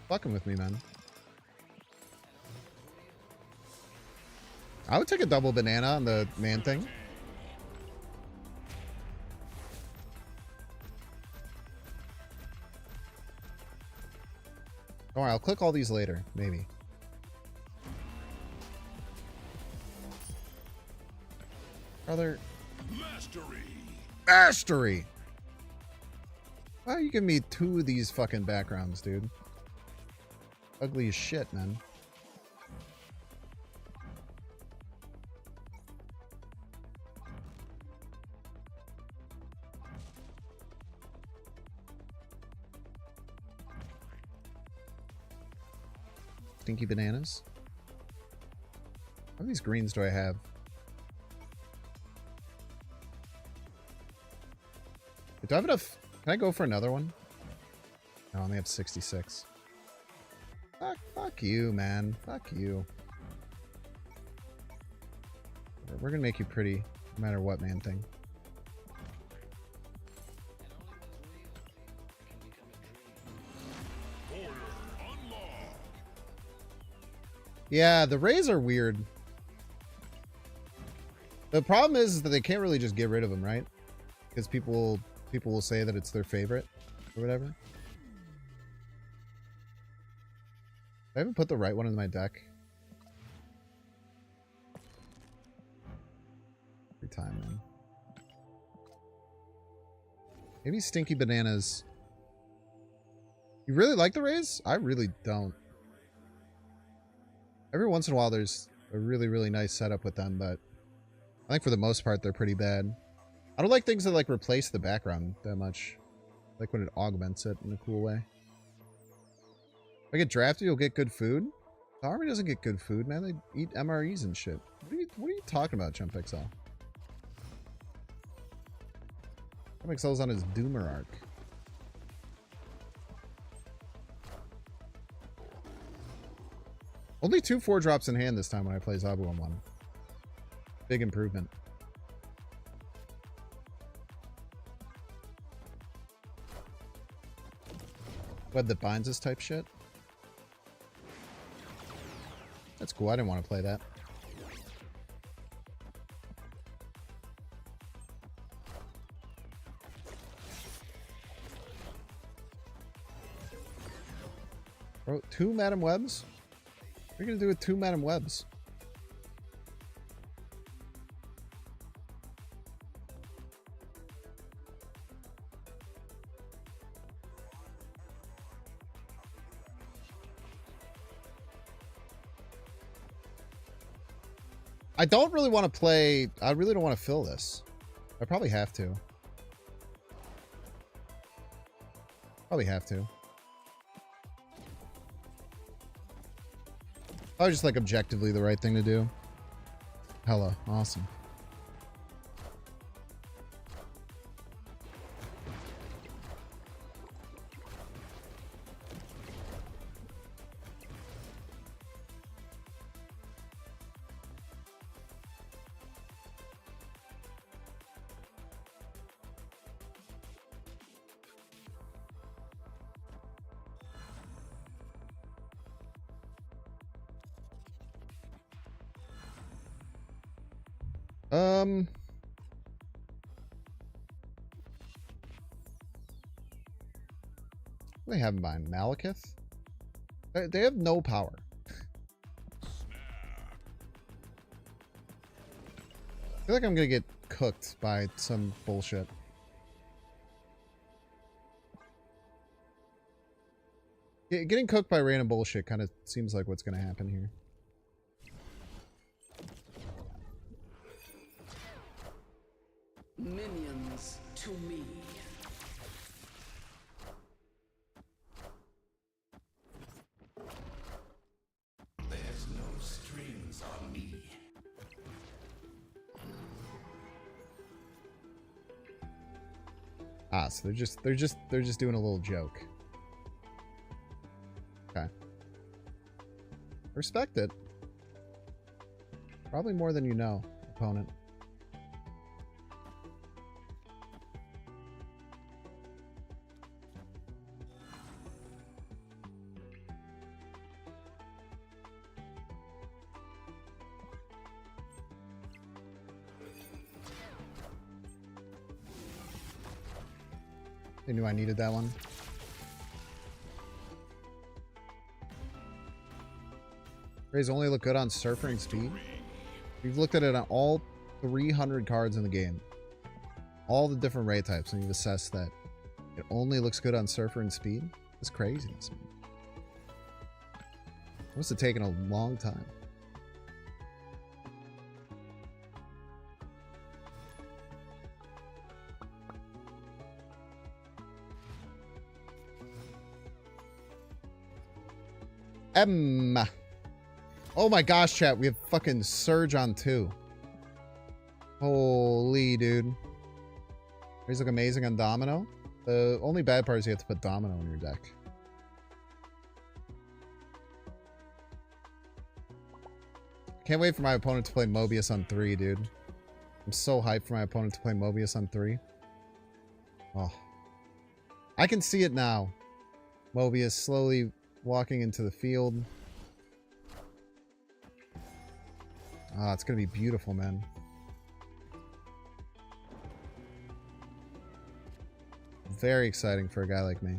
Speaker 1: Fucking with me, man. I would take a double banana on the man thing. Don't worry, I'll click all these later, maybe. Brother. Mastery! Why are you giving me 2 of these fucking backgrounds, dude? Ugly as shit, man. Stinky bananas. How many of these greens do I have? Do I have enough? Can I go for another one? No, I only have 66. Fuck you, man. Fuck you. We're gonna make you pretty, no matter what, man thing. Yeah, the rays are weird. The problem is that they can't really just get rid of them, right? Because people will say that it's their favorite or whatever. I haven't put the right one in my deck. Every time, man. Maybe Stinky Bananas. You really like the rays? I really don't. Every once in a while there's a really, really nice setup with them, but I think for the most part they're pretty bad. I don't like things that like replace the background that much. Like when it augments it in a cool way. If I get drafted, you'll get good food? The army doesn't get good food, man. They eat MREs and shit. What are you talking about, Chump XL? Chump XL's on his Doomer arc. Only 2 4-drops in hand this time when I play Zabu on 1. Big improvement. Web that binds us type shit. That's cool. I didn't want to play that. Bro, 2 Madam Webs? What are you gonna do with 2 Madam Webs? I don't really want to play... I really don't want to fill this. I probably have to. Probably have to. Probably just like objectively the right thing to do. Hella awesome. What do they have in mind? Malekith? They have no power. I feel like I'm gonna get cooked by some bullshit. Getting cooked by random bullshit kind of seems like what's gonna happen here.
Speaker 7: Minions to me.
Speaker 4: There's no strings on me.
Speaker 1: Ah, so they're just doing a little joke. Okay. Respect it. Probably more than you know, opponent. They knew I needed that one. Rays only look good on Surfer and Speed. We've looked at it on all 300 cards in the game. All the different Ray types, and you've assessed that it only looks good on Surfer and Speed. It's craziness, man. It must have taken a long time. Emma. Oh my gosh, chat. We have fucking Surge on 2. Holy dude. These look amazing on Domino. The only bad part is you have to put Domino in your deck. Can't wait for my opponent to play Mobius on 3, dude. I'm so hyped for my opponent to play Mobius on 3. Oh. I can see it now. Mobius slowly walking into the field. Ah, it's gonna be beautiful, man. Very exciting for a guy like me.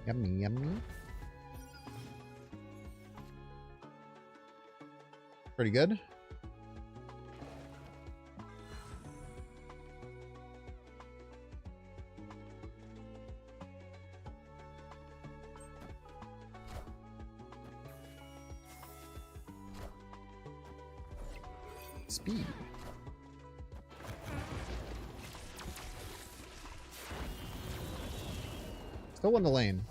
Speaker 1: Yummy, yummy. Pretty good. Speed. Still won the lane.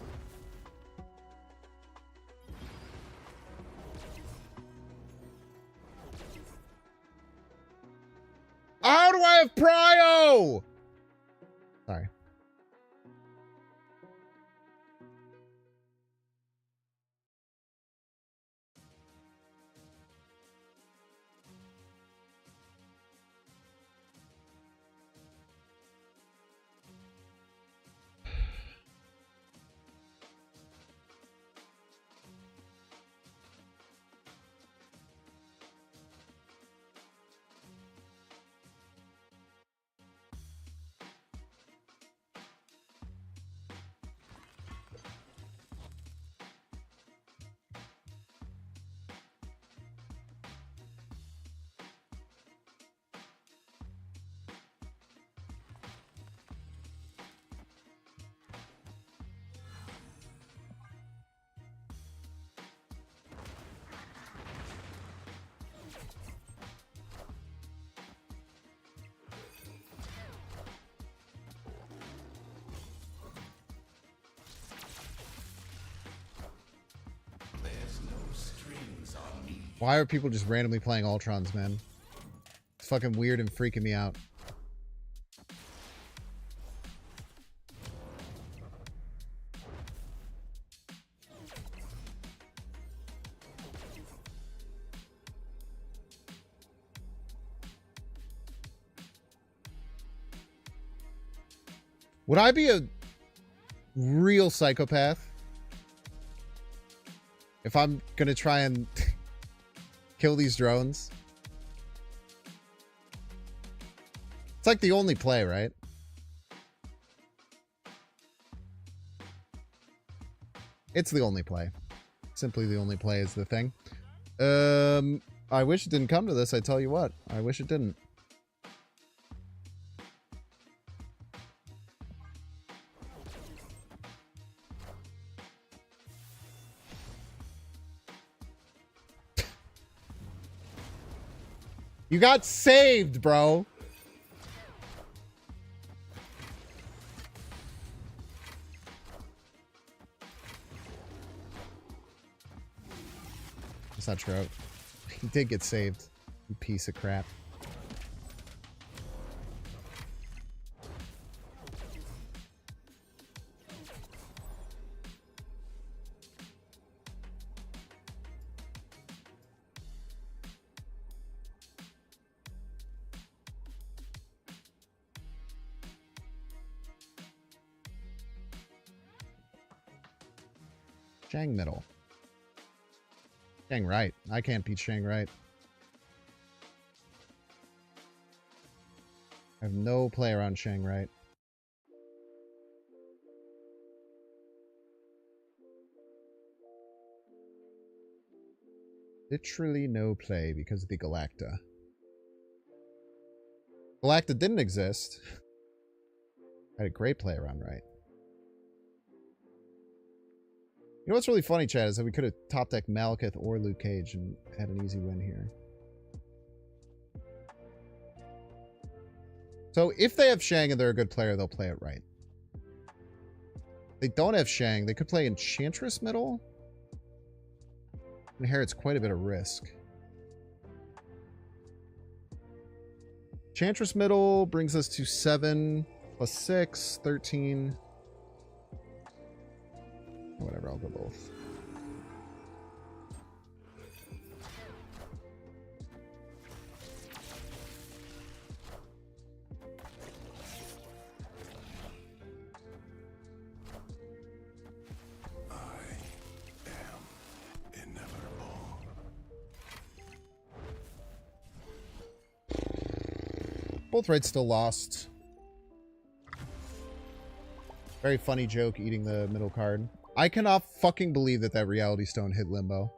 Speaker 1: How do I have prio? Sorry. Why are people just randomly playing Ultrons, man? It's fucking weird and freaking me out. Would I be a real psychopath if I'm gonna try and kill these drones? It's like the only play, right? It's the only play. Simply the only play is the thing. I wish it didn't come to this, I tell you what. I wish it didn't. You got saved, bro. That's not true. He did get saved. You piece of crap. Shang middle. Shang right. I can't beat Shang right. I have no play around Shang right. Literally no play because of the Galacta. Galacta didn't exist. I had a great play around right. You know what's really funny, Chad, is that we could have top decked Malekith or Luke Cage and had an easy win here. So if they have Shang and they're a good player, they'll play it right. If they don't have Shang, they could play Enchantress middle. Inherits quite a bit of risk. Enchantress middle brings us to 7 plus 6, 13. Whatever, I'll go both. Both raids still lost. Very funny joke eating the middle card. I cannot fucking believe that that Reality Stone hit Limbo.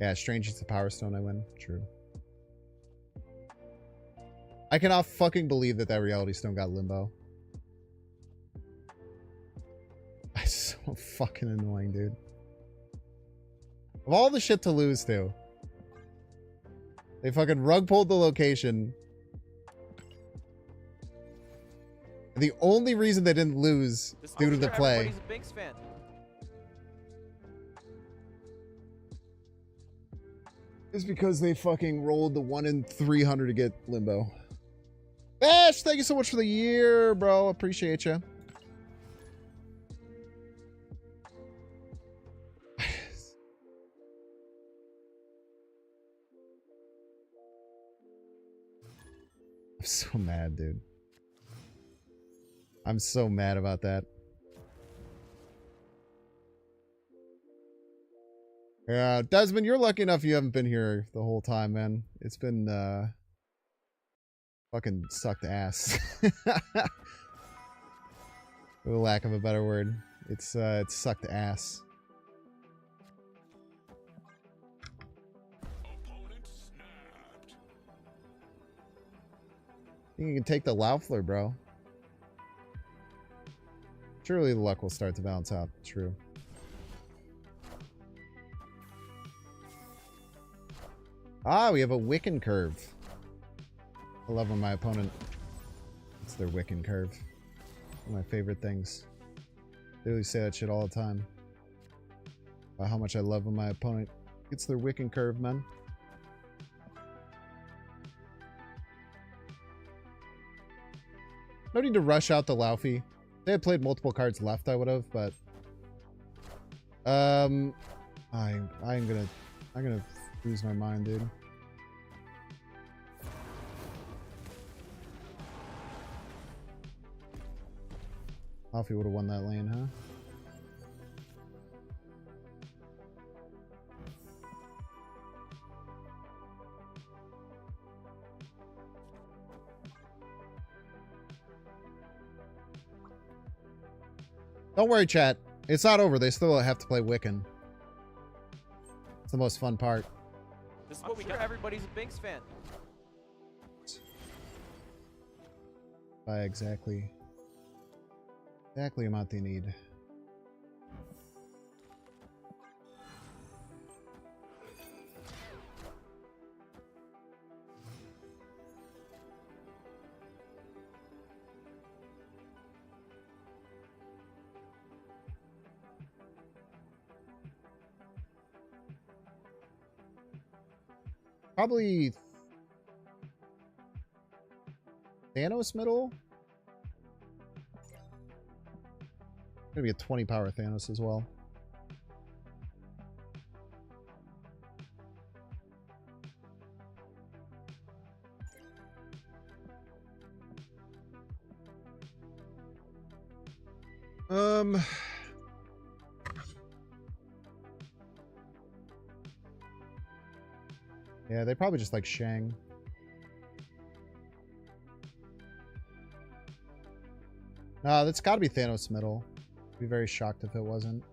Speaker 1: Yeah, Strange eats the Power Stone, I win. True. I cannot fucking believe that that Reality Stone got Limbo. That's so fucking annoying, dude. Of all the shit to lose to, they fucking rug pulled the location. And the only reason they didn't lose due to the play.
Speaker 3: Everybody's a Binks fan.
Speaker 1: Is because they fucking rolled the 1 in 300 to get Limbo. Bash, thank you so much for the year, bro. Appreciate you. I'm so mad, dude. I'm so mad about that. Yeah, Desmond, you're lucky enough you haven't been here the whole time, man. It's been, fucking sucked ass. For the lack of a better word. It sucked ass. I think you can take the Loeffler, bro. Surely the luck will start to balance out. True. Ah, we have a Wiccan curve. I love when my opponent... It's their Wiccan curve. One of my favorite things. They really say that shit all the time. About how much I love when my opponent gets their Wiccan curve, man. No need to rush out the Laufey. If they had played multiple cards left, I would have, but I'm gonna lose my mind, dude. Laufey would have won that lane, huh? Don't worry, chat. It's not over. They still have to play Wiccan. It's the most fun part.
Speaker 3: This is what we got. Everybody's a Binks fan.
Speaker 1: By exactly amount they need. Probably Thanos middle. Gonna be a 20 power Thanos as well. Yeah, they probably just like Shang. No, that's gotta be Thanos middle. I'd be very shocked if it wasn't.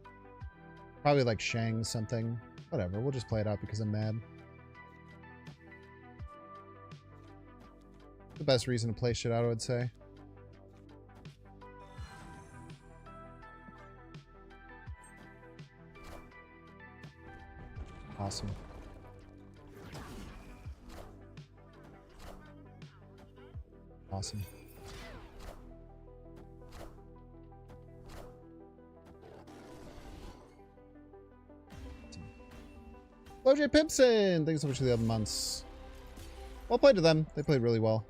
Speaker 1: Probably like Shang something. Whatever, we'll just play it out because I'm mad. The best reason to play shit out, I would say. Awesome. Awesome. LoJ Pimpson! Thanks so much for the 11 months. Well played to them. They played really well.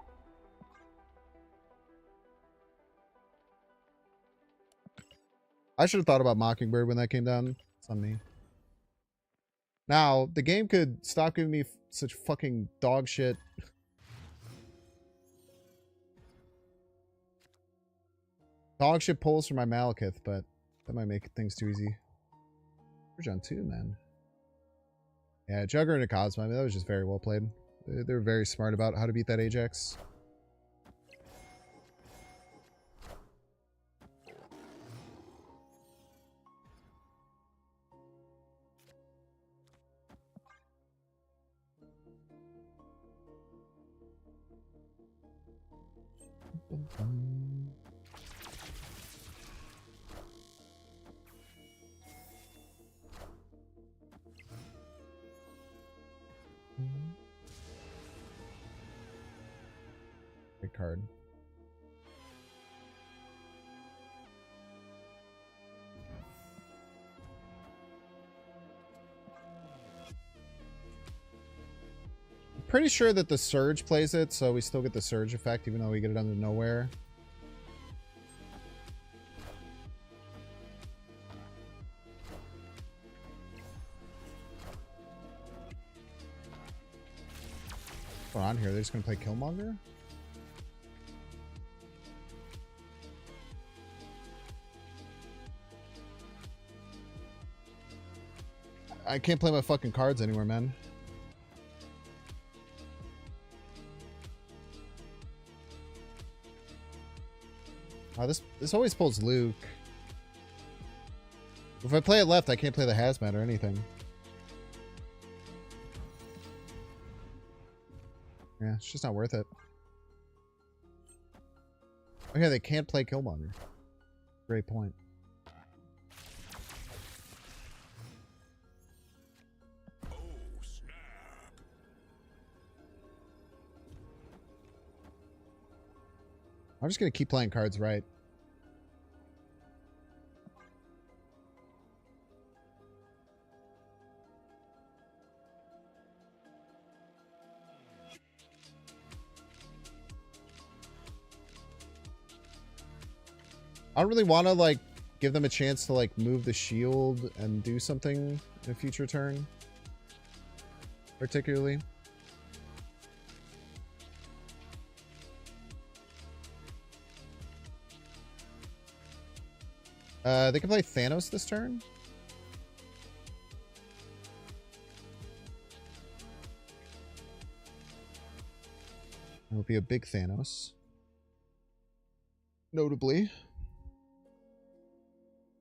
Speaker 1: I should have thought about Mockingbird when that came down. It's on me. Now, the game could stop giving me such fucking dog shit. Dog shit pulls for my Malekith, but that might make things too easy. We're John 2, man. Yeah, Jugger and a Cosmo. I mean, that was just very well played. They were very smart about how to beat that Ajax. Great card. I'm pretty sure that the Surge plays it, so we still get the Surge effect even though we get it under nowhere. What's going on here? They're just gonna play Killmonger? I can't play my fucking cards anymore, man. Oh, this always pulls Luke. If I play it left, I can't play the Hazmat or anything. Yeah, it's just not worth it. Okay, they can't play Killmonger. Great point. I'm just going to keep playing cards right. I don't really want to, like, give them a chance to, like, move the shield and do something in a future turn. Particularly. They can play Thanos this turn. It'll be a big Thanos. Notably.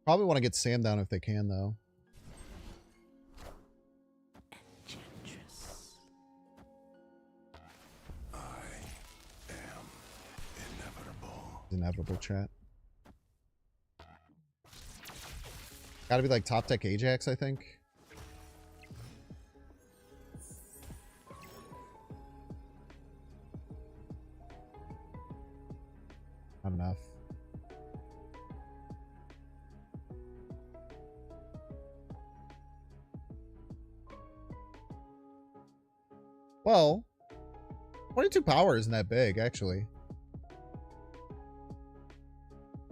Speaker 1: Probably want to get Sam down if they can, though.
Speaker 4: I am inevitable.
Speaker 1: Inevitable, chat. Gotta be like top deck Ajax, I think. Not enough. Well, 22 power isn't that big, actually.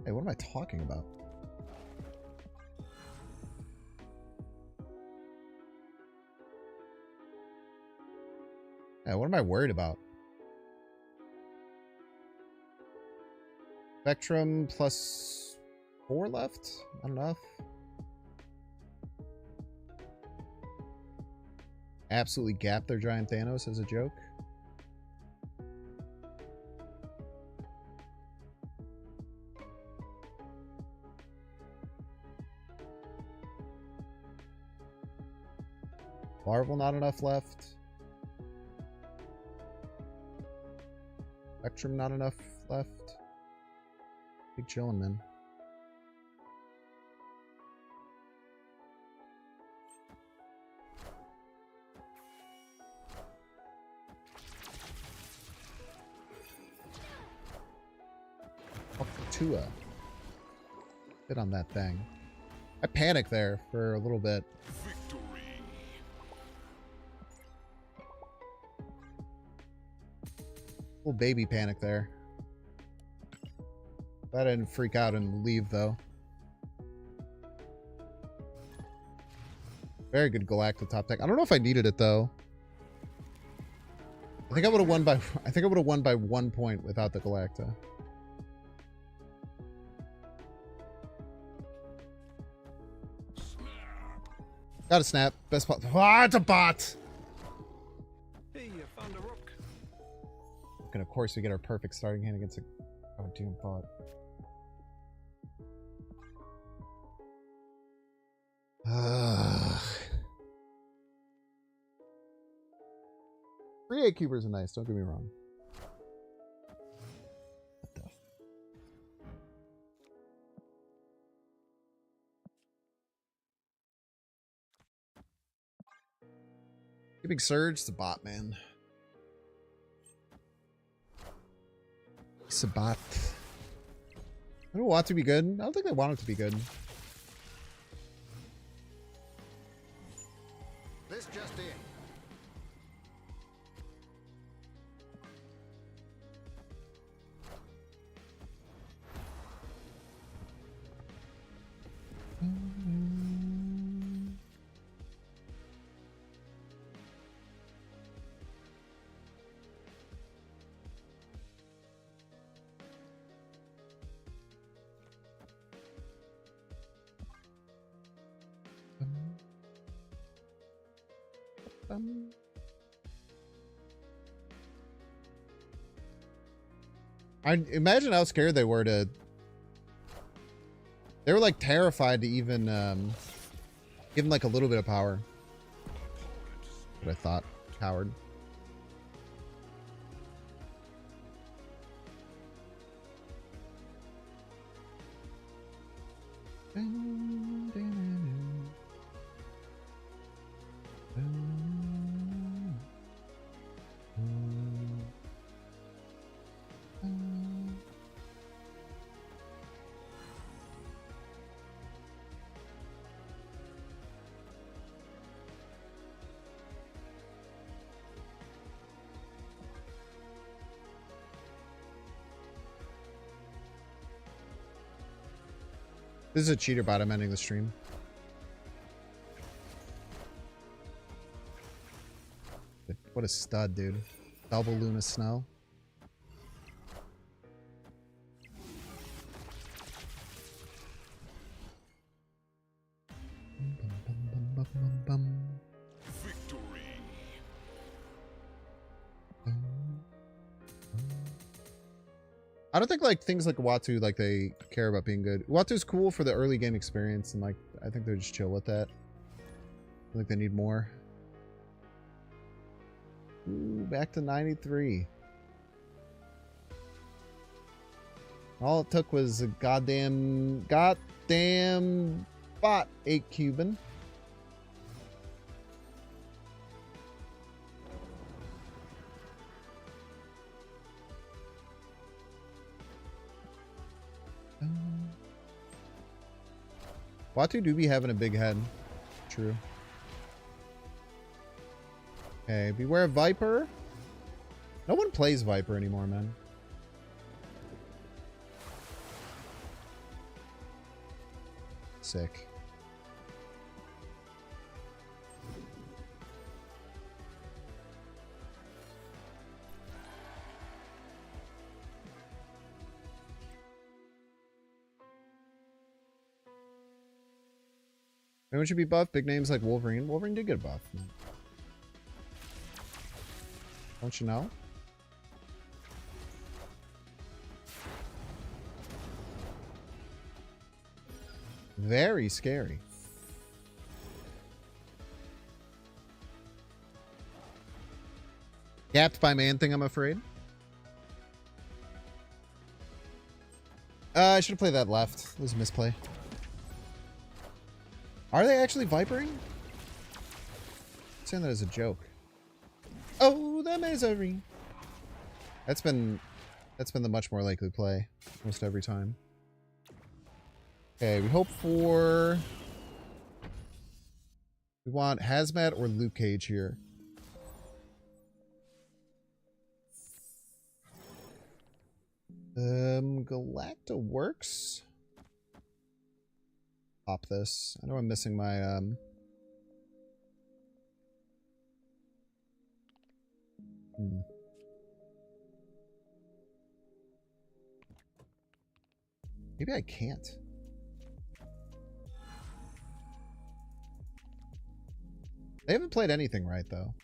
Speaker 1: Hey, what am I talking about? Yeah, what am I worried about? Spectrum plus 4 left? Not enough. Absolutely gap their giant Thanos as a joke. Marvel, not enough left. Spectrum, not enough left. Big chillin', man. Tua. Bit on that thing. I panicked there for a little bit. Little baby panic there. Glad I didn't freak out and leave though. Very good Galacta top deck. I don't know if I needed it though. I think I would have won by 1 point without the Galacta. Got a snap. Best bot. Ah, it's a bot.
Speaker 4: Hey, you found a rook.
Speaker 1: And of course we get our perfect starting hand against a damn bot. Three 8 cubers are nice, don't get me wrong. What the? Giving Surge, the bot, man. It's a bot. I don't want it to be good. I don't think they want it to be good.
Speaker 2: This just in.
Speaker 1: I imagine how scared they were to. They were like terrified to even give him like a little bit of power. What I thought, coward. This is a cheater bot. I'm ending the stream. What a stud, dude. Double Luna Snow.
Speaker 4: Victory.
Speaker 1: I don't think like things like Uatu like they care about being good. Uatu's cool for the early game experience, and like I think they're just chill with that. I think they need more. Ooh, back to 93. All it took was a goddamn bot 8 Cuban. Uatu do be having a big head. True. Okay, beware of Viper. No one plays Viper anymore, man. Sick. Anyone should be buffed. Big names like Wolverine. Wolverine did get a buff. Don't you know? Very scary. Gapped by man thing, I'm afraid. I should have played that left. It was a misplay. Are they actually vipering? I'm saying that as a joke. Oh, the misery. That's been That's been the much more likely play most every time. Okay, we hope for... We want Hazmat or Luke Cage here. Galacta works. Pop this. I know I'm missing my, Maybe I can't. They haven't played anything right, though.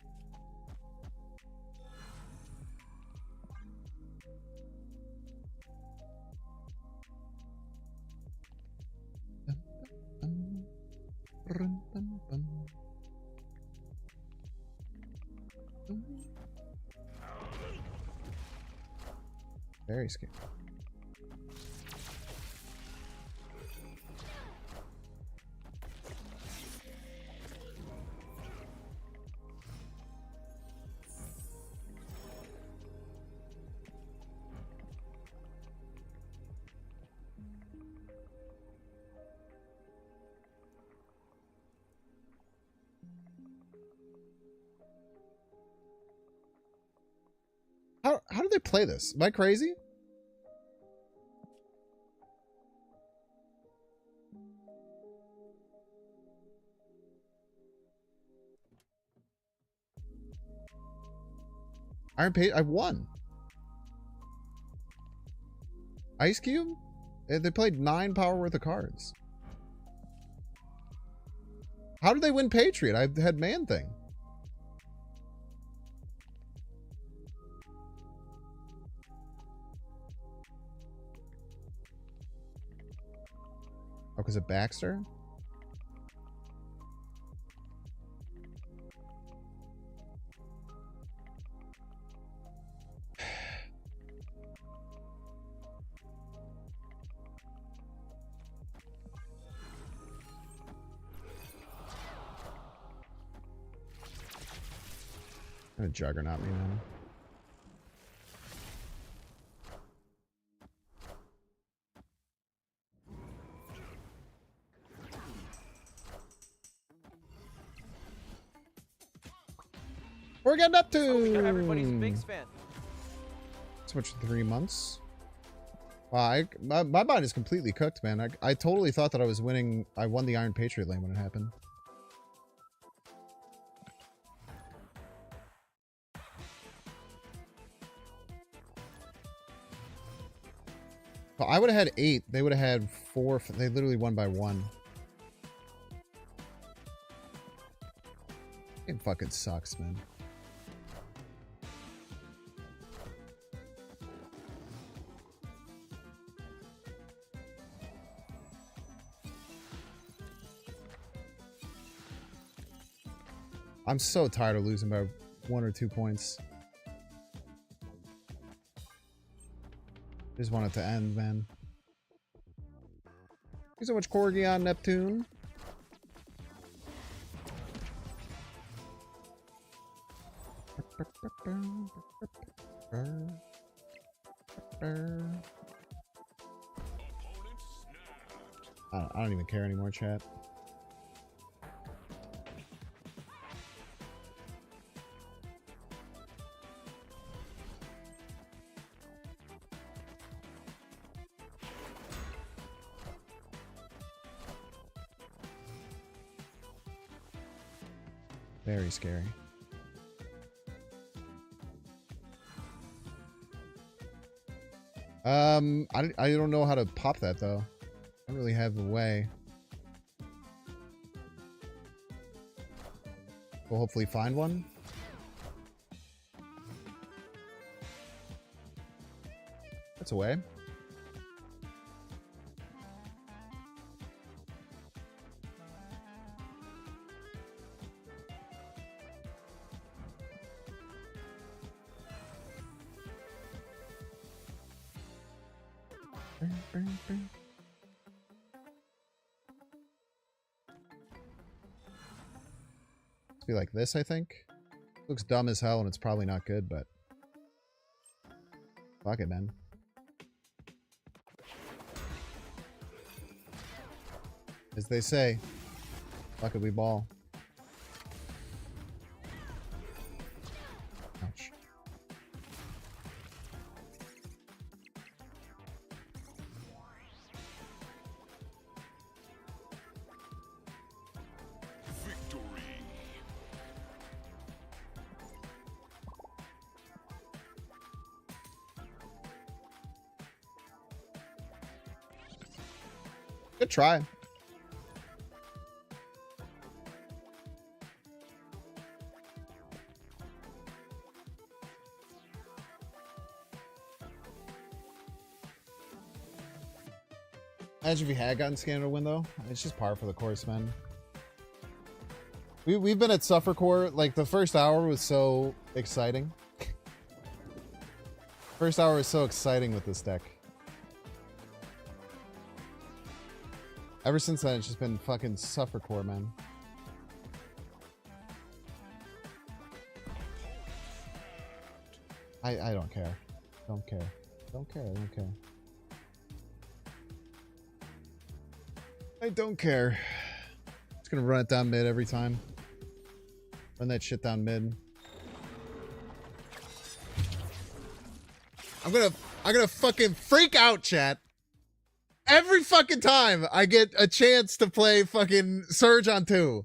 Speaker 1: Very scary. How do they play this? Am I crazy? Iron Page, I won. Ice Cube? They played 9 power worth of cards. How did they win Patriot? I had Man Thing. Oh, because of Baxter? A Juggernaut me, man. We're getting up to.
Speaker 3: Oh, everybody's a Binks fan.
Speaker 1: So much 3 months. Wow, my mind is completely cooked, man. I totally thought that I was winning. I won the Iron Patriot lane when it happened. Well, I would have had 8. They would have had 4. They literally won by 1. It fucking sucks, man. I'm so tired of losing by 1 or 2 points. Just want it to end, man. Thank you so much, Corgi on Neptune. I don't even care anymore, chat. Very scary. I don't know how to pop that though. I don't really have a way. We'll hopefully find one. That's a way. Be like this, I think. Looks dumb as hell and it's probably not good, but fuck it, man. As they say, fuck it, we ball. Ouch.
Speaker 4: Victory.
Speaker 1: Good try. Imagine if we had gotten Scandal win though. It's just par for the course, man. We've been at Suffer Core, like the first hour was so exciting. First hour was so exciting with this deck. Ever since then, it's just been fucking Suffer Core, man. I don't care. Don't care. Don't care. I don't care. I don't care. Just gonna run it down mid every time. Run that shit down mid. I'm gonna fucking freak out, chat. Every fucking time I get a chance to play fucking Surge on 2.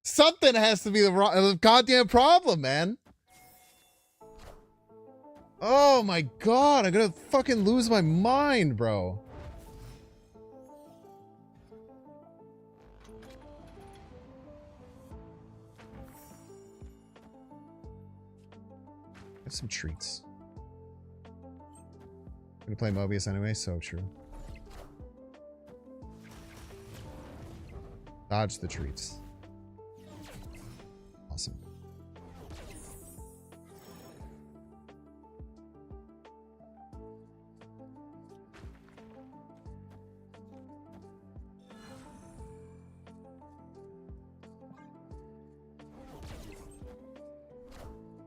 Speaker 1: Something has to be the goddamn problem, man. Oh my god, I'm gonna fucking lose my mind, bro. Have some treats. I'm gonna play Mobius anyway, so true. Dodge the treats. Awesome.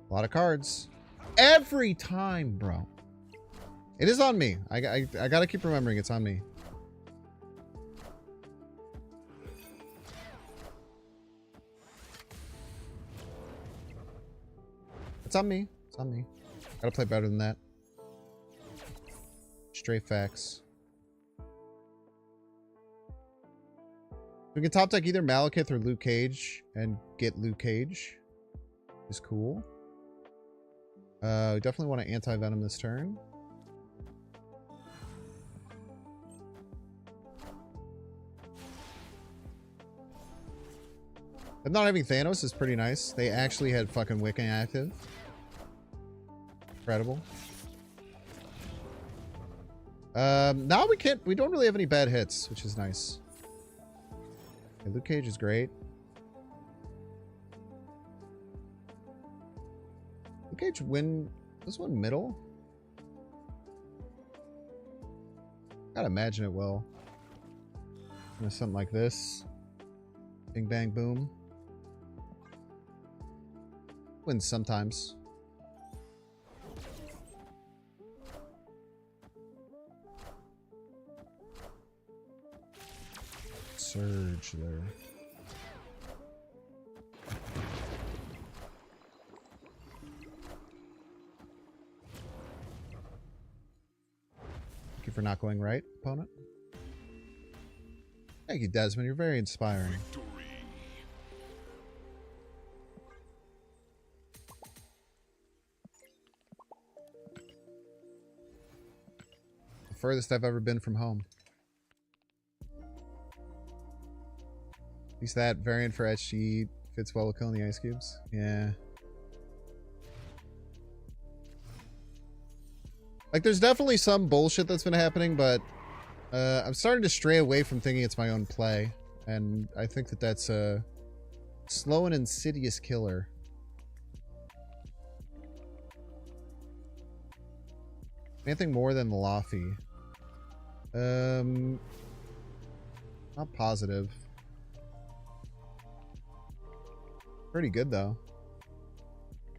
Speaker 1: A lot of cards. Every time, bro. It is on me. I gotta keep remembering it's on me. It's on me. It's on me. Gotta play better than that. Straight facts. We can top deck either Malekith or Luke Cage and get Luke Cage. Is cool. We definitely want to anti-venom this turn. But not having Thanos is pretty nice. They actually had fucking Wiccan active. Incredible. Now we don't really have any bad hits, which is nice. Okay, Luke Cage is great. Luke Cage win this one middle? Gotta imagine it will. Something like this. Bing bang boom. Wins sometimes. Surge there. Thank you for not going right, opponent. Thank you, Desmond. You're very inspiring. The furthest I've ever been from home. At least that variant for HG fits well with killing the ice cubes. Yeah. Like, there's definitely some bullshit that's been happening, but I'm starting to stray away from thinking it's my own play. And I think that that's a slow and insidious killer. Anything more than Laffy? Not positive. Pretty good though.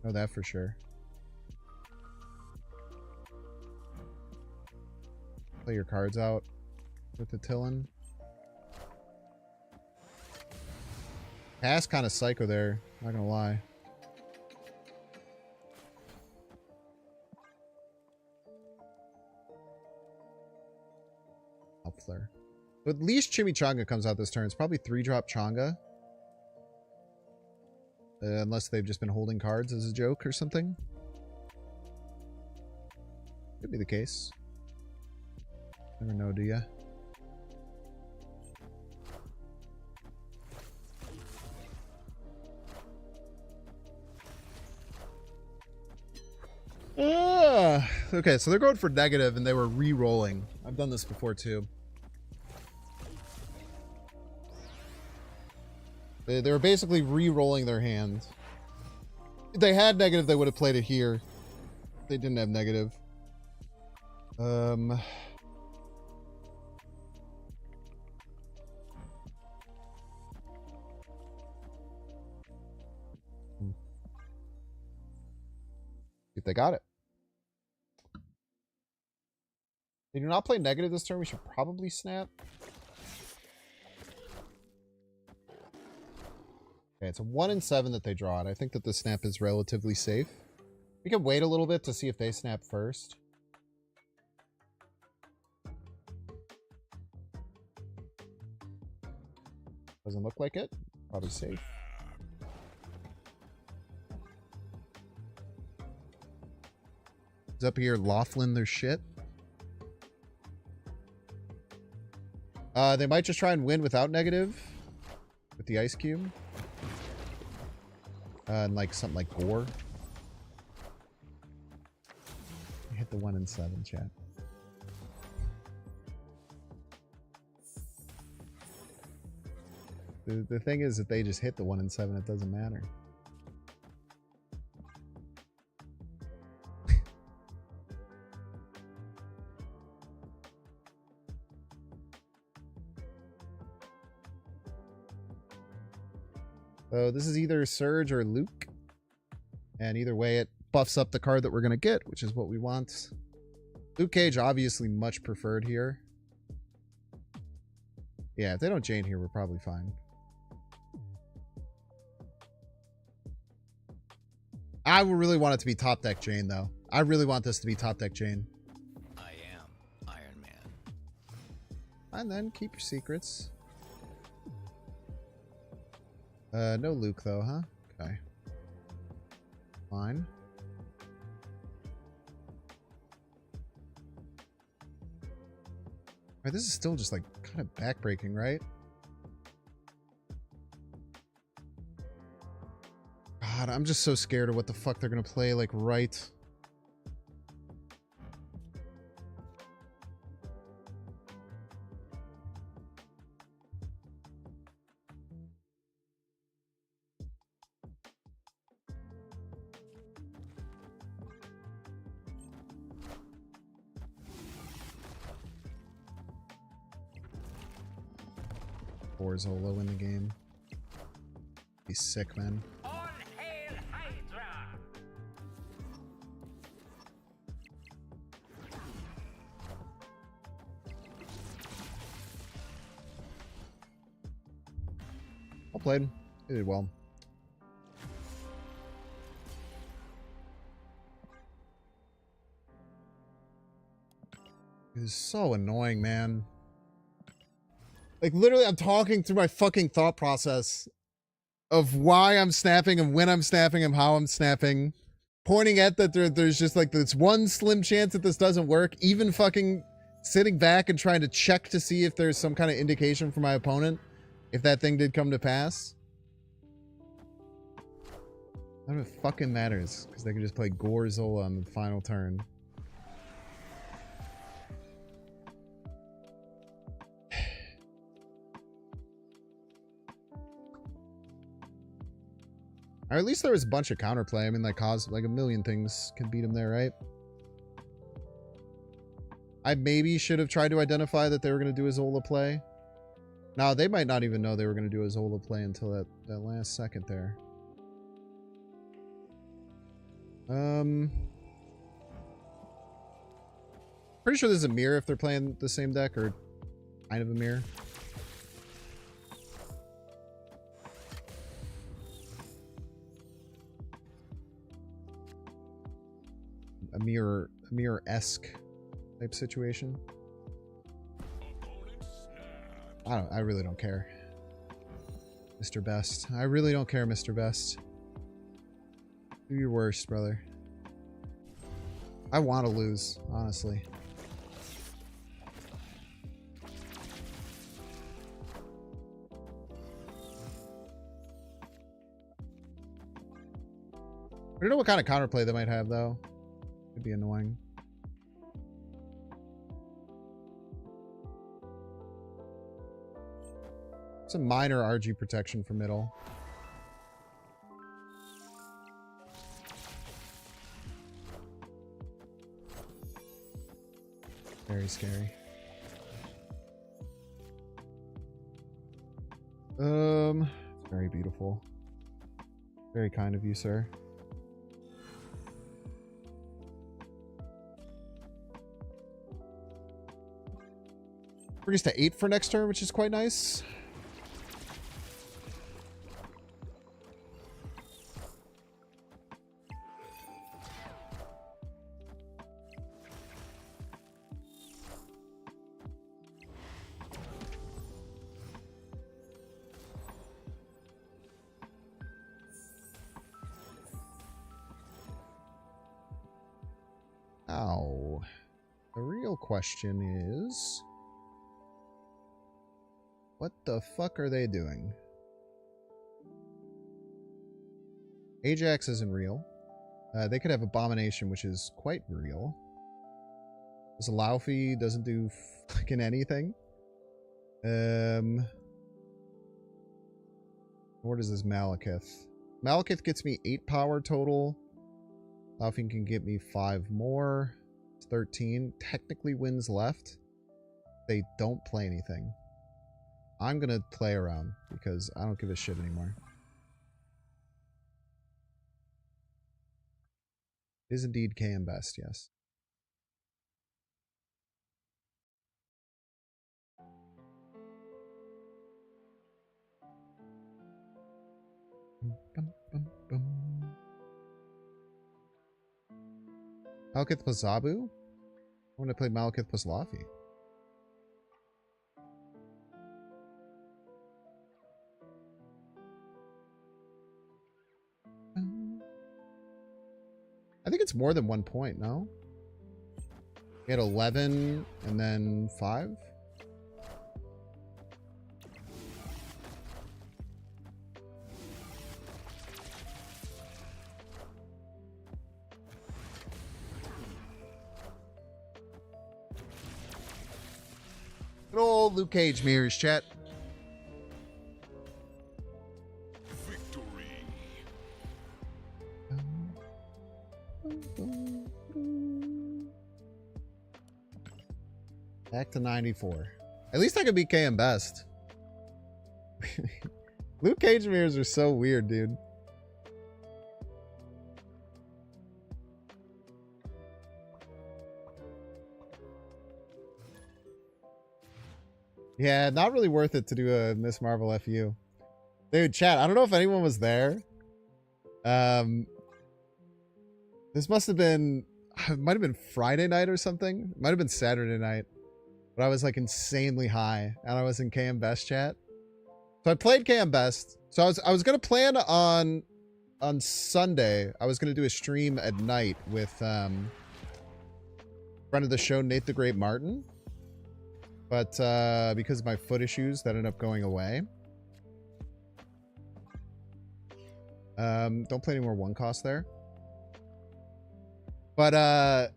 Speaker 1: Know that for sure. Play your cards out with the Tillin. Pass kind of psycho there. Not gonna lie. Up flare. So at least Chimichanga comes out this turn. It's probably 3-drop Changa. Unless they've just been holding cards as a joke or something. Could be the case. Never know, do ya? Okay, so they're going for negative and they were re-rolling. I've done this before too. They were basically re-rolling their hand. If they had negative, they would have played it here. They didn't have negative. If they got it. They do not play negative this turn. We should probably snap. Okay, it's a 1 in 7 that they draw it. I think that the snap is relatively safe. We can wait a little bit to see if they snap first. Doesn't look like it. Probably safe. Up here, Laughlin their shit. They might just try and win without negative with the ice cube. And like something like Gore. Hit the 1 in 7, chat. The thing is, if they just hit the 1 in 7, it doesn't matter. So this is either Surge or Luke. And either way, it buffs up the card that we're going to get, which is what we want. Luke Cage, obviously much preferred here. Yeah, if they don't Jane here, we're probably fine. I would really want it to be top deck Jane, though. I really want this to be top deck Jane.
Speaker 6: I am Iron Man.
Speaker 1: And then keep your secrets. No Luke, though, huh? Okay. Fine. Alright, this is still just, like, kind of backbreaking, right? God, I'm just so scared of what the fuck they're gonna play, like, right. Zolo in the game. He's sick, man.
Speaker 8: All hail Hydra!
Speaker 1: Well played. He did well. It is so annoying, man. Like, literally, I'm talking through my fucking thought process of why I'm snapping and when I'm snapping and how I'm snapping. Pointing at that there's just, like, this one slim chance that this doesn't work. Even fucking sitting back and trying to check to see if there's some kind of indication from my opponent. If that thing did come to pass. None of it fucking matters. Because they can just play Gorzola on the final turn. Or at least there was a bunch of counterplay. I mean, like, like a million things can beat him there, right? I maybe should have tried to identify that they were going to do a Zola play. Now, they might not even know they were going to do a Zola play until that last second there. Pretty sure this is a mirror if they're playing the same deck, or kind of a mirror. a mirror-esque type situation. I really don't care. Mr. Best. I really don't care, Mr. Best. Do your worst, brother. I want to lose, honestly. I don't know what kind of counterplay they might have, though. Could be annoying. Some minor RG protection for middle. Very scary. Very beautiful. Very kind of you, sir. Brings us to 8 for next turn, which is quite nice. Ow. The real question is... what the fuck are they doing? Ajax isn't real. They could have Abomination, which is quite real. This Laufey doesn't do fucking anything. What is this Malekith? Malekith gets me 8 power total. Laufey can get me 5 more. It's 13. Technically wins left. They don't play anything. I'm going to play around because I don't give a shit anymore. It is indeed KM best, yes. Malekith plus Zabu? I want to play Malekith plus Laufey. I think it's more than 1 point, no? We had 11 and then 5? Good old Luke Cage mirrors, chat. Back to 94. At least I could beat KM best. Luke Cage mirrors are so weird, dude. Yeah, not really worth it to do a Miss Marvel FU. Dude, chat, I don't know if anyone was there. This must have been... it might have been Friday night or something. It might have been Saturday night. But I was like insanely high. And I was in KM Best chat. So I played KM Best. So I was going to plan on Sunday. I was going to do a stream at night with friend of the show, Nate the Great Martin. But because of my foot issues, that ended up going away. Don't play any more one cost there. But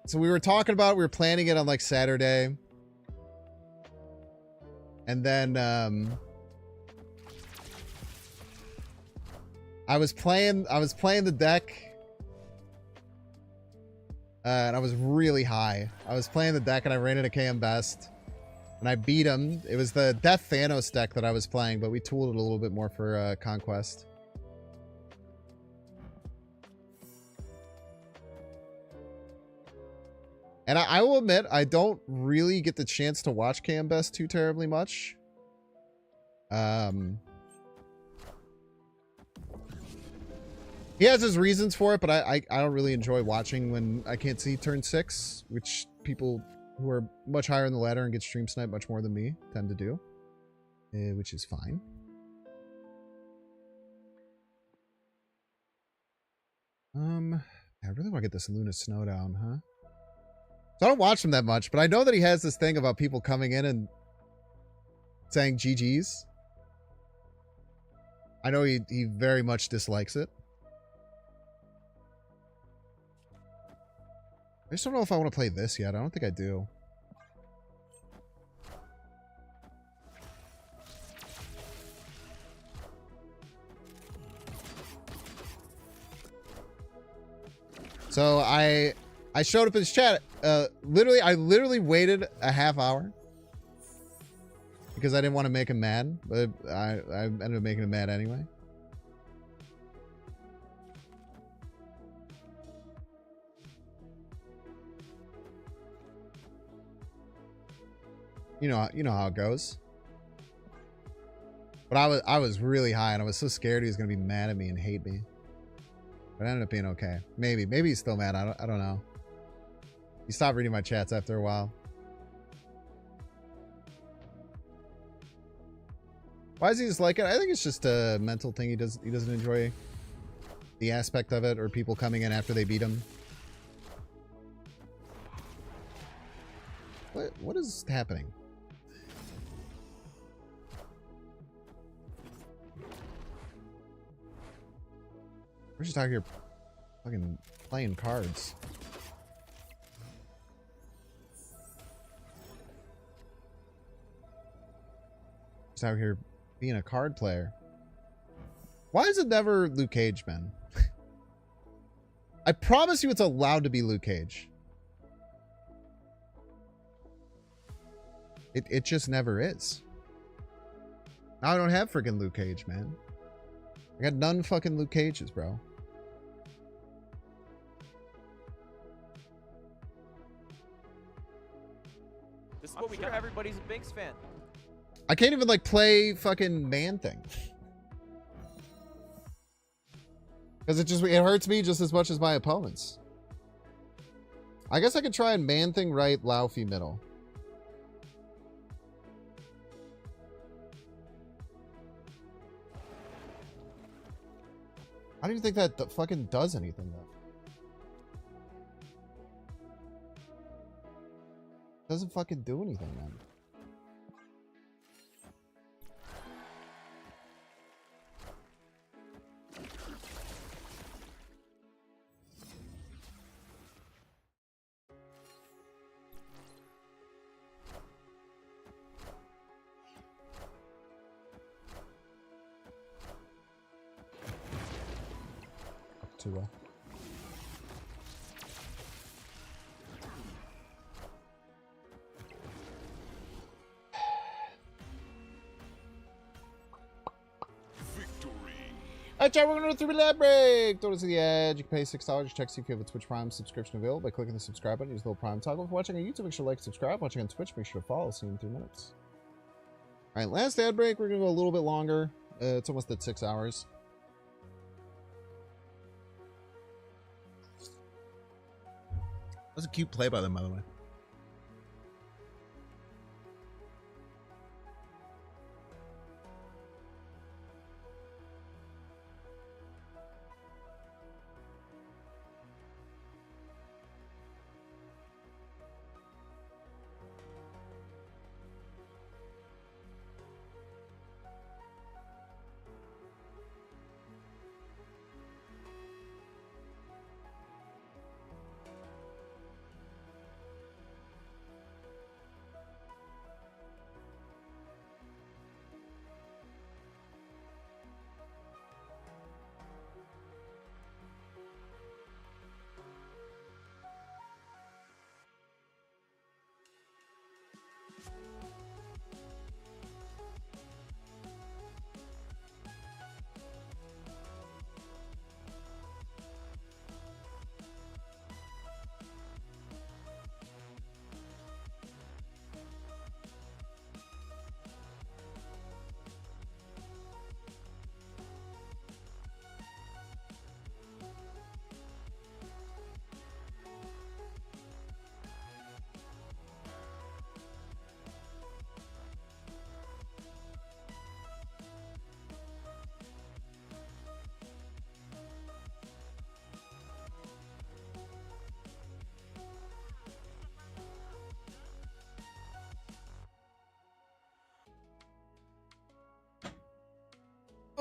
Speaker 1: so we were talking about, we were planning it on like Saturday. And then I was playing the deck. And I was really high. I was playing the deck and I ran into KM Best. And I beat him. It was the Death Thanos deck that I was playing, but we tooled it a little bit more for Conquest. And I will admit, I don't really get the chance to watch KM Best too terribly much. He has his reasons for it, but I don't really enjoy watching when I can't see turn 6, which people who are much higher in the ladder and get stream sniped much more than me tend to do, which is fine. I really want to get this Luna Snow down, huh? So I don't watch him that much, but I know that he has this thing about people coming in and saying GG's. I know he very much dislikes it. I just don't know if I want to play this yet. I don't think I do. So I showed up in his chat. I literally waited a half hour because I didn't want to make him mad, but I ended up making him mad anyway. You know how it goes. But I was really high and I was so scared he was gonna be mad at me and hate me. But it ended up being okay. Maybe he's still mad. I don't know. He stopped reading my chats after a while. Why does he dislike it? I think it's just a mental thing. He doesn't enjoy the aspect of it, or people coming in after they beat him. What is happening? We're just out here fucking playing cards. Just out here being a card player. Why is it never Luke Cage, man? I promise you it's allowed to be Luke Cage. It just never is. Now I don't have freaking Luke Cage, man. I got none fucking Luke Cages, bro.
Speaker 3: This is what we got. Everybody's a Binks fan.
Speaker 1: I can't even like play fucking Man Thing. Because it hurts me just as much as my opponents. I guess I could try and Man Thing right, Laufey middle. I don't even think that fucking does anything though. Doesn't fucking do anything, man. To Alright, chat, we're going to do a 3-minute ad break. Don't to the edge. You can pay $6. Check see if you have a Twitch Prime subscription available by clicking the subscribe button. Use the little Prime toggle. If you're watching on YouTube, make sure to like, subscribe. Watching on Twitch, make sure to follow. See you in 3 minutes. Alright, last ad break. We're going to go a little bit longer. It's almost at 6 hours. That was a cute play by them, by the way.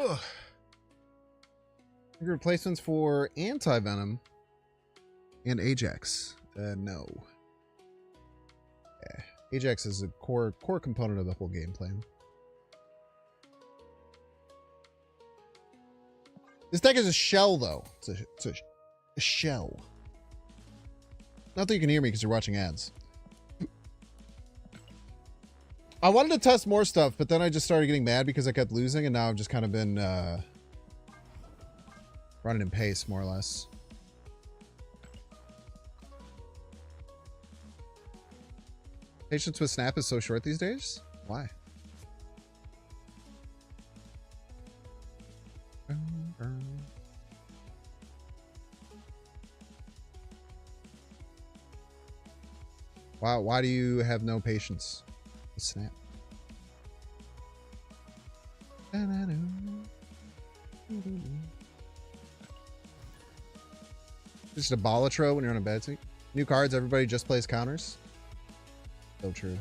Speaker 1: Ugh. Replacements for anti-venom and Ajax. No. Yeah. Ajax is a core component of the whole game plan. This deck is a shell, though. It's a shell. Not that you can hear me because you're watching ads. I wanted to test more stuff, but then I just started getting mad because I kept losing, and now I've just kind of been running in pace, more or less. Patience with Snap is so short these days? Why? Wow, why do you have no patience with Snap? Just a Balatro when you're on a bad seat. New cards, everybody just plays counters. So true.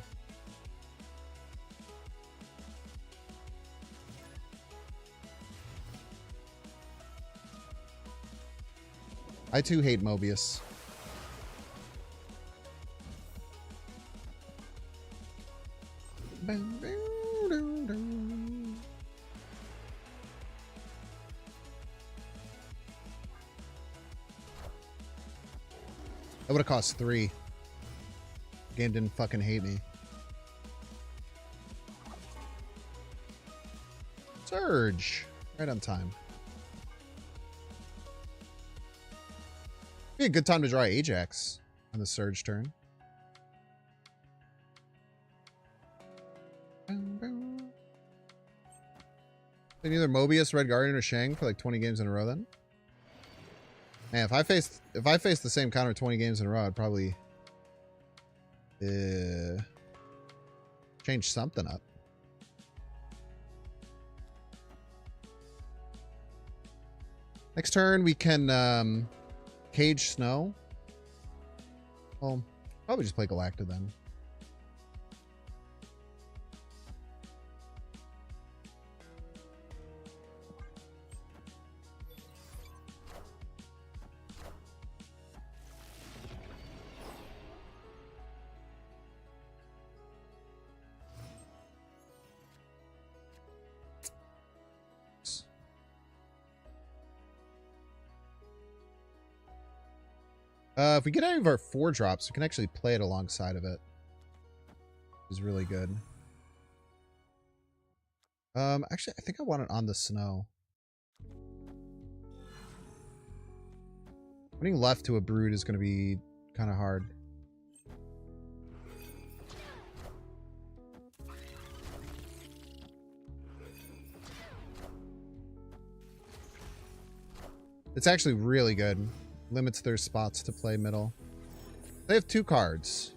Speaker 1: I too hate Mobius. That would have cost 3. Game didn't fucking hate me. Surge. Right on time. Be a good time to draw Ajax on the Surge turn. Then either Mobius, Red Guardian, or Shang for like 20 games in a row then. Man, if I faced the same counter 20 games in a row, I'd probably change something up. Next turn we can Cage Snow. Well, probably just play Galacta then. If we get any of our 4-drops, we can actually play it alongside of it. Which is really good. Actually, I think I want it on the Snow. Putting left to a Brood is going to be kind of hard. It's actually really good. Limits their spots to play middle. They have 2 cards.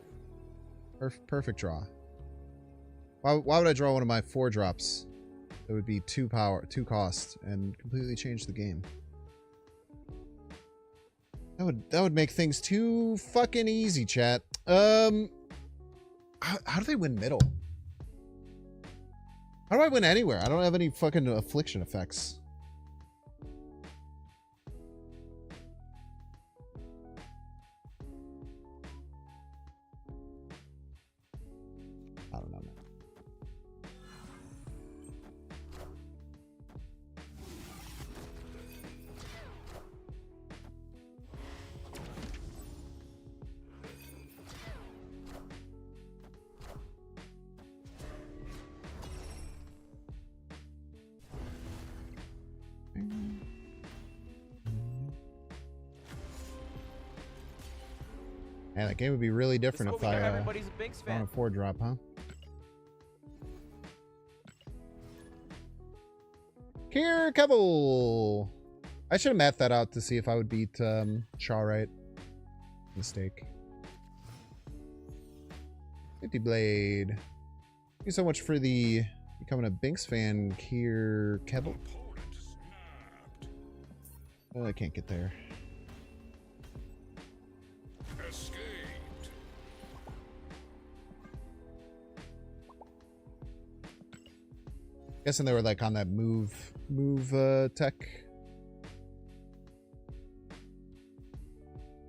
Speaker 1: Perfect draw. Why would I draw one of my 4-drops? That would be 2 power, 2 cost, and completely change the game. That would make things too fucking easy, chat. How do they win middle? How do I win anywhere? I don't have any fucking affliction effects. I don't know, man. Man, that game would be really different if I
Speaker 3: everybody's a Binks fan.
Speaker 1: on a 4-drop, huh? Here, Kevel. I should have mapped that out to see if I would beat Shaw right. Mistake. 50 Blade. Thank you so much for the becoming a Binks fan, Kier Kevel. Oh, I can't get there.
Speaker 4: Escaped.
Speaker 1: Guessing they were like on that move move tech.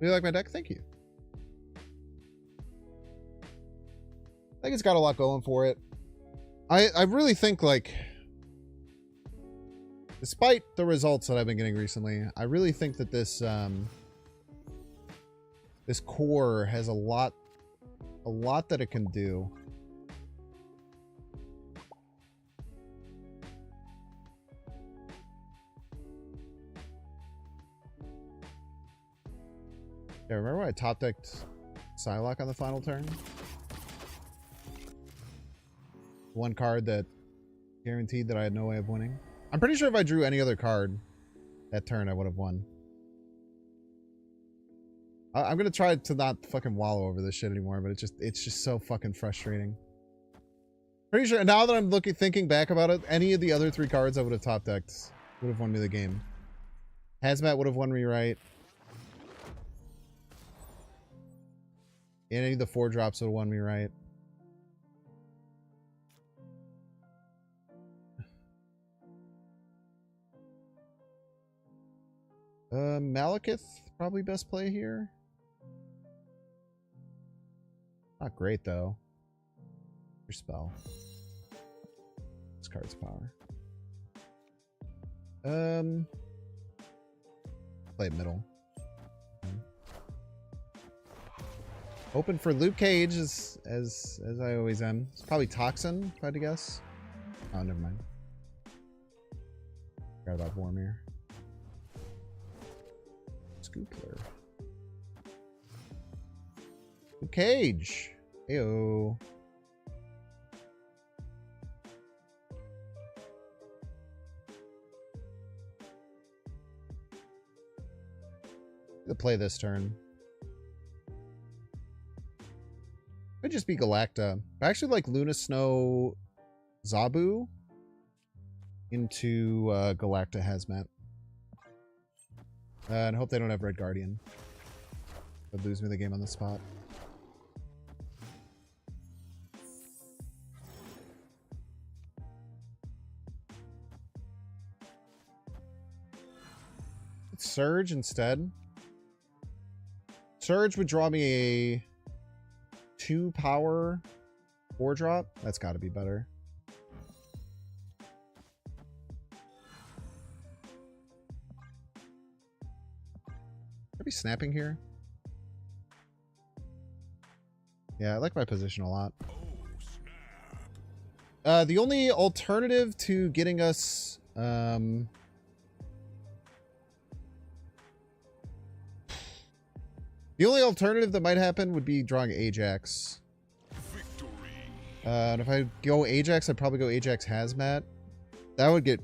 Speaker 1: Do you like my deck? Thank you. I think it's got a lot going for it. I really think, like, despite the results that I've been getting recently, I really think that this this core has a lot that it can do. Yeah, remember when I top decked Psylocke on the final turn? One card that guaranteed that I had no way of winning. I'm pretty sure if I drew any other card that turn, I would have won. I'm gonna try to not fucking wallow over this shit anymore, but it's just so fucking frustrating. Pretty sure now that I'm thinking back about it, any of the other 3 cards I would have top decked would have won me the game. Hazmat would have won me right. Any of the 4 drops would have won me right. Malekith, probably best play here. Not great, though. Your spell. This card's power. Play middle. Open for Luke Cage, as I always am. It's probably Toxin, if I had to guess. Oh, never mind. Forgot about Vormir. Scoopler. Luke Cage. Heyo. To play this turn. Could just be Galacta. I actually like Luna Snow Zabu into Galacta Hazmat. And hope they don't have Red Guardian. They'd lose me the game on the spot. It's Surge instead. Surge would draw me a 2 power 4 drop. That's got to be better. Are we snapping here? Yeah, I like my position a lot. The only alternative to getting us the only alternative that might happen would be drawing Ajax. And if I go Ajax, I'd probably go Ajax Hazmat. That would get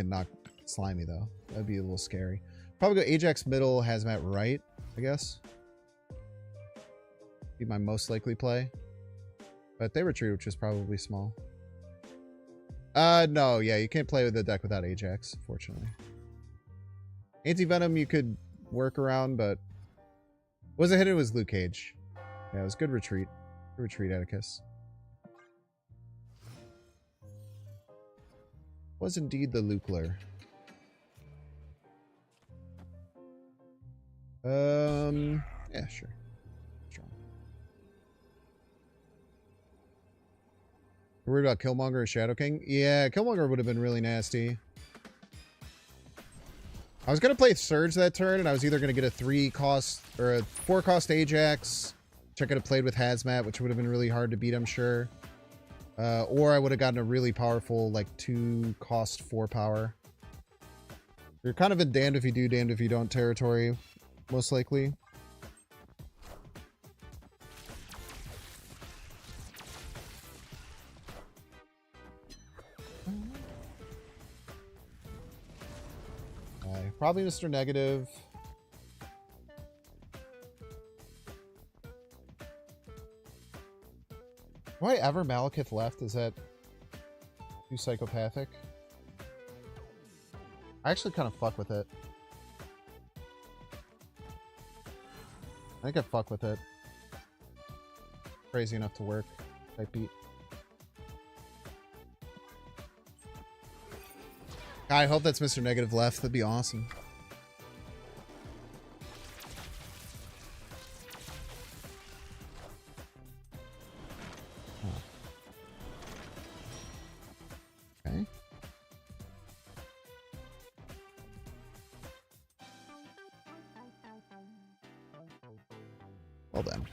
Speaker 1: knocked slimy though. That'd be a little scary. Probably go Ajax middle, Hazmat right, I guess. Be my most likely play. But they retreat, which is probably small. No, yeah, you can't play with the deck without Ajax, fortunately. Anti-Venom you could work around, but was it hit? It was Luke Cage. Yeah, it was good retreat. Good retreat, Atticus. Was indeed the Lukeler. Yeah, sure. Strong. You're worried about Killmonger or Shadow King? Yeah, Killmonger would have been really nasty. I was going to play Surge that turn, and I was either going to get a 3-cost or a 4-cost Ajax, which I could have played with Hazmat, which would have been really hard to beat, I'm sure. Or I would have gotten a really powerful, like, 2-cost 4 power. You're kind of in damned if you do, damned if you don't territory, most likely. Probably Mr. Negative. Why ever Malekith left? Is that too psychopathic? I actually kind of fuck with it. I think I fuck with it. Crazy enough to work. Type beat. I hope that's Mr. Negative left. That'd be awesome. Okay. Well then.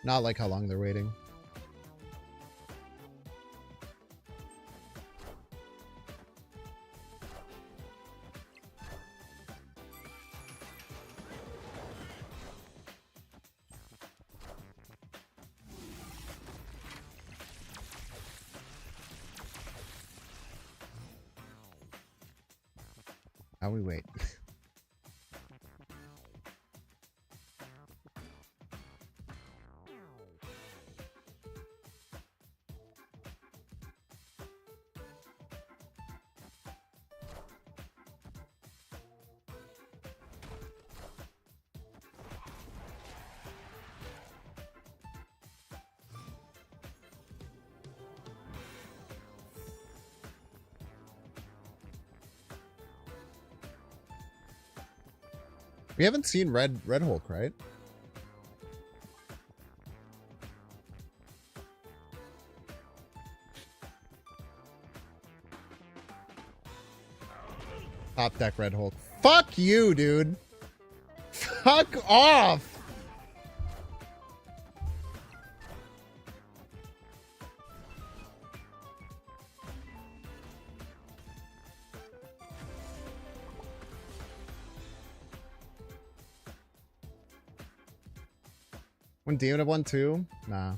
Speaker 1: Not like how long they're waiting. How we wait. We haven't seen Red Hulk, right? Top deck Red Hulk. Fuck you, dude. Fuck off. When Demon have won too? Nah.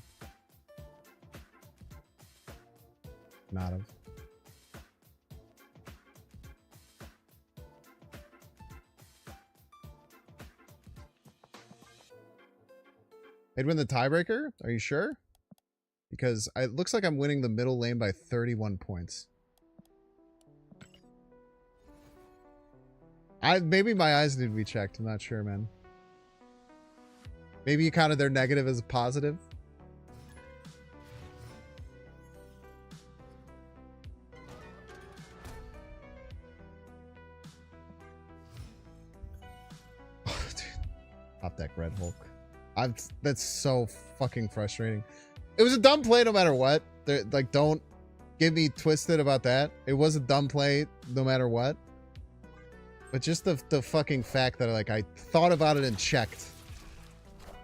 Speaker 1: Not of. I'd win the tiebreaker? Are you sure? Because it looks like I'm winning the middle lane by 31 points. Maybe my eyes need to be checked. I'm not sure, man. Maybe you counted their negative as a positive. Oh, dude. Top deck Red Hulk. That's so fucking frustrating. It was a dumb play no matter what. Like, don't get me twisted about that. It was a dumb play no matter what. But just the fucking fact that like I thought about it and checked.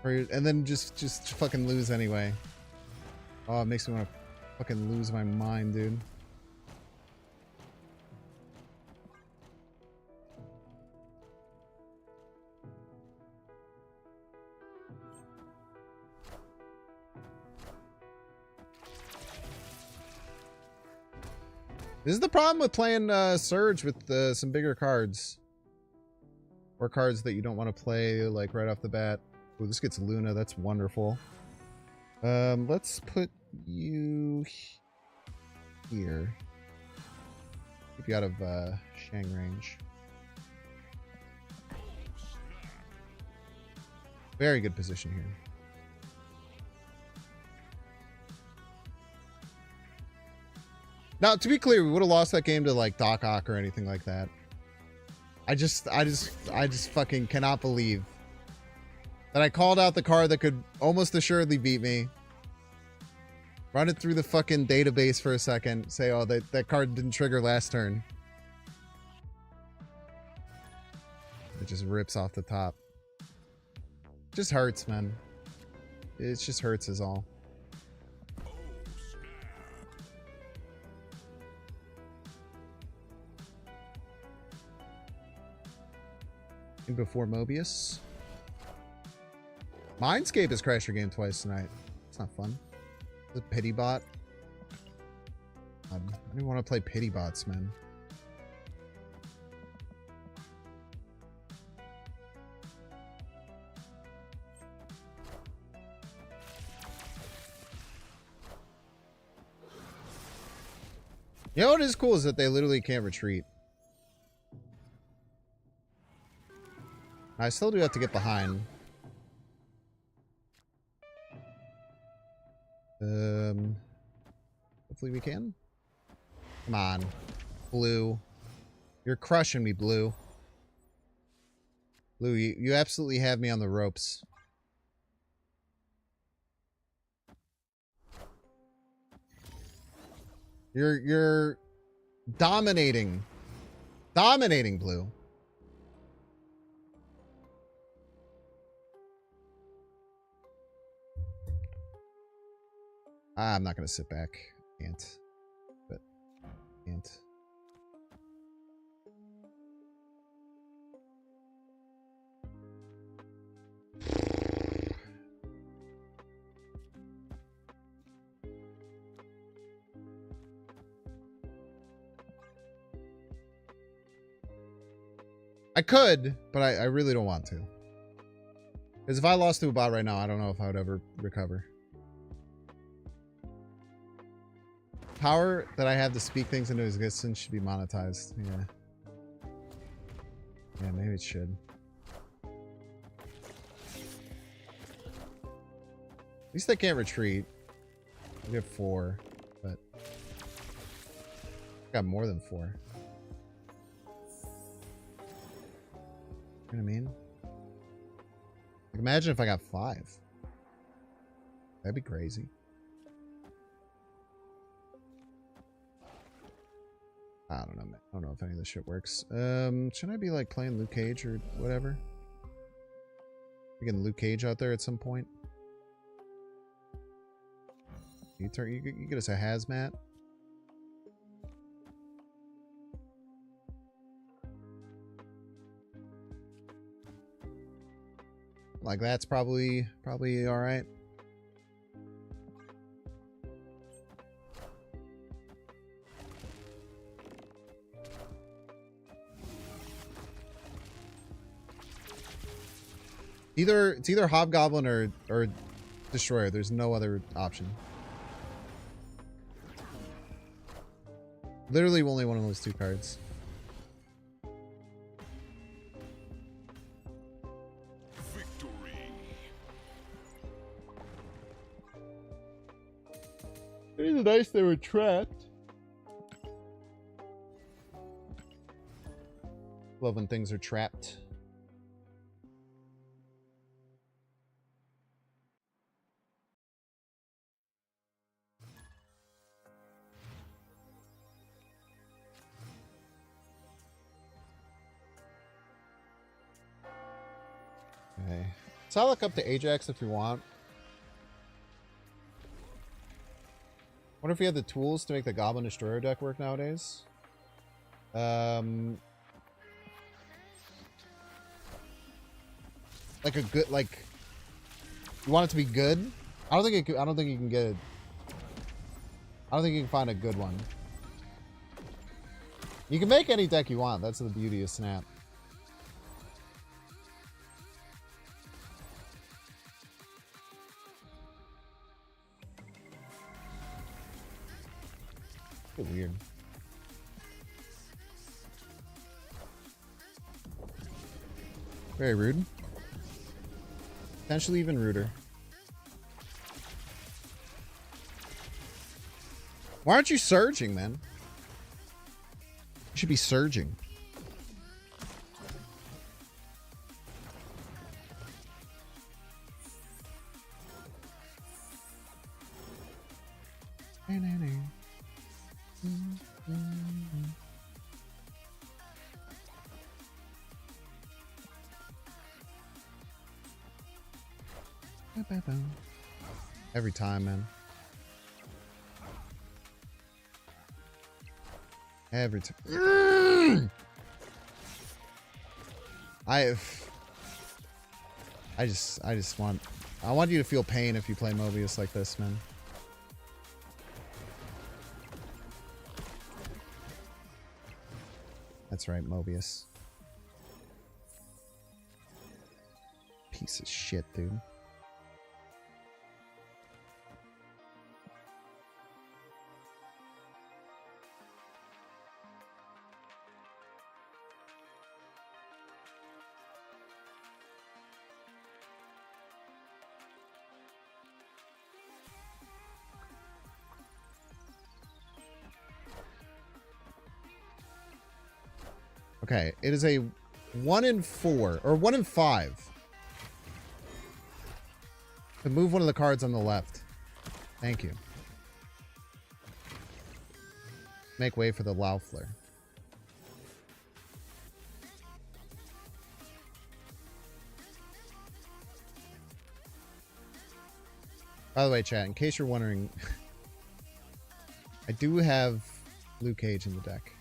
Speaker 1: And then just fucking lose anyway. Oh, it makes me want to fucking lose my mind, dude. This is the problem with playing Surge with some bigger cards. Or cards that you don't want to play like right off the bat. Ooh, this gets Luna. That's wonderful. Let's put you here. Keep you out of Shang range. Very good position here. Now, to be clear, we would have lost that game to like Doc Ock or anything like that. I just fucking cannot believe that I called out the card that could almost assuredly beat me. Run it through the fucking database for a second. Say, oh, that card didn't trigger last turn. It just rips off the top. Just hurts, man. It just hurts is all. In before Mobius. Mindscape has crashed your game twice tonight. It's not fun. The pity bot. I don't want to play pity bots, man. You know what is cool is that they literally can't retreat. I still do have to get behind. Hopefully we can. Come on. Blue. You're crushing me, Blue. Blue, you absolutely have me on the ropes. You're dominating. Dominating, Blue. I'm not gonna sit back. Can't. But can't. I could, but I really don't want to. Because if I lost to a bot right now, I don't know if I would ever recover. Power that I have to speak things into existence should be monetized. Yeah. Yeah, maybe it should. At least they can't retreat. We have 4, but got more than 4. You know what I mean? Like, imagine if I got 5. That'd be crazy. I don't know, man. I don't know if any of this shit works. Should I be like playing Luke Cage or whatever? We getting Luke Cage out there at some point. You get us a hazmat. Like that's probably all right. It's either Hobgoblin or Destroyer. There's no other option. Literally only one of those 2 cards.
Speaker 4: Victory.
Speaker 1: It's nice they were trapped. Love when things are trapped. Okay. So I'll look up to Ajax if you want. Wonder if we had the tools to make the Goblin Destroyer deck work nowadays. Like a good, like, you want it to be good? I don't think you can get it. I don't think you can find a good one. You can make any deck you want. That's the beauty of Snap. Weird. Very rude. Potentially even ruder. Why aren't you surging, man? You should be surging. Every time, man. Every time. I just want you to feel pain if you play Mobius like this, man. That's right, Mobius. Piece of shit, dude. Okay, it is a 1 in 4 or 1 in 5 to move one of the cards on the left. Thank you. Make way for the Loeffler. By the way, chat, in case you're wondering, I do have Luke Cage in the deck.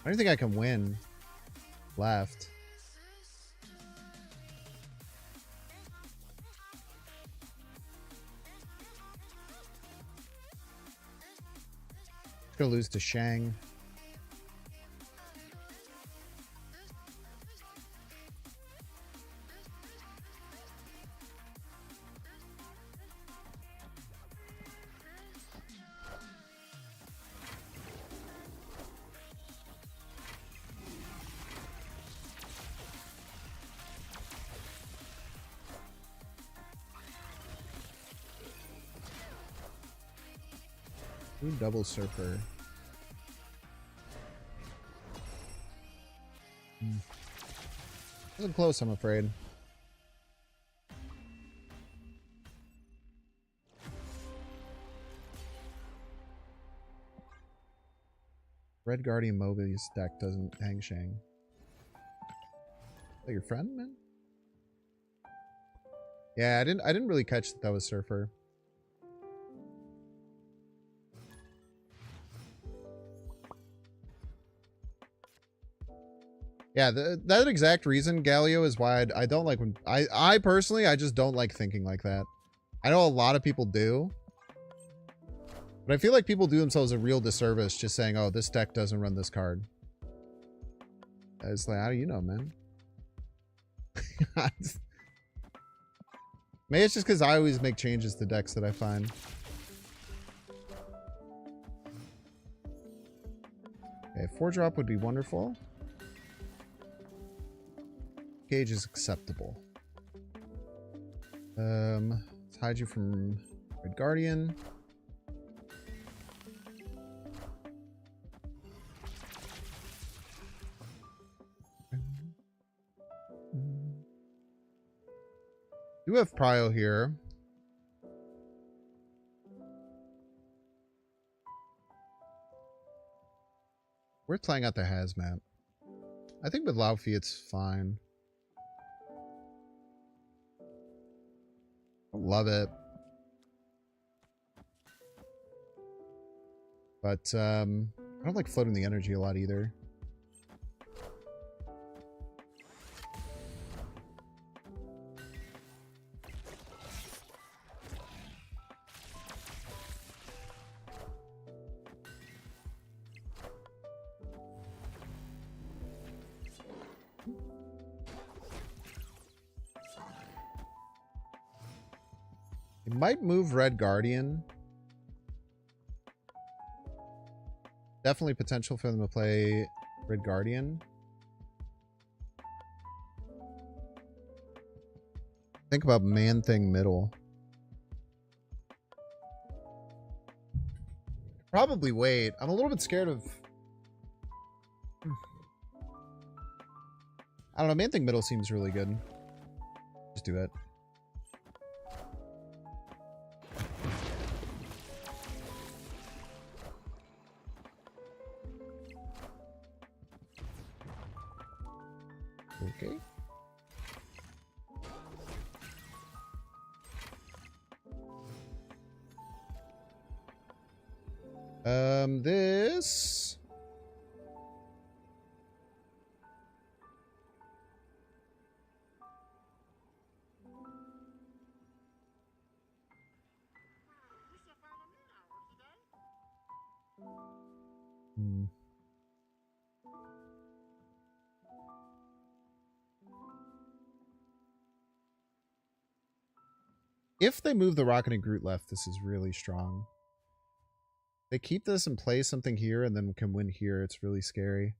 Speaker 1: I don't think I can win left. Gonna lose to Shang. Ooh, double surfer. Wasn't close, I'm afraid. Red Guardian Mobius deck doesn't hang Shang. Is that your friend, man? Yeah, I didn't really catch that was Surfer. Yeah, that exact reason, Galio, is why I don't like when... I personally, I just don't like thinking like that. I know a lot of people do. But I feel like people do themselves a real disservice just saying, oh, this deck doesn't run this card. It's like, how do you know, man? Maybe it's just because I always make changes to decks that I find. Okay, 4-drop would be wonderful. Gauge is acceptable. Let's hide you from Red Guardian. You have Prio here. We're playing out the hazmat. I think with Laufey it's fine. Love it. But I don't like floating the energy a lot either. It might move Red Guardian. Definitely potential for them to play Red Guardian. Think about Man-Thing middle. Probably wait. I'm a little bit scared of... I don't know. Man-Thing middle seems really good. Just do it. Okay. This If they move the Rocket and Groot left, this is really strong. They keep this and play something here and then can win here. It's really scary.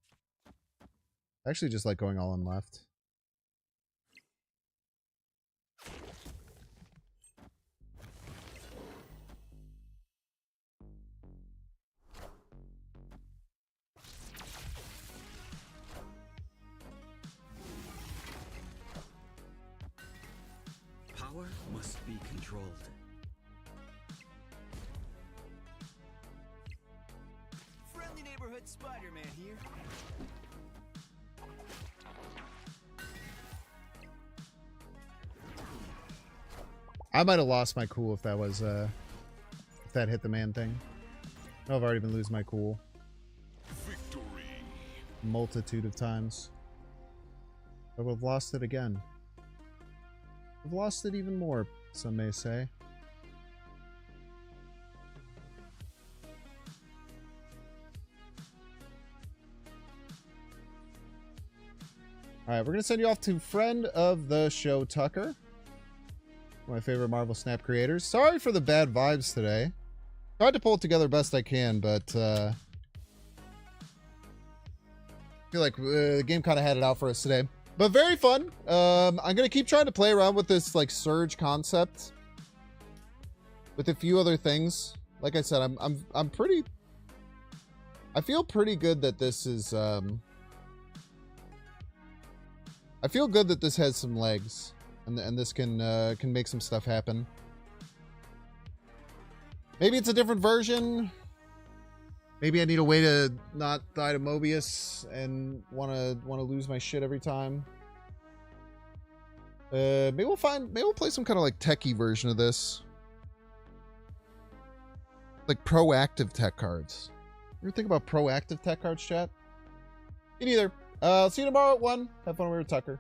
Speaker 1: I actually just like going all in left.
Speaker 5: Power must be controlled. Friendly neighborhood Spider-Man here.
Speaker 1: I might have lost my cool if that was if that hit the man thing. I know I've already been losing my cool.
Speaker 4: Victory.
Speaker 1: Multitude of times. I would have lost it again. I've lost it even more, some may say. Alright, we're going to send you off to friend of the show, Tucker. One of my favorite Marvel Snap creators. Sorry for the bad vibes today. Tried to pull it together best I can, but I feel like the game kind of had it out for us today. But very fun. I'm going to keep trying to play around with this like surge concept with a few other things. Like I said, I'm pretty... I feel pretty good that this is... I feel good that this has some legs, and this can make some stuff happen. Maybe it's a different version. Maybe I need a way to not die to Mobius and wanna lose my shit every time. Maybe we'll play some kind of like techie version of this, like proactive tech cards. You ever think about proactive tech cards, chat? Me neither. See you tomorrow at 1. Have fun with Tucker.